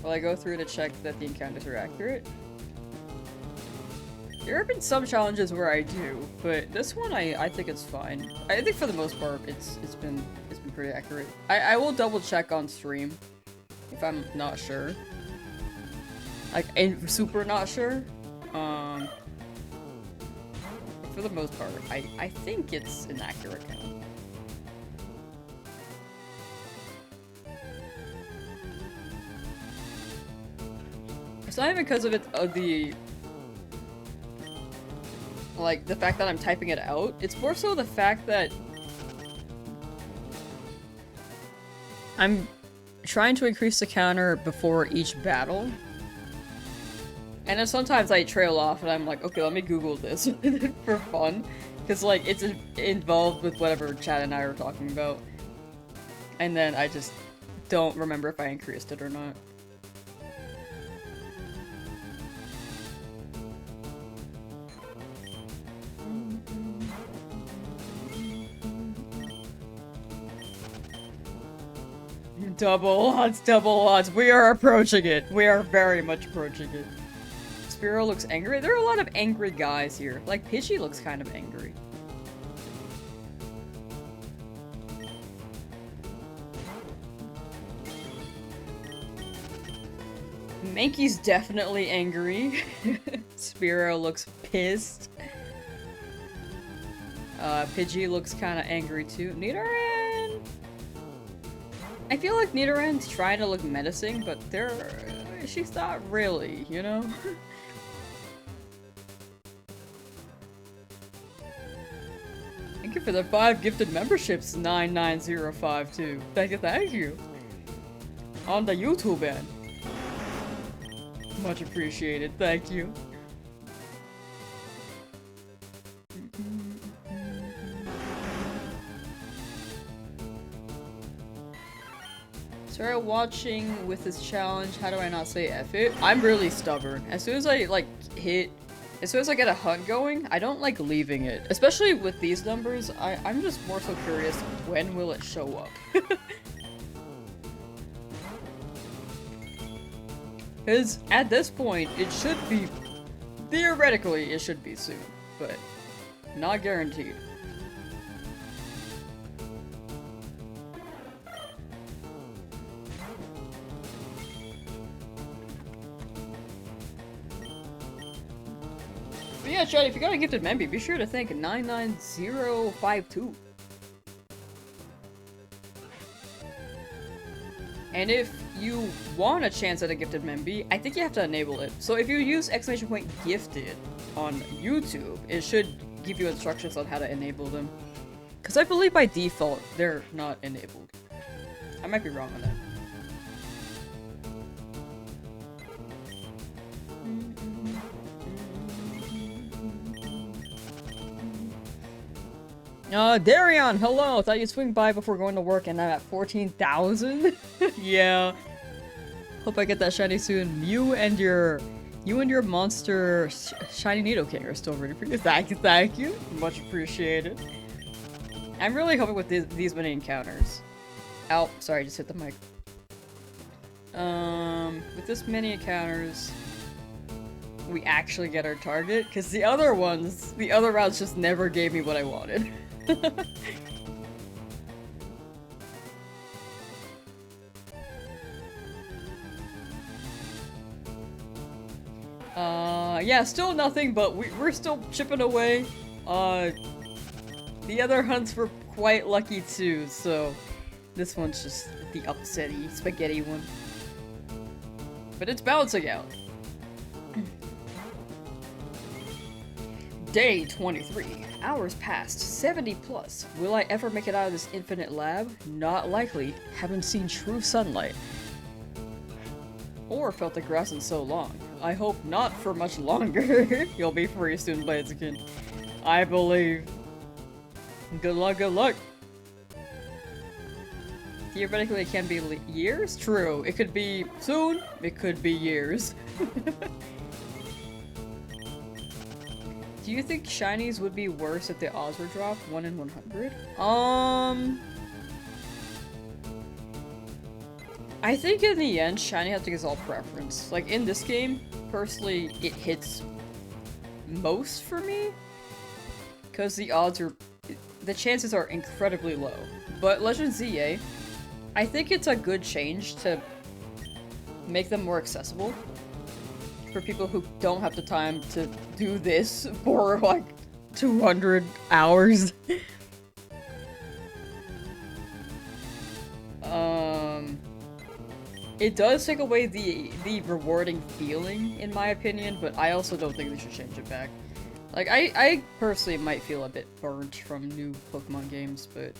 Will I go through to check that the encounters are accurate? There have been some challenges where I do, but this one I think it's fine. I think for the most part it's been pretty accurate. I will double check on stream if I'm not sure. Like super not sure. For the most part, I think it's an accurate count. It's not even because of the like the fact that I'm typing it out. It's more so the fact that I'm trying to increase the counter before each battle. And then sometimes I trail off and I'm like, okay, let me Google this for fun. Because, like, it's involved with whatever Chad and I are talking about. And then I just don't remember if I increased it or not. Double odds, double odds. We are approaching it. We are very much approaching it. Spearow looks angry. There are a lot of angry guys here. Like, Pidgey looks kind of angry. Mankey's definitely angry. Spearow looks pissed. Pidgey looks kind of angry too. Nidoran! I feel like Nidoran's trying to look menacing, but she's not really, you know? Thank you for the 5 gifted memberships, 99052. Thank you. On the YouTube end. Much appreciated, thank you. Started watching with this challenge. How do I not say F it? I'm really stubborn. As soon as I as soon as I get a hunt going, I don't like leaving it. Especially with these numbers, I'm just more so curious, when will it show up? Because at this point, it should be, theoretically, it should be soon, but not guaranteed. But yeah, Chad, if you got a gifted member, be sure to thank 99052. And if you want a chance at a gifted Memby, I think you have to enable it. So if you use exclamation point gifted on YouTube, it should give you instructions on how to enable them. Because I believe by default, they're not enabled. I might be wrong on that. Darion, hello! Thought you'd swing by before going to work and I'm at 14,000? Yeah. Hope I get that shiny soon. You and your monster shiny Nido King are still ready for you. Thank you. Much appreciated. I'm really hoping with these many encounters. Ow, sorry, I just hit the mic. With this many encounters, we actually get our target, because the other routes just never gave me what I wanted. Yeah, still nothing, but we're still chipping away. The other hunts were quite lucky too, so this one's just the upsetty, spaghetti one. But it's balancing out. Day 23. Hours passed. 70 plus. Will I ever make it out of this infinite lab? Not likely. Haven't seen true sunlight. Or felt the grass in so long. I hope not for much longer. You'll be free soon, Blaziken. I believe. Good luck, good luck. Theoretically, it can be years? True. It could be soon. It could be years. Do you think shinies would be worse if the odds were dropped? 1 in 100? I think in the end, shiny hunting is all preference. Like, in this game, personally, it hits most for me. Because the odds are... the chances are incredibly low. But Legend ZA, I think it's a good change to make them more accessible. For people who don't have the time to do this for like 200 hours. It does take away the rewarding feeling, in my opinion, but I also don't think they should change it back. Like, I personally might feel a bit burnt from new Pokemon games, but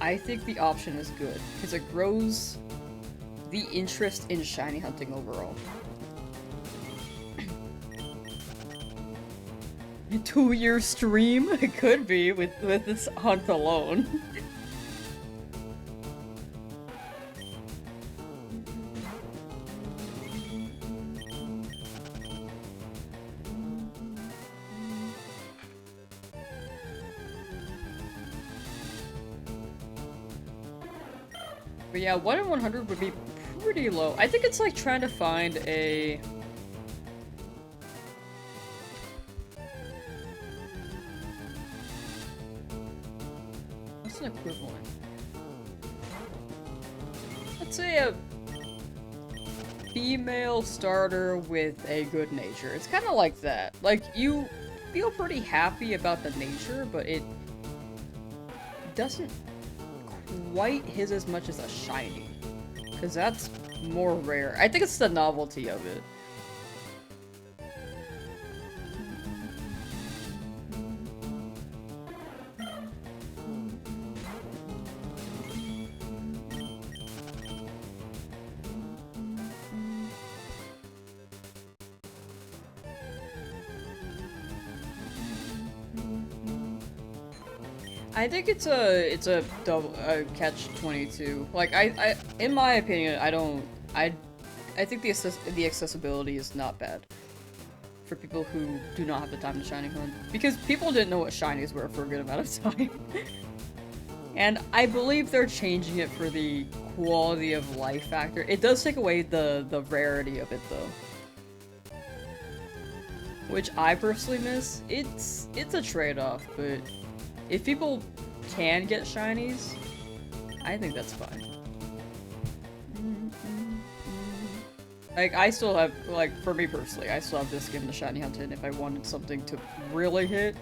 I think the option is good, because it grows the interest in shiny hunting overall. 2-year stream? It could be with this hunt alone. But yeah, 1 in 100 would be pretty low. I think it's like trying to find a... what's an equivalent? Let's say a female starter with a good nature. It's kind of like that. Like, you feel pretty happy about the nature, but it doesn't quite hit as much as a shiny. Because that's more rare. I think it's the novelty of it. I think it's a double catch-22. Like I in my opinion, I think the accessibility is not bad for people who do not have the time to shiny hunt, because people didn't know what shinies were for a good amount of time. And I believe they're changing it for the quality of life factor. It does take away the rarity of it though, which I personally miss. It's a trade-off, but if people can get shinies, I think that's fine. Like, I still have, like, for me personally, I still have this game, the shiny hunting, if I wanted something to really hit.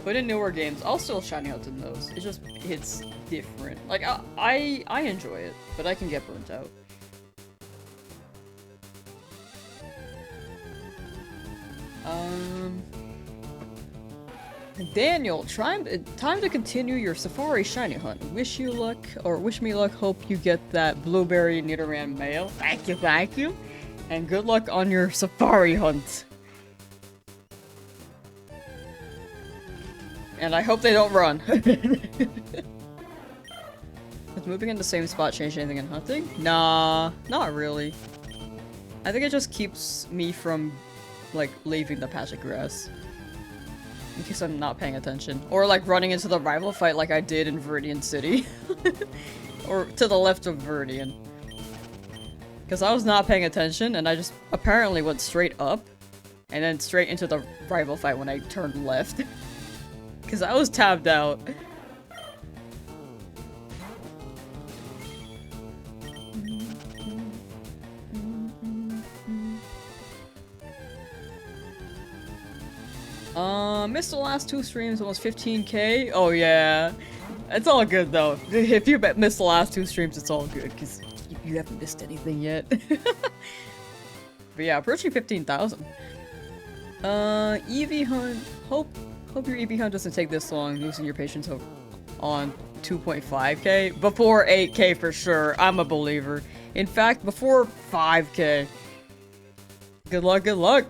But in newer games, I'll still shiny hunt in those. It's different. Like, I enjoy it, but I can get burnt out. Daniel, time to continue your safari shiny hunt. Wish you luck, or wish me luck, hope you get that blueberry Nidoran mail. Thank you. And good luck on your safari hunt. And I hope they don't run. Does moving in the same spot change anything in hunting? Nah, not really. I think it just keeps me from, like, leaving the patch of grass. In case I'm not paying attention. Or, like, running into the rival fight like I did in Viridian City. Or to the left of Viridian. Because I was not paying attention, and I just apparently went straight up. And then straight into the rival fight when I turned left. Because I was tabbed out. Missed the last 2 streams, almost 15k. Oh yeah. It's all good though. If you missed the last 2 streams, it's all good, because you haven't missed anything yet. But yeah, approaching 15,000. EV hunt. Hope your EV hunt doesn't take this long, losing your patience on 2.5k. Before 8k for sure. I'm a believer. In fact, before 5k. Good luck, good luck.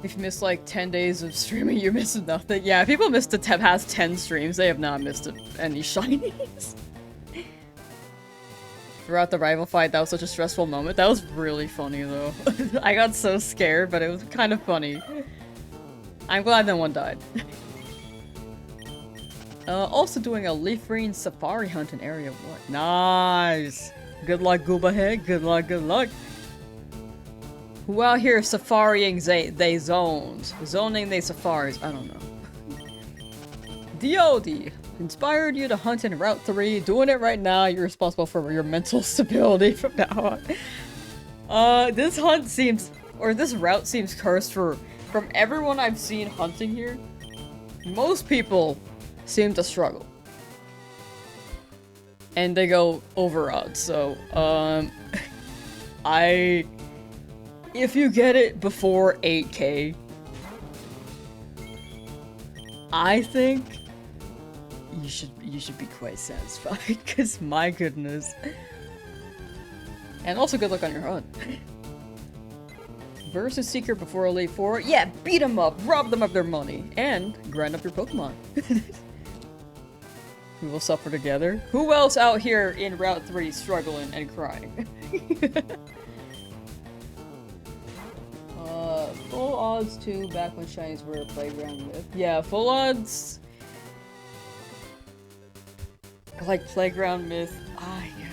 If you miss like 10 days of streaming, you miss nothing. Yeah, people missed the past 10 streams. They have not missed any shinies. Throughout the rival fight, that was such a stressful moment. That was really funny though. I got so scared, but it was kind of funny. I'm glad no one died. Also doing a leaf green safari hunt in area 1. Nice! Good luck, Gooba Head. Good luck, good luck. Who out here safarying they zones? Zoning they safaris. I don't know. DOD inspired you to hunt in Route 3. Doing it right now. You're responsible for your mental stability from now on. This hunt seems, or this route seems cursed from everyone I've seen hunting here. Most people seem to struggle. And they go over odds, so, if you get it before 8k, I think you should be quite satisfied, because my goodness. And also good luck on your hunt. Versus Seeker before Elite 4? Yeah, beat them up, rob them of their money, and grind up your Pokemon. We will suffer together. Who else out here in Route 3 struggling and crying? Full odds too, back when shinies were a playground myth. Yeah, full odds. Like playground myth. Ah, yeah.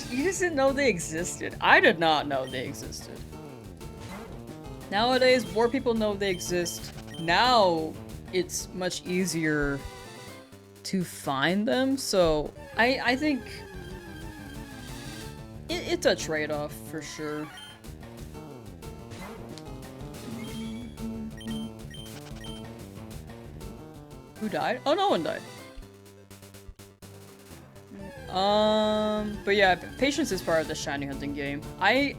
You just didn't know they existed. I did not know they existed. Nowadays, more people know they exist. Now, it's much easier to find them, so I think it's a trade-off for sure. Who died? Oh, no one died. But yeah, patience is part of the shiny hunting game. I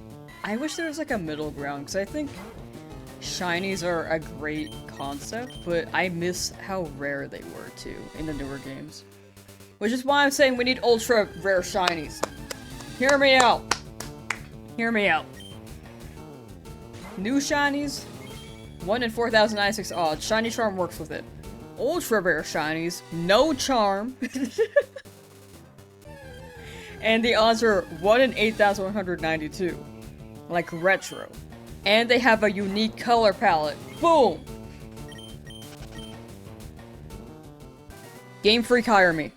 wish there was like a middle ground, because I think shinies are a great concept, but I miss how rare they were too in the newer games. Which is why I'm saying we need ultra rare shinies. Hear me out. Hear me out. New shinies, 1 in 4,096 odds. Shiny Charm works with it. Ultra rare shinies, no charm. And the odds are 1 in 8,192. Like retro. And they have a unique color palette. Boom! Game Freak, hire me.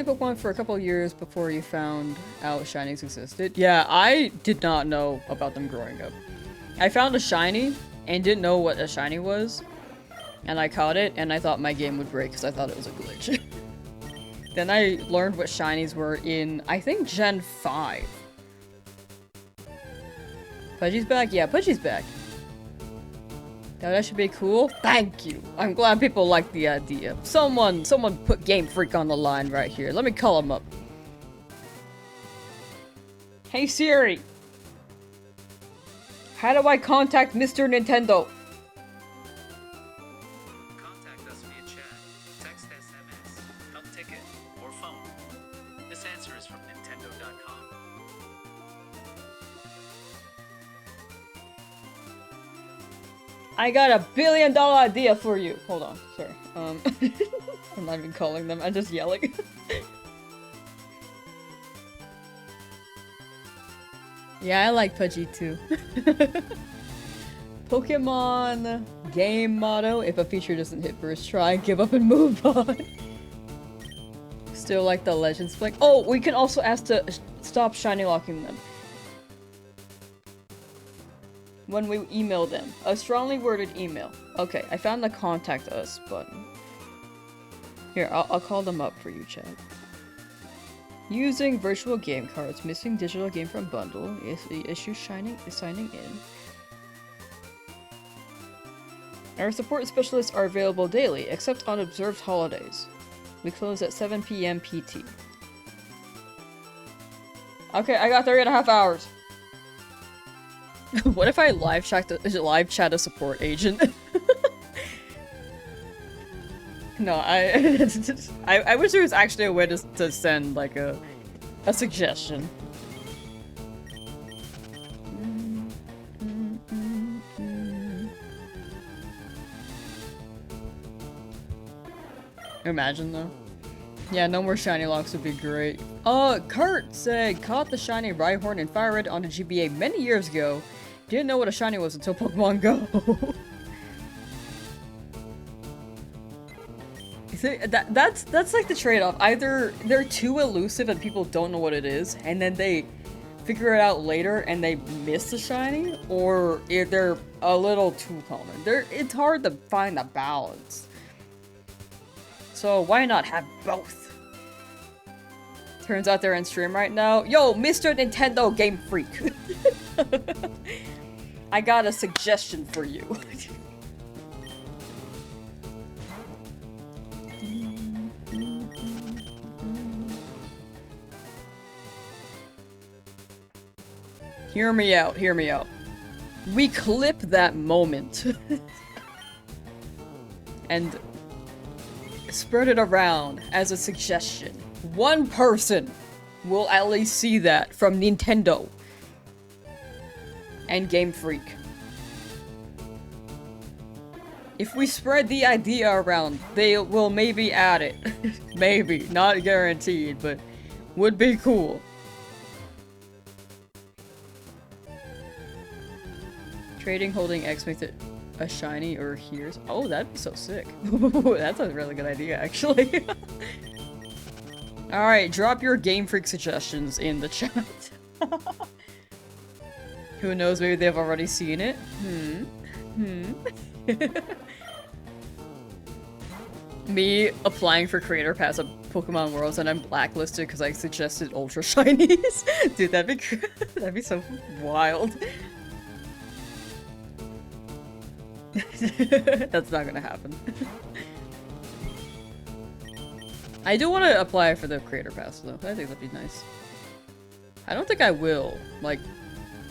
Pokemon for a couple of years before you found out shinies existed. Yeah, I did not know about them growing up. I found a shiny and didn't know what a shiny was. And I caught it and I thought my game would break because I thought it was a glitch. Then I learned what shinies were in, I think, Gen 5. Pudgy's back? Yeah, Pudgy's back. Now that should be cool. Thank you. I'm glad people like the idea. Someone put Game Freak on the line right here. Let me call him up. Hey Siri. How do I contact Mr. Nintendo? Contact us via chat, text SMS, help ticket, or phone. This answer is from Nintendo.com. I got $1 billion idea for you. Hold on, sorry. I'm not even calling them. I'm just yelling. Yeah, I like Pudgy too. Pokemon game motto: if a feature doesn't hit first try, give up and move on. Still like the Legends flick. Oh, we can also ask to stop shiny locking them. When we email them. A strongly worded email. Okay, I found the contact us button. Here, I'll call them up for you, Chad. Using virtual game cards, missing digital game from bundle, issue signing in. Our support specialists are available daily, except on observed holidays. We close at 7 PM PT. Okay, I got 3.5 hours. What if I live chat a support agent? No, I wish there was actually a way to send like a suggestion. Imagine though. Yeah, no more shiny locks would be great. Kurt said caught the shiny Rhyhorn and Fire Red onto GBA many years ago. Didn't know what a shiny was until Pokemon Go. See, that's like the trade-off. Either they're too elusive and people don't know what it is, and then they figure it out later and they miss the shiny, or if they're a little too common. It's hard to find the balance. So why not have both? Turns out they're in stream right now. Yo, Mr. Nintendo Game Freak. I got a suggestion for you. Hear me out, hear me out. We clip that moment and spread it around as a suggestion. One person will at least see that from Nintendo and Game Freak. If we spread the idea around, they will maybe add it. Maybe, not guaranteed, but would be cool. Trading holding X makes it a shiny or hears. Oh, that'd be so sick. That's a really good idea, actually. Alright, drop your Game Freak suggestions in the chat. Who knows, maybe they've already seen it. Me applying for Creator Pass at Pokemon Worlds and I'm blacklisted because I suggested Ultra Shinies. Dude, that'd be so wild. That's not gonna happen. I do want to apply for the Creator Pass though. I think that'd be nice. I don't think I will. Like,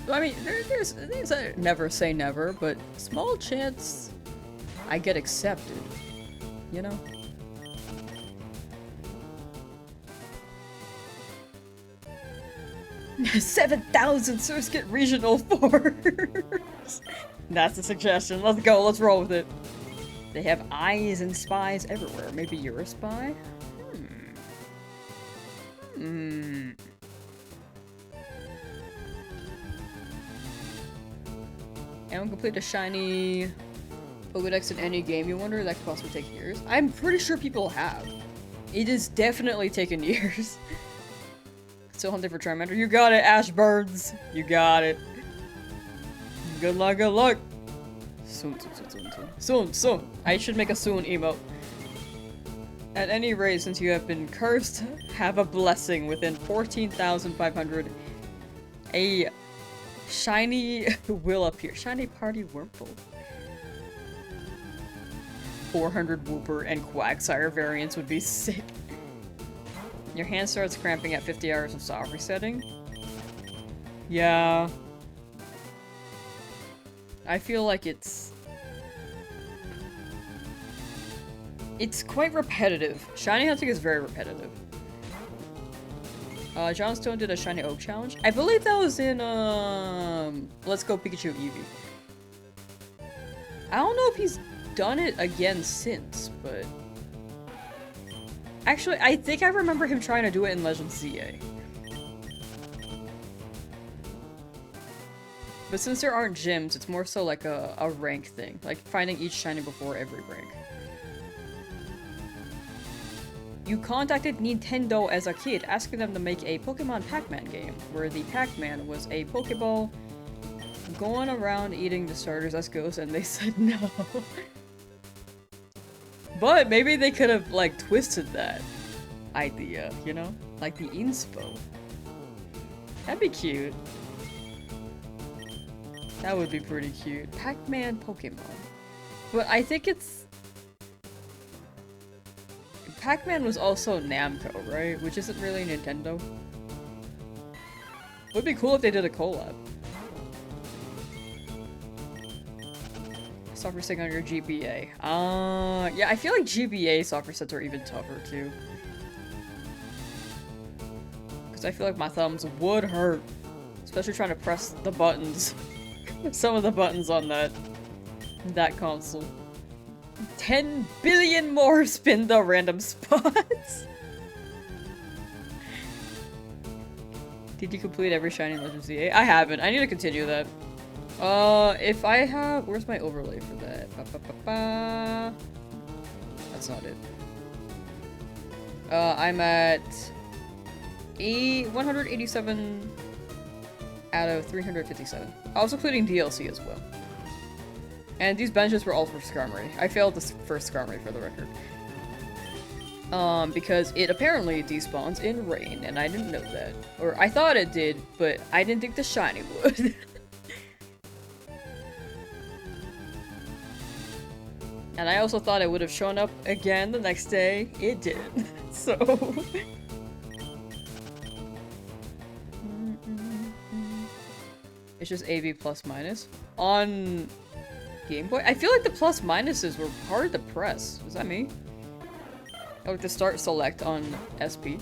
I mean, there's a never say never, but small chance I get accepted. You know? $7,000 Surskit Regional Force! That's the suggestion. Let's go, let's roll with it. They have eyes and spies everywhere. Maybe you're a spy? And complete a shiny Pokedex in any game, you wonder? That could possibly take years. I'm pretty sure people have. It is definitely taken years. Still hunting for Charmander. You got it, Ashbirds. You got it. Good luck, good luck. Soon. Soon. I should make a soon emote. At any rate, since you have been cursed, have a blessing. Within 14,500, a shiny will appear. Shiny party Wurmple. 400 Wooper and Quagsire variants would be sick. Your hand starts cramping at 50 hours of soft resetting. Yeah. I feel like it's quite repetitive. Shiny hunting is very repetitive. Johnstone did a shiny oak challenge. I believe that was in Let's Go Pikachu Eevee. I don't know if he's done it again since, but actually I think I remember him trying to do it in Legend ZA. But since there aren't gyms, it's more so like a rank thing, like finding each shiny before every rank. You contacted Nintendo as a kid, asking them to make a Pokemon Pac-Man game, where the Pac-Man was a Pokeball going around eating the starters as ghosts, and they said no. But maybe they could have, like, twisted that idea, you know? Like the inspo. That'd be cute. That would be pretty cute. Pac-Man Pokemon. But I think it's... Pac-Man was also Namco, right? Which isn't really Nintendo. Would be cool if they did a collab. Software setting on your GBA. Yeah, I feel like GBA software sets are even tougher too. Because I feel like my thumbs would hurt. Especially trying to press the buttons. Some of the buttons on that console. 10 billion more spin the random spots! Did you complete every shiny Legend ZA? I haven't. I need to continue that. If I have... Where's my overlay for that? That's not it. I'm at 187 out of 357. I was including DLC as well. And these benches were all for Skarmory. I failed the first Skarmory for the record. Because it apparently despawns in rain, and I didn't know that. Or I thought it did, but I didn't think the shiny would. And I also thought it would have shown up again the next day. It didn't. So... It's just AV plus minus. On Game Boy? I feel like the plus minuses were hard to press. Was that me? Oh, to start select on SP.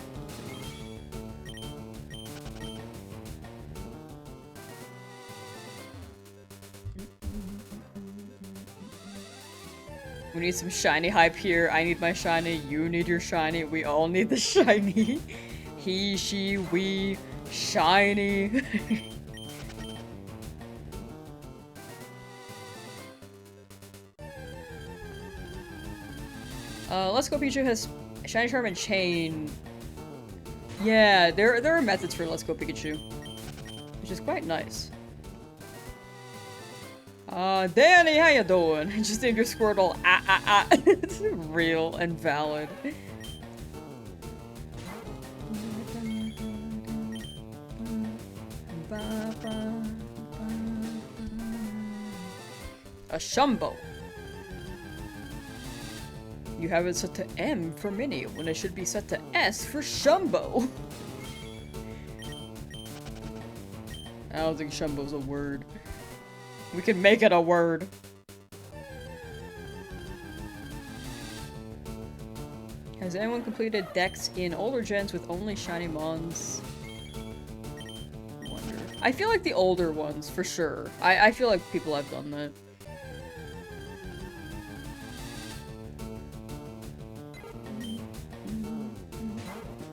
We need some shiny hype here. I need my shiny. You need your shiny. We all need the shiny. He, she, we, shiny. Let's Go Pikachu has Shiny Charm and Chain. Yeah, there are methods for Let's Go Pikachu, which is quite nice. Danny, how you doing? Just named your Squirtle. It's real and valid. A Shumbo. You have it set to M for Mini, when it should be set to S for Shumbo. I don't think Shumbo's a word. We can make it a word. Has anyone completed decks in older gens with only shiny mons? Wonder. I feel like the older ones, for sure. I feel like people have done that.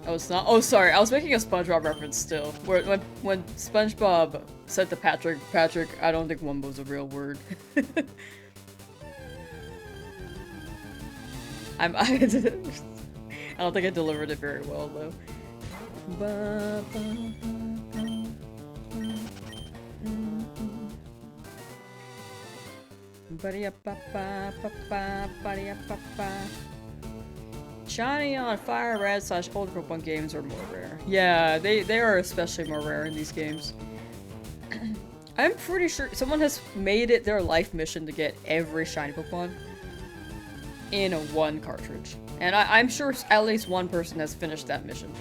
Oh, it's not. Oh, sorry. I was making a SpongeBob reference still. When SpongeBob said to Patrick, I don't think Wumbo's a real word. I don't think I delivered it very well, though. Shiny on Fire Red / older Pokemon games are more rare. Yeah, they are especially more rare in these games. I'm pretty sure someone has made it their life mission to get every shiny Pokemon in one cartridge. And I'm sure at least one person has finished that mission.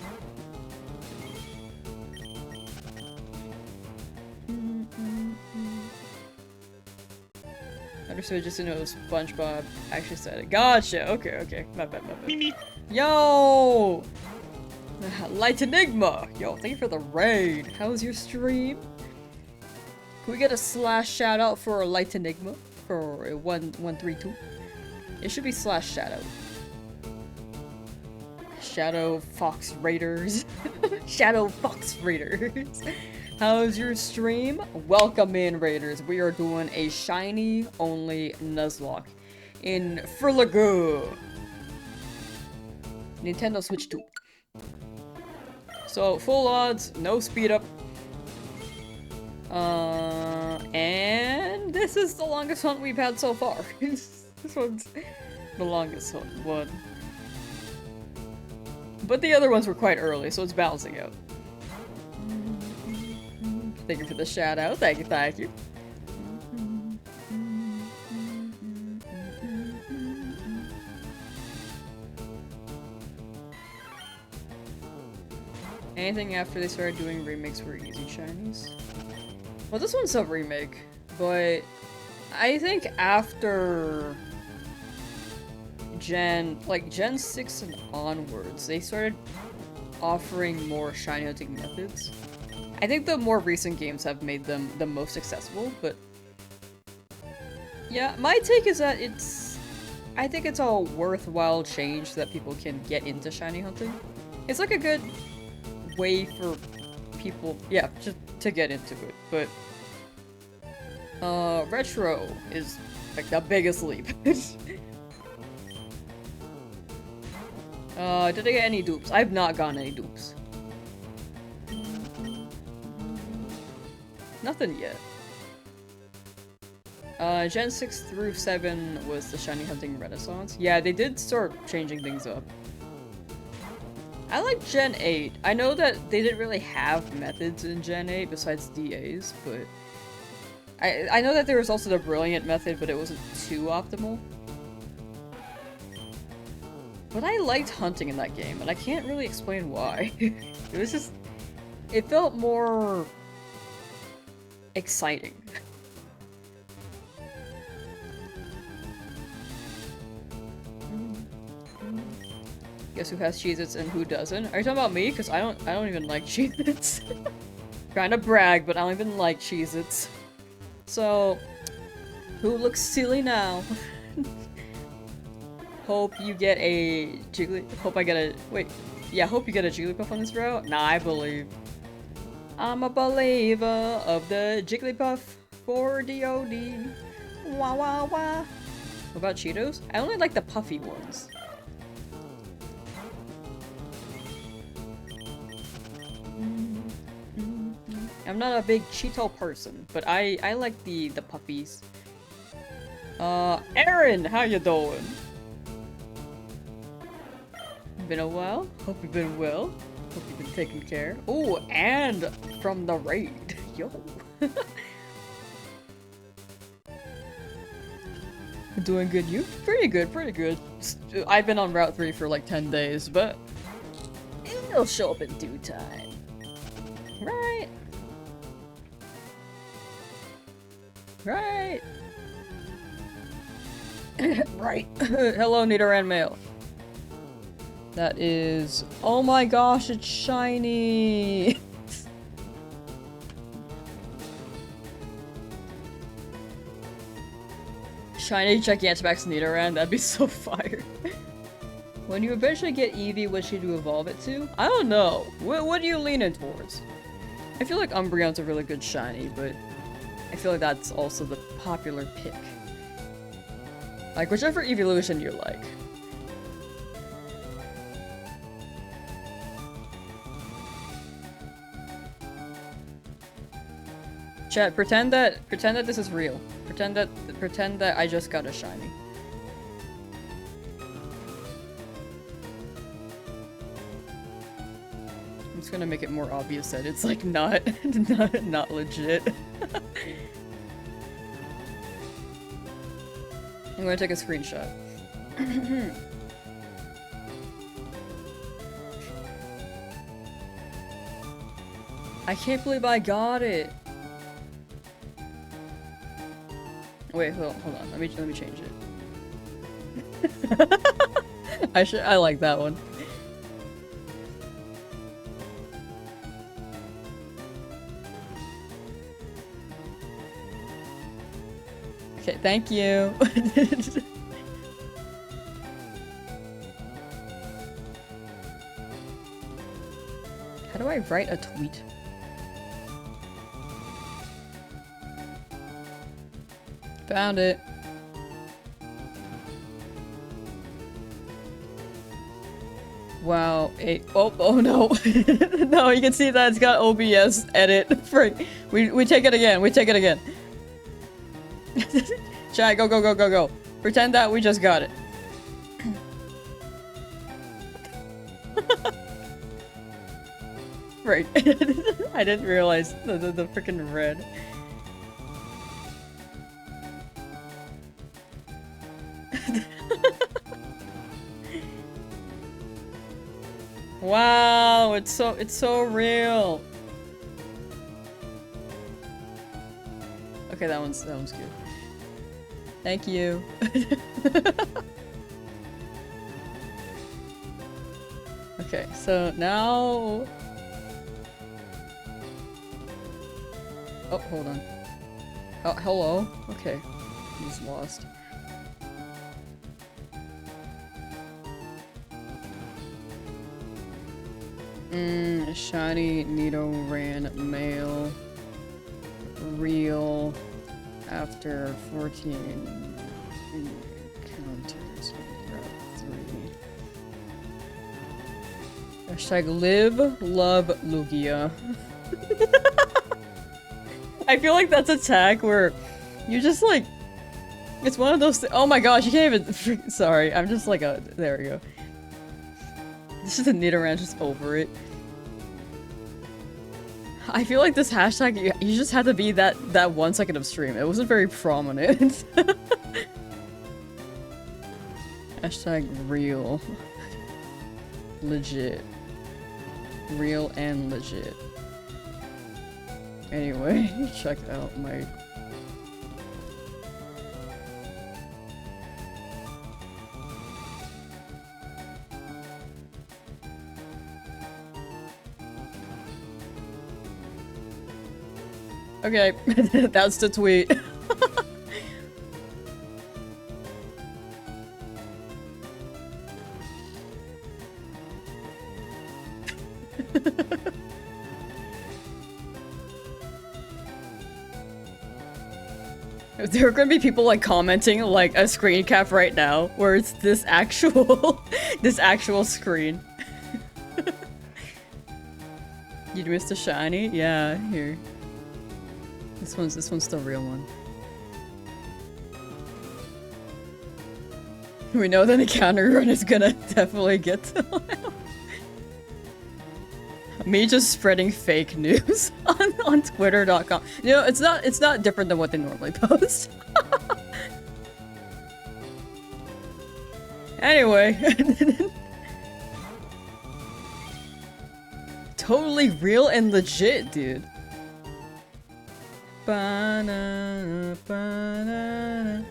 Understood, just to know SpongeBob actually said it. Gotcha! Okay, okay. My bad, my bad. Yo! Light Enigma! Yo, thank you for the raid. How was your stream? Can we get a / shout out for Light Enigma? For 132? It should be / shout out. Shadow Fox Raiders. Shadow Fox Raiders. How's your stream? Welcome in, Raiders. We are doing a shiny only Nuzlocke in Furlago. Nintendo Switch 2. So, full odds, no speed up. And this is the longest hunt we've had so far. This one's the longest one. But the other ones were quite early, so it's balancing out. Thank you for the shout out. Thank you, thank you. Anything after they started doing remakes were easy shinies? Well, this one's a remake, but I think after Gen 6 and onwards, they started offering more shiny hunting methods. I think the more recent games have made them the most accessible, but yeah, my take is that I think it's a worthwhile change that people can get into shiny hunting. It's like a good way for people, yeah, just to get into it, but retro is like the biggest leap. Did I get any dupes? I've not gotten any dupes. Nothing yet. Gen 6 through 7 was the shiny hunting renaissance. Yeah, they did start changing things up. I like Gen 8. I know that they didn't really have methods in Gen 8 besides DAs, but I know that there was also the Brilliant method, but it wasn't too optimal. But I liked hunting in that game, and I can't really explain why. It was just... it felt more... exciting. Guess who has Cheez-Its and who doesn't? Are you talking about me? Because I don't even like Cheez-Its. Trying to brag, but I don't even like Cheez-Its. So, who looks silly now? Hope you get a hope I get a- wait. Yeah, hope you get a Jigglypuff on this route? Nah, I believe. I'm a believer of the Jigglypuff for DOD. Wah wah wah. What about Cheetos? I only like the puffy ones. I'm not a big Cheeto person, but I like the puppies. Aaron, how you doing? Been a while? Hope you've been well. Hope you've been taken care. Oh, and from the raid. Yo. Doing good, you? Pretty good, pretty good. I've been on Route 3 for like 10 days, but it'll show up in due time. Right? Right. Right. Hello, Nidoran Mail. That is... oh my gosh, it's shiny! Shiny Gigantamax Nidoran, that'd be so fire. When you eventually get Eevee, what should you evolve it to? I don't know. What are you leaning towards? I feel like Umbreon's a really good shiny, but I feel like that's also the popular pick. Like, whichever evolution you like. Chat, pretend that this is real. Pretend that I just got a shiny. I'm just gonna make it more obvious that it's like not legit. I'm gonna take a screenshot. I can't believe I got it. Wait, hold on. Let me change it. I like that one. Okay, thank you. How do I write a tweet? Found it. Wow. Oh no. No, you can see that it's got OBS edit. Frick. We take it again. We take it again. Chat, go. Pretend that we just got it. Right. I didn't realize the freaking red. Wow, it's so real. Okay, that one's good. Thank you. Okay, so now... Oh, hold on. Oh, hello? Okay. He's lost. Shiny Nidoran male. Real. After 14 encounters. Hashtag live, love, Lugia. I feel like that's a tag where you just like... It's one of those oh my gosh, you can't even... Sorry, I'm just like a... There we go. This is a Nidoran just over it. I feel like this hashtag, you just had to be that 1 second of stream. It wasn't very prominent. Hashtag real. Legit. Real and legit. Anyway, check out my... Okay, that's the tweet. There are gonna be people like commenting like a screen cap right now where it's this actual this actual screen. You missed a shiny? Yeah, here. This one's the real one. We know that the counter run is gonna definitely get to him. Me just spreading fake news on Twitter.com. You know, it's not different than what they normally post. Anyway. Totally real and legit, dude. Banana, banana.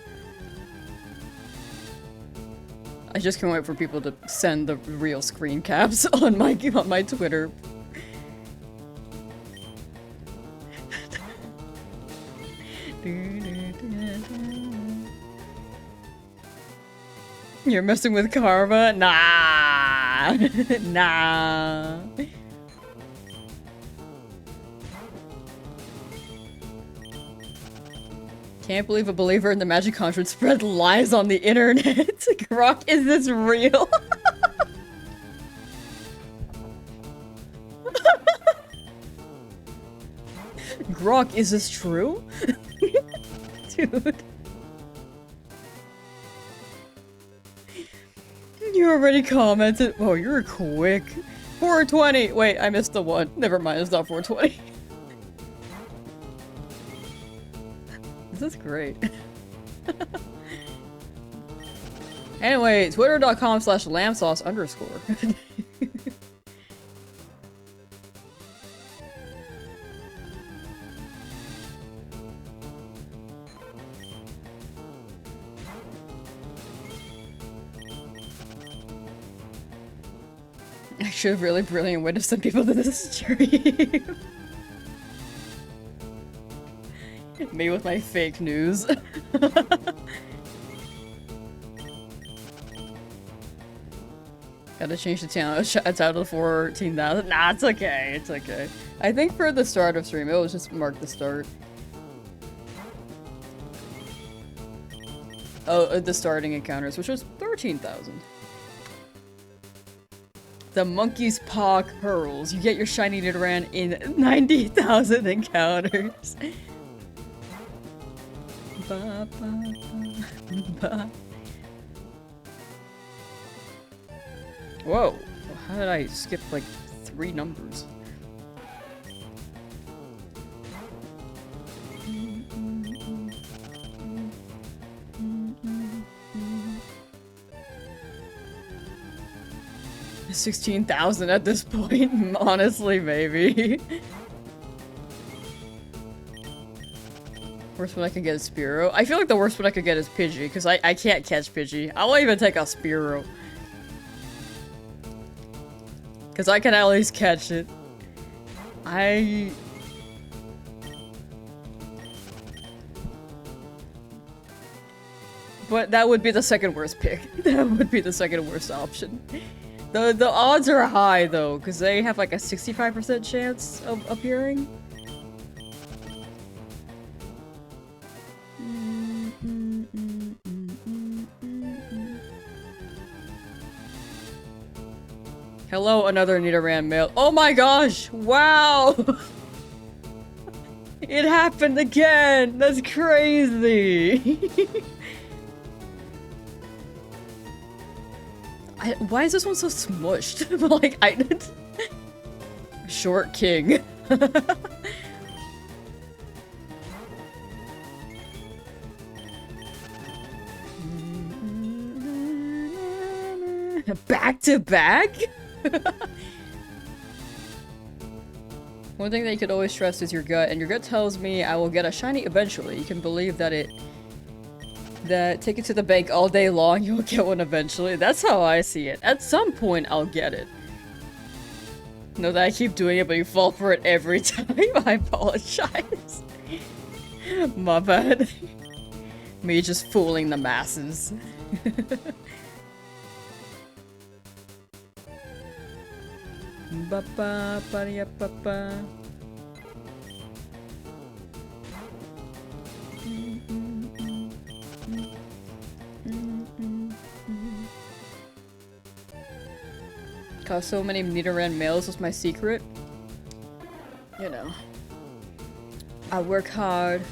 I just can't wait for people to send the real screen caps on my Twitter. You're messing with karma? Nah. Nah. Can't believe a believer in the magic conjured spread lies on the internet. Grok, is this real? Grok, is this true? Dude. You already commented. Oh, you're quick. 420! Wait, I missed the one. Never mind, it's not 420. This is great. Anyway, twitter.com/lamsauce_. I should have really brilliant way to send people to this stream. Me with my fake news. Gotta change the channel. Title 14,000. Nah, it's okay. It's okay. I think for the start of stream, it was just mark the start. Oh, the starting encounters, which was 13,000. The monkey's paw curls. You get your shiny Nidoran in 90,000 encounters. Ba, ba, ba, ba. Whoa, how did I skip like 3 numbers? $16,000 at this point, honestly, maybe. Worst one I can get is Spearow. I feel like the worst one I could get is Pidgey, because I can't catch Pidgey. I won't even take a Spearow. Because I can at least catch it. But that would be the second worst pick. That would be the second worst option. The odds are high though, because they have like a 65% chance of appearing. Hello, another Nidoran male. Oh my gosh! Wow! It happened again! That's crazy! Why is this one so smushed? Like, Short King. Back to back? One thing that you could always trust is your gut, and your gut tells me I will get a shiny eventually. You can believe that take it to the bank all day long, you'll get one eventually. That's how I see it. At some point, I'll get it. Know that I keep doing it, but you fall for it every time. I apologize. My bad. Me just fooling the masses. Ba-ba, ba-da-ba-ba. Cause so many Nidoran males was my secret. You know. I work hard.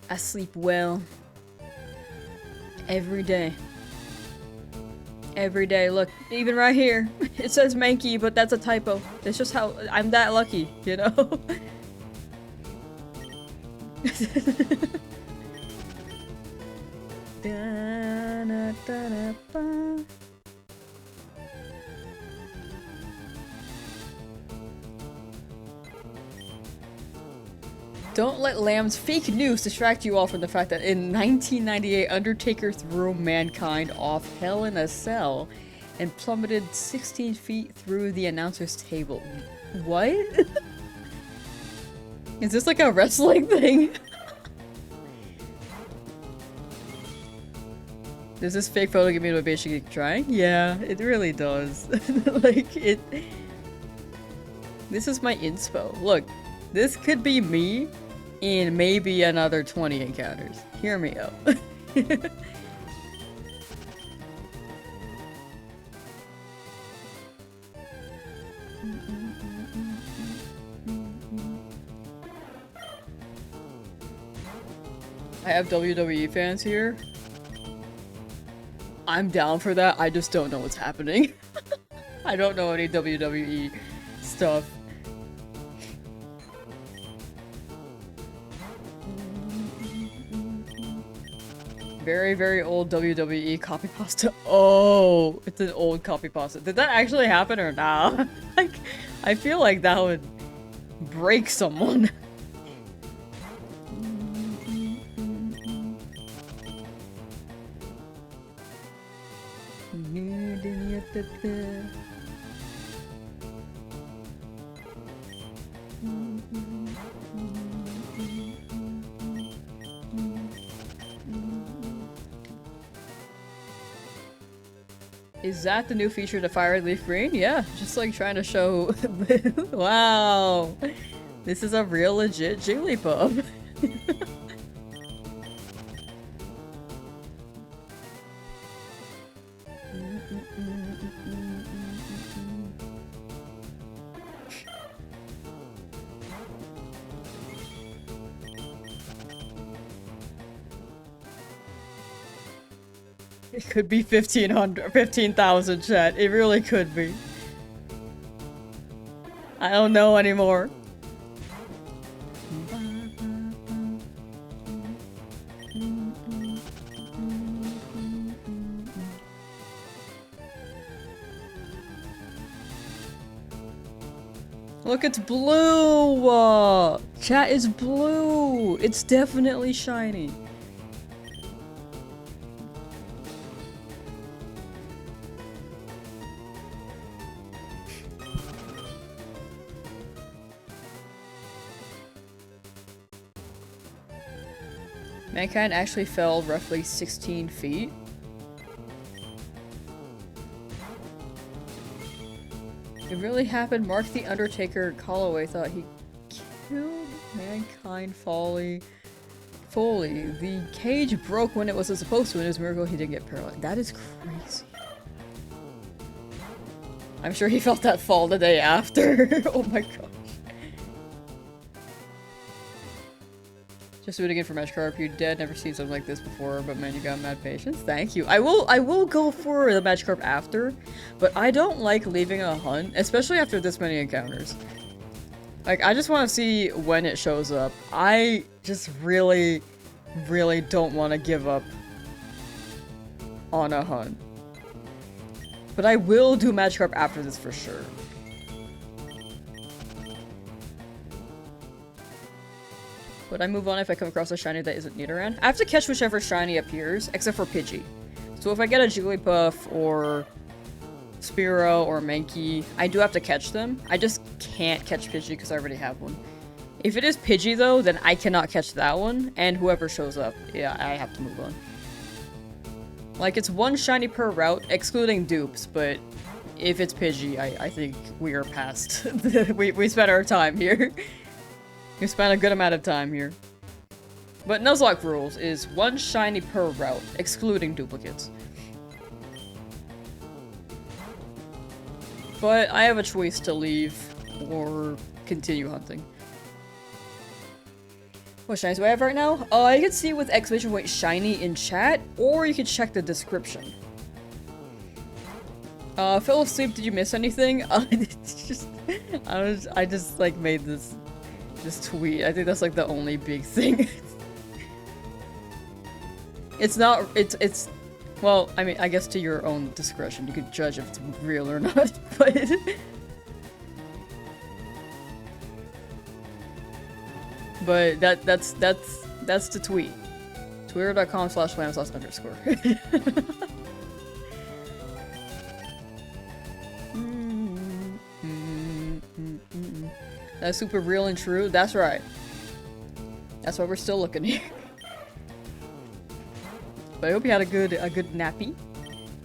I sleep well. Every day. Every day. Look, even right here. It says Mankey, but that's a typo. It's just how I'm that lucky, you know? Don't let Lamb's fake news distract you all from the fact that in 1998, Undertaker threw mankind off Hell in a Cell and plummeted 16 feet through the announcer's table. What? Is this like a wrestling thing? Does this fake photo give me motivation to keep trying? Yeah, it really does. Like, it... This is my inspo. Look, this could be me in maybe another 20 encounters. Hear me out. I have WWE fans here. I'm down for that, I just don't know what's happening. I don't know any WWE stuff. Very, very old WWE copy pasta. Oh, it's an old copy pasta. Did that actually happen or not? Like, I feel like that would break someone. Is that the new feature to Fire Leaf Green? Yeah, just like trying to show. Wow, this is a real legit Jigglypuff. It could be 15,000 chat. It really could be. I don't know anymore. Look, it's blue! Chat is blue! It's definitely shiny. Mankind actually fell roughly 16 feet. It really happened. Mark the Undertaker Calloway thought he killed Mankind fully. The cage broke when it wasn't supposed to, and it was a miracle he didn't get paralyzed. That is crazy. I'm sure he felt that fall the day after. Oh my god. Just do it again for Magikarp. You dead. Never seen something like this before, but man, you got mad patience. Thank you. I will go for the Magikarp after, but I don't like leaving a hunt, especially after this many encounters. Like, I just want to see when it shows up. I just really, really don't want to give up on a hunt. But I will do Magikarp after this for sure. Would I move on if I come across a shiny that isn't Nidoran? I have to catch whichever shiny appears, except for Pidgey. So if I get a Jigglypuff or Spearow or Mankey, I do have to catch them. I just can't catch Pidgey because I already have one. If it is Pidgey though, then I cannot catch that one, and whoever shows up, yeah, I have to move on. Like, it's one shiny per route, excluding dupes, but if it's Pidgey, I think we are past. we spent our time here. We spent a good amount of time here. But Nuzlocke rules is one shiny per route, excluding duplicates. But I have a choice to leave or continue hunting. What shinies do I have right now? You can see with exclamation point shiny in chat, or you can check the description. Fell asleep, did you miss anything? It's just, I just like made this tweet. I think that's like the only big thing. It's not, it's, well, I mean, I guess to your own discretion, you could judge if it's real or not, but... But that's the tweet. Twitter.com/Lamsauce_. That's super real and true. That's right. That's why we're still looking here. But I hope you had a good nappy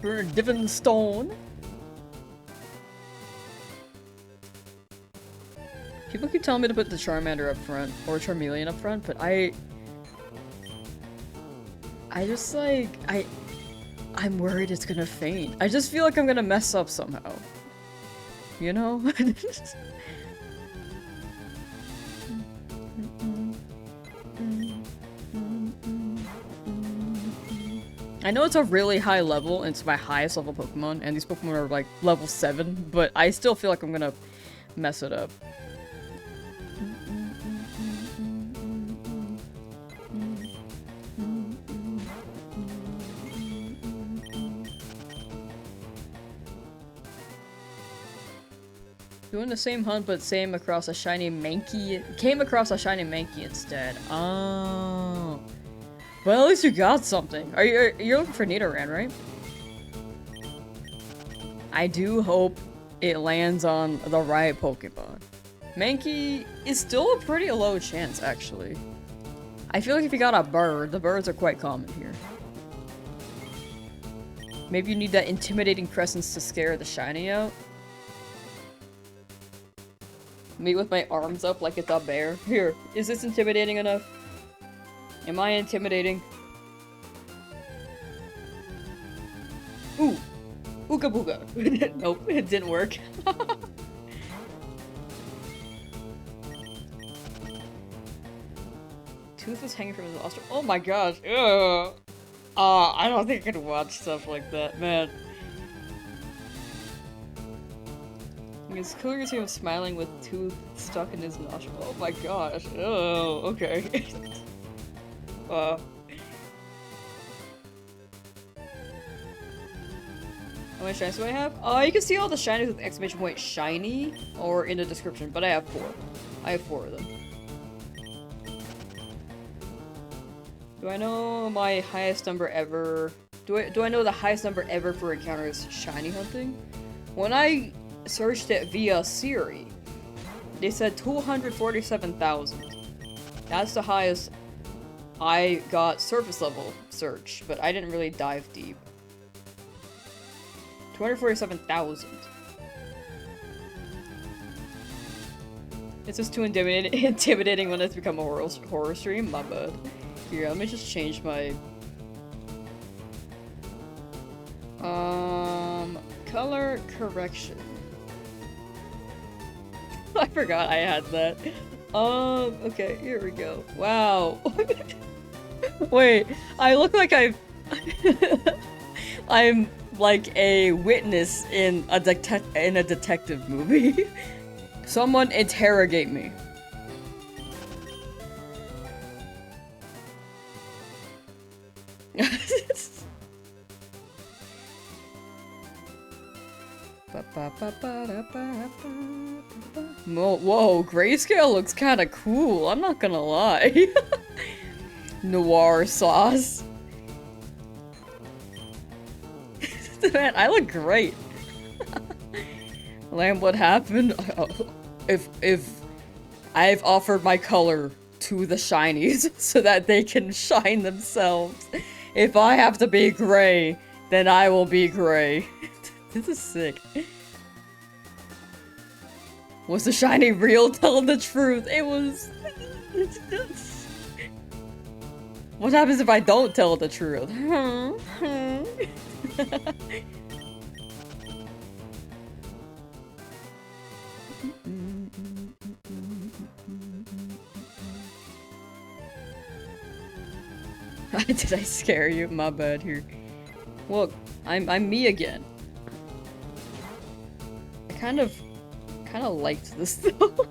for Divin Stone. People keep telling me to put the Charmander up front or Charmeleon up front, but I just like I'm worried it's gonna faint. I just feel like I'm gonna mess up somehow. you know? I know it's a really high level, and it's my highest level Pokemon, and these Pokemon are like level 7, but I still feel like I'm gonna mess it up. Doing the same hunt, but same across a shiny Mankey. Came across a shiny Mankey instead. Oh. Well, at least you got something. You're looking for Nidoran, right? I do hope it lands on the right Pokemon. Mankey is still a pretty low chance, actually. I feel like if you got a bird, the birds are quite common here. Maybe you need that intimidating presence to scare the shiny out. Me with my arms up like it's a bear. Here, is this intimidating enough? Am I intimidating? Ooh! Ooga booga! Nope, it didn't work. Tooth was hanging from his nostril. Oh my gosh! Ugh. I don't think I can watch stuff like that, man. It's clear to see him smiling with tooth stuck in his nostril. Oh my gosh. Oh, okay. How many shinies do I have? You can see all the shinies with exclamation point shiny or in the description, but I have 4. I have 4 of them. Do I know my highest number ever? Do I know the highest number ever for encounters shiny hunting? When I searched it via Siri, they said 247,000. That's the highest I got surface level search, but I didn't really dive deep. 247,000. It's just too intimidating when it's become a horror stream. My bad. Here, let me just change my color correction. I forgot I had that. Okay, here we go. Wow. Wait, I look like I'm like a witness in a detective movie. Someone interrogate me. Whoa, grayscale looks kind of cool, I'm not gonna lie. Noir sauce. Man, I look great. Lamb, what happened? If I've offered my color to the shinies so that they can shine themselves. If I have to be gray, then I will be gray. This is sick. Was the shiny real? Tell the truth. It was... What happens if I don't tell the truth? Did I scare you? My bad here. Look, I'm me again. I kind of liked this though.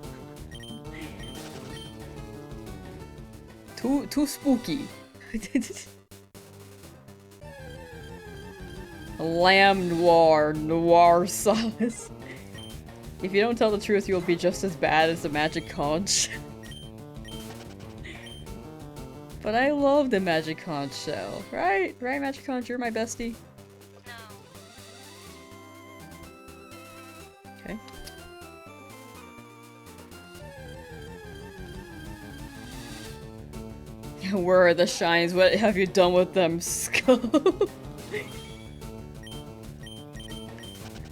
Too spooky. Lamb noir sauce. If you don't tell the truth, you'll be just as bad as the magic conch. But I love the magic conch shell, right? Right, magic conch, you're my bestie. Okay. Where are the shines? What have you done with them, Scum?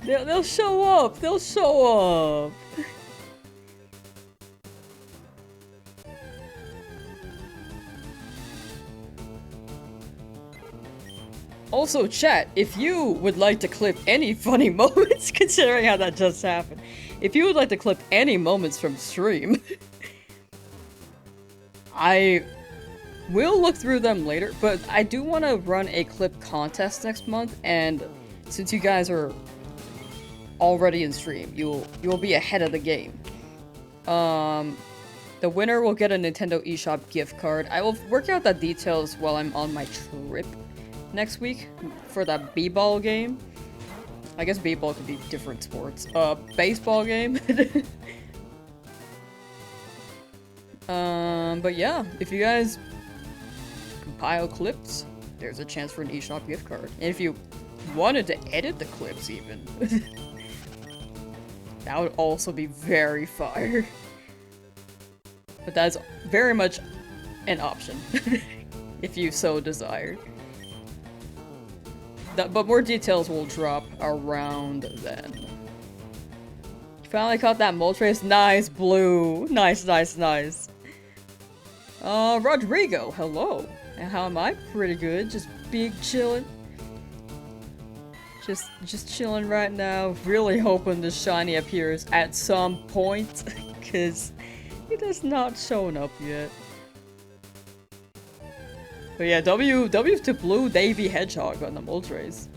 They'll show up! They'll show up! Also, chat, if you would like to clip any funny moments, considering how that just happened, if you would like to clip any moments from stream, I will look through them later, but I do want to run a clip contest next month, and since you guys are already in stream, you will be ahead of the game. The winner will get a Nintendo eShop gift card. I will work out the details while I'm on my trip next week for that b-ball game. I guess b-ball could be different sports. Baseball game. But yeah, if you guys compile clips, there's a chance for an eShop gift card. And if you wanted to edit the clips even, that would also be very fire. But that's very much an option, if you so desire. But more details will drop around then. Finally caught that Moltres. Nice, Blue. Nice, nice, nice. Rodrigo, hello. And how am I? Pretty good. Just big chillin'. Just chilling right now. Really hoping the shiny appears at some point, because it has not shown up yet. But yeah, W to Blue Davy Hedgehog on the Moltres.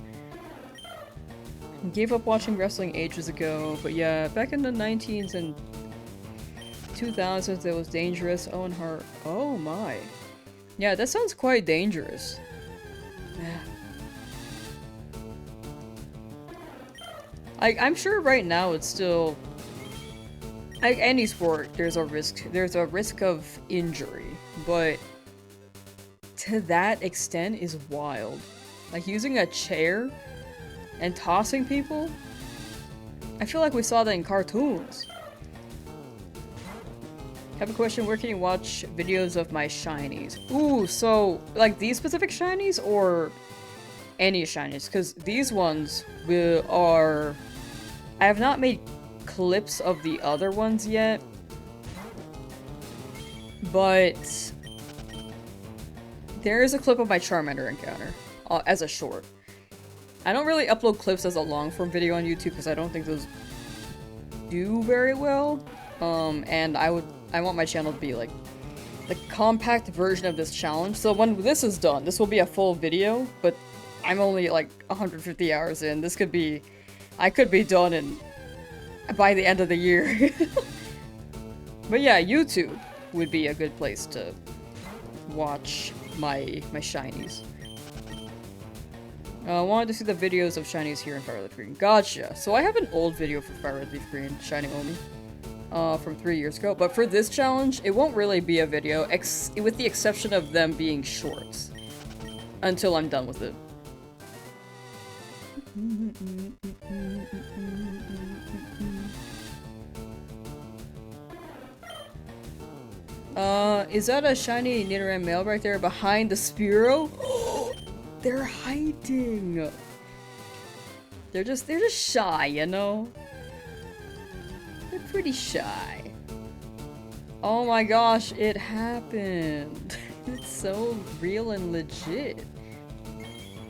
Gave up watching wrestling ages ago, but yeah, back in the 19s and 2000s it was dangerous. Owen Hart. Oh my. Yeah, that sounds quite dangerous. Yeah. I'm sure right now it's still, like any sport, there's a risk of injury, but to that extent is wild. Like using a chair and tossing people? I feel like we saw that in cartoons. Have a question, where can you watch videos of my shinies? Ooh, so like these specific shinies or any shinies? Because these ones are... I have not made clips of the other ones yet, but there is a clip of my Charmander encounter as a short. I don't really upload clips as a long form video on YouTube because I don't think those do very well. And I want my channel to be like the compact version of this challenge. So when this is done, this will be a full video, but I'm only like 150 hours in. This could be, I could be done by the end of the year. But yeah, YouTube would be a good place to watch my shinies. I wanted to see the videos of shinies here in Fire Red Leaf Green. Gotcha. So I have an old video for Fire Red Leaf Green, Shining Omi, from 3 years ago. But for this challenge, it won't really be a video, with the exception of them being shorts. Until I'm done with it. Is that a shiny Nidoran male right there behind the Spearow? They're hiding. They're just shy, you know? They're pretty shy. Oh my gosh, it happened. It's so real and legit.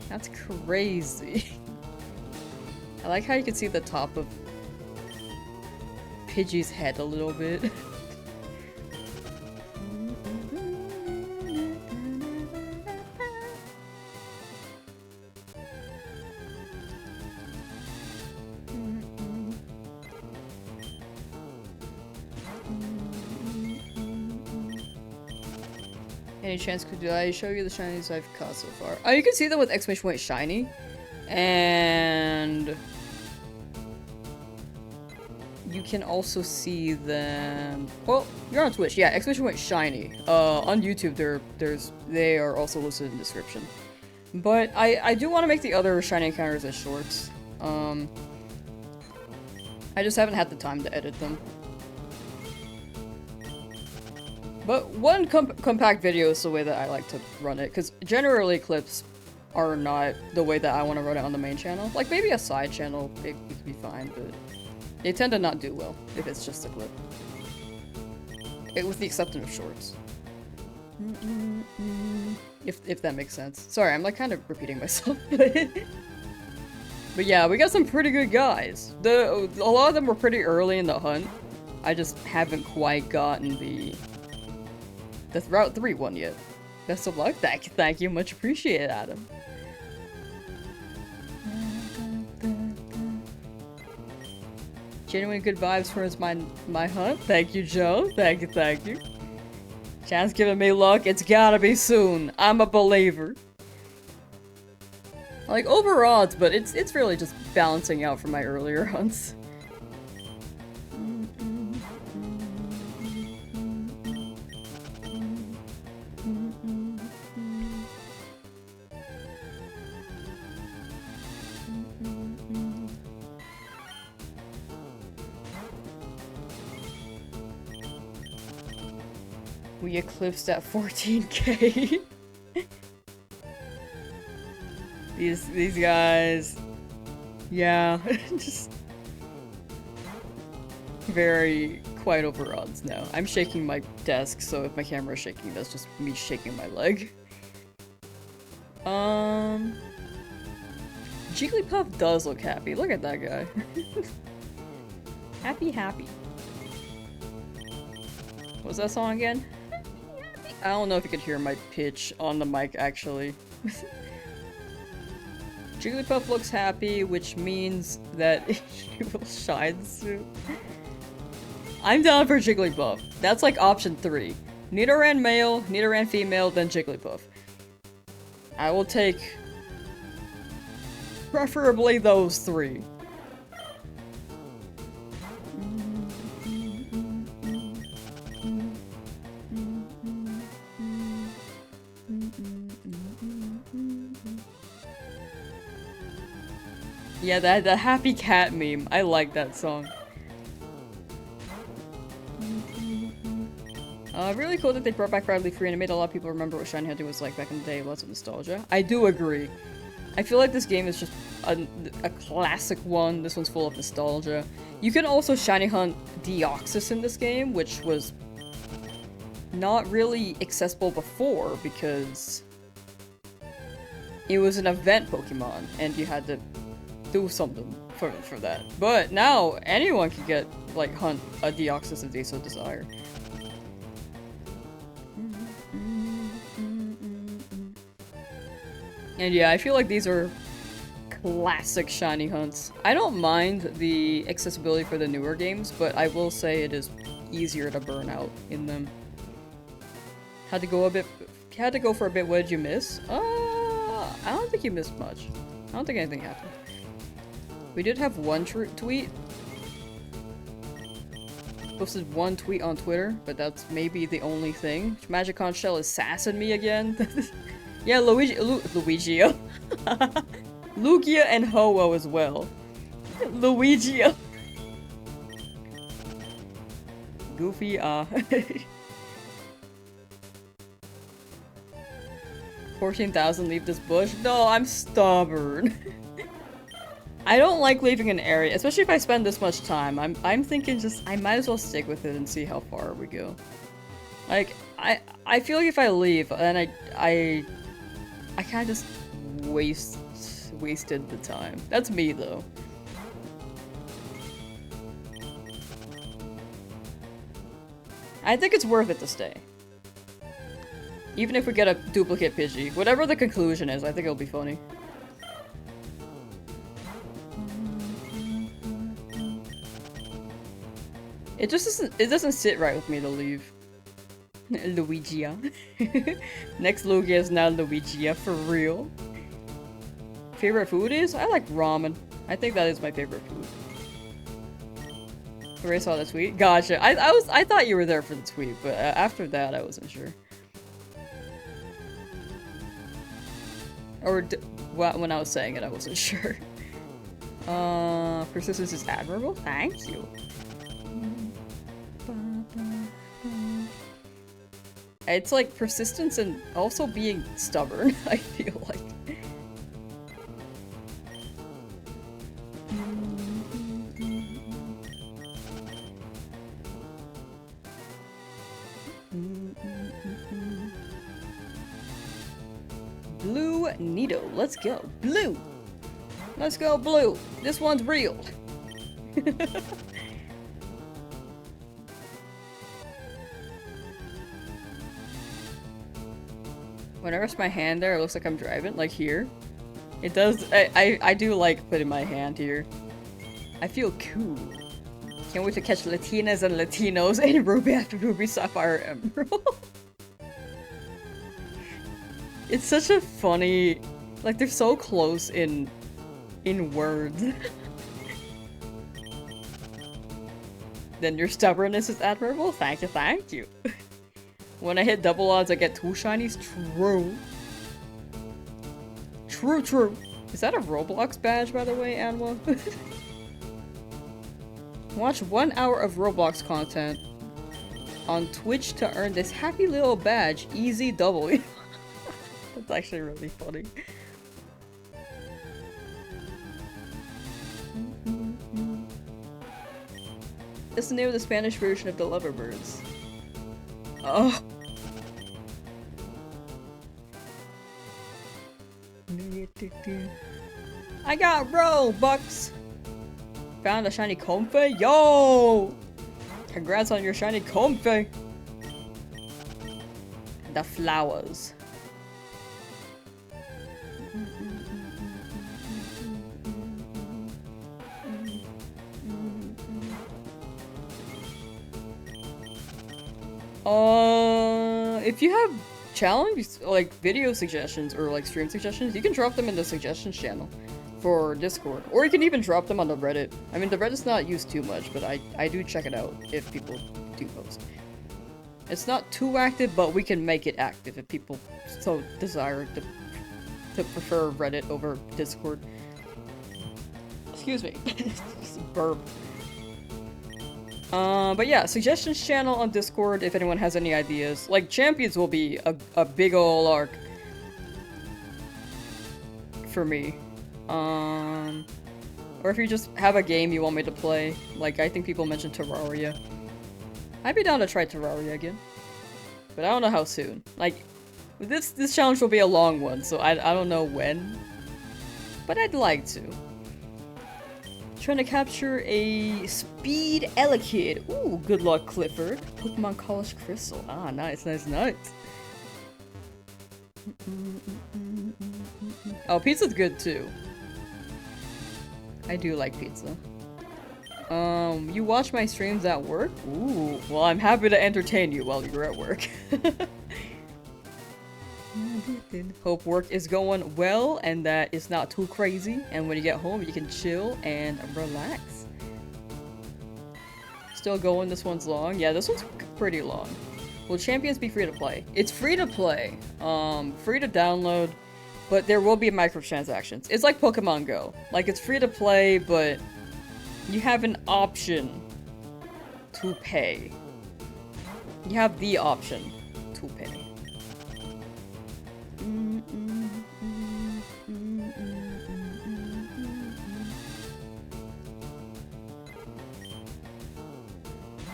That's crazy. I like how you can see the top of Pidgey's head a little bit. Any chance could I show you the shinies I've caught so far? Oh, you can see them with exclamation point shiny. And you can also see them. Well, you're on Twitch, yeah. Exclamation point shiny. On YouTube, they are also listed in the description. But I do want to make the other shiny encounters as shorts. I just haven't had the time to edit them. But one compact video is the way that I like to run it, because generally clips are not the way that I want to run it on the main channel. Like, maybe a side channel, it could be fine, but they tend to not do well if it's just a clip. With the exception of shorts. If that makes sense. Sorry, I'm like kind of repeating myself. But yeah, we got some pretty good guys. A lot of them were pretty early in the hunt. I just haven't quite gotten the Route 3 one yet. Best of luck. Thank you. Much appreciated, Adam. Genuine good vibes towards my hunt. Thank you, Joe. Thank you. Chance giving me luck. It's gotta be soon. I'm a believer. Like, over odds, but it's really just balancing out from my earlier hunts. We eclipsed at 14K. These guys, yeah, just quite over odds now. I'm shaking my desk, so if my camera is shaking, that's just me shaking my leg. Jigglypuff does look happy. Look at that guy. Happy. What was that song again? I don't know if you could hear my pitch on the mic, actually. Jigglypuff looks happy, which means that he will shine soon. I'm down for Jigglypuff. That's like option 3. Nidoran male, Nidoran female, then Jigglypuff. I will take preferably those 3. Yeah, the happy cat meme. I like that song. Really cool that they brought back Bradley Free and it made a lot of people remember what shiny hunting was like back in the day. Lots of nostalgia. I do agree. I feel like this game is just a classic one. This one's full of nostalgia. You can also shiny hunt Deoxys in this game, which was not really accessible before because it was an event Pokemon and you had to do something for that. But now anyone can get, like, hunt a Deoxys if they so desire. And yeah, I feel like these are classic shiny hunts. I don't mind the accessibility for the newer games, but I will say it is easier to burn out in them. Had to go for a bit. What did you miss? I don't think you missed much. I don't think anything happened. We did have one tweet. Posted one tweet on Twitter, but that's maybe the only thing. Magicon Shell is sassing me again. Yeah, Luigio. Lugia and Ho-Oh as well. Luigio. Goofy, 14,000, leave this bush? No, I'm stubborn. I don't like leaving an area, especially if I spend this much time. I'm thinking just, I might as well stick with it and see how far we go. Like, I feel like if I leave, then I kind of just wasted the time. That's me, though. I think it's worth it to stay. Even if we get a duplicate Pidgey. Whatever the conclusion is, I think it'll be funny. It doesn't sit right with me to leave. Luigia. Next Lugia is now Luigia, for real. Favorite food is? I like ramen. I think that is my favorite food. Already saw the tweet? Gotcha. I thought you were there for the tweet, but after that I wasn't sure. Or when I was saying it, I wasn't sure. Persistence is admirable? Thank you. It's like persistence and also being stubborn, I feel like. Neato, let's go. Blue! Let's go blue! This one's real! When I rest my hand there, it looks like I'm driving, like here. It does- I do like putting my hand here. I feel cool. Can't wait to catch Latinas and Latinos in Ruby after Ruby Sapphire Emerald. It's such a funny, like they're so close in words. Then your stubbornness is admirable. Thank you, thank you. When I hit double odds, I get 2 shinies. True. True, true. Is that a Roblox badge, by the way, Anwa? Watch 1 hour of Roblox content on Twitch to earn this happy little badge. Easy W. That's actually really funny. It's the name of the Spanish version of the Loverbirds. Oh. I got Robux! Found a shiny Comfey? Yo! Congrats on your shiny Comfey! The flowers. If you have challenge, like video suggestions or like stream suggestions, you can drop them in the suggestions channel for Discord. Or you can even drop them on the Reddit. I mean, the Reddit's not used too much, but I do check it out if people do post. It's not too active, but we can make it active if people so desire to prefer Reddit over Discord. Excuse me. Burp. But yeah, suggestions channel on Discord if anyone has any ideas. Like, champions will be a big ol' arc for me. Or if you just have a game you want me to play. Like, I think people mentioned Terraria. I'd be down to try Terraria again. But I don't know how soon. Like, this challenge will be a long one, so I don't know when. But I'd like to. Trying to capture a Speed Elekid. Ooh, good luck, Clifford. Pokemon College Crystal. Ah, nice, nice, nice. Oh, pizza's good too. I do like pizza. You watch my streams at work? Ooh, well, I'm happy to entertain you while you're at work. Hope work is going well and that it's not too crazy, and when you get home you can chill and relax. Still going, this one's long. Yeah, this one's pretty long. Will champions be free to play? It's free to play. Free to download, but there will be microtransactions. It's like Pokemon Go. Like, it's free to play, but you have an option to pay. You have the option to pay.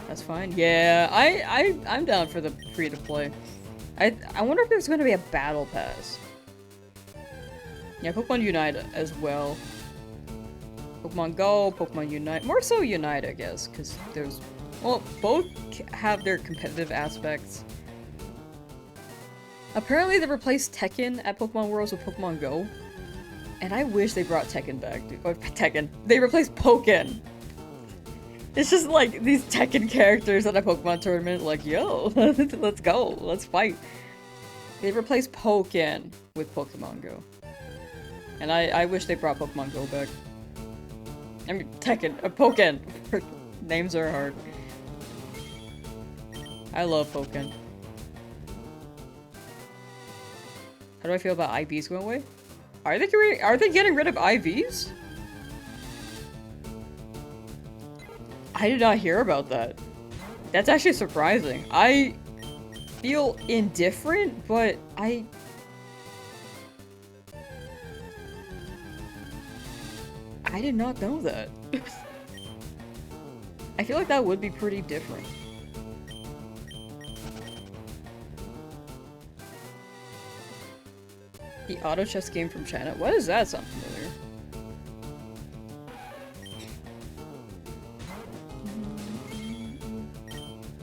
That's fine. Yeah, I'm down for the free to play. I wonder if there's gonna be a battle pass. Yeah, Pokemon Unite as well. Pokemon Go, Pokemon Unite. More so Unite, I guess, because there's, well, both have their competitive aspects. Apparently they replaced Tekken at Pokemon Worlds with Pokemon Go. And I wish they brought Tekken back, dude. Or Tekken. They replaced Pokken! It's just like these Tekken characters at a Pokemon tournament, like, yo, let's go, let's fight. They replaced Pokken with Pokemon Go. And I wish they brought Pokemon Go back. I mean, Tekken, Pokken. Names are hard. I love Pokken. How do I feel about IVs going away? Are they getting rid of IVs? I did not hear about that. That's actually surprising. I feel indifferent, but I did not know that. I feel like that would be pretty different. The auto chess game from China. What does that sound familiar?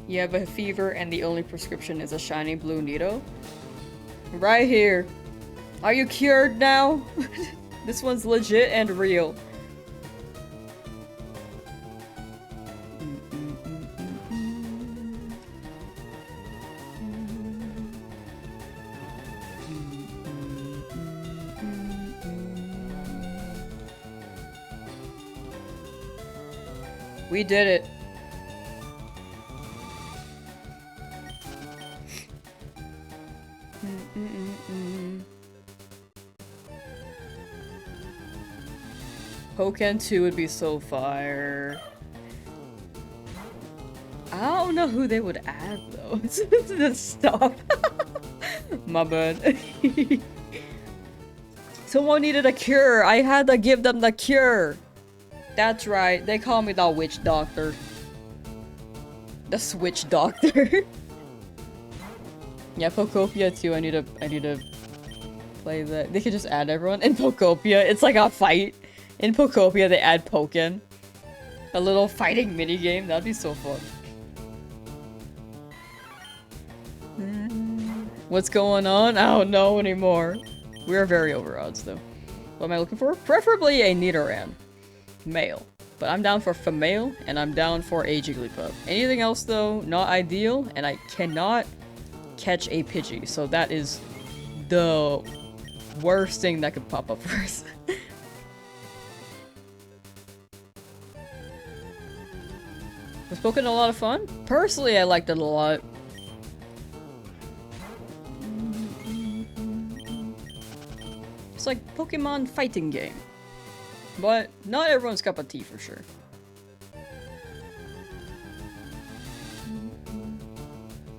You have a fever and the only prescription is a shiny blue needle? Right here. Are you cured now? This one's legit and real. We did it. Pokken 2 would be so fire. I don't know who they would add though to this stuff. My bad. Someone needed a cure. I had to give them the cure. That's right. They call me the witch doctor. The switch doctor. Yeah, Pokopia too. I need to play that. They could just add everyone in Pokopia. It's like a fight. In Pokopia, they add Pokken. A little fighting minigame. That'd be so fun. What's going on? I don't know anymore. We are very over odds though. What am I looking for? Preferably a Nidoran. Male. But I'm down for female, and I'm down for a Jigglypuff. Anything else though, not ideal, and I cannot catch a Pidgey, so that is the worst thing that could pop up first. Was Pokken a lot of fun? Personally, I liked it a lot. It's like Pokemon fighting game. But not everyone's cup of tea for sure.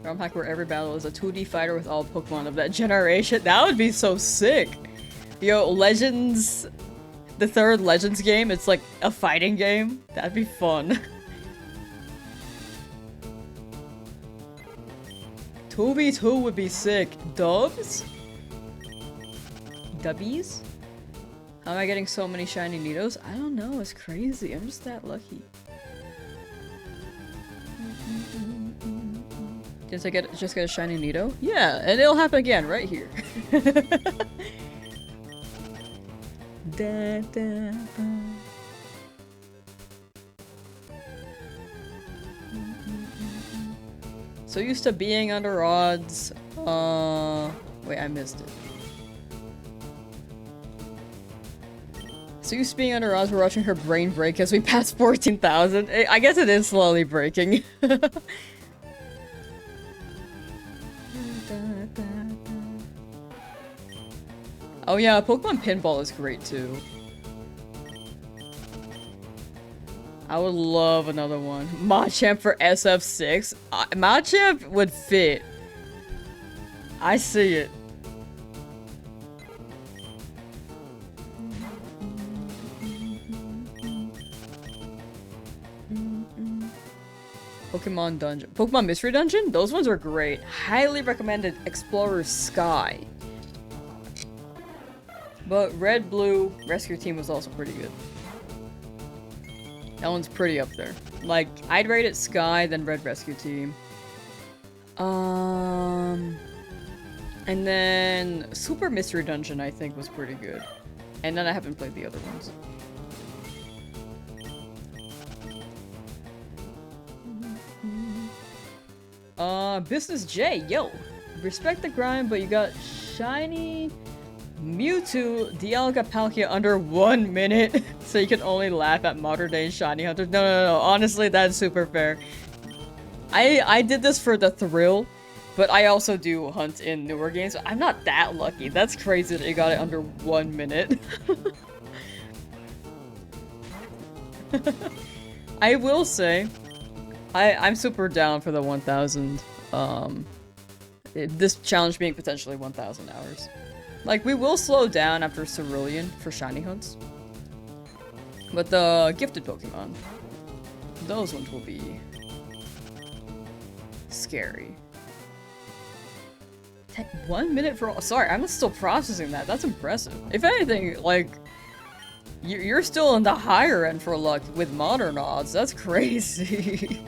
ROM hack where every battle is a 2D fighter with all Pokemon of that generation. That would be so sick. Yo, Legends, the third Legends game, it's like a fighting game. That'd be fun. 2v2 would be sick. Dubs? Dubbies? How am I getting so many shiny Nidos? I don't know, it's crazy. I'm just that lucky. Just get a shiny Nido? Yeah, and it'll happen again right here. Da, da, da. So used to being under odds. Wait, I missed it. So used to being under odds, we're watching her brain break as we pass 14,000. I guess it is slowly breaking. Oh yeah, Pokemon Pinball is great too. I would love another one. Machamp for SF6. Machamp would fit. I see it. Pokemon Dungeon. Pokemon Mystery Dungeon? Those ones are great. Highly recommended Explorer Sky. But Red Blue Rescue Team was also pretty good. That one's pretty up there. Like, I'd rate it Sky, then Red Rescue Team. And then Super Mystery Dungeon I think was pretty good. And then I haven't played the other ones. Business J, yo! Respect the grind, but you got shiny Mewtwo, Dialga Palkia under 1 minute, so you can only laugh at modern day shiny hunters. No, honestly, that's super fair. I did this for the thrill, but I also do hunt in newer games. I'm not that lucky. That's crazy that you got it under 1 minute. I will say, I'm super down for the 1,000, this challenge being potentially 1,000 hours. Like, we will slow down after Cerulean for shiny hunts. But the gifted Pokemon, those ones will be scary. 1 minute for all. Sorry, I'm still processing that. That's impressive. If anything, like, you're still in the higher end for luck with modern odds. That's crazy.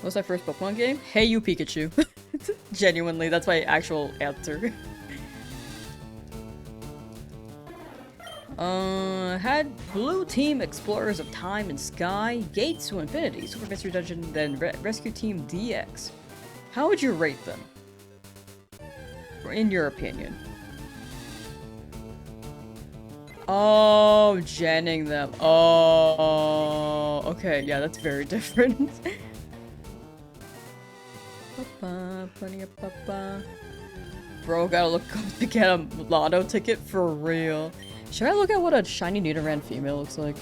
What's my first Pokemon game? Hey You Pikachu. Genuinely, that's my actual answer. Had Blue Team Explorers of Time and Sky, Gates to Infinity, Super Mystery Dungeon, then Rescue Team DX. How would you rate them? In your opinion. Oh, genning them. Oh, okay, yeah, that's very different. Bro, gotta look up to get a lotto ticket for real. Should I look at what a shiny Nidoran female looks like?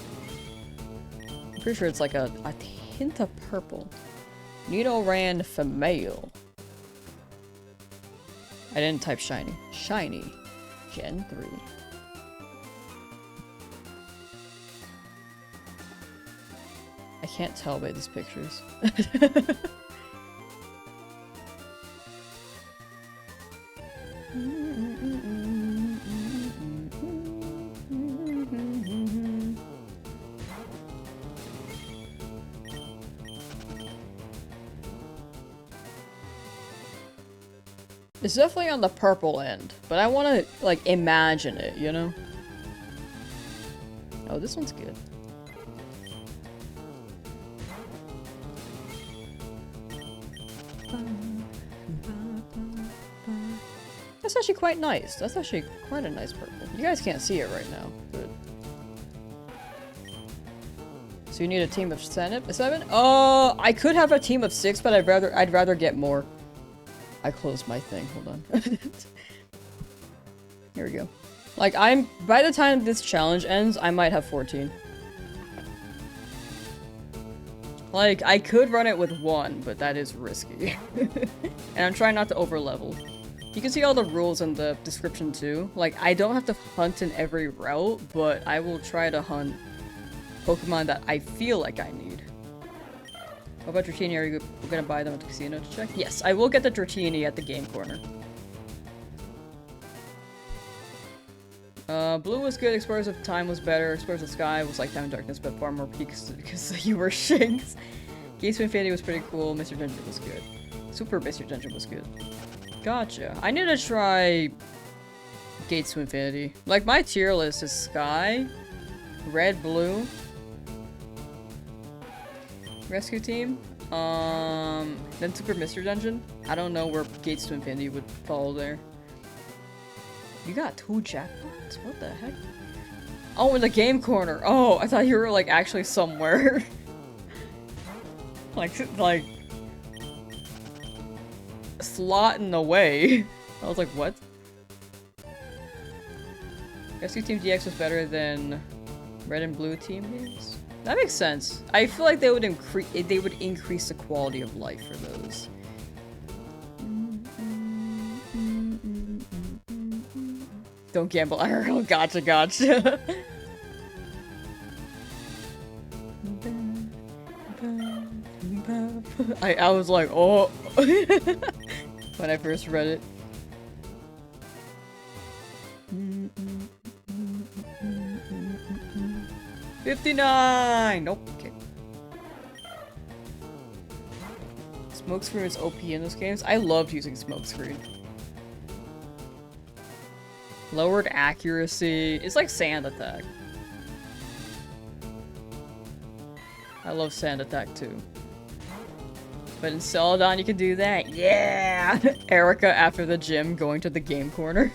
I'm pretty sure it's like a hint of purple. Nidoran female. I didn't type shiny. Shiny. Gen 3. I can't tell by these pictures. It's definitely on the purple end, but I want to, like, imagine it, you know? Oh, this one's good. That's actually quite nice. That's actually quite a nice purple. You guys can't see it right now, but... So you need a team of 7? I could have a team of 6, but I'd rather get more. I closed my thing. Hold on. Here we go. Like, by the time this challenge ends, I might have 14. Like, I could run it with 1, but that is risky. And I'm trying not to over-level. You can see all the rules in the description too. Like, I don't have to hunt in every route, but I will try to hunt Pokemon that I feel like I need. What about Dratini? Are you gonna buy them at the casino to check? Yes, I will get the Dratini at the game corner. Blue was good, Explorers of Time was better, Explorers of Sky was like Time and Darkness, but far more peaks because you were Shinx. Gates to Infinity was pretty cool, Mr. Dungeon was good. Super Mr. Dungeon was good. Gotcha. I need to try Gates to Infinity. Like, my tier list is Sky, Red, Blue, Rescue Team, then Super Mystery Dungeon. I don't know where Gates to Infinity would fall there. You got 2 jackpots? What the heck? Oh, in the game corner. Oh, I thought you were, like, actually somewhere. like, slot in the way. I was like, what? Rescue Team DX was better than Red and Blue Team games? That makes sense. I feel like they would increase the quality of life for those. Don't gamble IRL. Gotcha, gotcha. I was like, oh, when I first read it. 59! Nope, okay. Smokescreen is OP in those games. I loved using Smokescreen. Lowered accuracy. It's like Sand Attack. I love Sand Attack too. But in Celadon you can do that. Yeah! Erica after the gym going to the game corner.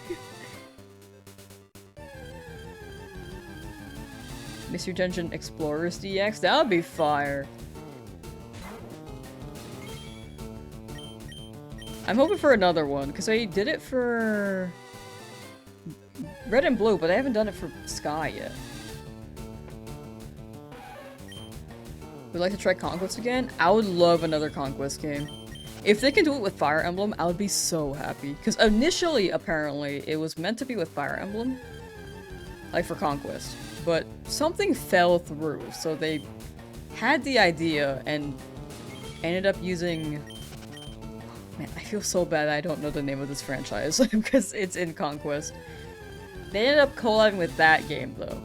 Mystery Dungeon Explorers DX? That would be fire. I'm hoping for another one, because I did it for Red and Blue, but I haven't done it for Sky yet. Would like to try Conquest again? I would love another Conquest game. If they can do it with Fire Emblem, I would be so happy. Because initially, apparently, it was meant to be with Fire Emblem. Like for Conquest. But something fell through, so they had the idea and ended up using Man, I feel so bad I don't know the name of this franchise because it's in Conquest. They ended up collabing with that game though.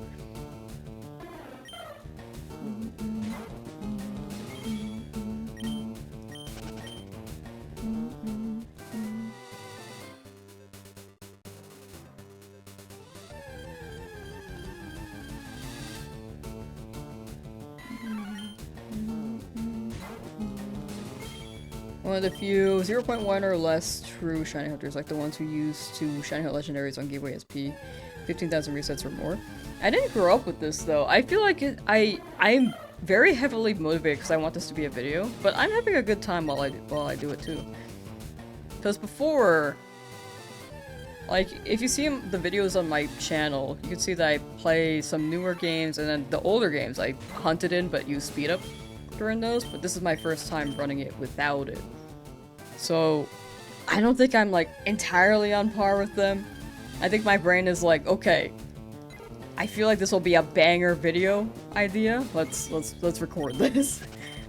One of the few 0.1 or less true shiny hunters, like the ones who used to shiny hunt legendaries on Gateway SP, 15,000 resets or more. I didn't grow up with this though. I feel like I'm very heavily motivated because I want this to be a video, but I'm having a good time while I do it too. Because before, like, if you see the videos on my channel, you can see that I play some newer games and then the older games I hunted in but use speed up during those, but this is my first time running it without it. So, I don't think I'm like entirely on par with them. I think my brain is like, okay, I feel like this will be a banger video idea. Let's record this.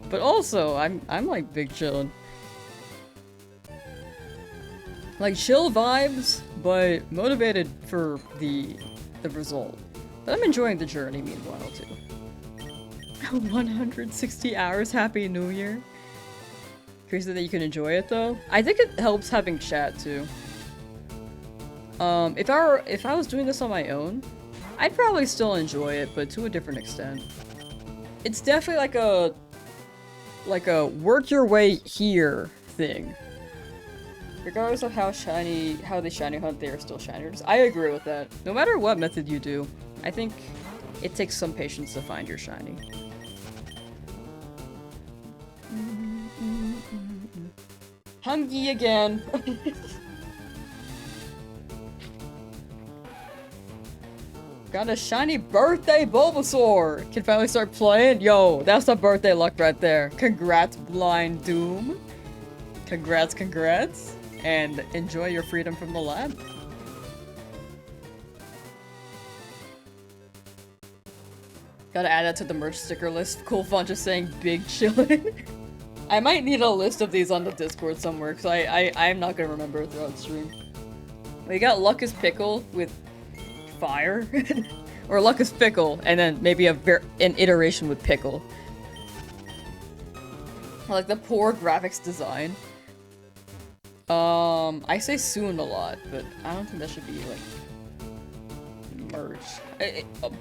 But also, I'm like big chillin'. Like chill vibes, but motivated for the result. But I'm enjoying the journey meanwhile too. 160 hours, Happy New Year. Crazy that you can enjoy it though. I think it helps having chat too. If I was doing this on my own, I'd probably still enjoy it, but to a different extent. It's definitely like a work your way here thing. Regardless of how they shiny hunt, they are still shiners. I agree with that. No matter what method you do, I think it takes some patience to find your shiny. Hungry again. Got a shiny birthday Bulbasaur! Can finally start playing? Yo, that's a birthday luck right there. Congrats, Blind Doom. Congrats. And enjoy your freedom from the lab. Gotta add that to the merch sticker list. Cool font just saying big chillin'. I might need a list of these on the Discord somewhere, because I'm not gonna remember it throughout the stream. We got Luckus Pickle with fire. Or Luckus Pickle, and then maybe an iteration with Pickle. Like the poor graphics design. I say soon a lot, but I don't think that should be, like, merch.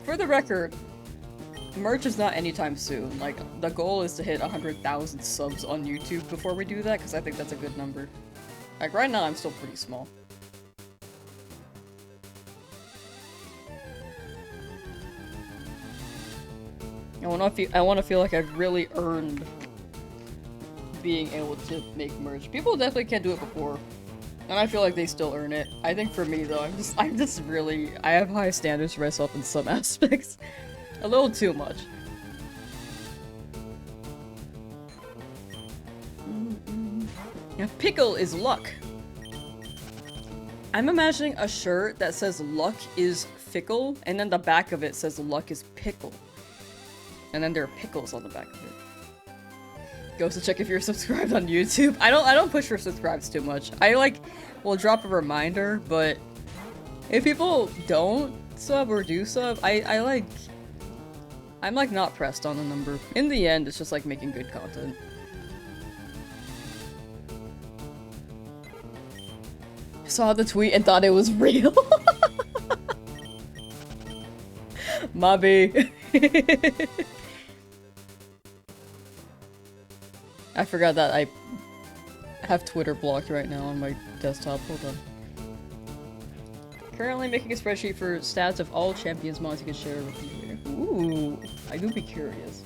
For the record, merch is not anytime soon. Like, the goal is to hit 100,000 subs on YouTube before we do that, because I think that's a good number. Like, right now I'm still pretty small. I wanna feel like I've really earned being able to make merch. People definitely can't do it before, and I feel like they still earn it. I think for me though, I'm just really, I have high standards for myself in some aspects. A little too much. Now, pickle is luck. I'm imagining a shirt that says luck is fickle, and then the back of it says luck is pickle. And then there are pickles on the back of it. Goes to check if you're subscribed on YouTube. I don't push for subscribes too much. I will drop a reminder, but if people don't sub or do sub, I'm not pressed on the number. In the end, it's just like making good content. Saw the tweet and thought it was real. Mobby. I forgot that I have Twitter blocked right now on my desktop. Hold on. Currently making a spreadsheet for stats of all champions mods you can share with me later. Ooh, I do be curious.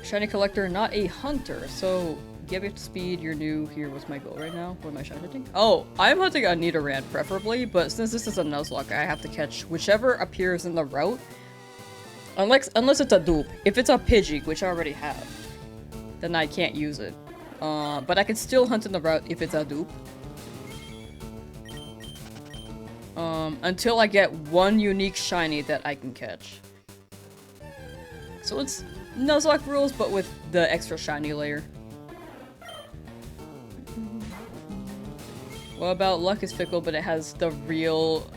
Shiny collector, not a hunter. So, get me up to speed. You're new. Here, what's my goal right now? What am I shiny hunting? Oh, I'm hunting a Nidoran preferably, but since this is a Nuzlocke, I have to catch whichever appears in the route. Unless it's a dupe. If it's a Pidgey, which I already have, then I can't use it. But I can still hunt in the route if it's a dupe. Until I get one unique shiny that I can catch. So it's Nuzlocke rules, but with the extra shiny layer. What about luck is fickle, but it has the real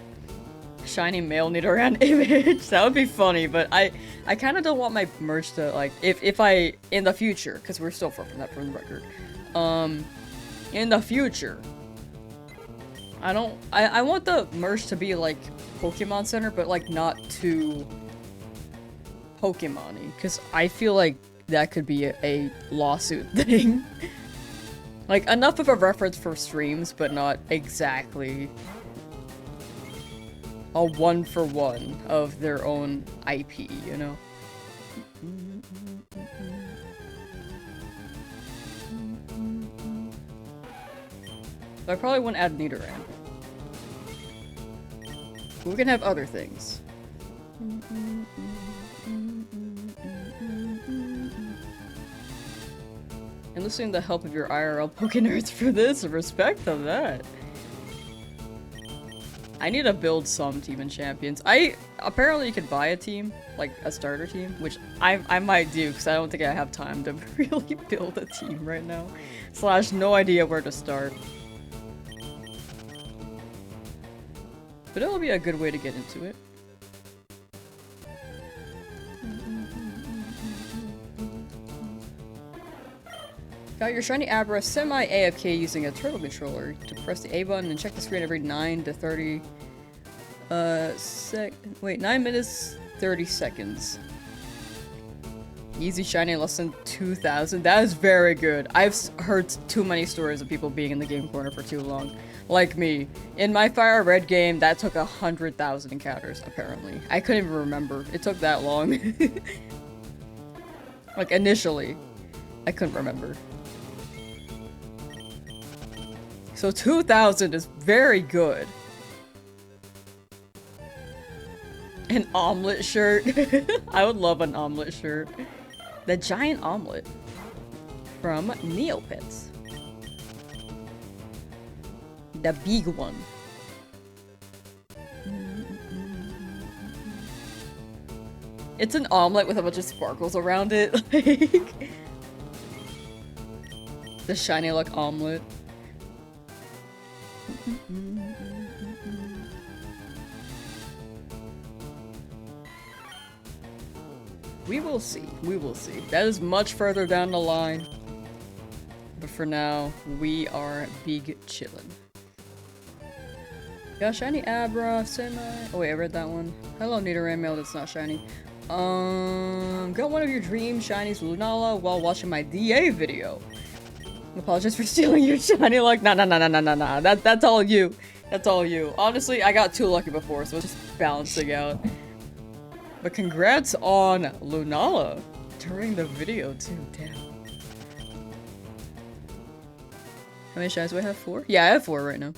shiny male Nidoran image? That would be funny, but I kind of don't want my merch to, like, if I, in the future, because we're still far from that from the record, in the future, I want the merch to be, like, Pokemon Center, but, like, not too Pokemon-y, because I feel like that could be a lawsuit thing. Like, enough of a reference for streams, but not exactly a one-for-one of their own IP, you know? But I probably wouldn't add Nidoran. We can have other things. Enlisting the help of your IRL Pokenerds for this, respect of that. I need to build some team and champions. Apparently you could buy a team, like a starter team, which I might do because I don't think I have time to really build a team right now. / no idea where to start. But it'll be a good way to get into it. Got your shiny Abra semi-AFK using a turtle controller to press the A button and check the screen every 9 to 30 9 minutes 30 seconds. Easy shiny in less than 2,000. That is very good. I've heard too many stories of people being in the game corner for too long. Like me. In my Fire Red game, that took 100,000 encounters, apparently. I couldn't even remember. It took that long. Like, initially. I couldn't remember. So 2,000 is very good. An omelet shirt. I would love an omelet shirt. The giant omelet from Neopets. The big one. It's an omelet with a bunch of sparkles around it. Like, the shiny luck omelet. We will see. We will see. That is much further down the line. But for now, we are big chillin'. Got shiny Abra, semi. Oh wait, I read that one. Hello, Nidoran mail that's not shiny. Got one of your dream shinies, Lunala, while watching my DA video. Apologize for stealing your shiny luck. Nah. That's all you. That's all you. Honestly, I got too lucky before, so it's just balancing out. But congrats on Lunala during the video too. Damn. How many shinies do I have? 4? Yeah, I have 4 right now.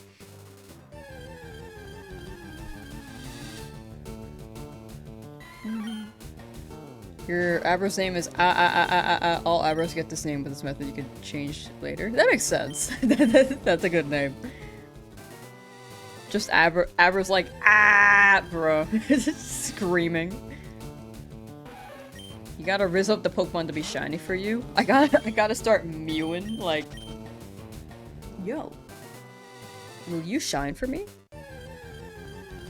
Your Abra's name is all Abras get this name, but this method you could change later. That makes sense. That's a good name. Just Abra's like, bro. Screaming. You gotta rizz up the Pokemon to be shiny for you. I gotta start mewing, like, yo, will you shine for me?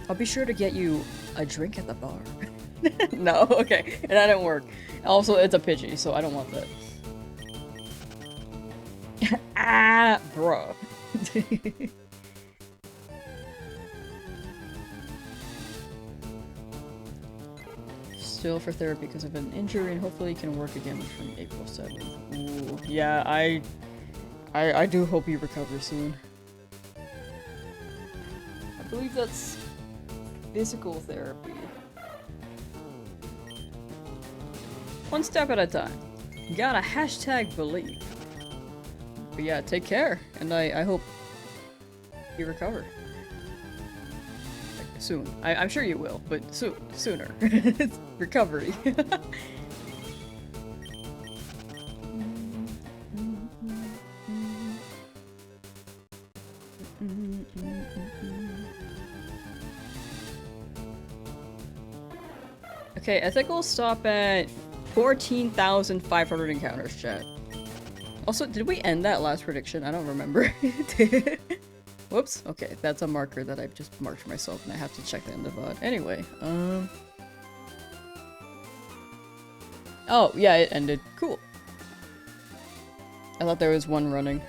I'll be sure to get you a drink at the bar. No, okay, that didn't work. Also, it's a Pidgey, so I don't want that. Bro. Still for therapy because of an injury, and hopefully can work again from April 7th. Ooh, yeah, I do hope you recover soon. I believe that's physical therapy. One step at a time. You gotta #believe. But yeah, take care, and I hope you recover. Like, soon. I'm sure you will, but sooner. Recovery. Okay, I think we'll stop at 14,500 encounters, chat. Also, did we end that last prediction? I don't remember. Whoops. Okay, that's a marker that I've just marked for myself, and I have to check the end of VOD. Anyway, oh, yeah, it ended. Cool. I thought there was one running.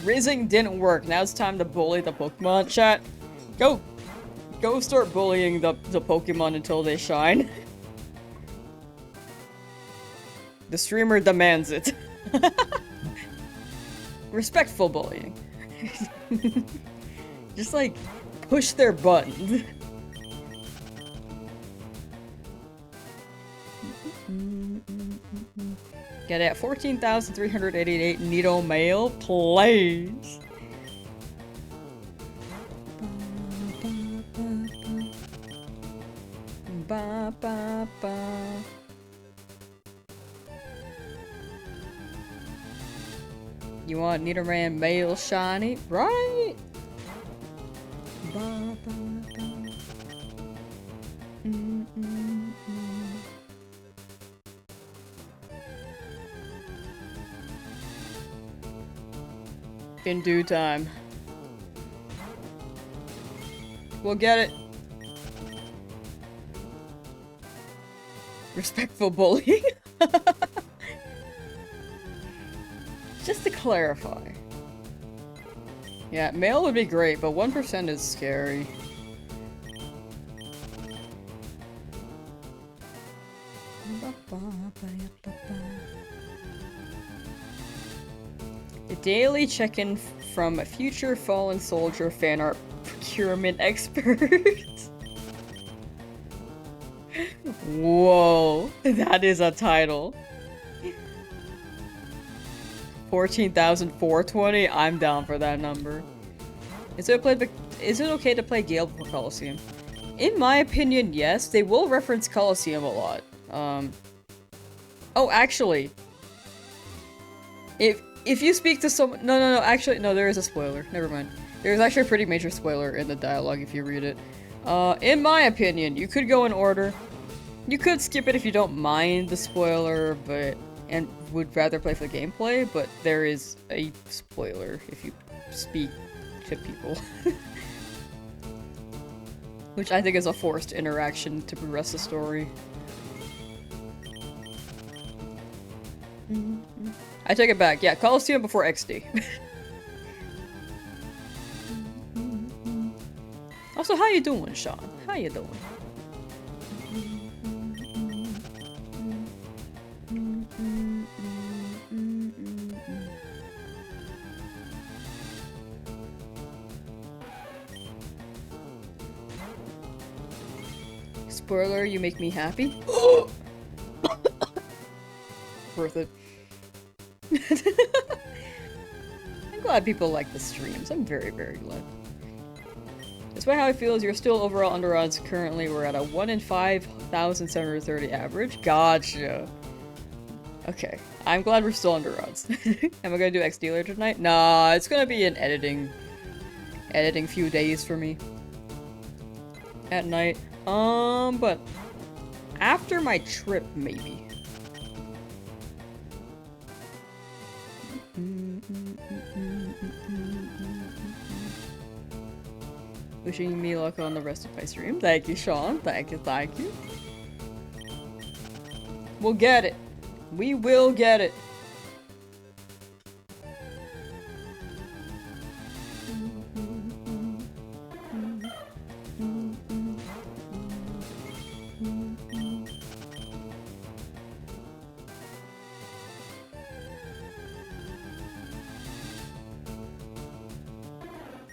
Rizzing didn't work. Now it's time to bully the Pokemon. Chat, go start bullying the Pokemon until they shine. The streamer demands it. Respectful bullying. Just like push their buttons. Get it at 14,388 Nido Mail, please. Ba, ba, ba. You want Nidoran Mail Shiny? Right? Ba, ba, ba. In due time. We'll get it. Respectful bullying. Just to clarify. Yeah, mail would be great, but 1% is scary. The daily check-in from a future fallen soldier fan art procurement expert. Whoa, that is a title. 14,420. I'm down for that number. Is it okay to play Gale before Coliseum? In my opinion, yes. They will reference Coliseum a lot. Oh, actually, if you speak to someone, no, actually, no, there is a spoiler. Never mind. There's actually a pretty major spoiler in the dialogue if you read it. In my opinion, you could go in order. You could skip it if you don't mind the spoiler, and would rather play for the gameplay, but there is a spoiler if you speak to people. Which I think is a forced interaction to progress the story. I take it back. Yeah, Coliseum before XD. Also, how you doing, Sean? How you doing? Spoiler, you make me happy. Worth it. I'm glad people like the streams. I'm very, very glad. Despite how I feel is you're still overall under odds currently. We're at a 1 in 5,730 average. Gotcha. Okay. I'm glad we're still under odds. Am I gonna do XD later tonight? Nah, it's gonna be an editing few days for me. At night. But after my trip, maybe. Wishing me luck on the rest of my stream. Thank you, Sean. Thank you, thank you. We'll get it. We will get it.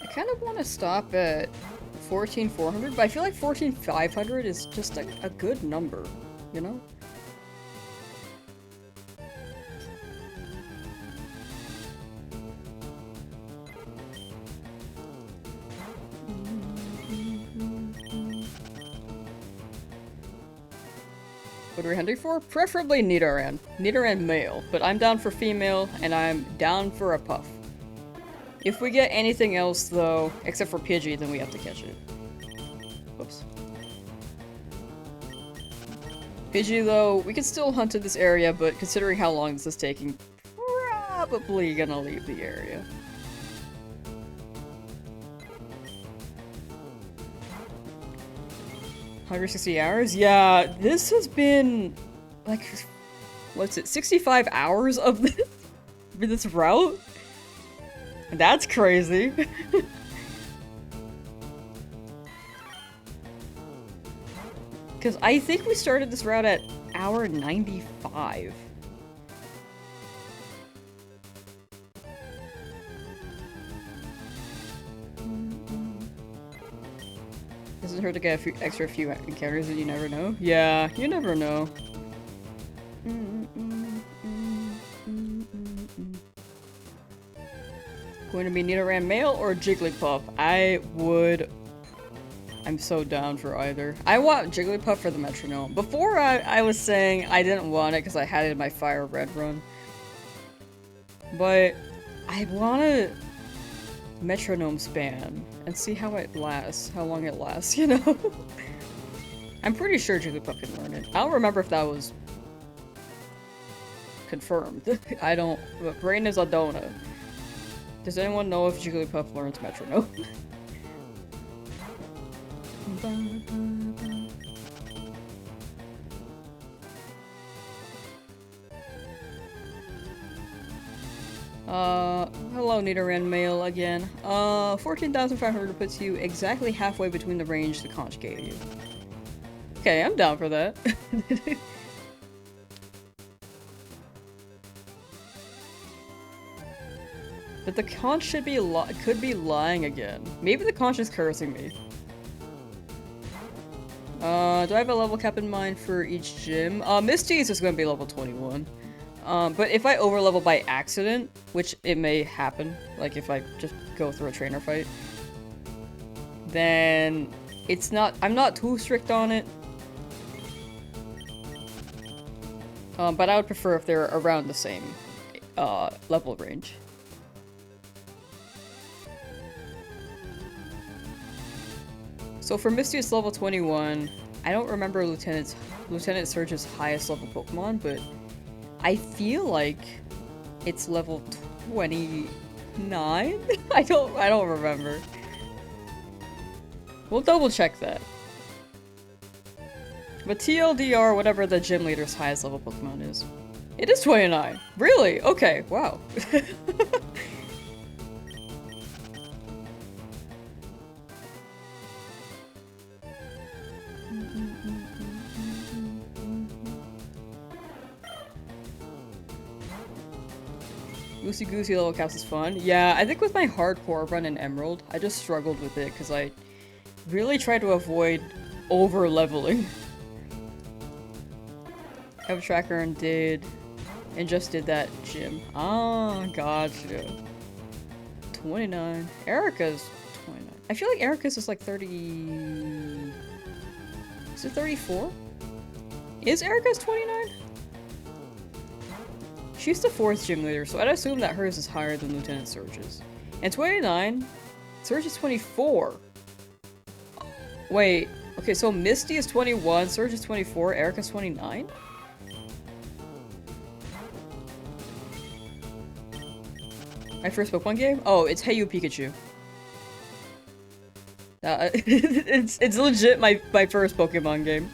I kind of want to stop at 14,400, but I feel like 14,500 is just a good number, you know? What are we hunting for? Preferably Nidoran. Nidoran male, but I'm down for female, and I'm down for a puff. If we get anything else, though, except for Pidgey, then we have to catch it. Whoops. Pidgey, though, we can still hunt in this area, but considering how long this is taking, probably gonna leave the area. 160 hours? Yeah, this has been like, what's it, 65 hours of this route? That's crazy. Because I think we started this route at hour 95. Doesn't hurt to get a few extra encounters that you never know. Yeah, you never know. Going to be Nidoran male or Jigglypuff? I'm so down for either. I want Jigglypuff for the metronome. Before I was saying I didn't want it because I had it in my Fire Red run. But I want a metronome span and see how it lasts, how long it lasts, you know? I'm pretty sure Jigglypuff can learn it. I don't remember if that was confirmed. I don't, but brain is a donut. Does anyone know if Jigglypuff learns metronome? Hello Nidoran male again. 14,500 puts you exactly halfway between the range the conch gave you. Okay, I'm down for that. But the conch should be could be lying again. Maybe the conch is cursing me. Do I have a level cap in mind for each gym? Misty is just gonna be level 21. But if I overlevel by accident, which it may happen, like if I just go through a trainer fight, then it's not- I'm not too strict on it. But I would prefer if they're around the same, level range. So for Misty, it's level 21. I don't remember Lieutenant Surge's highest level Pokemon, but I feel like it's level 29? I don't remember. We'll double check that. But TLDR, whatever the gym leader's highest level Pokemon is. It is 29. Really? Okay, wow. Goosey Goosey level caps is fun. Yeah, I think with my hardcore run in Emerald, I just struggled with it because I really tried to avoid over-leveling. I have a tracker and just did that gym. Ah, gotcha. 29. Erica's 29. I feel like Erica's is like 30... Is it 34? Is Erica's 29? She's the 4th gym leader, so I'd assume that hers is higher than Lieutenant Surge's. And 29? Surge is 24. Wait, okay, so Misty is 21, Surge is 24, Erica's 29? My first Pokemon game? Oh, it's Hey You Pikachu. It's legit my first Pokemon game.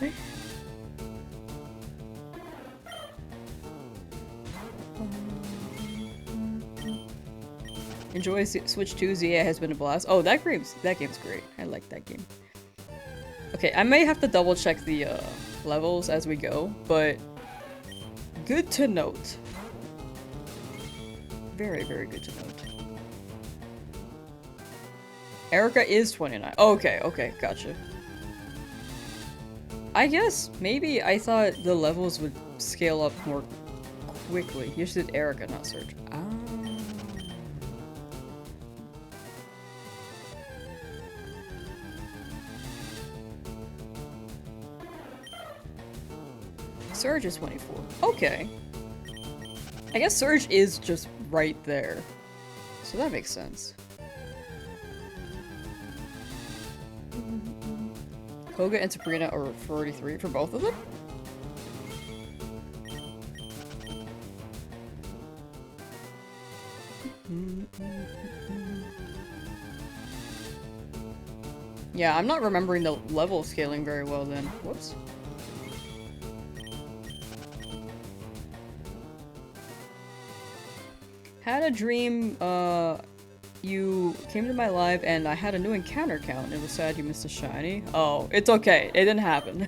Enjoy Switch 2, ZA has been a blast. Oh, that game's great. I like that game. Okay, I may have to double check the levels as we go, but good to note. Very, very good to note. Erica is 29. Okay, okay, gotcha. I guess maybe I thought the levels would scale up more quickly. You should Erica, not Surge. Ah. Surge is 24. Okay. I guess Surge is just right there. So that makes sense. Koga and Sabrina are 43 for both of them? Yeah, I'm not remembering the level scaling very well then. Whoops. Had a dream, you came to my life and I had a new encounter count. It was sad you missed a shiny. Oh, it's okay. It didn't happen.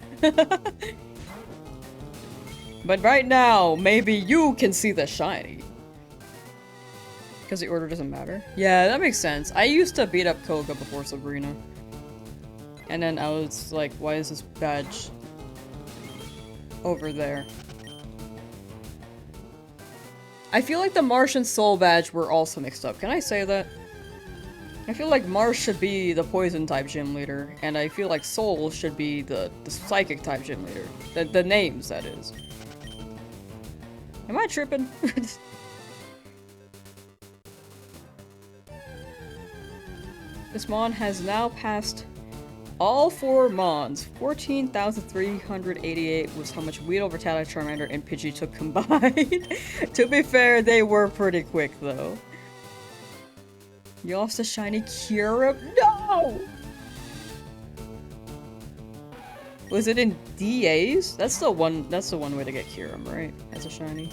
But right now, maybe you can see the shiny. Because the order doesn't matter. Yeah, that makes sense. I used to beat up Koga before Sabrina. And then I was like, why is this badge over there? I feel like the Marsh and Soul badge were also mixed up. Can I say that? I feel like Marsh should be the poison type gym leader, and I feel like Soul should be the psychic type gym leader. The names, that is. Am I tripping? This Mon has now passed all 4 Mons. 14,388 was how much Weedle, Rattata, Charmander, and Pidgey took combined. To be fair, they were pretty quick, though. You lost a shiny Kyurem? No! Was it in DAs? That's the one way to get Kyurem, right? As a shiny.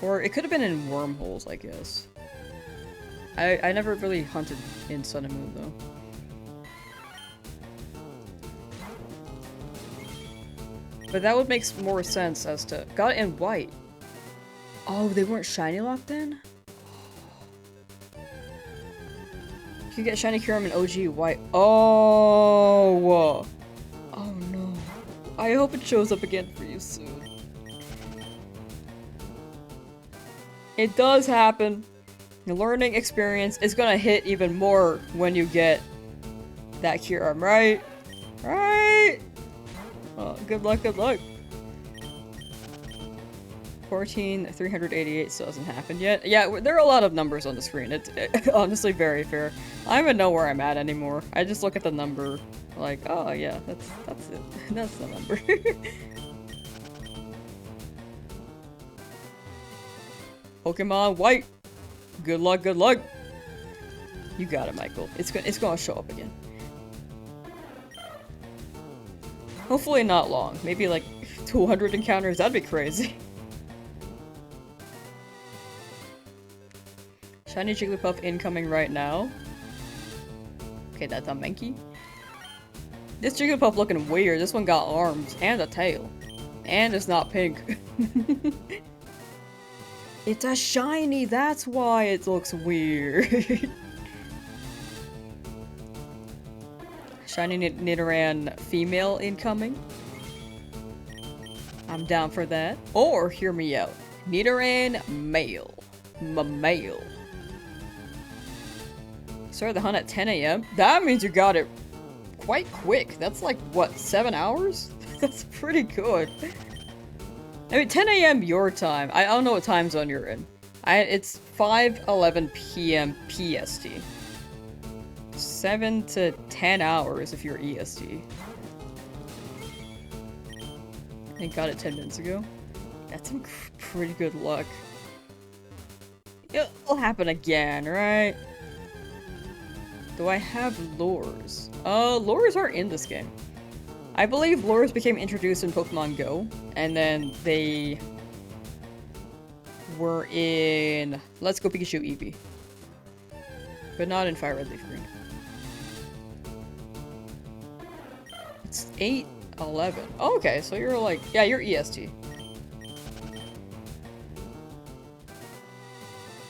Or it could have been in wormholes, I guess. I never really hunted in Sun and Moon, though. But that would make more sense as to... Got it in white. Oh, they weren't shiny locked in? You could get shiny Kyurem in OG white. Oh! Oh no. I hope it shows up again for you soon. It does happen. The learning experience is gonna hit even more when you get that Kyurem, right? Right? Oh, good luck, good luck. 14,388 still hasn't happened yet. Yeah, there are a lot of numbers on the screen. It's honestly very fair. I don't even know where I'm at anymore. I just look at the number like, oh yeah, that's it. That's the number. Pokemon White. Good luck, good luck. You got it, Michael. It's gonna show up again. Hopefully not long. Maybe like 200 encounters. That'd be crazy. Shiny Jigglypuff incoming right now. Okay, that's a Mankey. This Jigglypuff looking weird. This one got arms and a tail. And it's not pink. It's a shiny, that's why it looks weird. Shiny Nidoran female incoming. I'm down for that. Or, hear me out, Nidoran male. Male. Started the hunt at 10 AM? That means you got it quite quick. That's like, what, 7 hours? That's pretty good. I mean, 10 AM your time. I don't know what time zone you're in. It's 5:11 PM PST. 7 to 10 hours if you're EST. I think got it 10 minutes ago. That's some pretty good luck. It'll happen again, right? Do I have lures? Lures are in this game. I believe lures became introduced in Pokemon Go, and then they were in Let's Go Pikachu Eevee. But not in Fire Red Leaf Green. It's 8:11. Oh, okay, so you're like, yeah, you're EST.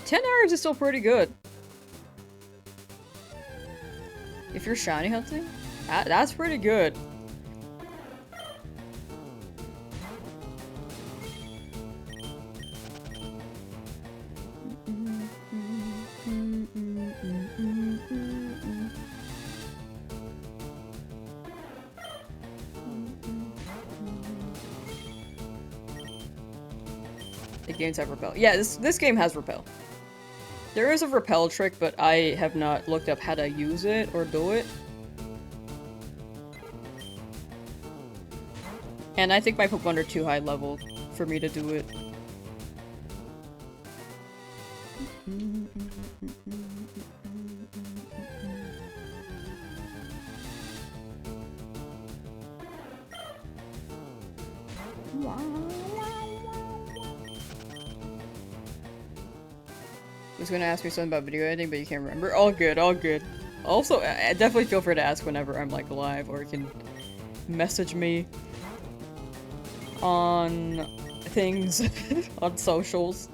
10 hours is still pretty good. If you're shiny hunting, that's pretty good. The games have repel. Yeah, this game has repel. There is a repel trick, but I have not looked up how to use it or do it. And I think my Pokemon are too high level for me to do it. Was gonna ask me something about video editing, but you can't remember. All good, all good. Also, I definitely feel free to ask whenever I'm like live, or you can message me on things on socials.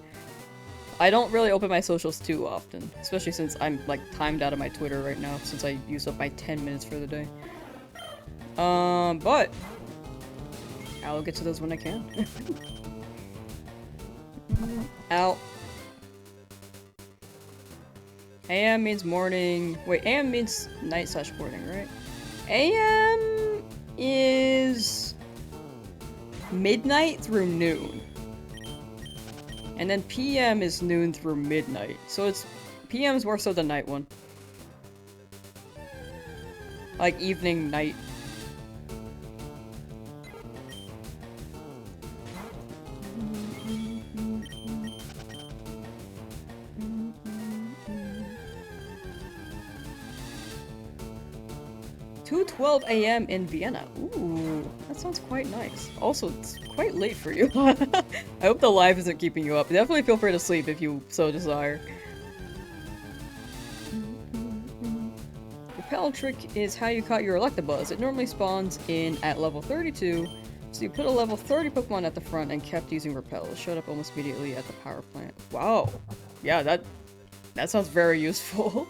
I don't really open my socials too often, especially since I'm like timed out of my Twitter right now, since I used up my 10 minutes for the day. But I'll get to those when I can. Ow. AM means morning. Wait, AM means night/morning, right? AM is midnight through noon. And then PM is noon through midnight. So it's PM's more so the night one. Like evening, night. "2:12 a.m. in Vienna." Ooh, that sounds quite nice. Also, it's quite late for you. I hope the live isn't keeping you up. Definitely feel free to sleep if you so desire. Repel trick is how you caught your Electabuzz. It normally spawns in at level 32, so you put a level 30 Pokemon at the front and kept using Repel. It showed up almost immediately at the power plant. Wow. Yeah, that sounds very useful.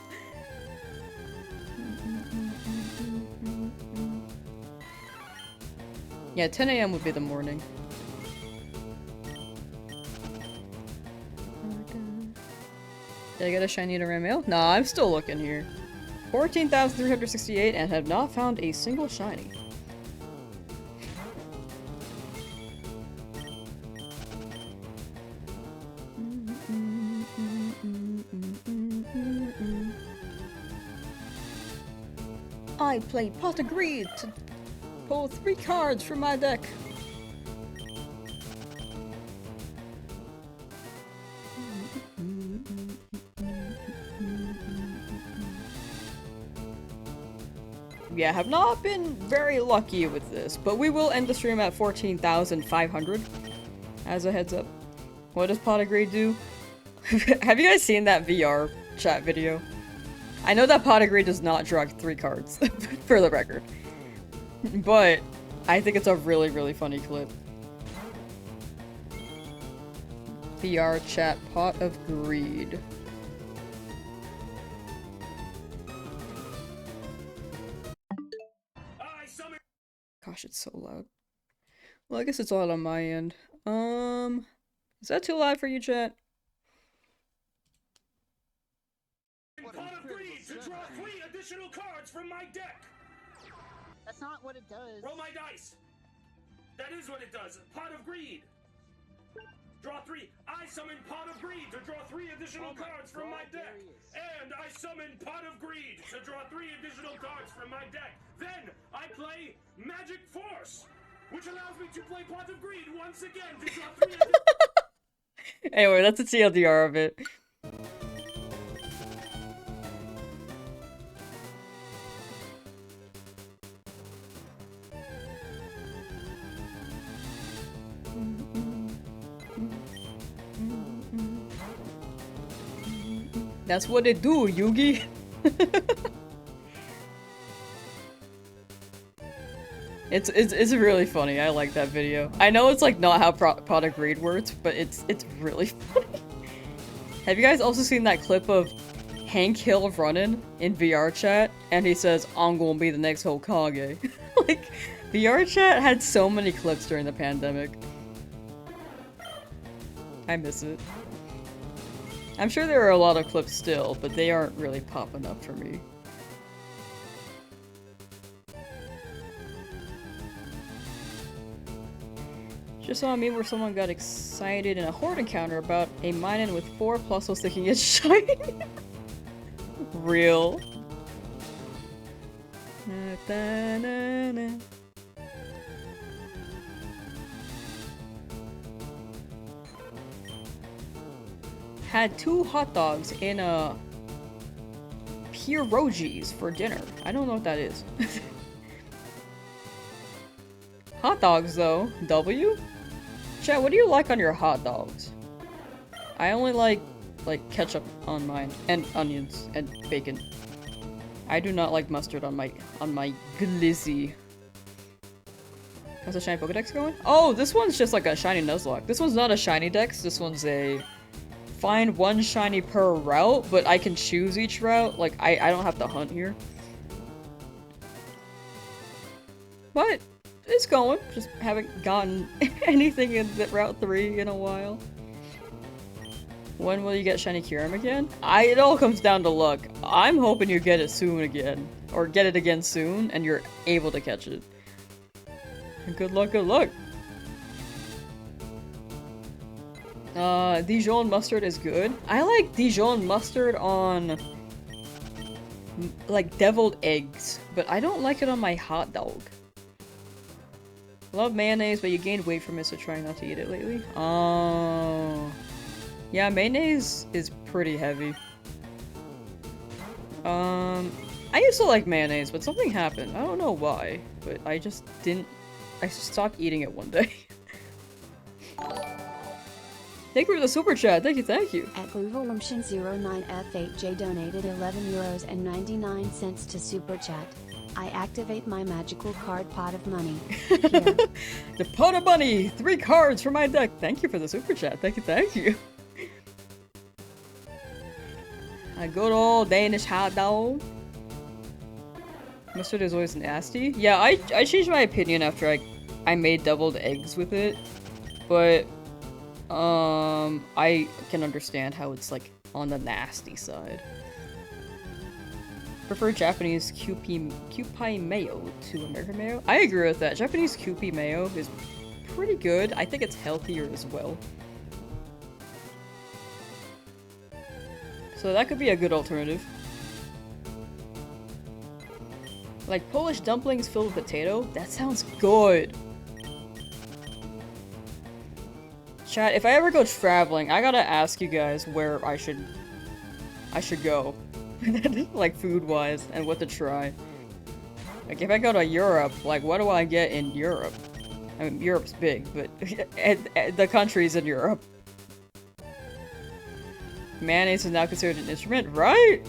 Yeah, 10 a.m. would be the morning. Did I get a shiny to mail? Nah, I'm still looking here. 14,368 and have not found a single shiny. I play Pot of Greed to pull 3 cards from my deck. Yeah, have not been very lucky with this, but we will end the stream at 14,500 as a heads up. What does Pot of Greed do? Have you guys seen that VR chat video? I know that Pot of Greed does not draw 3 cards, for the record. But I think it's a really, really funny clip. VR chat Pot of Greed. Gosh, it's so loud. Well, I guess it's all on my end. Is that too loud for you, chat? Pot of Greed to draw 3 additional cards from my deck! That's not what it does. Roll my dice! That is what it does. Pot of Greed. Draw 3. I summon Pot of Greed to draw 3 additional cards from my deck. And I summon Pot of Greed to draw 3 additional cards from my deck. Then I play Magic Force, which allows me to play Pot of Greed once again to draw 3 additional. Anyway, that's a TLDR of it. That's what it do, Yugi. It's really funny. I like that video. I know it's like not how Pot of Greed works, but it's really funny. Have you guys also seen that clip of Hank Hill running in VR chat, and he says, "I'm gonna be the next Hokage." Like, VR chat had so many clips during the pandemic. I miss it. I'm sure there are a lot of clips still, but they aren't really popping up for me. Just saw a meme where someone got excited in a horde encounter about a Minun with 4 pluses thinking it's shiny. Real. Had 2 hot dogs in a pierogies for dinner. I don't know what that is. Hot dogs though. W? Chat, what do you like on your hot dogs? I only like ketchup on mine, and onions, and bacon. I do not like mustard on my glizzy. How's the shiny Pokedex going? Oh, this one's just like a shiny Nuzlocke. This one's not a shiny dex, this one's a find one shiny per route, but I can choose each route. Like, I don't have to hunt here. But it's going. Just haven't gotten anything in Route 3 in a while. When will you get shiny Kyurem again? It all comes down to luck. I'm hoping you get it soon again. Or get it again soon, and you're able to catch it. Good luck, good luck! Dijon mustard is good. I like Dijon mustard on like deviled eggs, but I don't like it on my hot dog. Love mayonnaise, but you gained weight from it, so trying not to eat it lately. Oh. Yeah, mayonnaise is pretty heavy. I used to like mayonnaise, but something happened. I don't know why, but I just stopped eating it one day. Thank you for the super chat. Thank you, thank you. At BlueVolumtion09F8J donated €11.99 to super chat. I activate my magical card pot of money. Here. The pot of money! 3 cards for my deck! Thank you for the super chat. Thank you, thank you. A good old Danish hot dog. Mustard is always nasty. Yeah, I changed my opinion after I made deviled eggs with it. But, I can understand how it's like on the nasty side. Prefer Japanese Kewpie mayo to American mayo? I agree with that. Japanese Kewpie mayo is pretty good. I think it's healthier as well. So that could be a good alternative. Like Polish dumplings filled with potato? That sounds good! Chat, if I ever go traveling, I gotta ask you guys where I should go. Like food-wise, and what to try. Like if I go to Europe, like what do I get in Europe? I mean, Europe's big, but the countries in Europe. Mayonnaise is now considered an instrument, right?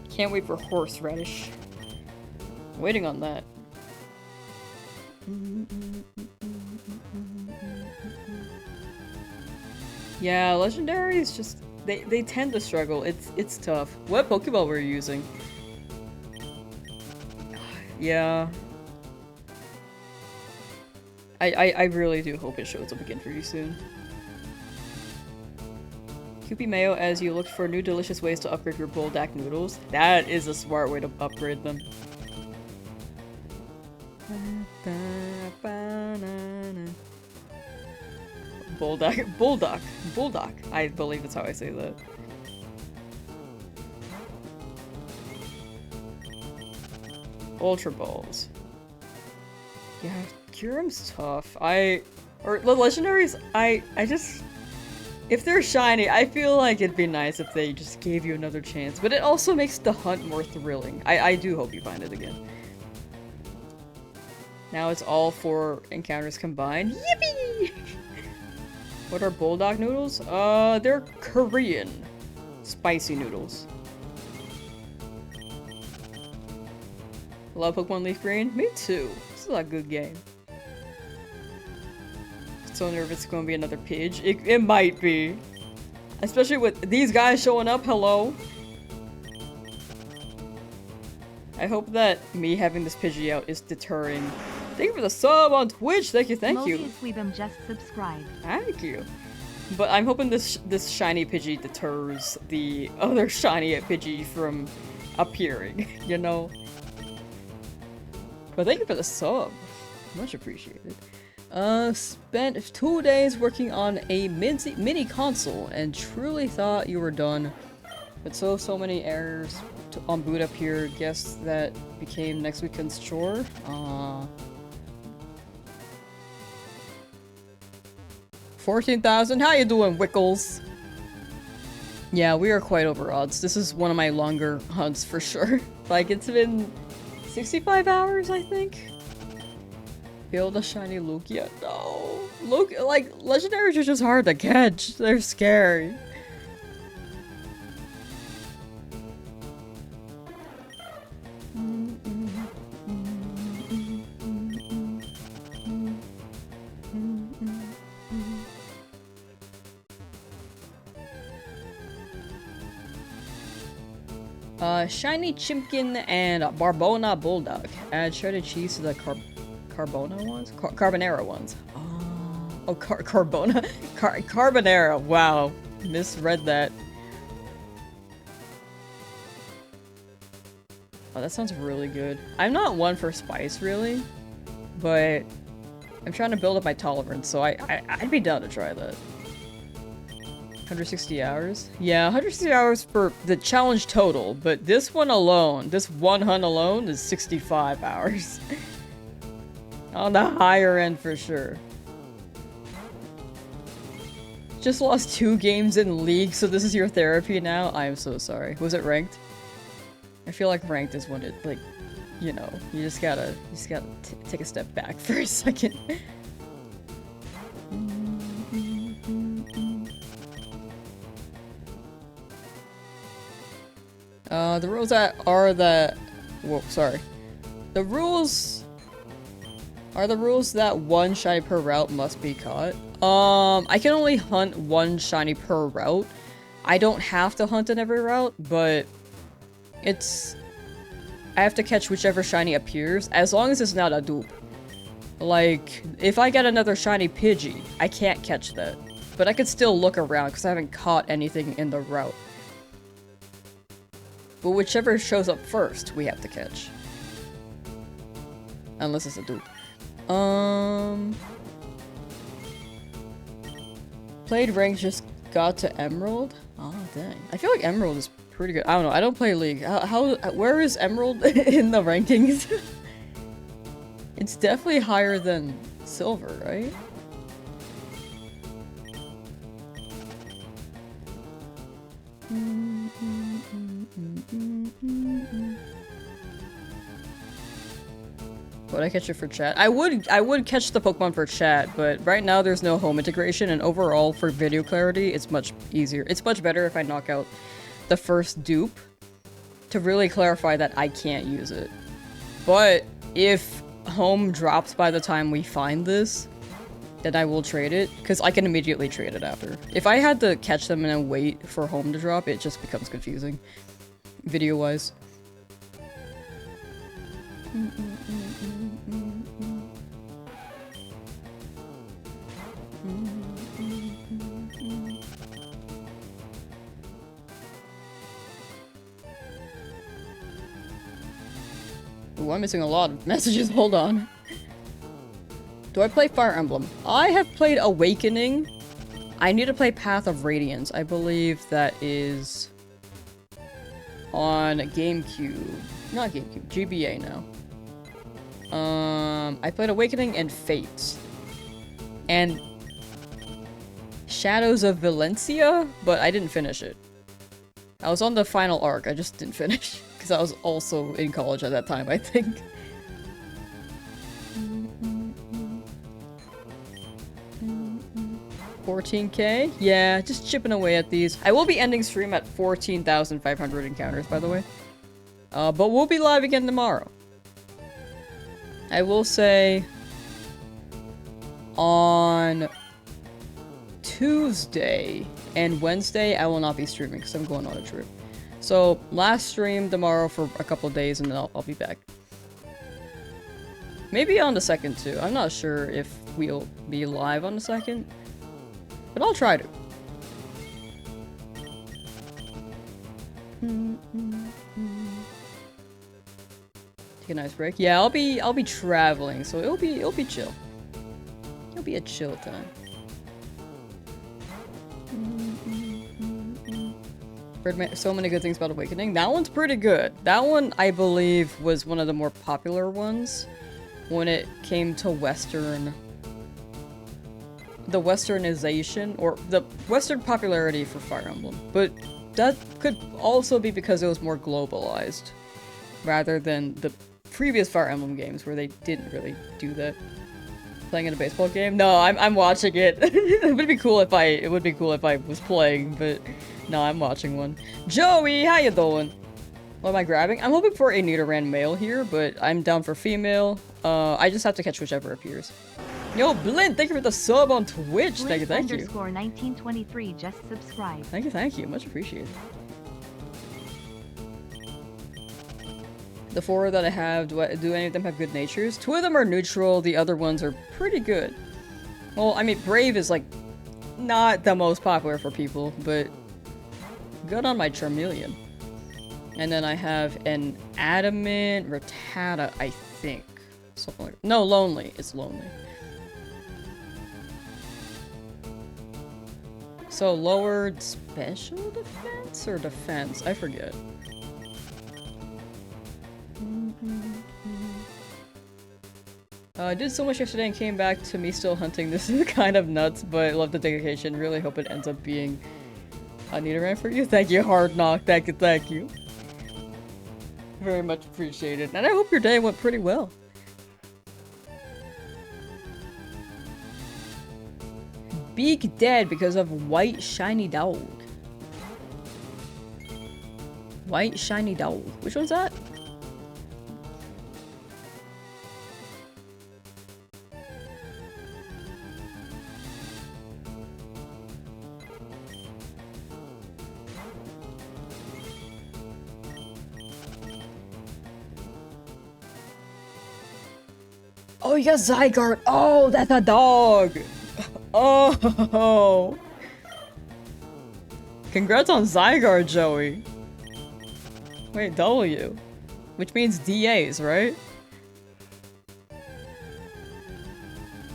Can't wait for horseradish. Waiting on that. Yeah, legendaries just they tend to struggle. It's tough. What Pokeball were you using? Yeah. I really do hope it shows up again for you soon. Kewpie Mayo as you look for new delicious ways to upgrade your Buldak noodles. That is a smart way to upgrade them. Bulldog. I believe that's how I say that. Ultra Balls. Yeah, Kyurem's tough. Or the legendaries, I just... If they're shiny, I feel like it'd be nice if they just gave you another chance, but it also makes the hunt more thrilling. I do hope you find it again. Now it's all 4 encounters combined. Yippee! What are Bulldog noodles? They're Korean spicy noodles. Love Pokemon Leaf Green? Me too. This is a good game. So nervous it's gonna be another Pidge. It might be. Especially with these guys showing up, hello. I hope that me having this Pidgey out is deterring. Thank you for the sub on Twitch, thank you, thank you. Mobius Weebum just subscribed. Thank you. But I'm hoping this shiny Pidgey deters the other shiny Pidgey from appearing, you know? But thank you for the sub. Much appreciated. Spent 2 days working on a mini console and truly thought you were done. But so many errors on boot up here. Guess that became next weekend's chore. 14,000. How you doing, Wickles? Yeah, we are quite over odds. This is one of my longer hunts for sure. Like, it's been 65 hours, I think? Build a shiny Lugia. No. Like, legendaries are just hard to catch. They're scary. Shiny Chimkin and Barbona Bulldog. Add shredded cheese to the Carbona ones? Carbonara ones. Oh, Carbona? Carbonara. Wow. Misread that. Oh, that sounds really good. I'm not one for spice, really. But I'm trying to build up my tolerance, so I'd be down to try that. 160 hours? Yeah, 160 hours for the challenge total, but this one alone, this one hunt alone is 65 hours. On the higher end for sure. Just lost 2 games in League, so this is your therapy now? I am so sorry. Was it ranked? I feel like ranked is when it, like, you know, you just gotta take a step back for a second. The rules are that... Whoa, sorry. The rules... Are the rules that 1 shiny per route must be caught? I can only hunt 1 shiny per route. I don't have to hunt in every route, but... It's... I have to catch whichever shiny appears, as long as it's not a dupe. Like, if I get another shiny Pidgey, I can't catch that. But I could still look around, because I haven't caught anything in the route. But whichever shows up first, we have to catch. Unless it's a dupe. Played rank, just got to Emerald? Oh, dang. I feel like Emerald is pretty good. I don't know, I don't play League. Where is Emerald in the rankings? It's definitely higher than Silver, right? Would I catch it for chat? I would catch the Pokemon for chat, but right now there's no home integration, and overall for video clarity, it's much easier. It's much better if I knock out the first dupe to really clarify that I can't use it. But if home drops by the time we find this, then I will trade it, because I can immediately trade it after. If I had to catch them and then wait for home to drop, it just becomes confusing, video-wise. Ooh, I'm missing a lot of messages, hold on. Do I play Fire Emblem? I have played Awakening. I need to play Path of Radiance. I believe that is on GameCube. Not GameCube, GBA now. I played Awakening and Fates. And Shadows of Valencia, but I didn't finish it. I was on the final arc, I just didn't finish. Because I was also in college at that time, I think. $14K? Yeah, just chipping away at these. I will be ending stream at 14,500 encounters, by the way. But we'll be live again tomorrow. I will say... on Tuesday and Wednesday, I will not be streaming because I'm going on a trip. So, last stream tomorrow for a couple days and then I'll be back. Maybe on the 2nd too. I'm not sure if we'll be live on the 2nd. But I'll try to. Take a nice break. Yeah, I'll be traveling, so it'll be chill. It'll be a chill time. Heard so many good things about Awakening. That one's pretty good. That one, I believe, was one of the more popular ones when it came to Western... the Westernization, or the Western popularity for Fire Emblem. But that could also be because it was more globalized, rather than the previous Fire Emblem games where they didn't really do that. Playing in a baseball game? No, I'm watching it. It would be cool if I was playing, but no, I'm watching one. Joey, how you doing? What am I grabbing? I'm hoping for a Nidoran male here, but I'm down for female. I just have to catch whichever appears. Yo, Blint, thank you for the sub on Twitch. Thank you. Underscore 1923 just subscribed. Thank you. Much appreciated. The 4 that I have, do any of them have good natures? 2 of them are neutral, the other ones are pretty good. Well, I mean, Brave is, like, not the most popular for people, but good on my Charmeleon. And then I have an Adamant Rattata, I think. Something like no, Lonely. It's Lonely. So, lowered special defense or defense? I forget. I did so much yesterday and came back to me still hunting. This is kind of nuts, but I love the dedication. Really hope it ends up being a Nidoran for you. Thank you, Hard Knock. Thank you. Very much appreciated. And I hope your day went pretty well. Beak dead because of white shiny dog. White shiny dog. Which one's that? Oh, you got Zygarde. Oh, that's a dog. Oh. Congrats on Zygarde, Joey. Wait, W. Which means DAs, right?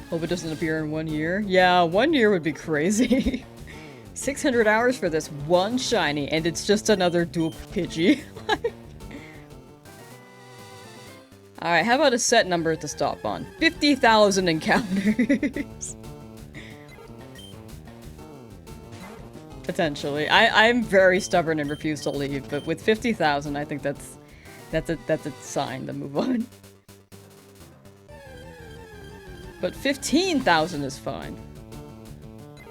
Hope it doesn't appear in 1 year. Yeah, 1 year would be crazy. 600 hours for this one shiny, and it's just another dual Pidgey. Alright, how about a set number to stop on? 50,000 encounters. Potentially. I'm very stubborn and refuse to leave, but with 50,000, I think that's a sign to move on. But 15,000 is fine.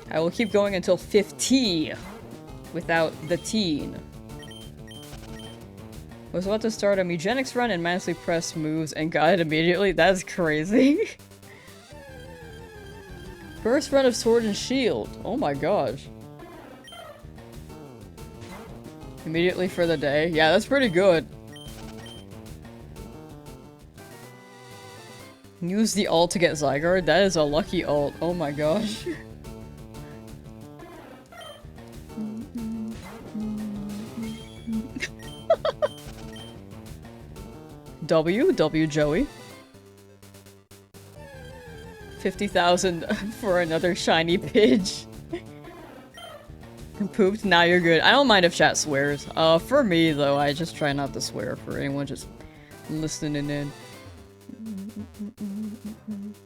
I will keep going until 50 without the teen. Was about to start a Mugenics run and manually pressed moves and got it immediately. That's crazy. First run of Sword and Shield. Oh my gosh. Immediately for the day. Yeah, that's pretty good. Use the ult to get Zygarde. That is a lucky ult. Oh my gosh. W Joey. 50,000 for another shiny Pidge. Pooped, now you're good. I don't mind if chat swears. For me though, I just try not to swear for anyone just listening in.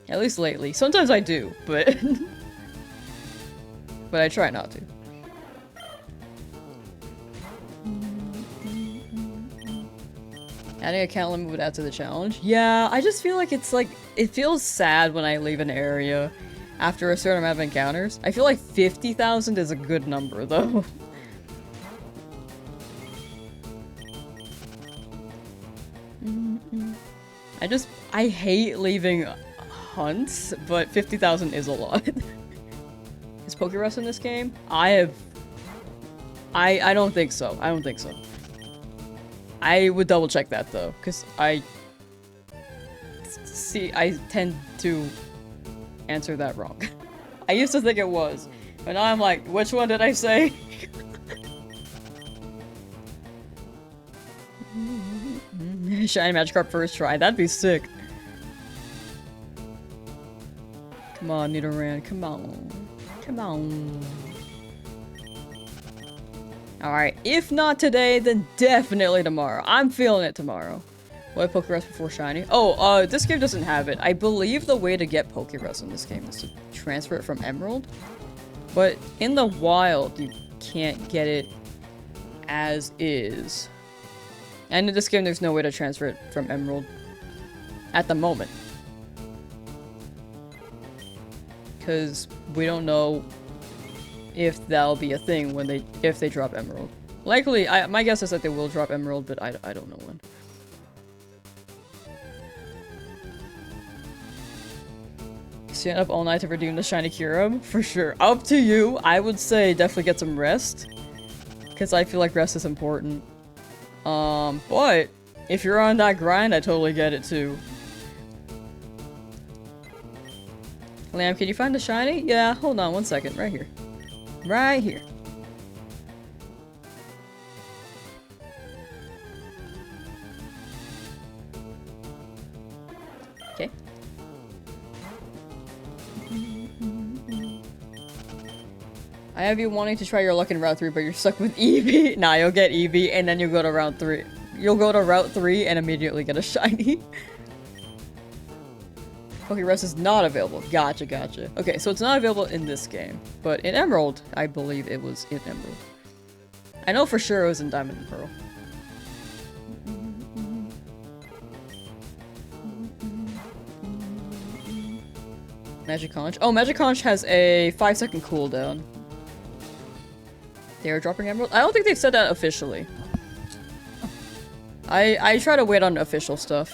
At least lately. Sometimes I do, but but I try not to. Adding a count limit would add to the challenge. Yeah, I just feel like it's like, it feels sad when I leave an area after a certain amount of encounters. I feel like 50,000 is a good number, though. I hate leaving hunts, but 50,000 is a lot. Is Pokerus in this game? I don't think so. I don't think so. I would double check that though, because I tend to answer that wrong. I used to think it was, but now I'm like, which one did I say? Shiny Magikarp first try, that'd be sick. Come on, Nidoran, come on. Come on. Alright, if not today, then definitely tomorrow. I'm feeling it tomorrow. Will I Pokerus before shiny? Oh, this game doesn't have it. I believe the way to get Pokerus in this game is to transfer it from Emerald. But in the wild, you can't get it as is. And in this game, there's no way to transfer it from Emerald at the moment. because we don't know if that'll be a thing when if they drop Emerald. Likely, my guess is that they will drop Emerald, but I don't know when. Stand up all night to redeem the shiny Kyurem? For sure. Up to you. I would say definitely get some rest, because I feel like rest is important. But if you're on that grind, I totally get it too. Lamb, can you find the shiny? Yeah, hold on one second. Right here. Right here. Okay. I have you wanting to try your luck in Route 3, but you're stuck with Eevee. Nah, you'll get Eevee, and then you'll go to Route 3. You'll go to Route 3 and immediately get a shiny. Pokerest is not available. Gotcha, gotcha. Okay, so it's not available in this game, but in Emerald, I believe it was in Emerald. I know for sure it was in Diamond and Pearl. Magic Conch. Oh, Magic Conch has a 5-second cooldown. They are dropping Emerald? I don't think they've said that officially. I try to wait on official stuff.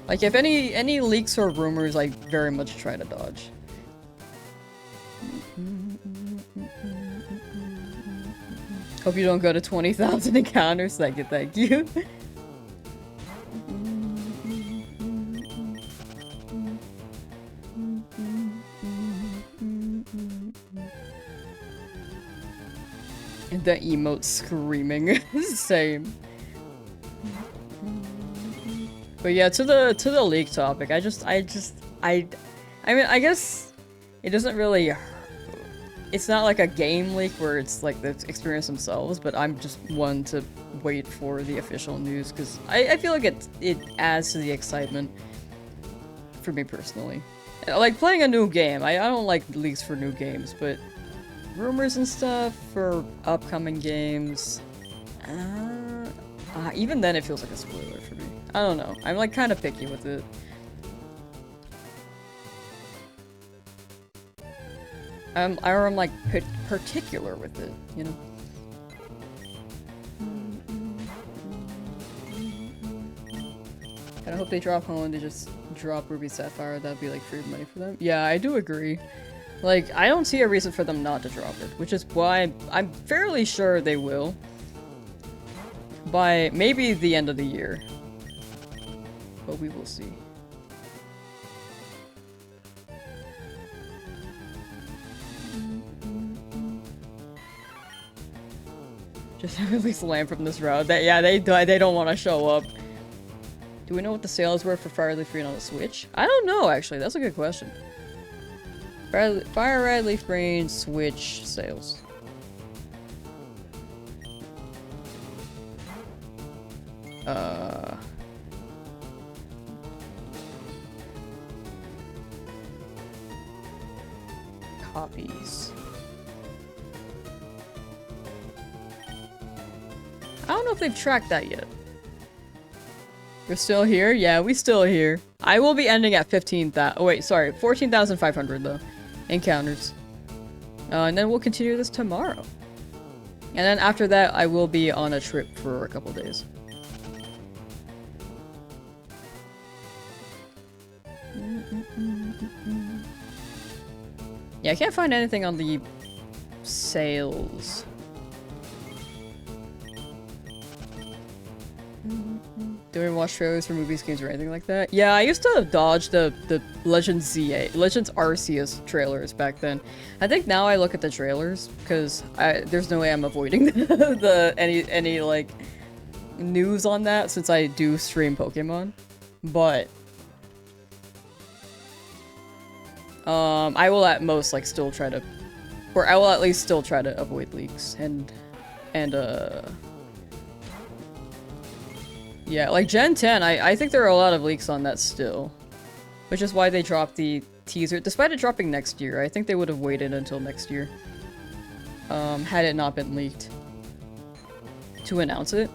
Like, if any leaks or rumors, I very much try to dodge. Hope you don't go to 20,000 encounters. Thank you. And the emote screaming. Same. But yeah, to the leak topic, I mean, I guess it doesn't really, it's not like a game leak where it's like the experience themselves, but I'm just one to wait for the official news, because I feel like it adds to the excitement for me personally. Like playing a new game, I don't like leaks for new games, but rumors and stuff for upcoming games, even then it feels like a spoiler for me. I don't know. I'm like kind of picky with it. I'm like particular with it, you know? And I hope they drop Home, they just drop Ruby Sapphire. That'd be like free money for them. Yeah, I do agree. Like, I don't see a reason for them not to drop it, which is why I'm fairly sure they will. By maybe the end of the year. But we will see. Just have at least Lamb from this route. Yeah, they don't want to show up. Do we know what the sales were for Fire Leaf Green on the Switch? I don't know, actually. That's a good question. Fire Red Leaf Green Switch sales. Copies. I don't know if they've tracked that yet. We're still here? Yeah, we still here. I will be ending at 15,000. Oh wait, sorry, 14,500 though. Encounters. And then we'll continue this tomorrow. And then after that, I will be on a trip for a couple days. Yeah, I can't find anything on the sales. Do we watch trailers for movies, games, or anything like that? Yeah, I used to dodge the Legends Arceus trailers back then. I think now I look at the trailers because there's no way I'm avoiding any like news on that since I do stream Pokemon. But I will at most like still try to, or I will at least still try to avoid leaks and yeah, like Gen 10, I think there are a lot of leaks on that still. Which is why they dropped the teaser. Despite it dropping next year, I think they would have waited until next year. Had it not been leaked. To announce it.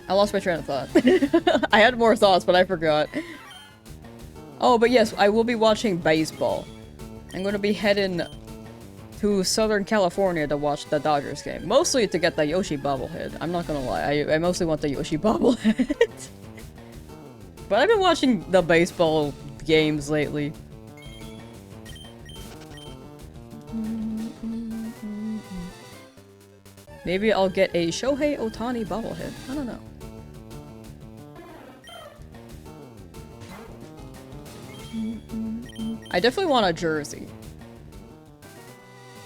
I lost my train of thought. I had more thoughts, but I forgot. Oh, but yes, I will be watching baseball. I'm gonna be heading to Southern California to watch the Dodgers game. Mostly to get the Yoshi bobblehead. I'm not gonna lie, I mostly want the Yoshi bobblehead. But I've been watching the baseball games lately. Maybe I'll get a Shohei Ohtani bobblehead. I don't know. I definitely want a jersey.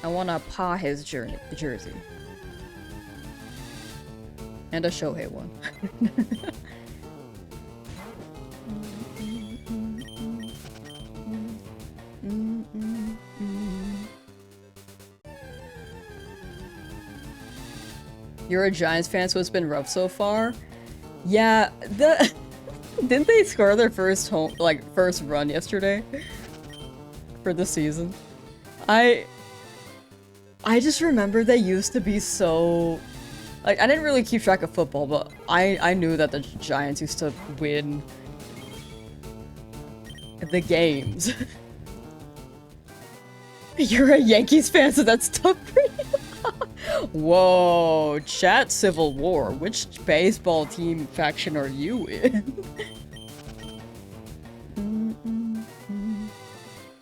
I want to paw his jersey. And a Shohei one. You're a Giants fan, so it's been rough so far? Yeah, didn't they score their first first run yesterday? For the season? I just remember they used to be so... Like, I didn't really keep track of football, but I knew that the Giants used to win the games. You're a Yankees fan, so that's tough for you. Whoa, chat Civil War. Which baseball team faction are you in?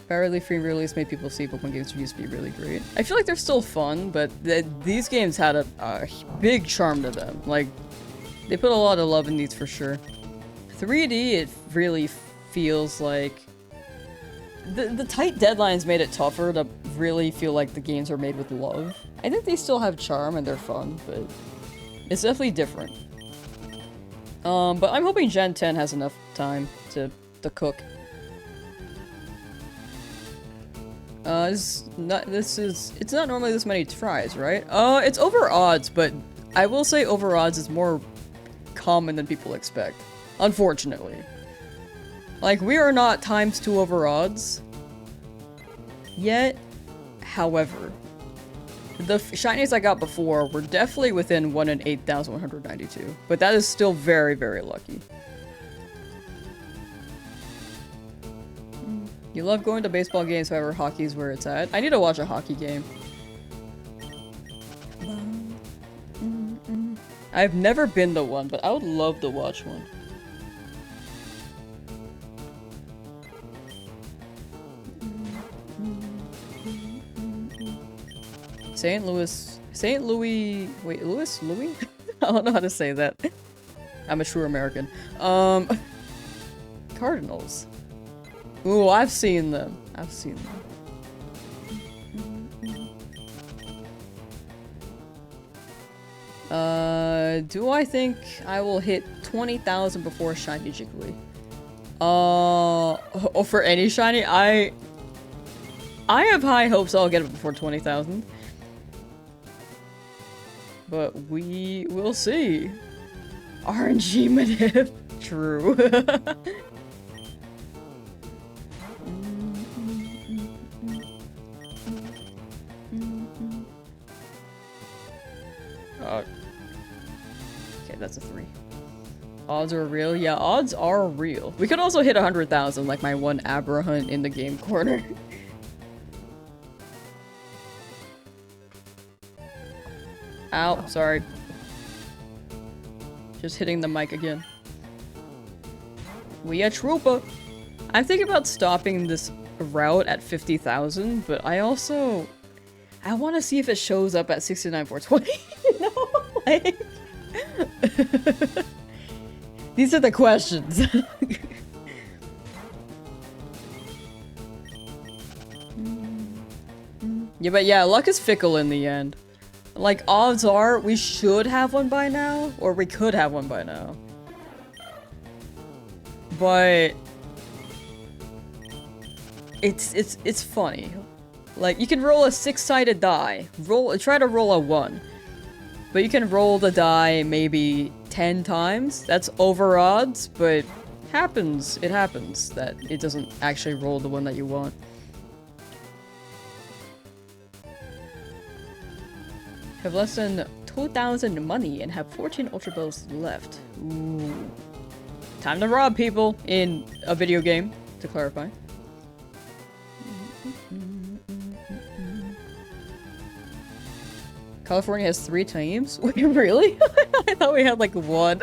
Barely free release made people sleep up when games used to be really great. I feel like they're still fun, but these games had a big charm to them. Like, they put a lot of love in these for sure. 3D, it really feels like... The tight deadlines made it tougher to really feel like the games are made with love. I think they still have charm and they're fun, but it's definitely different. But I'm hoping Gen 10 has enough time to cook. It's not normally this many tries, right? It's over odds, but I will say over odds is more common than people expect. Unfortunately. Like, we are not ×2 over odds yet. However, the shinies I got before were definitely within 1 in 8,192. But that is still very, very lucky. You love going to baseball games, however, hockey's where it's at. I need to watch a hockey game. I've never been to one, but I would love to watch one. St. Louis, wait, Louis? I don't know how to say that. I'm a true American. Cardinals. Ooh, I've seen them. I've seen them. Do I think I will hit 20,000 before Shiny Jiggly? Oh, for any Shiny? I have high hopes I'll get it before 20,000. But we will see. RNG manip. True. Okay, that's a 3. Odds are real? Yeah, odds are real. We could also hit 100,000, like my one Abra hunt in the game corner. Ow, sorry. Just hitting the mic again. We a trooper. I'm thinking about stopping this route at 50,000, but I want to see if it shows up at 69,420. You know, like these are the questions. Yeah, but yeah, luck is fickle in the end. Like, odds are we should have one by now, or we could have one by now. But it's funny. Like, you can roll a 6-sided die. Try to roll a 1. But you can roll the die maybe 10 times. That's over odds, but it happens that it doesn't actually roll the one that you want. Have less than 2,000 money and have 14 Ultra Bills left. Ooh. Time to rob people in a video game, to clarify. California has 3 teams? Wait, really? I thought we had like 1.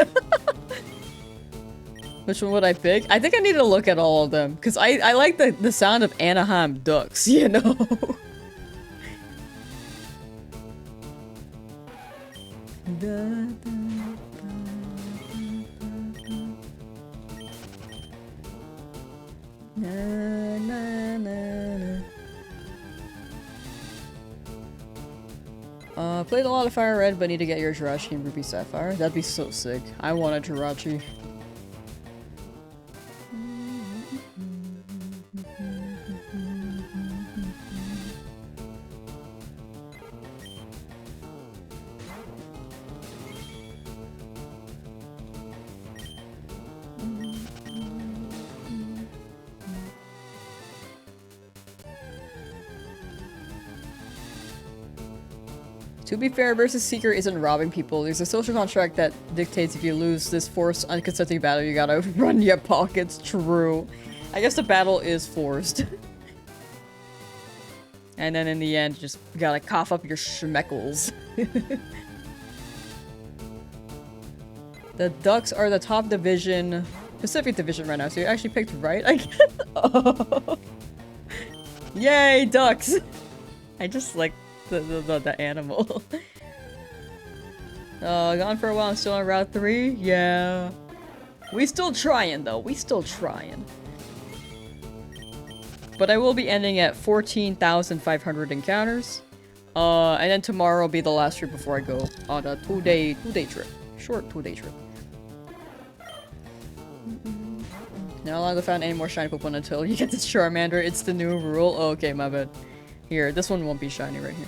Which one would I pick? I think I need to look at all of them. Because I like the sound of Anaheim Ducks, you know? Na, na, na, na. Played a lot of Fire Red, but need to get your Jirachi and Ruby Sapphire. That'd be so sick. I want a Jirachi. To be fair, versus Seeker isn't robbing people. There's a social contract that dictates if you lose this forced unconsenting battle, you gotta run your pockets. True. I guess the battle is forced. And then in the end, you just gotta cough up your schmeckles. The Ducks are the top division, Pacific Division right now, so you actually picked right, I guess. Oh. Yay, Ducks! I just like the animal. Gone for a while and still on Route 3? Yeah. We still trying though, we still trying. But I will be ending at 14,500 encounters. And then tomorrow will be the last trip before I go on a two-day trip. Short 2-day trip. Not allowed to find any more shiny Pokemon until you get this Charmander. It's the new rule. Oh, okay, my bad. Here, this one won't be shiny right here.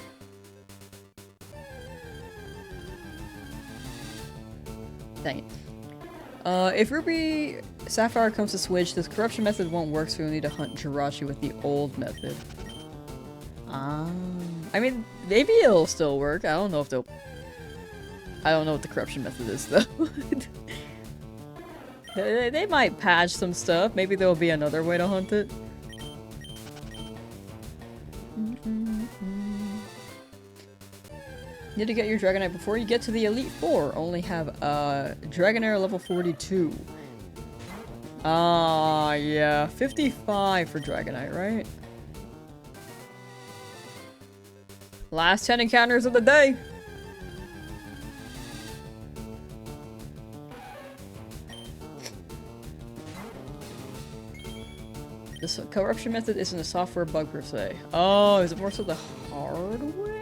Dang it. If Ruby Sapphire comes to Switch, this corruption method won't work, so you'll need to hunt Jirachi with the old method. I mean, maybe it'll still work. I don't know if they'll... I don't know what the corruption method is, though. They might patch some stuff. Maybe there'll be another way to hunt it. Need to get your Dragonite before you get to the Elite Four. Only have Dragonair level 42. Yeah, 55 for Dragonite, right? Last 10 encounters of the day. This corruption method isn't a software bug per se. Oh, is it more so the hardware?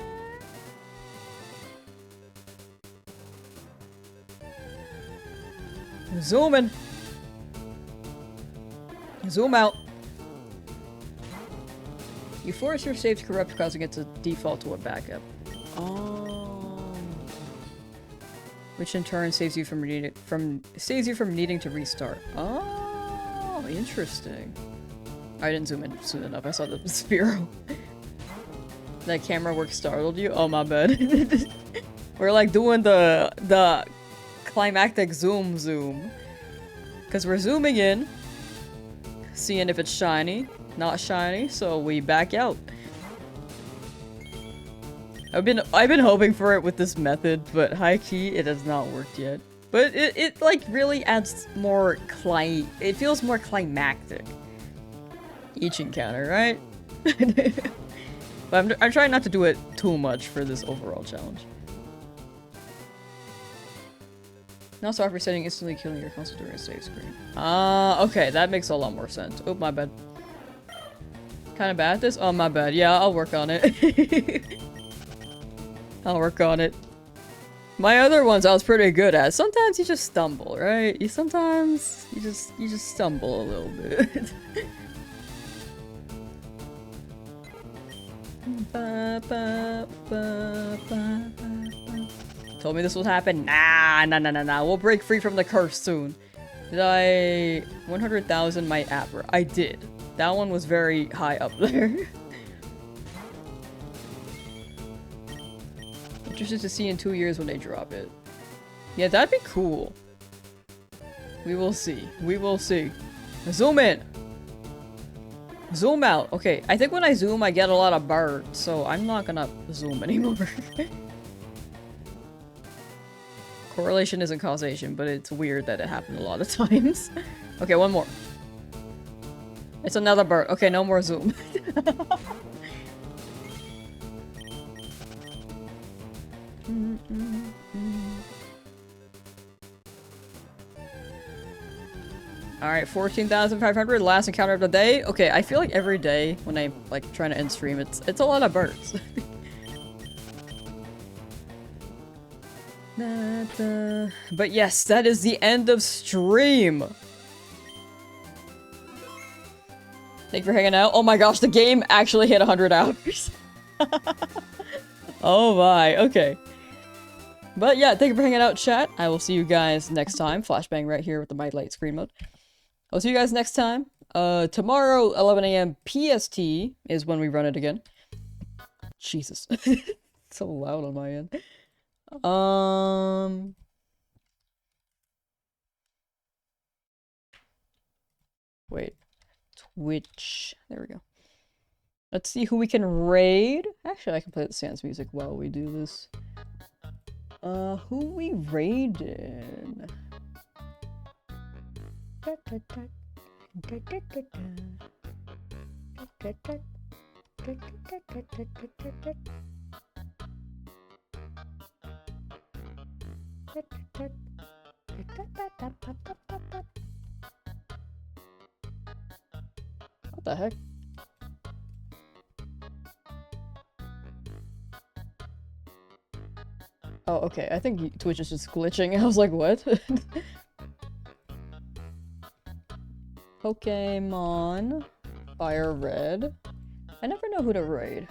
Zoom in. Zoom out. You force your save to corrupt, causing it to default to a backup. Oh. Which in turn saves you from needing to restart. Oh, interesting. I didn't zoom in soon enough. I saw the Spearow. That camera work startled you? Oh, my bad. We're like doing the climactic zoom. Because we're zooming in, seeing if it's shiny, not shiny, so we back out. I've been hoping for it with this method, but high key it has not worked yet. But it like really adds more it feels more climactic. Each encounter, right? But I'm trying not to do it too much for this overall challenge. Now start resetting, instantly killing your console during a save screen. Okay, that makes a lot more sense. Oh, my bad. Kind of bad at this? Oh, my bad. Yeah, I'll work on it. I'll work on it. My other ones I was pretty good at. Sometimes you just stumble, right? Sometimes you just stumble a little bit. Told me this would happen. Nah. We'll break free from the curse soon. Did I... 100,000 my app? I did. That one was very high up there. Interested to see in 2 years when they drop it. Yeah, that'd be cool. We will see. We will see. Zoom in! Zoom out. Okay, I think when I zoom, I get a lot of birds, so I'm not gonna zoom anymore. Correlation isn't causation, but it's weird that it happened a lot of times. Okay, one more. It's another bird. Okay, no more zoom. Alright, 14,500, last encounter of the day. Okay, I feel like every day when I'm like trying to end stream, it's a lot of birds. But yes, that is the end of stream. Thank you for hanging out. Oh my gosh, the game actually hit 100 hours. Oh my, okay. But yeah, thank you for hanging out, chat. I will see you guys next time. Flashbang right here with the mic light screen mode. I'll see you guys next time. Tomorrow, 11 a.m. PST is when we run it again. Jesus. It's so loud on my end. Wait. Twitch. There we go. Let's see who we can raid. Actually, I can play the Sans music while we do this. Who we raided? What the heck? Oh, okay. I think Twitch is just glitching. I was like, what? Pokemon. Fire Red. I never know who to raid.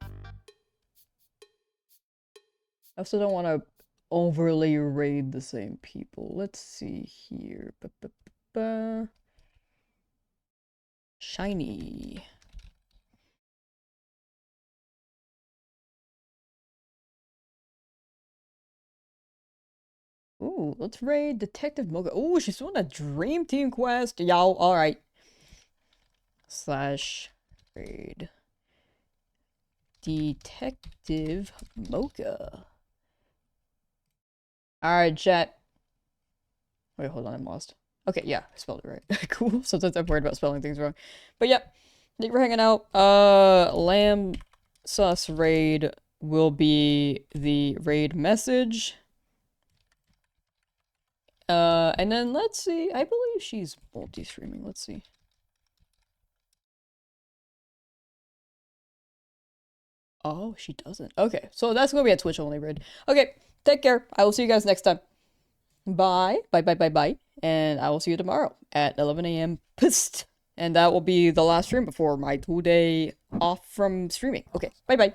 I also don't want to overly raid the same people. Let's see here. Shiny. Ooh, let's raid Detective Mocha. Ooh, she's doing a Dream Team quest. Y'all, alright. Slash raid Detective Mocha. Alright, chat. Wait, hold on, I'm lost. Okay, yeah, I spelled it right. Cool. Sometimes I'm worried about spelling things wrong. But yep, thank you for hanging out. Lamsauce raid will be the raid message. And then let's see. I believe she's multi-streaming. Let's see. Oh, she doesn't. Okay, so that's gonna be a Twitch only raid. Okay, take care. I will see you guys next time. Bye. Bye, bye, bye, bye. And I will see you tomorrow at 11 a.m. Pst. And that will be the last stream before my 2-day off from streaming. Okay, bye, bye.